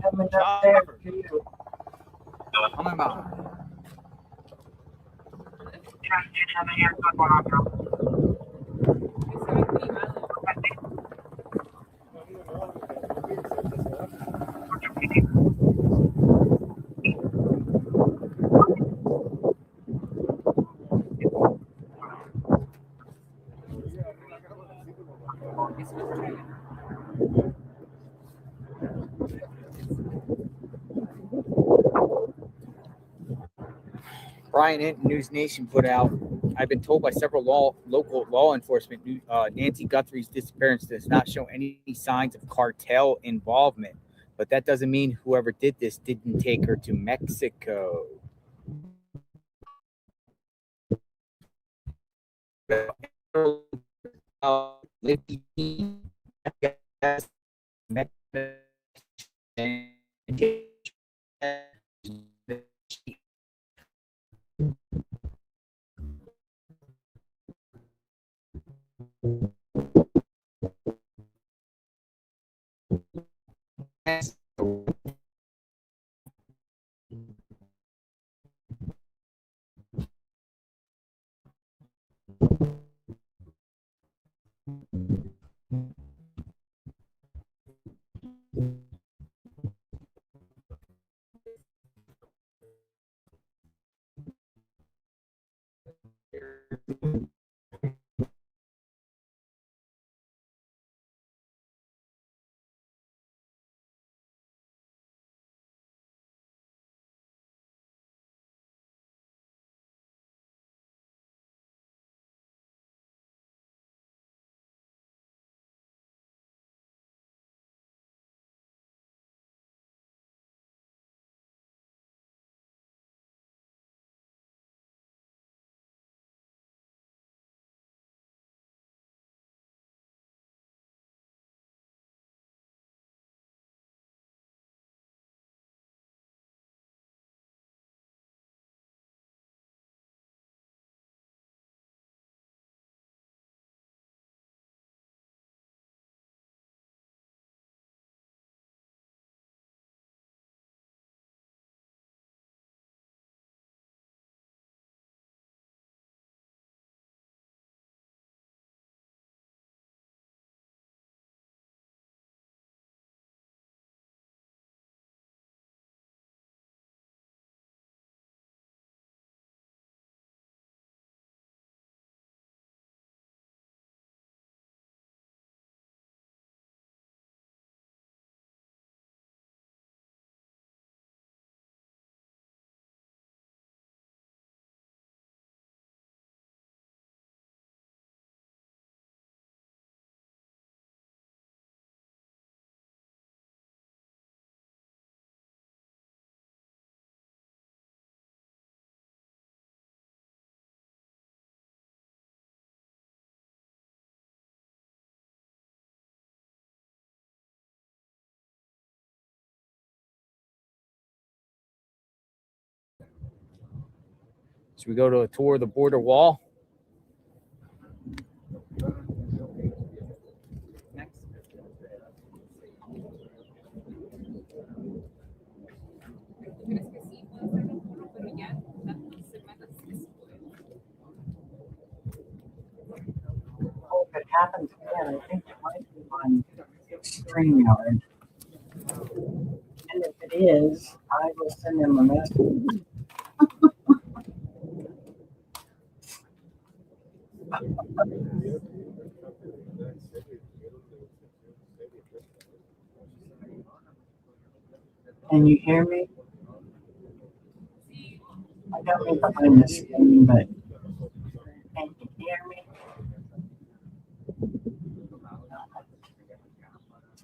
Coming up there too. Coming by. Brian Ent, News Nation put out, I've been told by several local law enforcement, Nancy Guthrie's disappearance does not show any signs of cartel involvement. But that doesn't mean whoever did this didn't take her to Mexico. Should we go to a tour of the border wall? Oh, if it happens again, I think it might be on StreamYard. And if it is, I will send them a message. Can you hear me? I got me behind the screen, but can you hear me?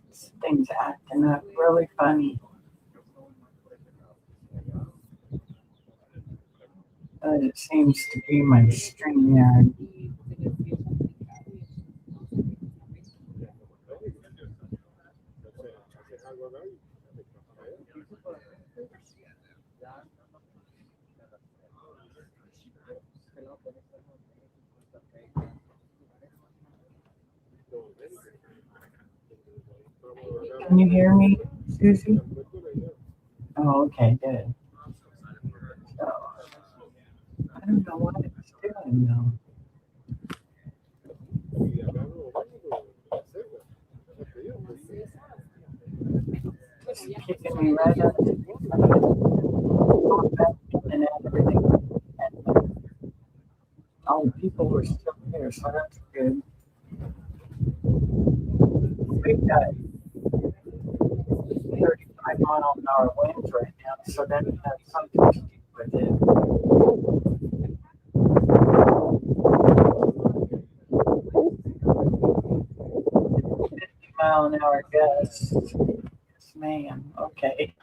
This thing's acting up really funny. But it seems to be my StreamYard. Can you hear me, Susie? Oh, okay, good. So, I don't know what it's doing though. It's kicking me right out of the and everything. All the people were still here, so that's good. We've got 35-mile-an-hour winds right now, so that has something to do with it. 50-mile-an-hour gusts. Yes, ma'am. Okay.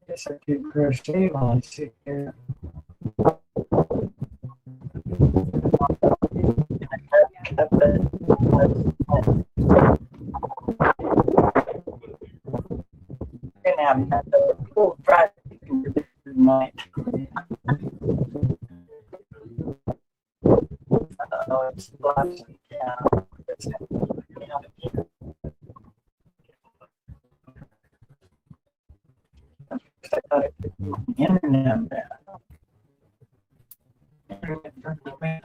Guess I could crochet while I sit here. Gonna have another cool Friday night. Oh, it's blessing. Yeah. I thought I could do the internet there.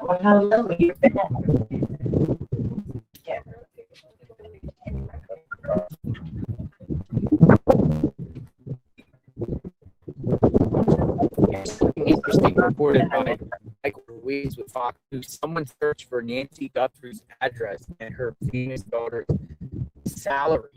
Well, hello, you're back. Yeah. Interesting reported by Michael Ruiz with Fox News. Someone searched for Nancy Guthrie's address and her famous daughter's salary.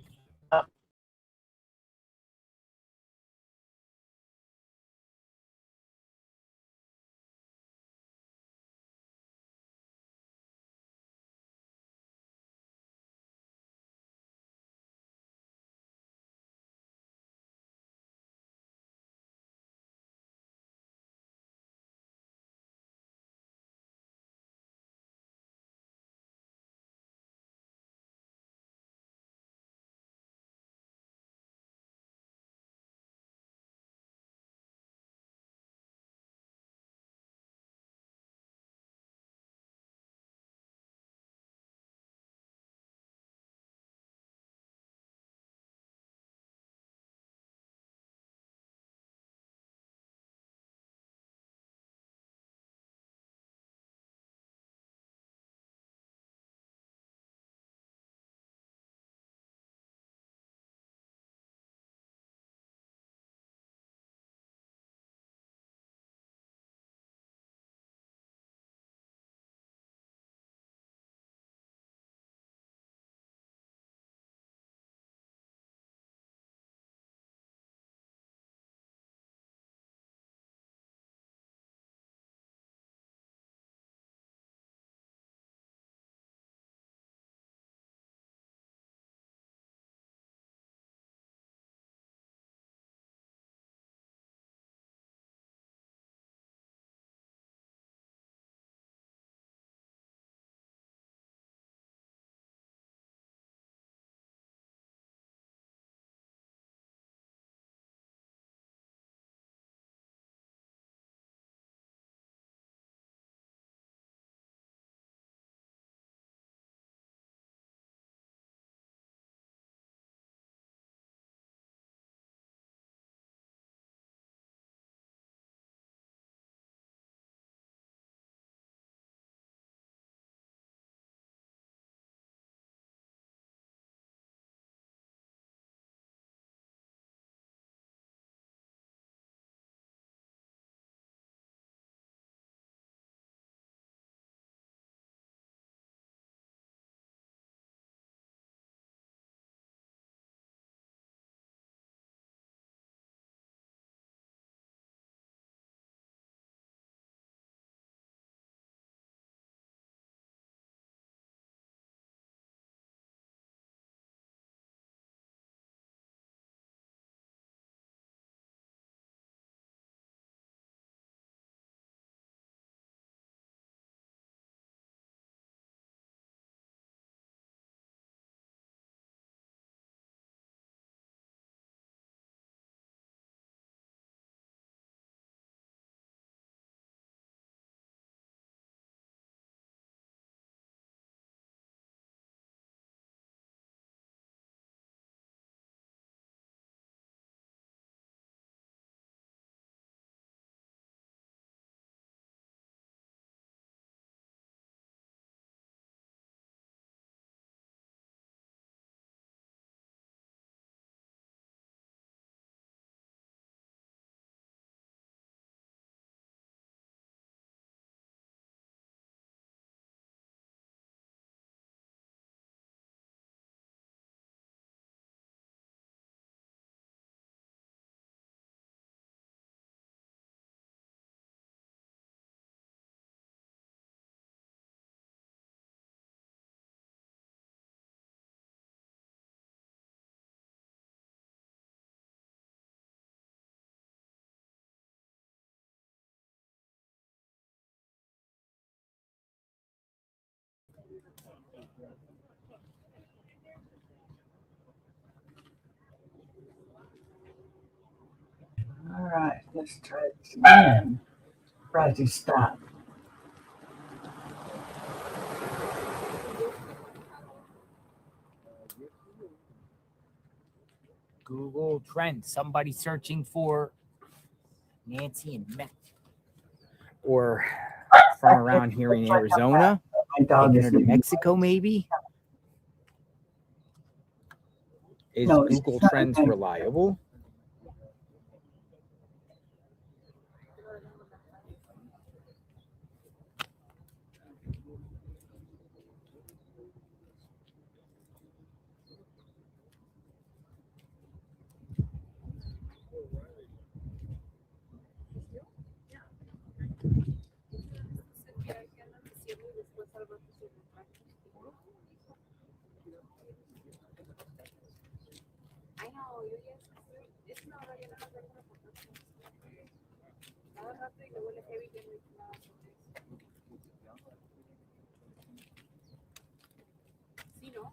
Let's try this again. Surprised he stopped. Google Trends. Somebody searching for Nancy and Meth. Or from around here in Arizona. Taking her to Mexico, maybe? Is No, Google Trends reliable? I know, yo ya es una hora ya nada más alguna foto. Cada rato y luego le heavy que no hizo nada. Sí, ¿no?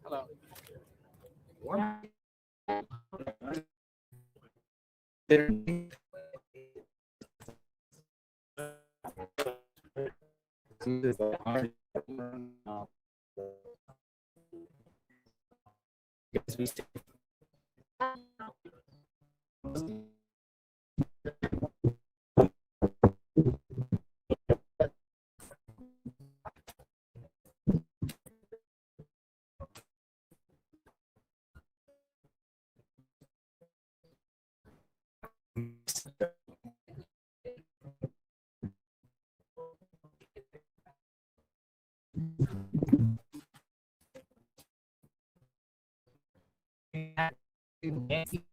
Hello. Nancy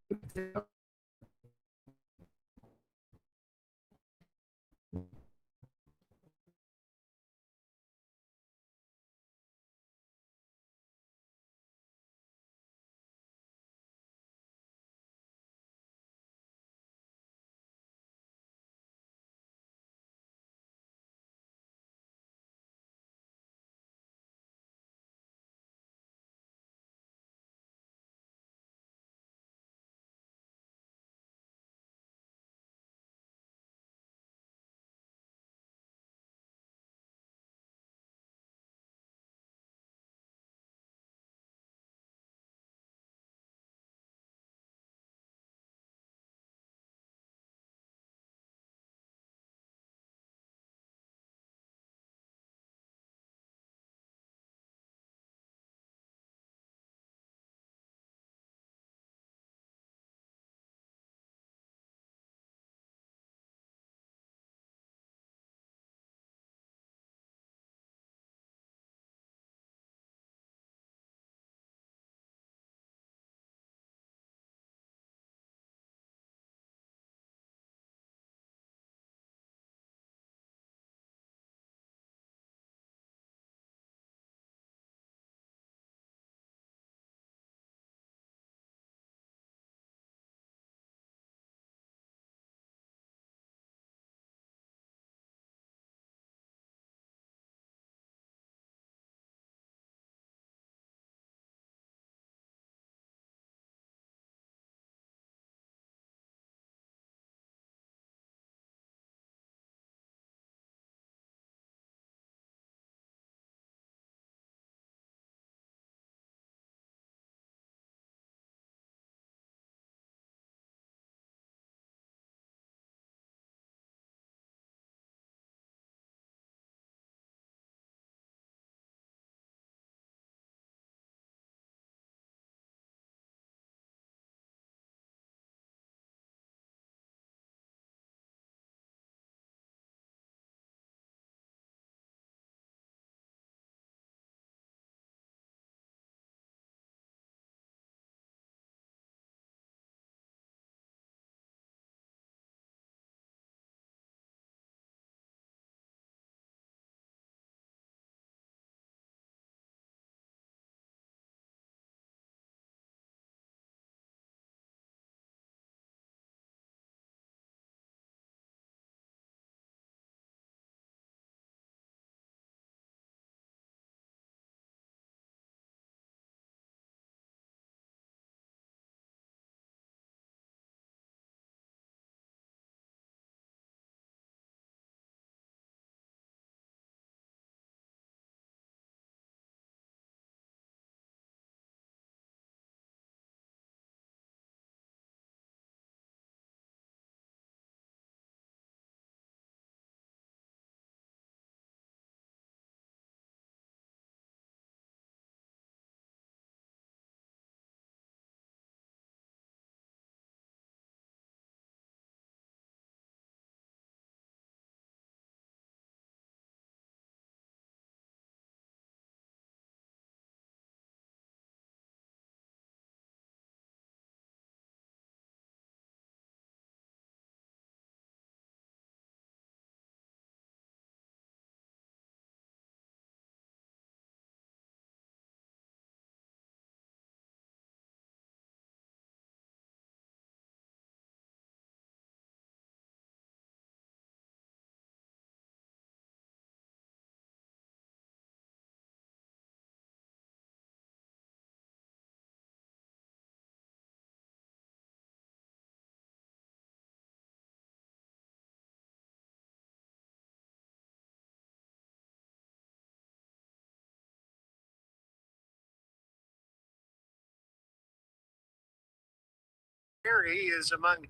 Mary is among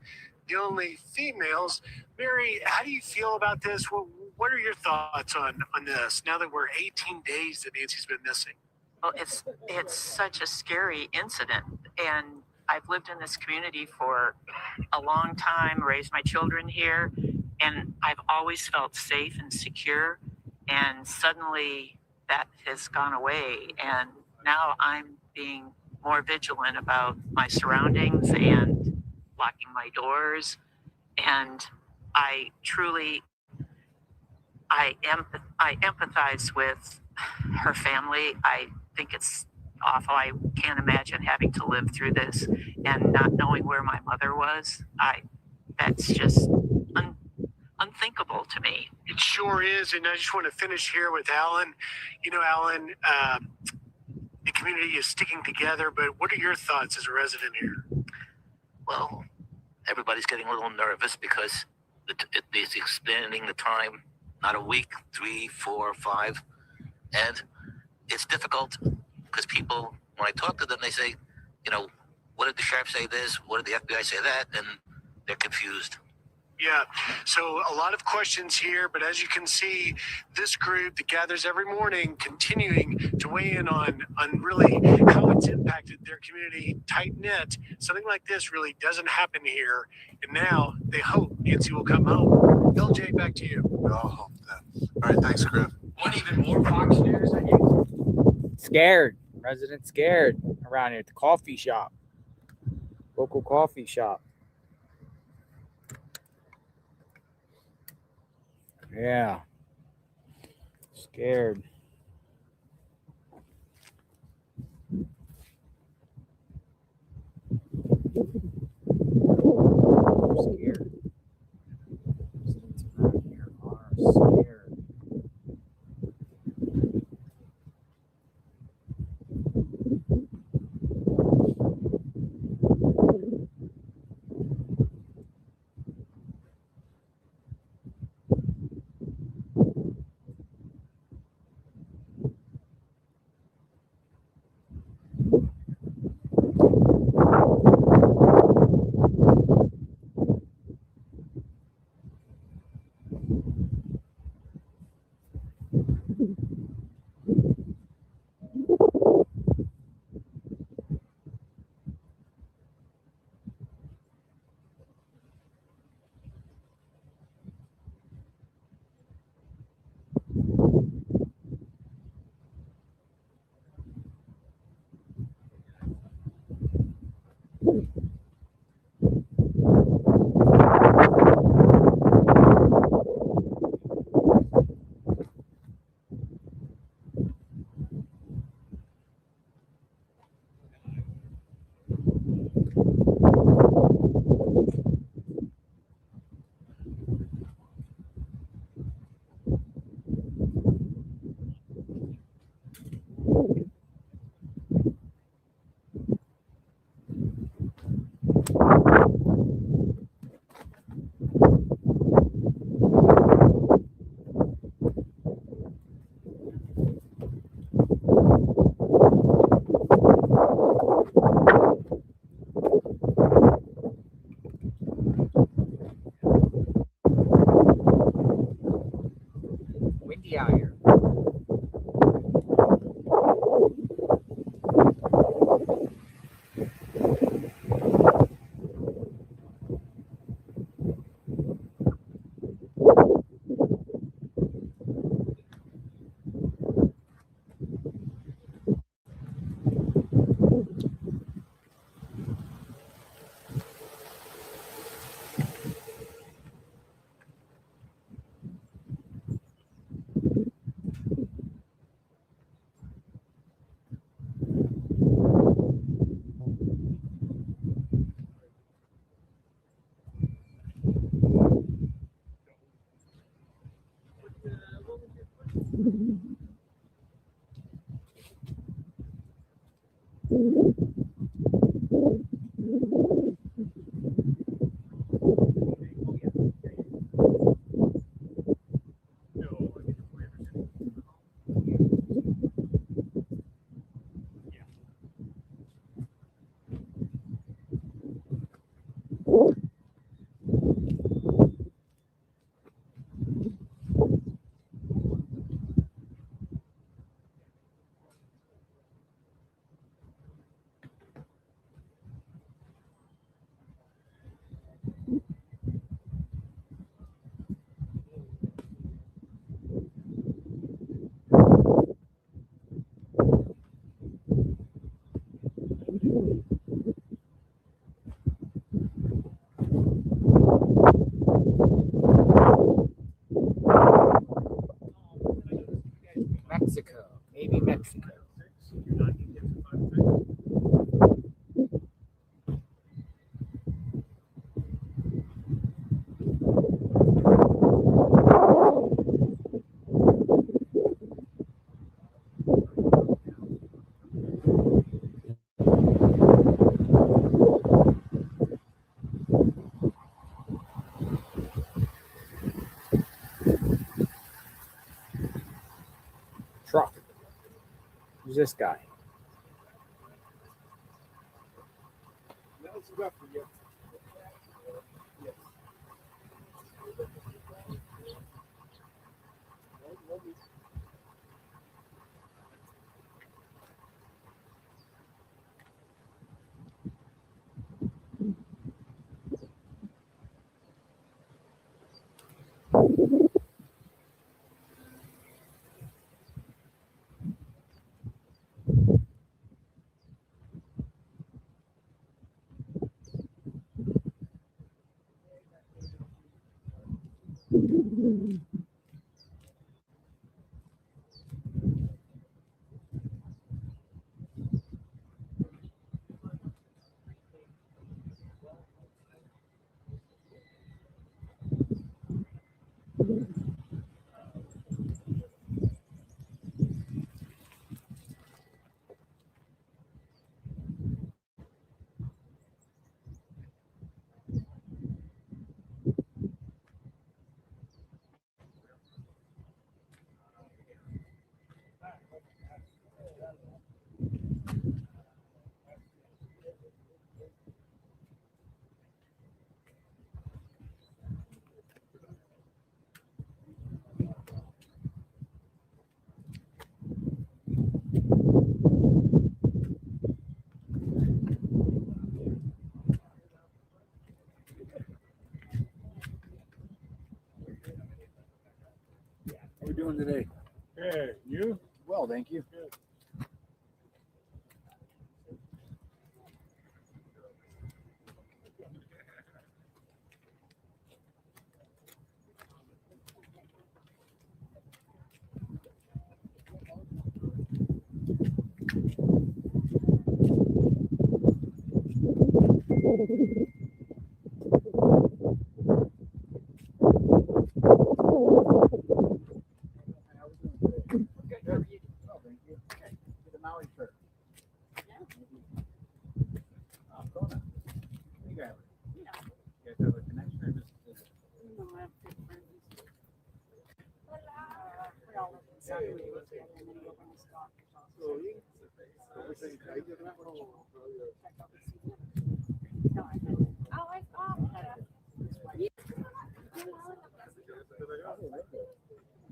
the only females. Mary, how do you feel about this? What are your thoughts on this now that we're 18 days that Nancy's been missing? Well, it's such a scary incident, and I've lived in this community for a long time, raised my children here, and I've always felt safe and secure. And suddenly that has gone away, and now I'm being more vigilant about my surroundings and locking my doors. And I truly, I empathize with her family. I think it's awful. I can't imagine having to live through this and not knowing where my mother was. That's just unthinkable to me. It sure is. And I just want to finish here with Alan. You know, Alan, the community is sticking together, but what are your thoughts as a resident here? Well, everybody's getting a little nervous because it's expanding the time, not a week, 3, 4, 5. And it's difficult because people, when I talk to them, they say, you know, what did the sheriff say this? What did the FBI say that? And they're confused. Yeah, so a lot of questions here, but as you can see, this group that gathers every morning continuing to weigh in on really how it's impacted their community, tight-knit. Something like this really doesn't happen here, and now they hope Nancy will come home. LJ, back to you. We all hope that. All right, thanks, Griff. One even more Fox News than you. Scared. Residents scared around here at the coffee shop. Local coffee shop. Yeah. Scared. Scared. Residents around here are scared. Windy out here. Mexico. Maybe Mexico. Truck. Who's this guy? Nancy Guthrie, yes. Yes. How we doing today? Hey, you? Well, thank you. Good. The Maui trip. Oh, Kona. You guys have a connection or just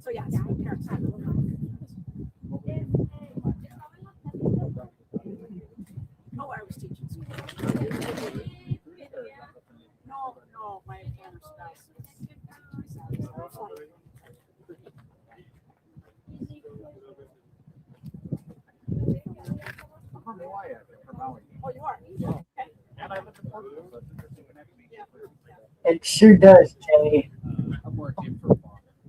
So yeah, so my parents had Oh, I was teaching school. No, my former spouse I'm from Hawaii, from Maui. Oh, you are? Okay. And I live in Portland, so it's interesting connection. It sure does, Jay. I'm working for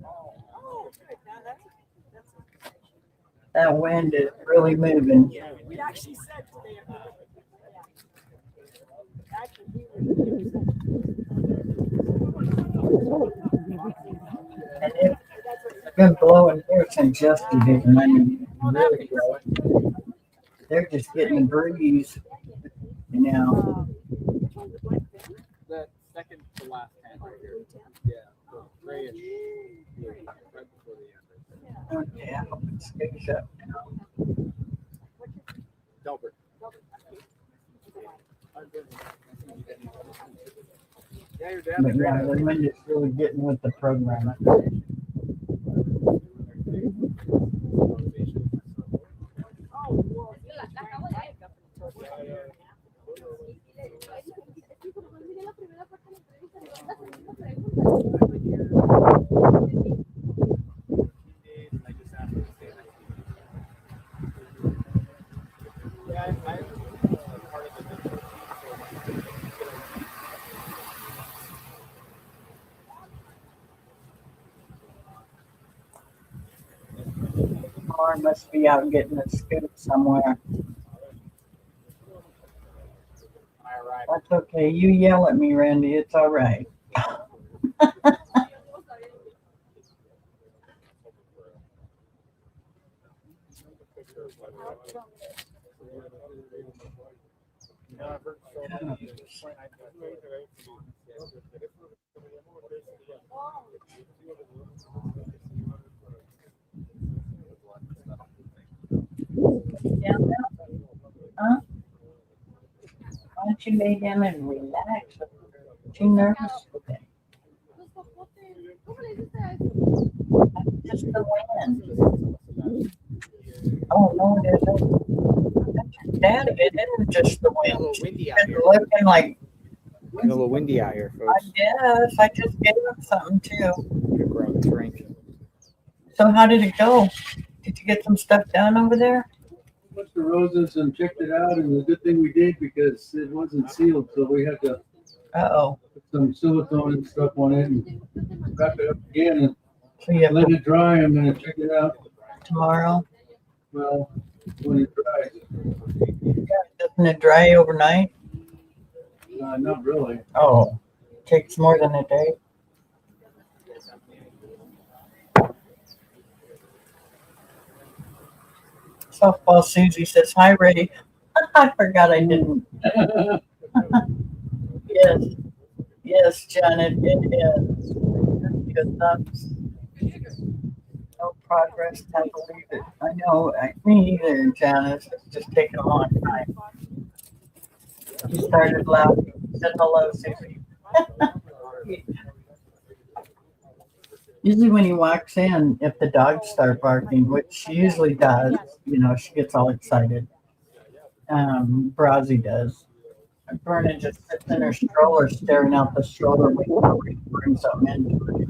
Oh, good. Now that's That wind is really moving. yeah, we actually said today. Actually, he And it's been blowing here since yesterday. And I mean, really blowing. They're just getting the breeze, you know. that second to last hand right here. Yeah, the grayish. Right before the end. Okay, I hope it stays up now. Delbert. Yeah, your dad. But yeah, the wind is really getting with the program. Lamar must be out getting a scoop somewhere. That's okay. You yell at me, Randy. It's all right. Huh? Why don't you lay down and relax? Too nervous? Okay. Just the wind. Oh, no, it isn't. Dad, it isn't just the wind. A little windy out It's here. looking like. It's a little windy out here, I folks. guess. I just gave him something too. Grab a drink. So, how did it go? Did you get some stuff done over there? Went to Rose's and checked it out, and the good thing we did because it wasn't sealed, so we had to put some silicone and stuff on it and wrap it up again and So you have let to it dry. I'm gonna check it out. tomorrow. Well, when it dries. Doesn't it dry overnight? Not really. Oh, takes more than a day. Softball Susie says, "Hi, Ray." I forgot I didn't. Yes, yes, Janet, it is. Good thumbs. No progress. Can't believe it. I know. Me either, Janice. It's just taking a long time. He started laughing. Said hello, Susie. Usually when he walks in, if the dogs start barking, which she usually does, she gets all excited. Brazzy does. And Verna just sits in her stroller staring out the stroller window to bring something into it.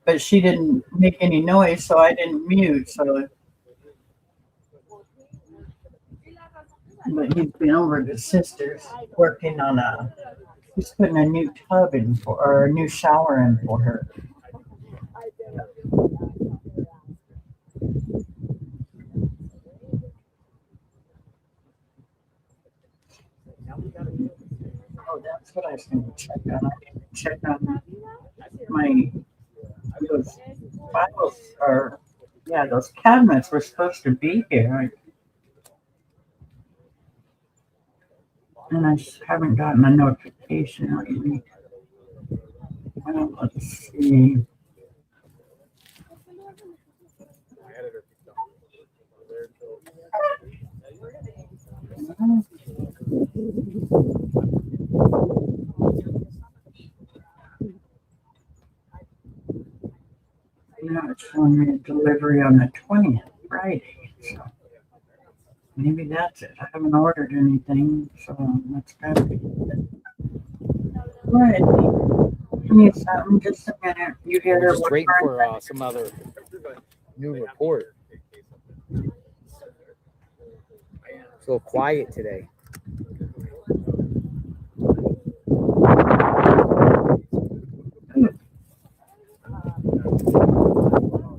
But she didn't make any noise, so I didn't mute. But he's been over at his sister's working on he's putting a new tub in or a new shower in for her. Oh, that's what I was going to check on. I didn't check on those files those cabinets were supposed to be here. And I haven't gotten a notification lately. Let's see. Now it's showing me a delivery on the 20th, Friday. So maybe that's it. I haven't ordered anything, so that's gotta be it. Right. You need something? Just a minute. You hear We're her? just waiting for some other new report. It's a little quiet today.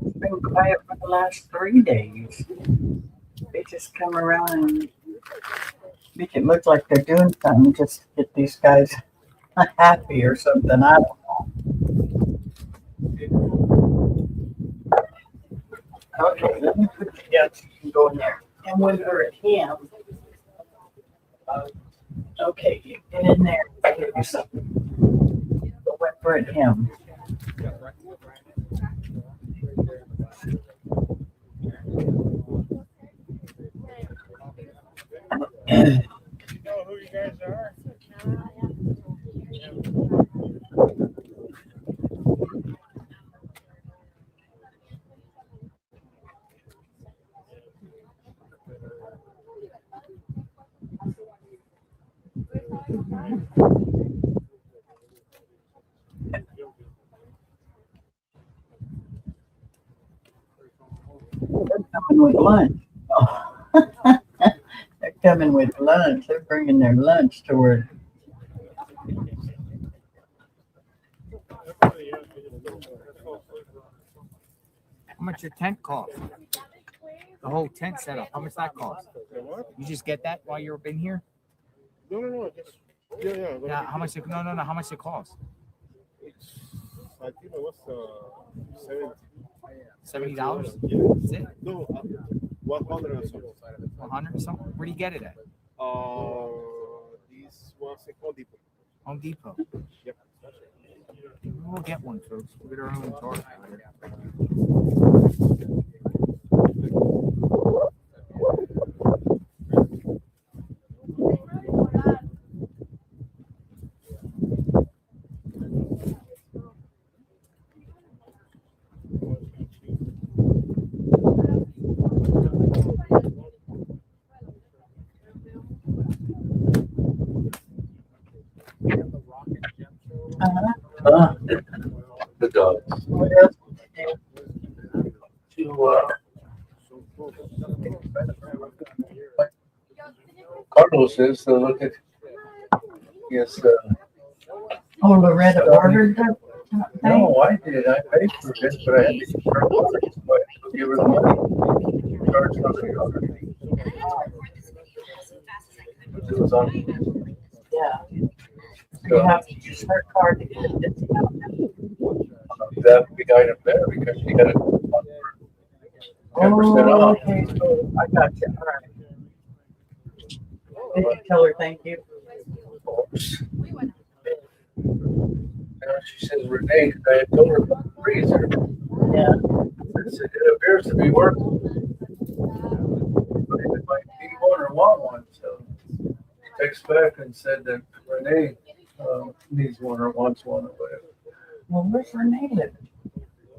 It's been quiet for the last 3 days. They just come around and make it look like they're doing something just to get these guys happy or something. I don't know. Okay, let me put you down so you can go in there. And when we're at him, okay, you get in there. I'll give you something. But when we're at him. You know who you guys are? They're coming with lunch. Oh. They're coming with lunch. They're bringing their lunch to work. How much your tent cost? The whole tent setup. How much that cost? You just get that while you've been here? No. Just, yeah. Yeah. How much? No. How much it cost? I think it was $70. Yeah. That's it. No, 100 or something. 100 or something. Where do you get it at? This was a Home Depot. Home Depot. Yep. We'll get one, folks. We'll get our own target. The dogs. Carlos says, look at, yes, Oh, Loretta ordered that? no, I did. I paid for this, but I had to give her the money. Charge for the car. It was on. Yeah. You have to use her card to get a discount. That big item there because she got it 10% off. Okay, so I got you. All right. Did you tell her thank you? She says, Renee, I had told her about the razor. Yeah. I said, it appears to be working. But it might be one or want one. So she texted back and said that Renee needs one or wants one or whatever. Well, where's Renee living?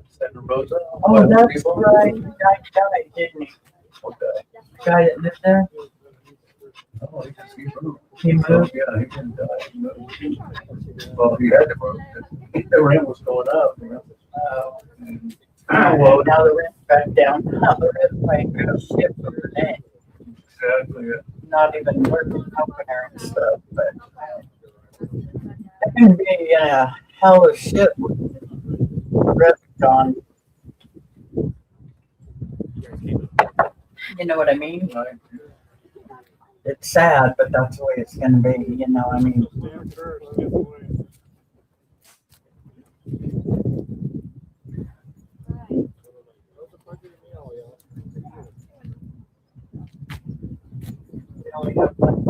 Santa Rosa. Oh, that's right. The guy died, didn't he? What guy? Guy that lived there? Oh, he moved. He moved? Yeah, he didn't die. He moved. Well, he had to move. The rent was going up. You know? Well, now the rent's back down. Now the rent's paying a shit for Renee. Exactly. Yeah. Not even working opener and stuff, but it can be a hell of shit with rent gone. You know what I mean? It's sad, but that's the way it's gonna be, you know, I mean. We only have one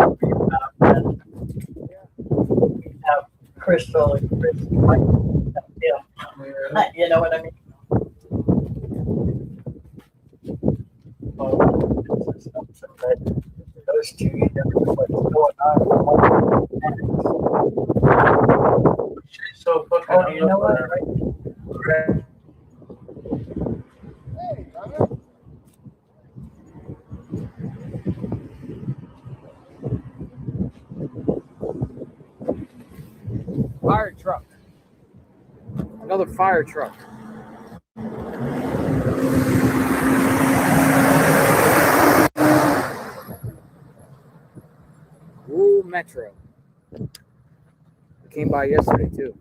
we have Crystal and Chris. Yeah. You know what I mean? But those two, you never know what's going on. She's so fucking. Oh, you know what? Right? Fire truck. Another fire truck. Rural Metro. It came by yesterday too.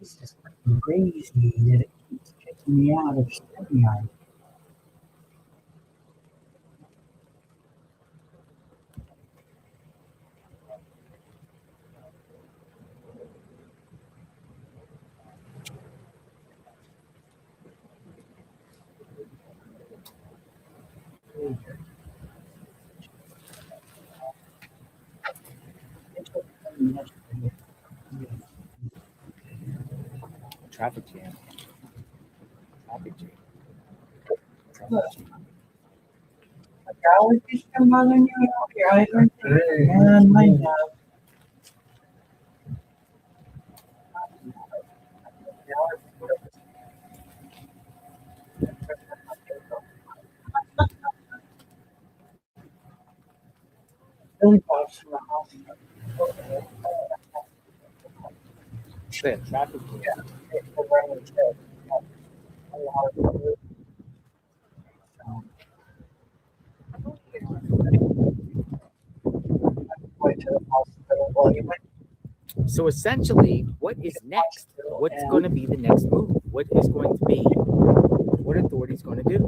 It's just crazy that it keeps kicking me out of StreamYard. Traffic jam. Traffic jam. Like, I always used to come on your eyes are man, mine have. Billy Bob's from the house. Yeah, traffic jam. So essentially, what is next? What's going to be the next move? What is going to be? What authorities going to do?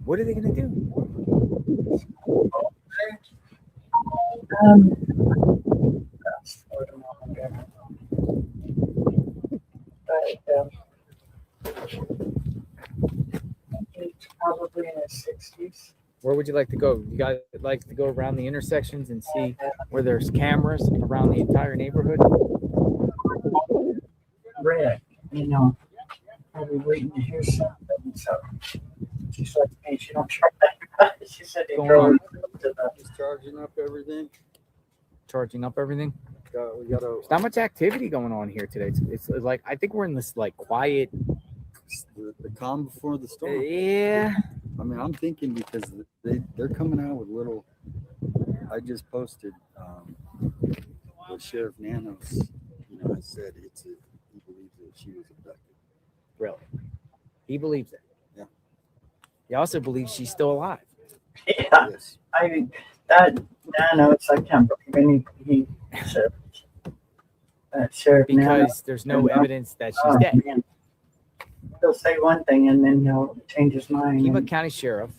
What are they going to do? Probably in his 60s. Where would you like to go? You guys like to go around the intersections and see where there's cameras around the entire neighborhood? Red, you know, I'll be waiting to hear something. So she's like, hey, she don't try that. She said they Going drove on? to the Just charging up everything. Charging up everything. We got There's not much activity going on here today. It's like I think we're in this like quiet. the calm before the storm. Yeah. I mean, I'm thinking because they're coming out with little. I just posted with Sheriff Nanos. You know, I said he believes that she was abducted. Really? He believes it. Yeah. He also believes she's still alive. Yeah. Yes. I mean, that Nanos, I can't believe he said Sheriff Because Nanos. there's no evidence that she's dead. Man. He'll say one thing and then he'll change his mind. Pima and- County Sheriff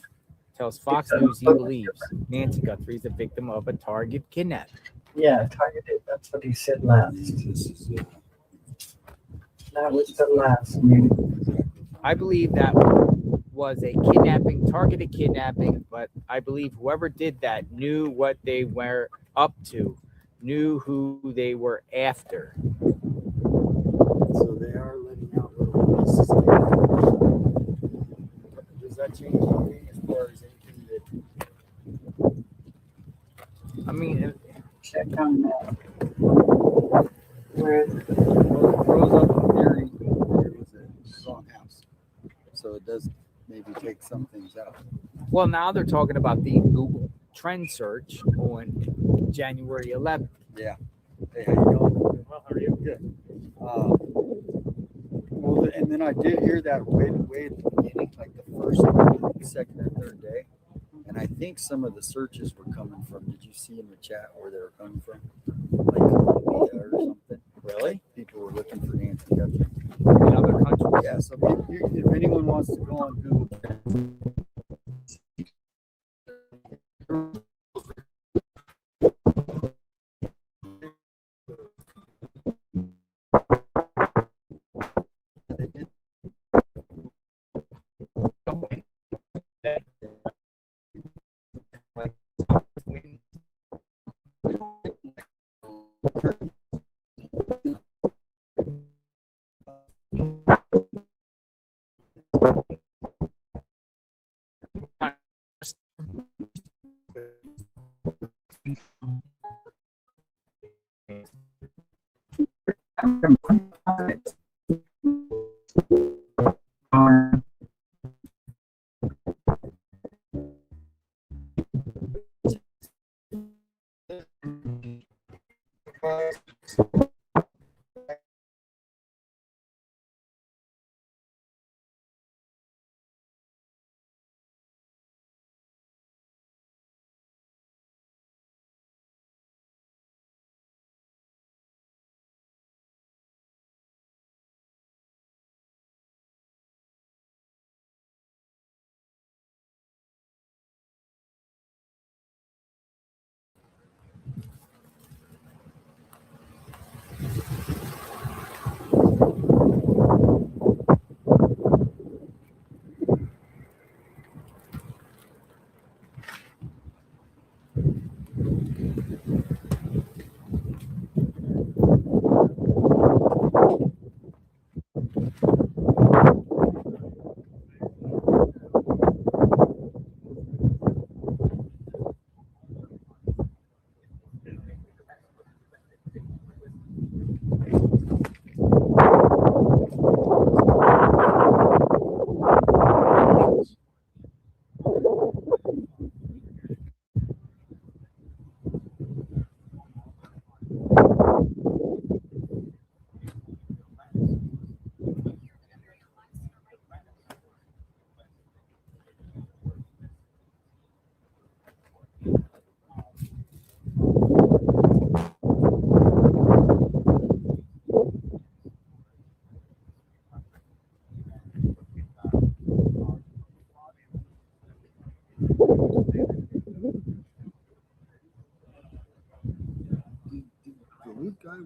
tells Fox News he believes Nancy Guthrie is a victim of a target kidnapping. Yeah, targeted. That's what he said last. That was the last meeting. I believe that was a kidnapping, targeted kidnapping, but I believe whoever did that knew what they were up to, knew who they were after. So they are letting out little pieces. Does that change anything as far as anything that? I mean, check on that. Where Well, it throws up a theory. It was a wrong house, so it does maybe take some things out. well, now they're talking about the Google trend search on January 11th. Yeah. Hey, how you doing? Well, how are you? Good. Well, and then I did hear that way at the beginning, like the first, second, or third day. And I think some of the searches were coming from. Did you see in the chat where they were coming from? Like Colombia or something. Really? People were looking for Nancy Guthrie. In other countries? Yeah. So if anyone wants to go on Google.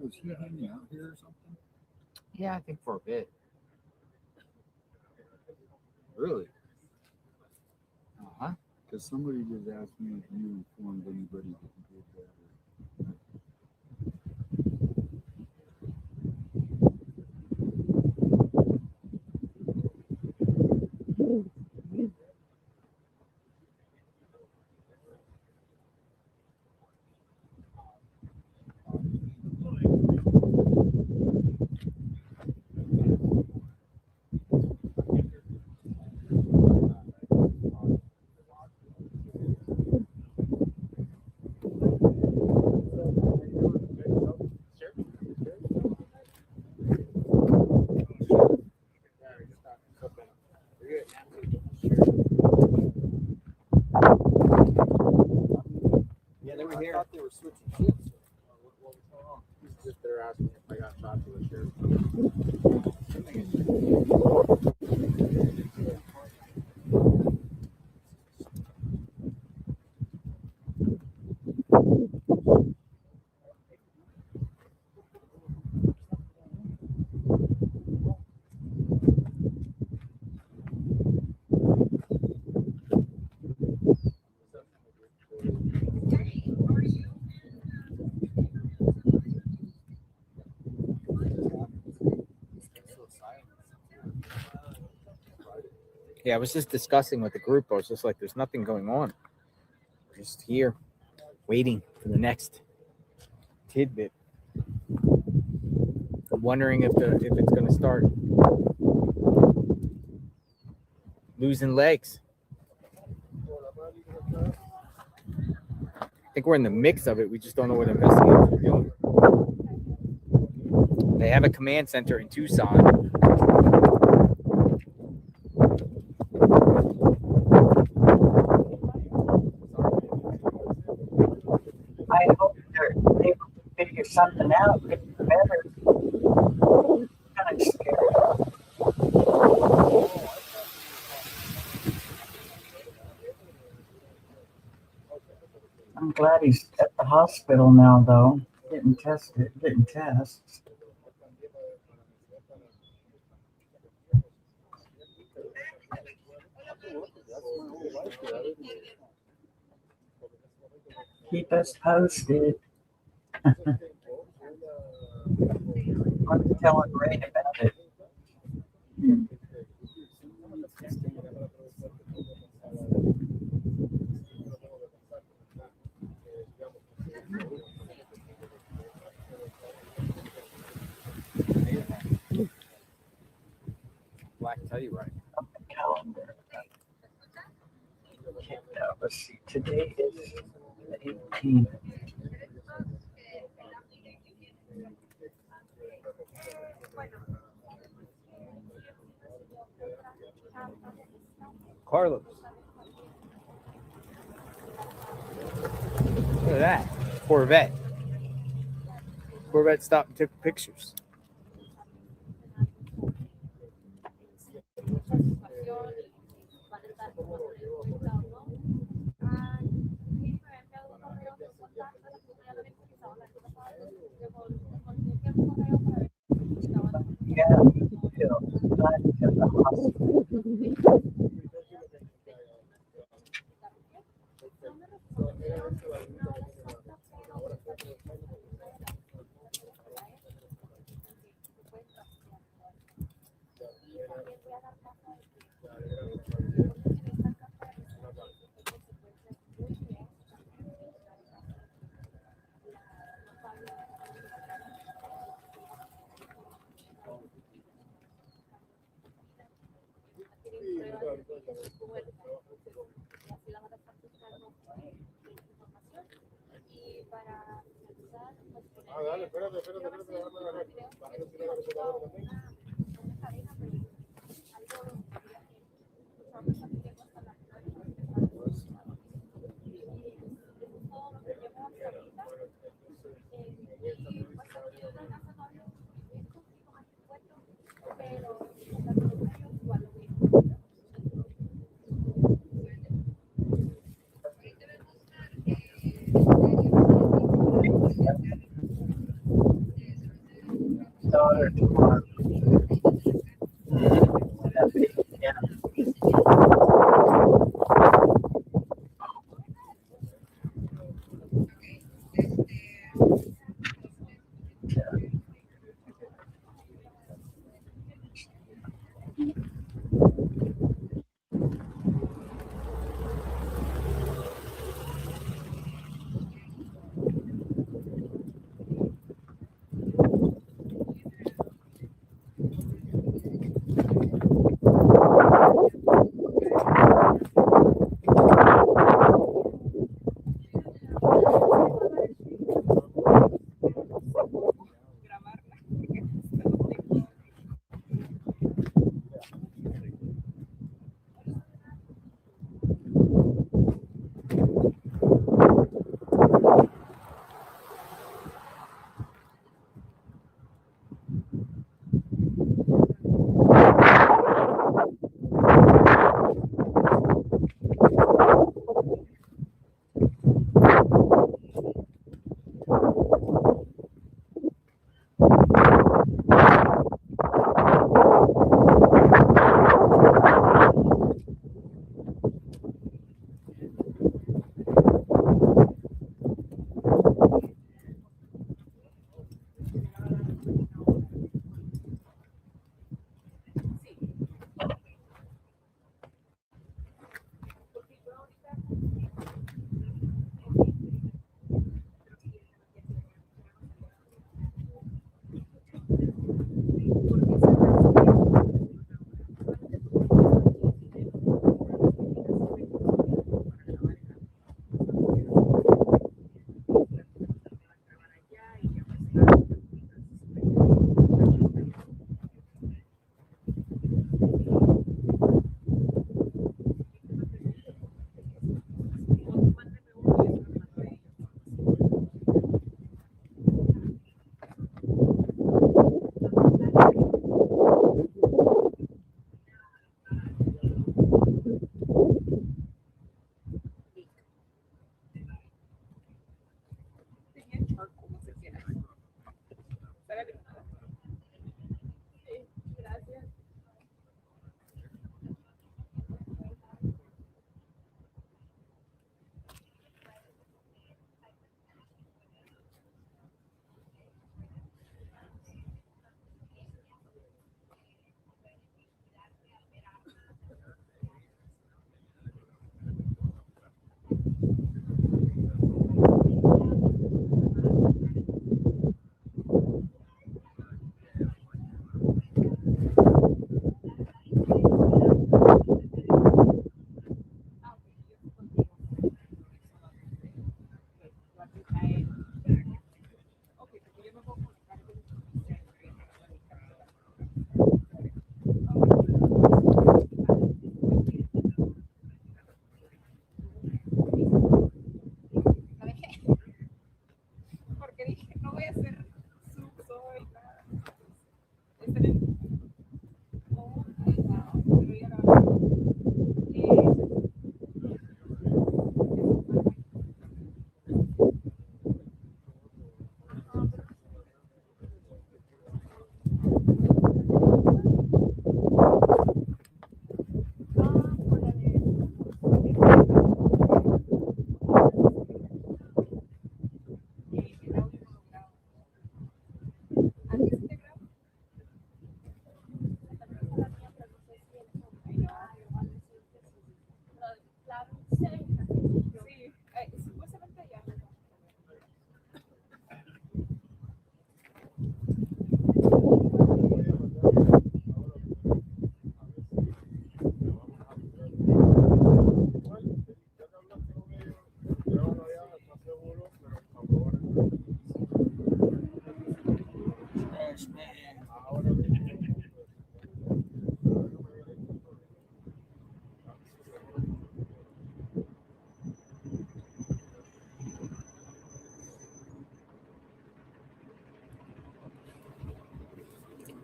was he hanging out here or something? Yeah, I think for a bit. Really? Uh-huh. Because somebody just asked me if you informed anybody that you did that. Yeah, they were here. I thought they were switching shifts. What was going on? He's just there asking if I got shot to the sheriff. Yeah, I was just discussing with the group. I was just like, there's nothing going on. We're just here waiting for the next tidbit. I'm wondering if it's going to start losing legs. I think we're in the mix of it. We just don't know what investigators are doing. They have a command center in Tucson. I hope they're able to figure something out. It's better. Kind of scary. I'm glad he's at the hospital now, though, getting tests. Keep us posted. I'm telling Ray about it. Black Telluride. Calendar. Let's see. Today is the 18th. Carlos. Look at that. Corvette. Corvette stopped and took pictures. Yeah, glad he's at the hospital. Dale, espérate, déjame agarrar. for tomorrow. Yeah.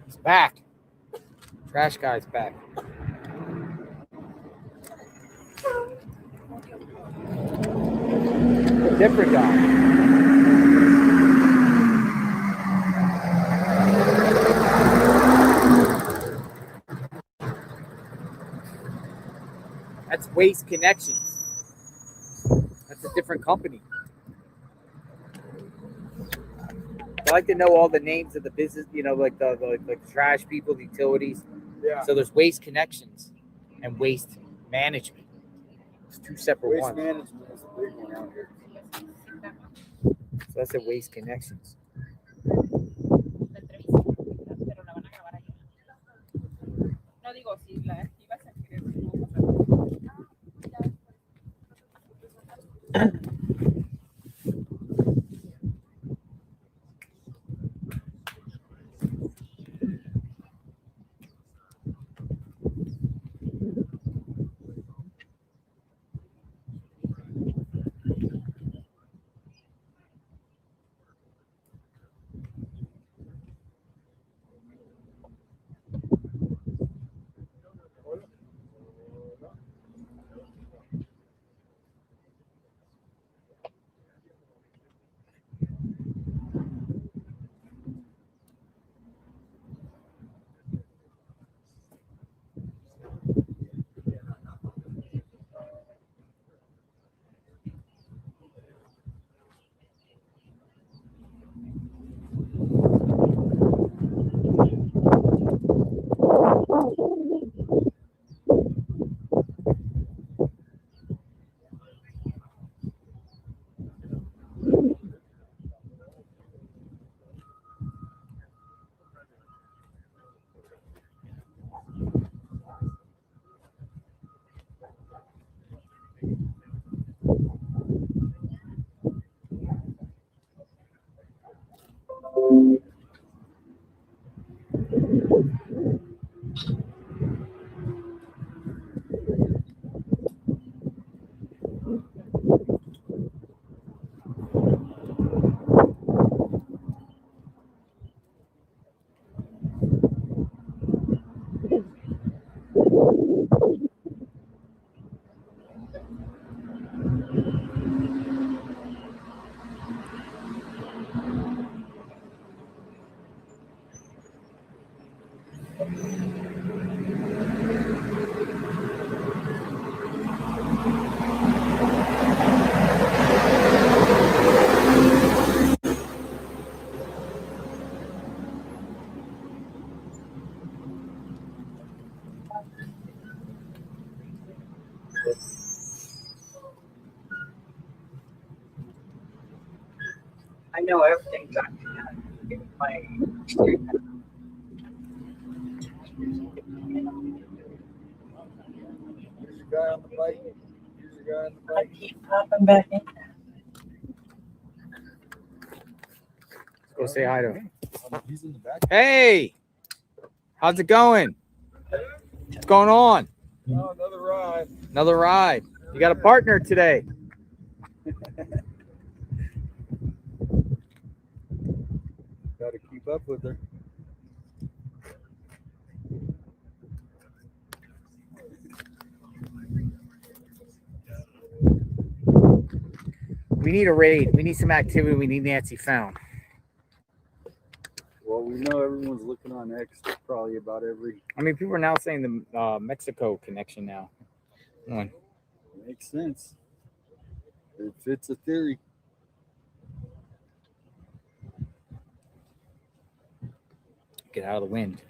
It's back. Trash guy's back. Different guy. That's Waste Connections. That's a different company. I like to know all the names of the business, like the trash people, the utilities. Yeah. So there's Waste Connections and Waste Management. It's two separate Waste ones. management is a big one out here. So that's a Waste Connections. I know everything's on my street. Here's your guy on the bike. Here's your guy on the bike. I keep popping back in. Go say hi to him. He's in the back. Hey, how's it going? What's going on? Oh, another ride. Another ride. You got a partner today. Got to keep up with her. We need a raid. We need some activity. We need Nancy found. Well, we know everyone's looking on X probably about every. I mean, people are now saying the Mexico connection now. One. Makes sense. It fits a theory. Get out of the wind.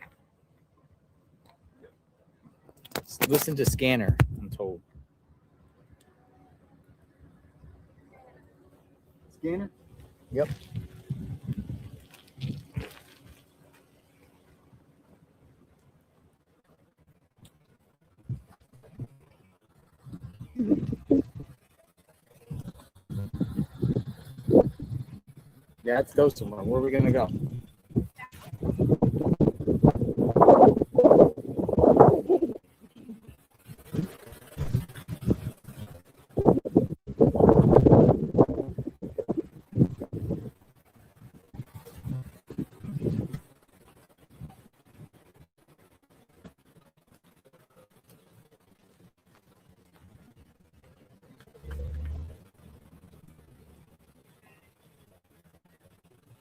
Listen to Scanner, I'm told. Scanner? Yep. Yeah, it's those two. Where are we gonna go?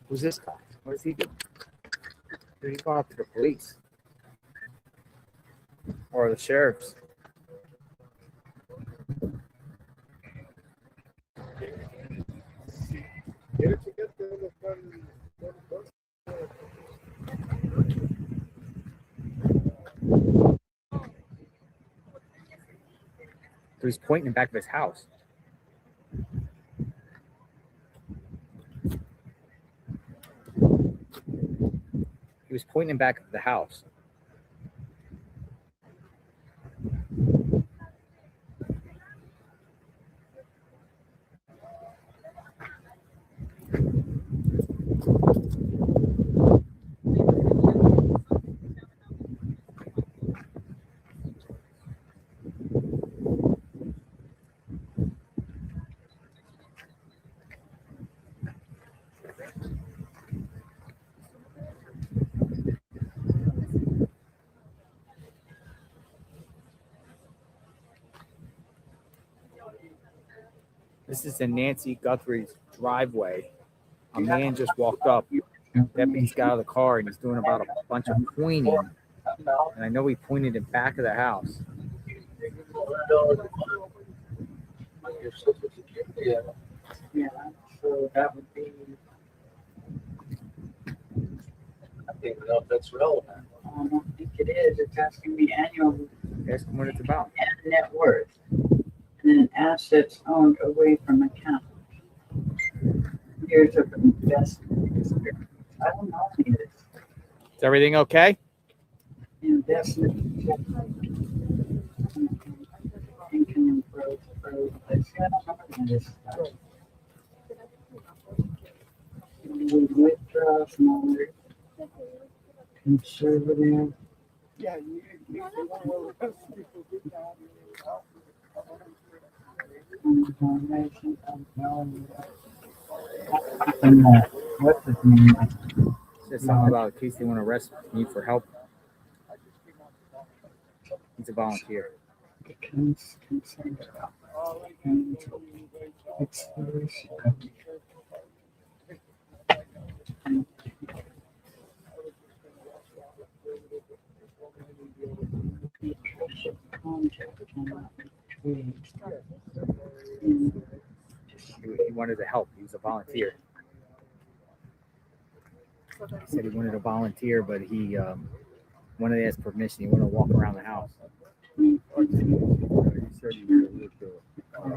Who's this guy? What is he doing? He's going after the police or the sheriffs. He was pointing in back of his house. He was pointing in back of the house. This is in Nancy Guthrie's driveway. A man just walked up. Deputy's got out of the car and he's doing about a bunch of pointing. And I know he pointed in back of the house. Yeah, so that would be. I don't even know if that's relevant. I don't think it is. It's asking me annual Ask him what it's about. net worth. And then assets owned away from account. Years of investment experience. I don't know any of this. Is everything okay? Investment. Income growth. Let's see, I don't know any of this stuff. Withdraw smaller. Conservative. Yeah, you want to do that. What's his name? Says something about in case they want to arrest me for help. He's a volunteer. He wanted to help. He was a volunteer. He said he wanted to volunteer, but he wanted to ask permission. He wanted to walk around the house. He said he was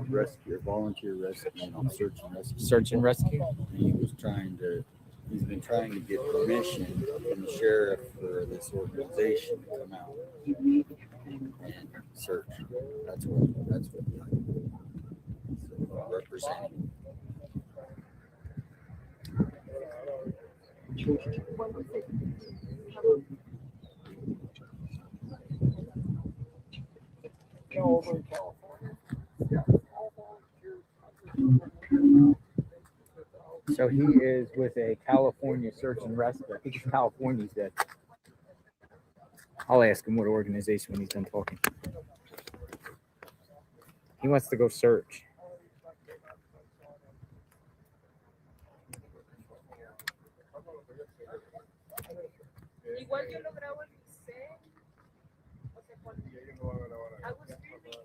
rescue, volunteer rescue, search and rescue. Search and rescue. And he's been trying to get permission from the sheriff for this organization to come out and search. That's what representing. Over in California. So he is with a California search and rescue. I think it's California's that. I'll ask him what organization when he's done talking. He wants to go search. Igual yo lo grabo en mi cel. O sea, cuando hago streaming,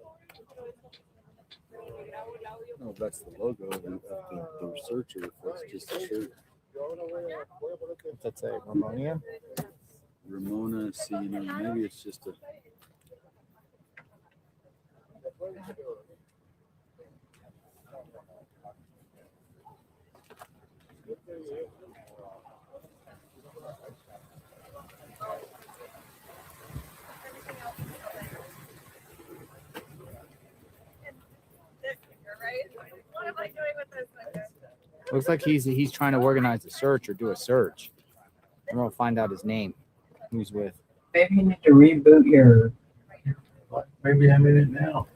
pero le grabo el audio. No, that's the logo of the researcher. That's just a shirt. What's that say? Ramona? Ramona, maybe it's just a. What am I doing with this? Looks like he's trying to organize a search or do a search. And we'll find out his name. Who's with? Maybe you need to reboot your. Maybe I'm in it now.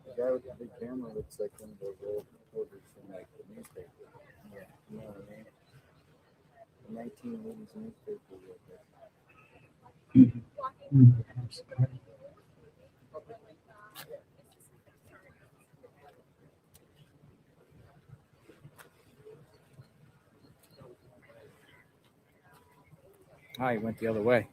The guy with the big camera looks like one of those old reporters from like the newspaper. Yeah, you know what I mean? The 1980s newspaper. He went the other way.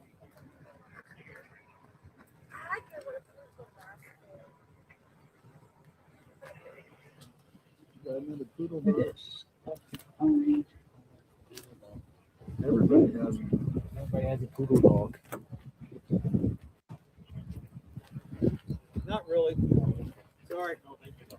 It is. Only Everybody has a poodle dog. Not really. Sorry. No, thank you.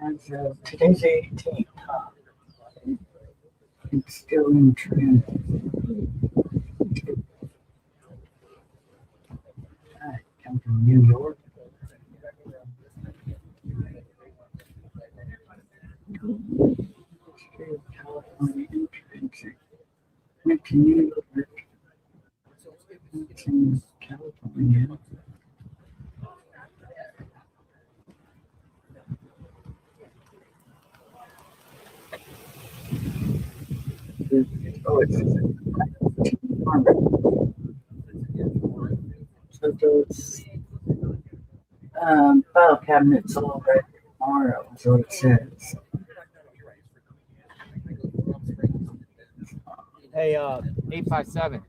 as of today's 18th, it's still in transit. I come from New York. State of California entrance. Went to New York. It's in California. Oh, it's so those file cabinets all ready tomorrow is what it says. Hey, 857.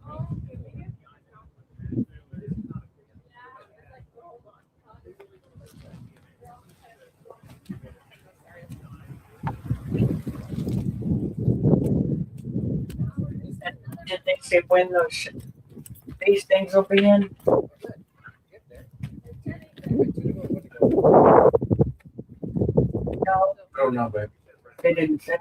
Did they say when these things will be in? No, Oh, no, babe. they didn't say.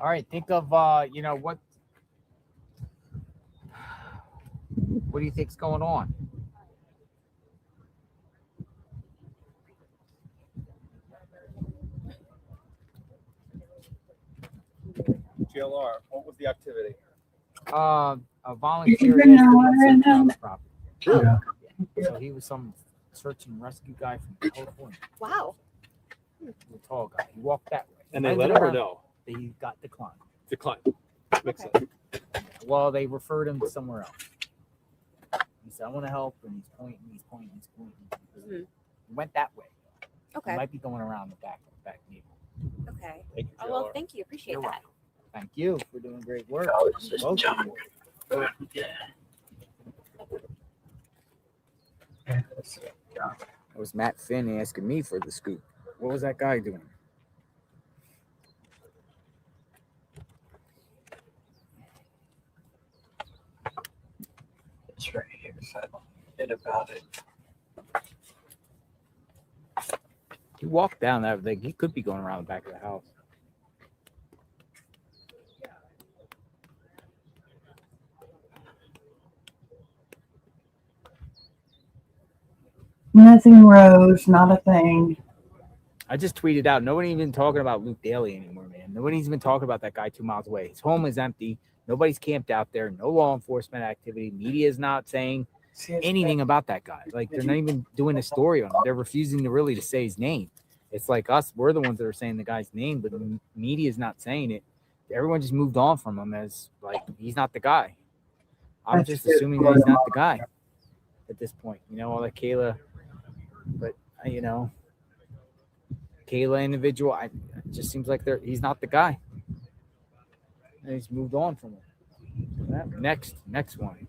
All right, think of you know what do you think's going on? JLR, what was the activity? A volunteer bring asked that him water to in search now? on his property. Yeah. So he was some search and rescue guy from California. Wow. The tall guy. He walked that way. And they Might let have him or been no? He got declined. Decline. Makes Okay. sense. Well, they referred him to somewhere else. He said, I want to help, and he's pointing. Mhm. He went that way. Okay. He might be going around the back neighborhood. Okay. Thank you, Oh, well, JLR. thank you. Appreciate You're that. welcome. Thank you for doing great work. Oh, this is Both of junk. you. That was Matt Finn asking me for the scoop. What was that guy doing? It's right here. So I don't forget about it. He walked down that. He could be going around the back of the house. Nothing, Rose. Not a thing. I just tweeted out. Nobody even talking about Luke Daly anymore, man. Nobody's even talking about that guy 2 miles away. His home is empty. Nobody's camped out there. No law enforcement activity. Media is not saying anything about that guy. Like they're not even doing a story on him. They're refusing to say his name. It's like us. We're the ones that are saying the guy's name, but the media is not saying it. Everyone just moved on from him as like he's not the guy. I'm just assuming that he's not the guy at this point. All that Kayla, but Kayla individual, it just seems like he's not the guy. And he's moved on from him. Next one.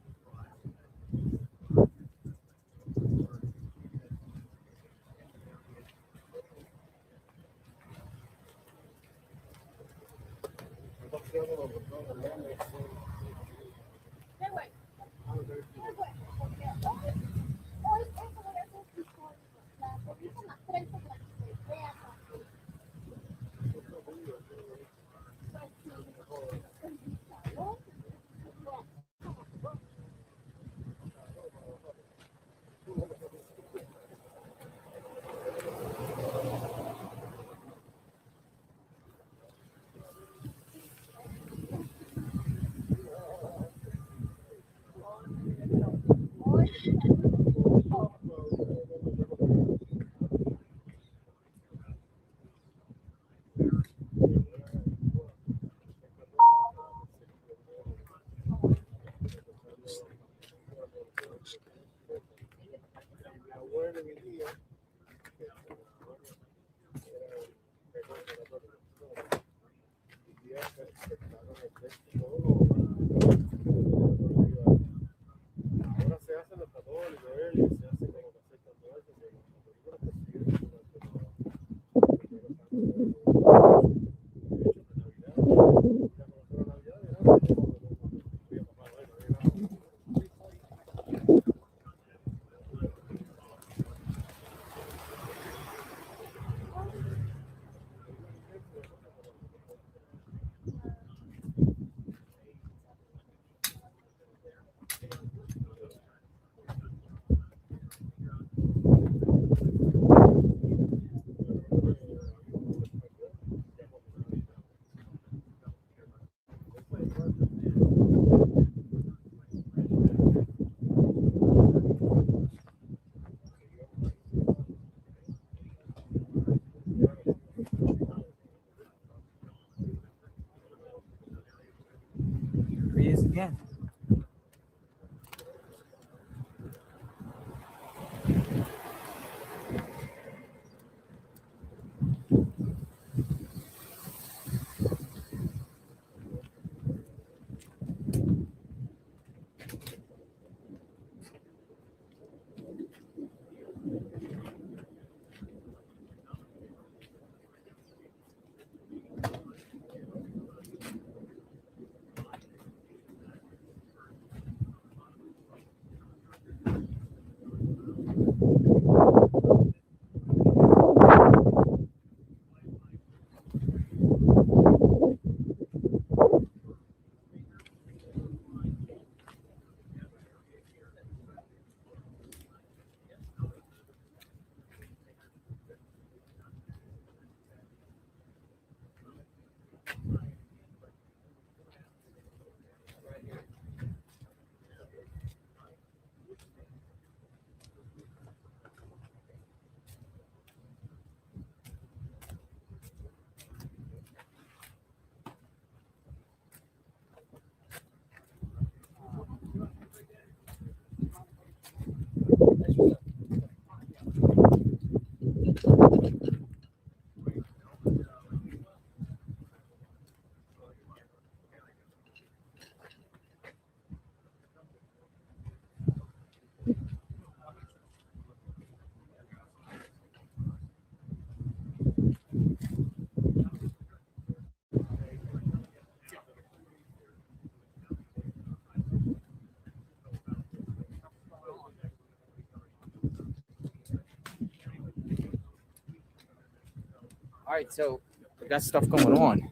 right, so we got stuff going on.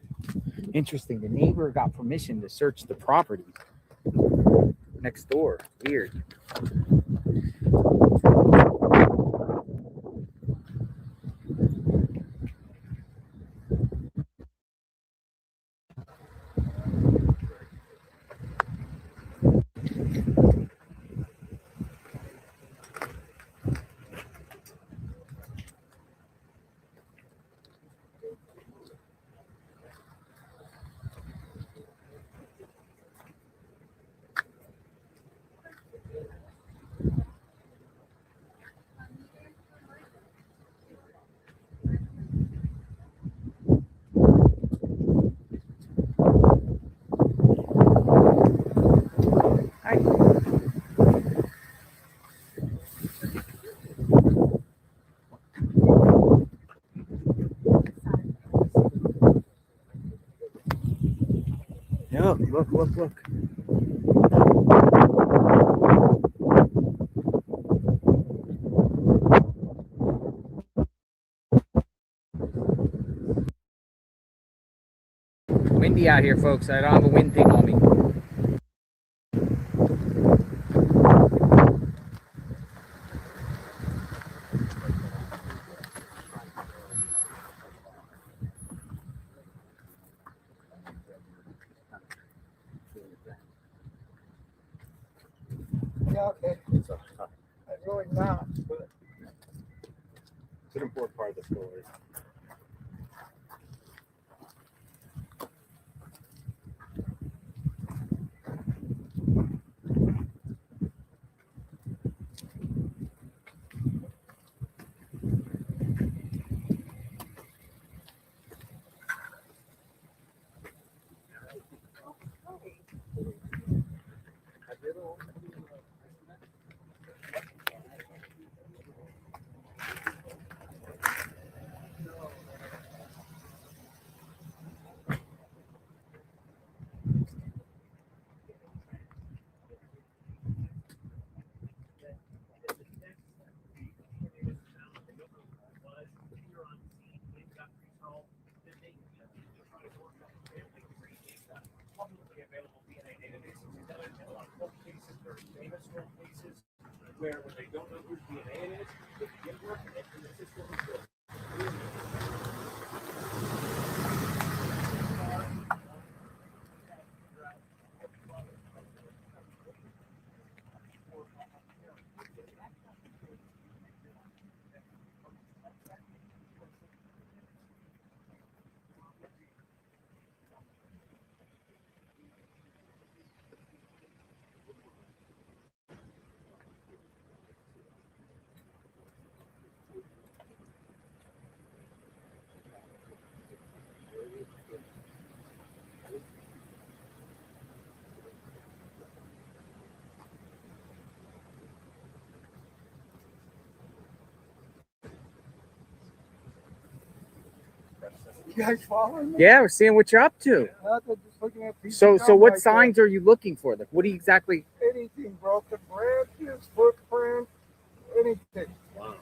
Interesting. The neighbor got permission to search the property next door. Weird. Yeah, look. Windy out here, folks. I don't have a wind thing on me. Yeah, okay. I'm really not, but It's an important part of the story. where when they don't know whose DNA it is, they can get work and enter the system. You guys following me? Yeah, we're seeing what you're up to. Nothing, just looking at pieces So of what like signs are you looking for? Like, what do you exactly? anything, broken branches, footprint, anything. Wow.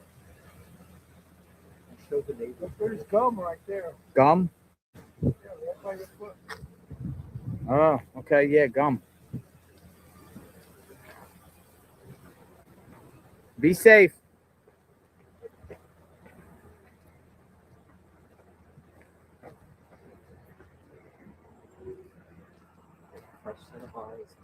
Show the neighbor. There's gum right there. Gum? Yeah, that's like a foot. Oh, okay, yeah, gum. Be safe. Fresh set of eyes.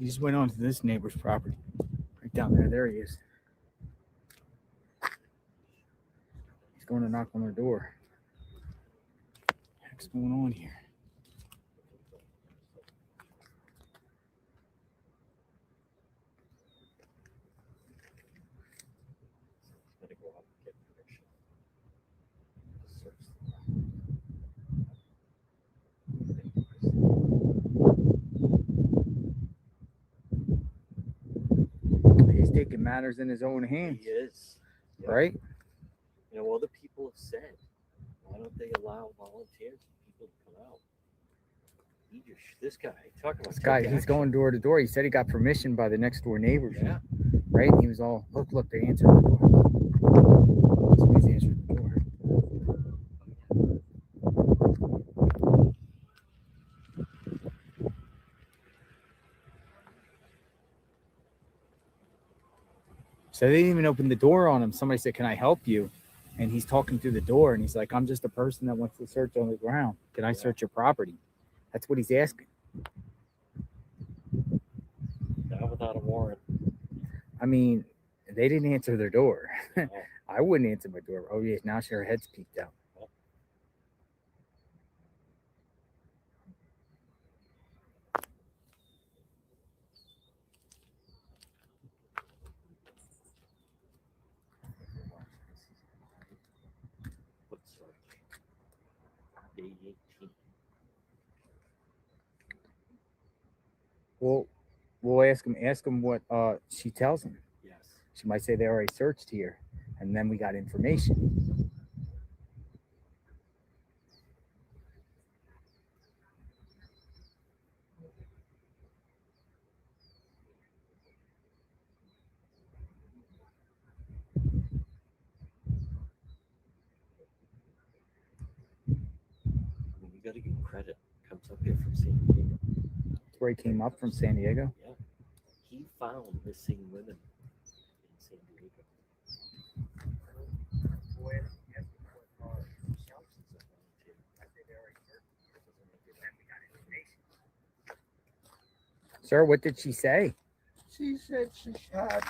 He just went onto this neighbor's property. Right down there. There he is. going to knock on their door. What's going on here? Gotta go out and get permission to search He's taking matters in his own hands. He is. Yeah. Right? You know, other people have said, why don't they allow volunteers and people to come out? This guy, talking about This guy, he's going door to door. He said he got permission by the next door neighbors. Yeah. Right? And he was all, look, they answered the door. Somebody's answered the door. So they didn't even open the door on him. Somebody said, can I help you? And he's talking through the door and he's like, I'm just a person that wants to search on the ground. Can I search your property? That's what he's asking. Not without a warrant. I mean, they didn't answer their door. I wouldn't answer my door. Oh, yeah, now her head's peeked out. What's day 18? Well, we'll ask him what she tells him. Yes. She might say they already searched here, and then we got information. You got to give him credit. Comes up here from San Diego. That's where he came up from, San Diego. Yeah. He found missing women in San Diego. Sir, what did she say? She said she's had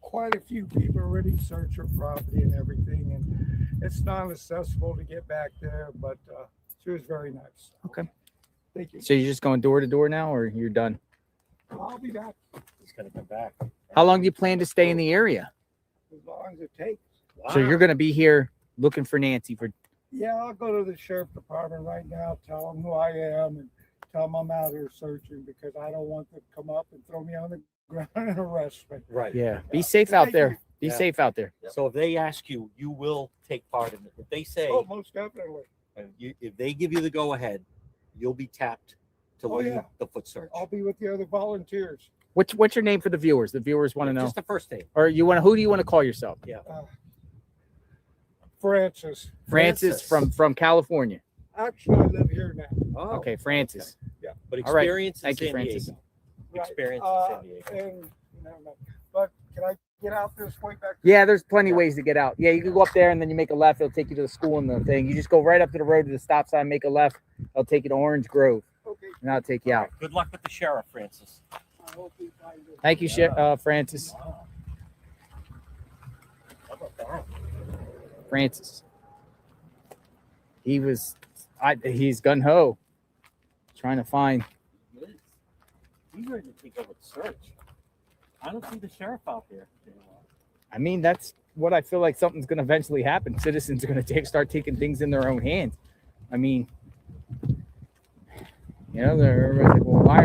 quite a few people already search her property and everything, and it's not accessible to get back there, but she was very nice. Okay. Thank you. So you're just going door to door now, or you're done? I'll be back He's going to come back. How long do you plan to stay in the area? as long as it takes. So you're going to be here looking for Nancy for. Yeah, I'll go to the sheriff department right now, tell them who I am, and tell them I'm out here searching because I don't want them to come up and throw me on the ground and arrest me. Right. Yeah. Be safe out Thank there. you. Be Yeah. safe out there. So if they ask you, you will take part in it. If they say, Oh, most definitely. if they give you the go ahead, you'll be tapped to Oh, lead yeah. the foot search. I'll be with the other volunteers. What's your name for the viewers? The viewers want to know. Just the first name. Or you want to? Who do you want to call yourself? Yeah. Francis. Francis from California. Actually, I live here now. Oh, Okay, Francis. Yeah. But All right. experience in Thank you, San Francis. Diego. Right. Experience in San Diego. And, but can I get out this way back? Yeah, there's plenty of ways to get out. Yeah, you can go up there and then you make a left. It'll take you to the school and the thing. You just go right up to the road to the stop sign, make a left. It'll take you to Orange Grove. Okay. And that'll take you out. Good luck with the sheriff, Francis. I hope we find it. Thank you, Francis. How about that? Francis. He's gun ho, trying to find. He is. He's ready to take over the search. I don't see the sheriff out there. I mean, that's what I feel like something's going to eventually happen. Citizens are going to start taking things in their own hands. I mean, everybody's like, well, why?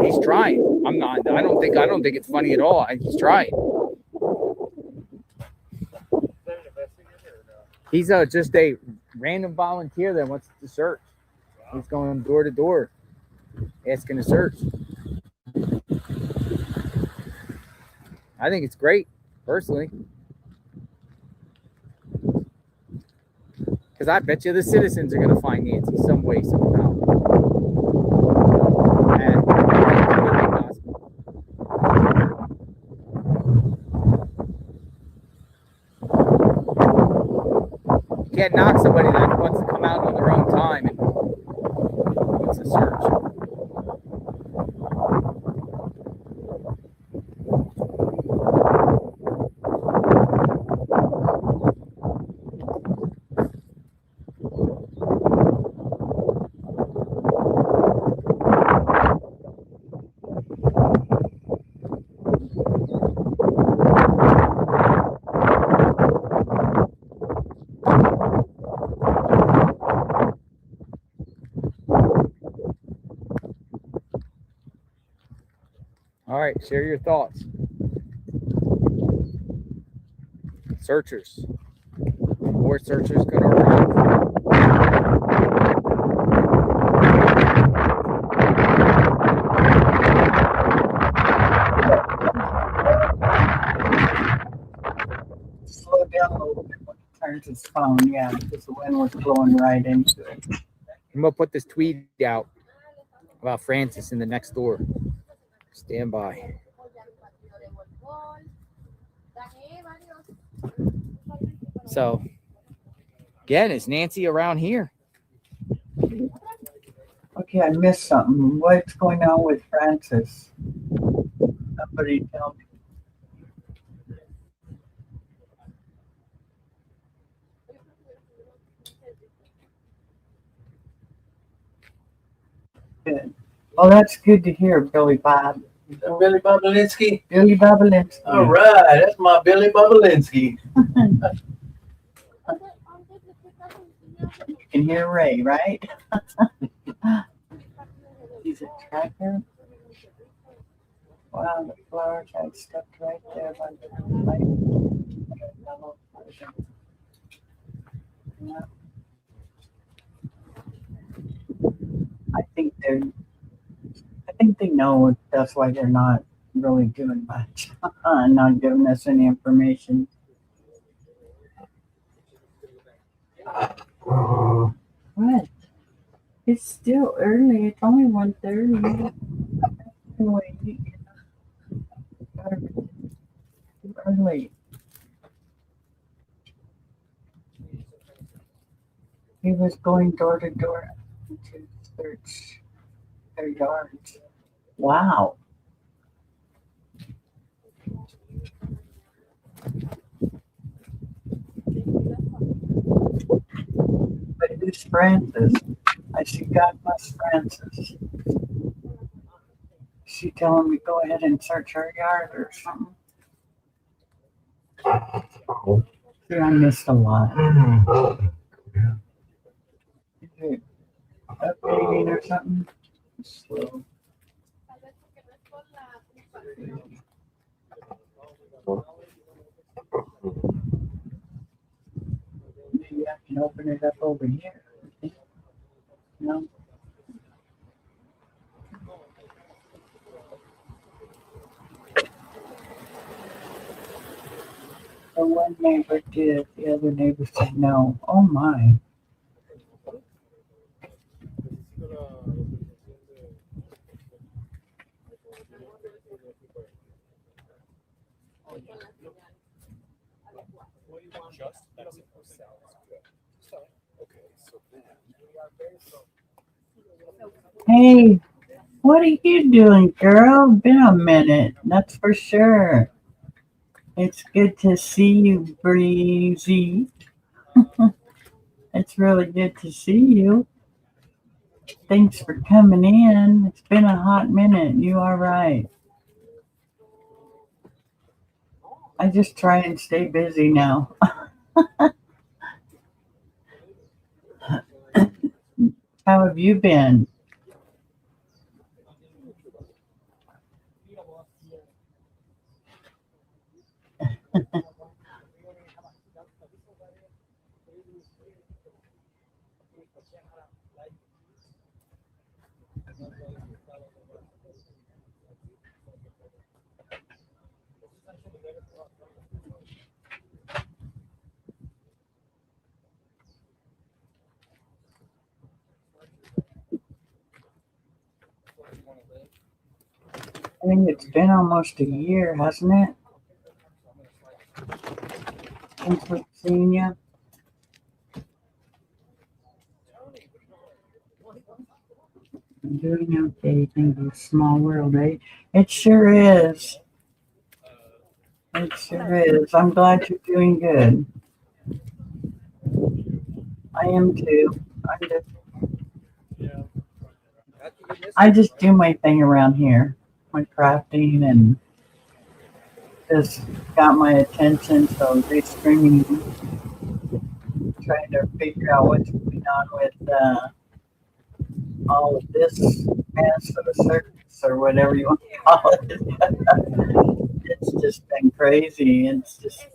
He's trying. I'm not. I don't think it's funny at all. He's trying. He's just a random volunteer that wants to search. He's going door to door, asking to search. I think it's great, personally. Because I bet you the citizens are going to find Nancy some way, somehow. And you can't knock somebody that wants to come out on their own time and wants to search. All right, share your thoughts. Searchers. More searchers going to arrive. Slow down a little bit when he turns his phone, yeah, because the wind was blowing right into it. I'm going to put this tweet out about Francis in the next door. Stand by. So, again, is Nancy around here? Okay, I missed something. What's going on with Francis? Somebody tell me. Good. Well, that's good to hear, Billy Bob. Billy Bobolinsky? Billy Bobolinsky. All right, that's my Billy Bobolinsky. You can hear Ray, right? He's a tracker. Wow, the flowers I stepped right there by the light. Yeah. I think they know that's why they're not really doing much. Not giving us any information. What? It's still early. It's only 1:30. Wait, too early. He was going door to door to search their yards. Wow. But who's Francis? I see Godmother Francis. She telling me go ahead and search her yard or something. See, I missed a lot. Is it updating or something? Slow. Maybe I can open it up over here. No. So one neighbor did, the other neighbor said no. Oh my. Hey, what are you doing, girl? Been a minute, that's for sure. It's good to see you, Breezy. It's really good to see you. Thanks for coming in. It's been a hot minute. You are right. I just try and stay busy now. How have you been? I think it's been almost a year, hasn't it? Since we've seen you. I'm doing okay. Think of a small world, right? It sure is. It sure is. I'm glad you're doing good. I am too. I just do my thing around here, my crafting, and just got my attention. So they streaming, trying to figure out what's going on with all of this mess of a Apocalypse or whatever you want to call it. It's just been crazy. It's just,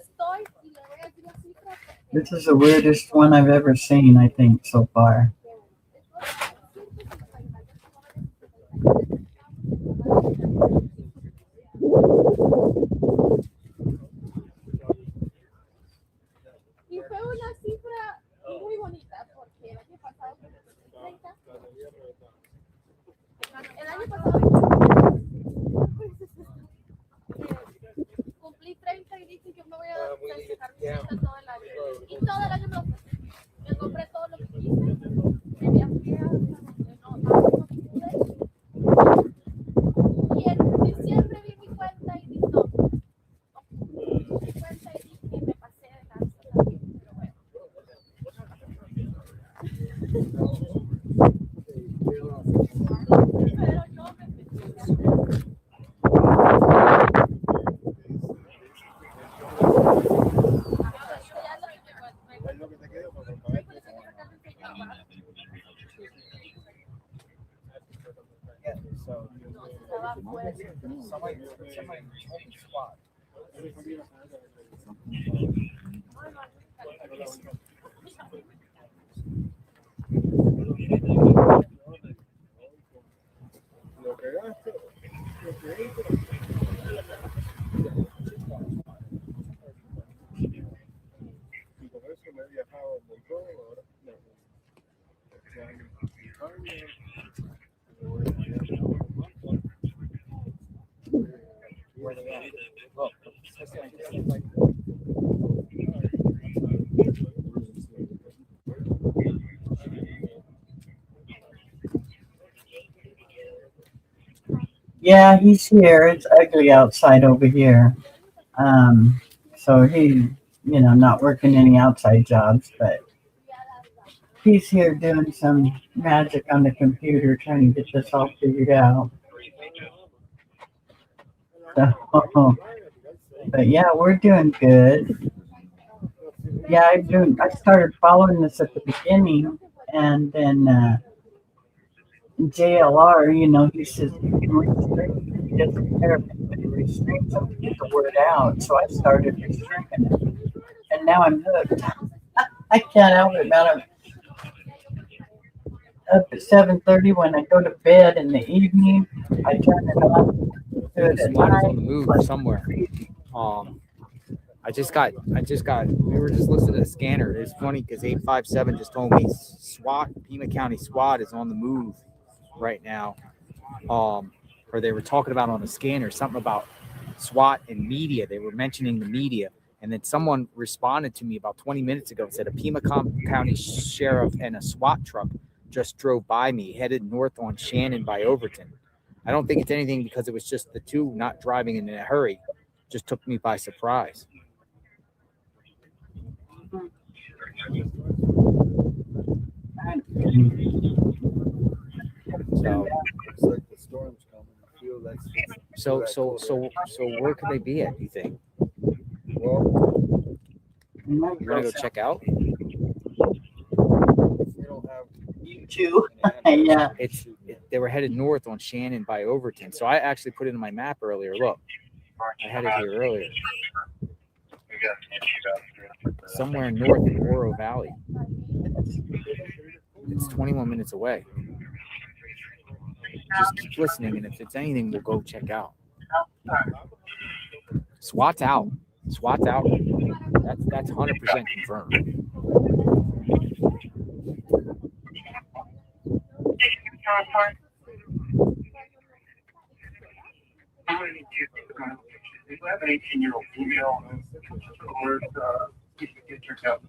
this is the weirdest one I've ever seen, I think, so far. Y fue una cifra muy bonita porque el año pasado el año pasado cumplí 30 y dije yo me voy a festejar mi 30 todo el año. Y todo el año me compré todo lo que quise. Me viajé y en diciembre vi mi cuenta y dije no. Mi cuenta y dije me pasé de lanza también, pero bueno. Pero no me metí. Lo que gasto, lo que entro. Y con eso me he viajado un montón. Ahora este año a España. Yeah, he's here. It's ugly outside over here. So he, not working any outside jobs, but he's here doing some magic on the computer trying to get this all figured out. So, but yeah, we're doing good. Yeah, I started following this at the beginning, and then JLR, he says you can restrain. He doesn't care if anybody restrains him to get the word out. So I started restraining it, and now I'm hooked. I can't help it, man. I'm up at 7:30 when I go to bed in the evening. I turn it on. Do it at SWAT is on night. the move somewhere. We were just listening to the scanner. It's funny because 857 just told me Pima County SWAT is on the move right now. Or they were talking about on the scanner something about SWAT and media. They were mentioning the media. And then someone responded to me about 20 minutes ago and said a Pima County sheriff and a SWAT truck just drove by me, headed north on Shannon by Overton. I don't think it's anything because it was just the two not driving in a hurry. Just took me by surprise. So looks like the storm's coming. I feel so where could they be at, you think? Well, you're gonna go check out? We don't have you too. Yeah. They were headed north on Shannon by Overton. So I actually put it in my map earlier. Look, I had it here earlier. Somewhere north in Oro Valley. It's 21 minutes away. Just keep listening, and if it's anything, we'll go check out. SWAT's out. SWAT's out. That's 100% confirmed. We have an 18-year-old female who get your help.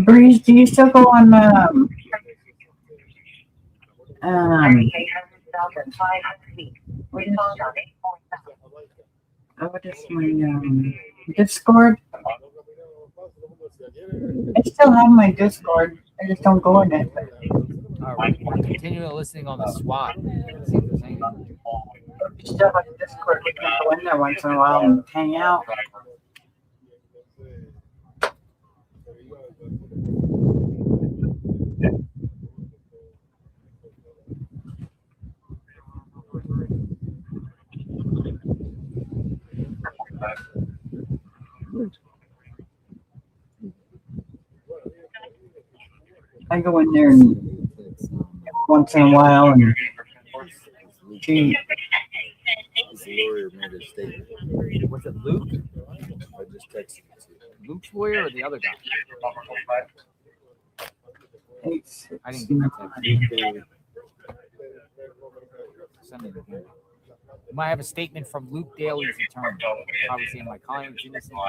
Breeze, do you still go on what is my Discord? I still have my Discord. I just don't go in it. All right, we're continuing listening on the SWAT. See if there's anything. You still have Discord. We can go in there once in a while and hang out. I go in there and once in a while, and she. His lawyer made a statement. Was it Luke? I just texted it to you. Luke's lawyer or the other guy? I didn't get the text. Send it again. You might have a statement from Luke Daly's attorney. Probably saying my client's innocent.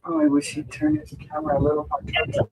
Oh, I wish he'd turn his camera a little more.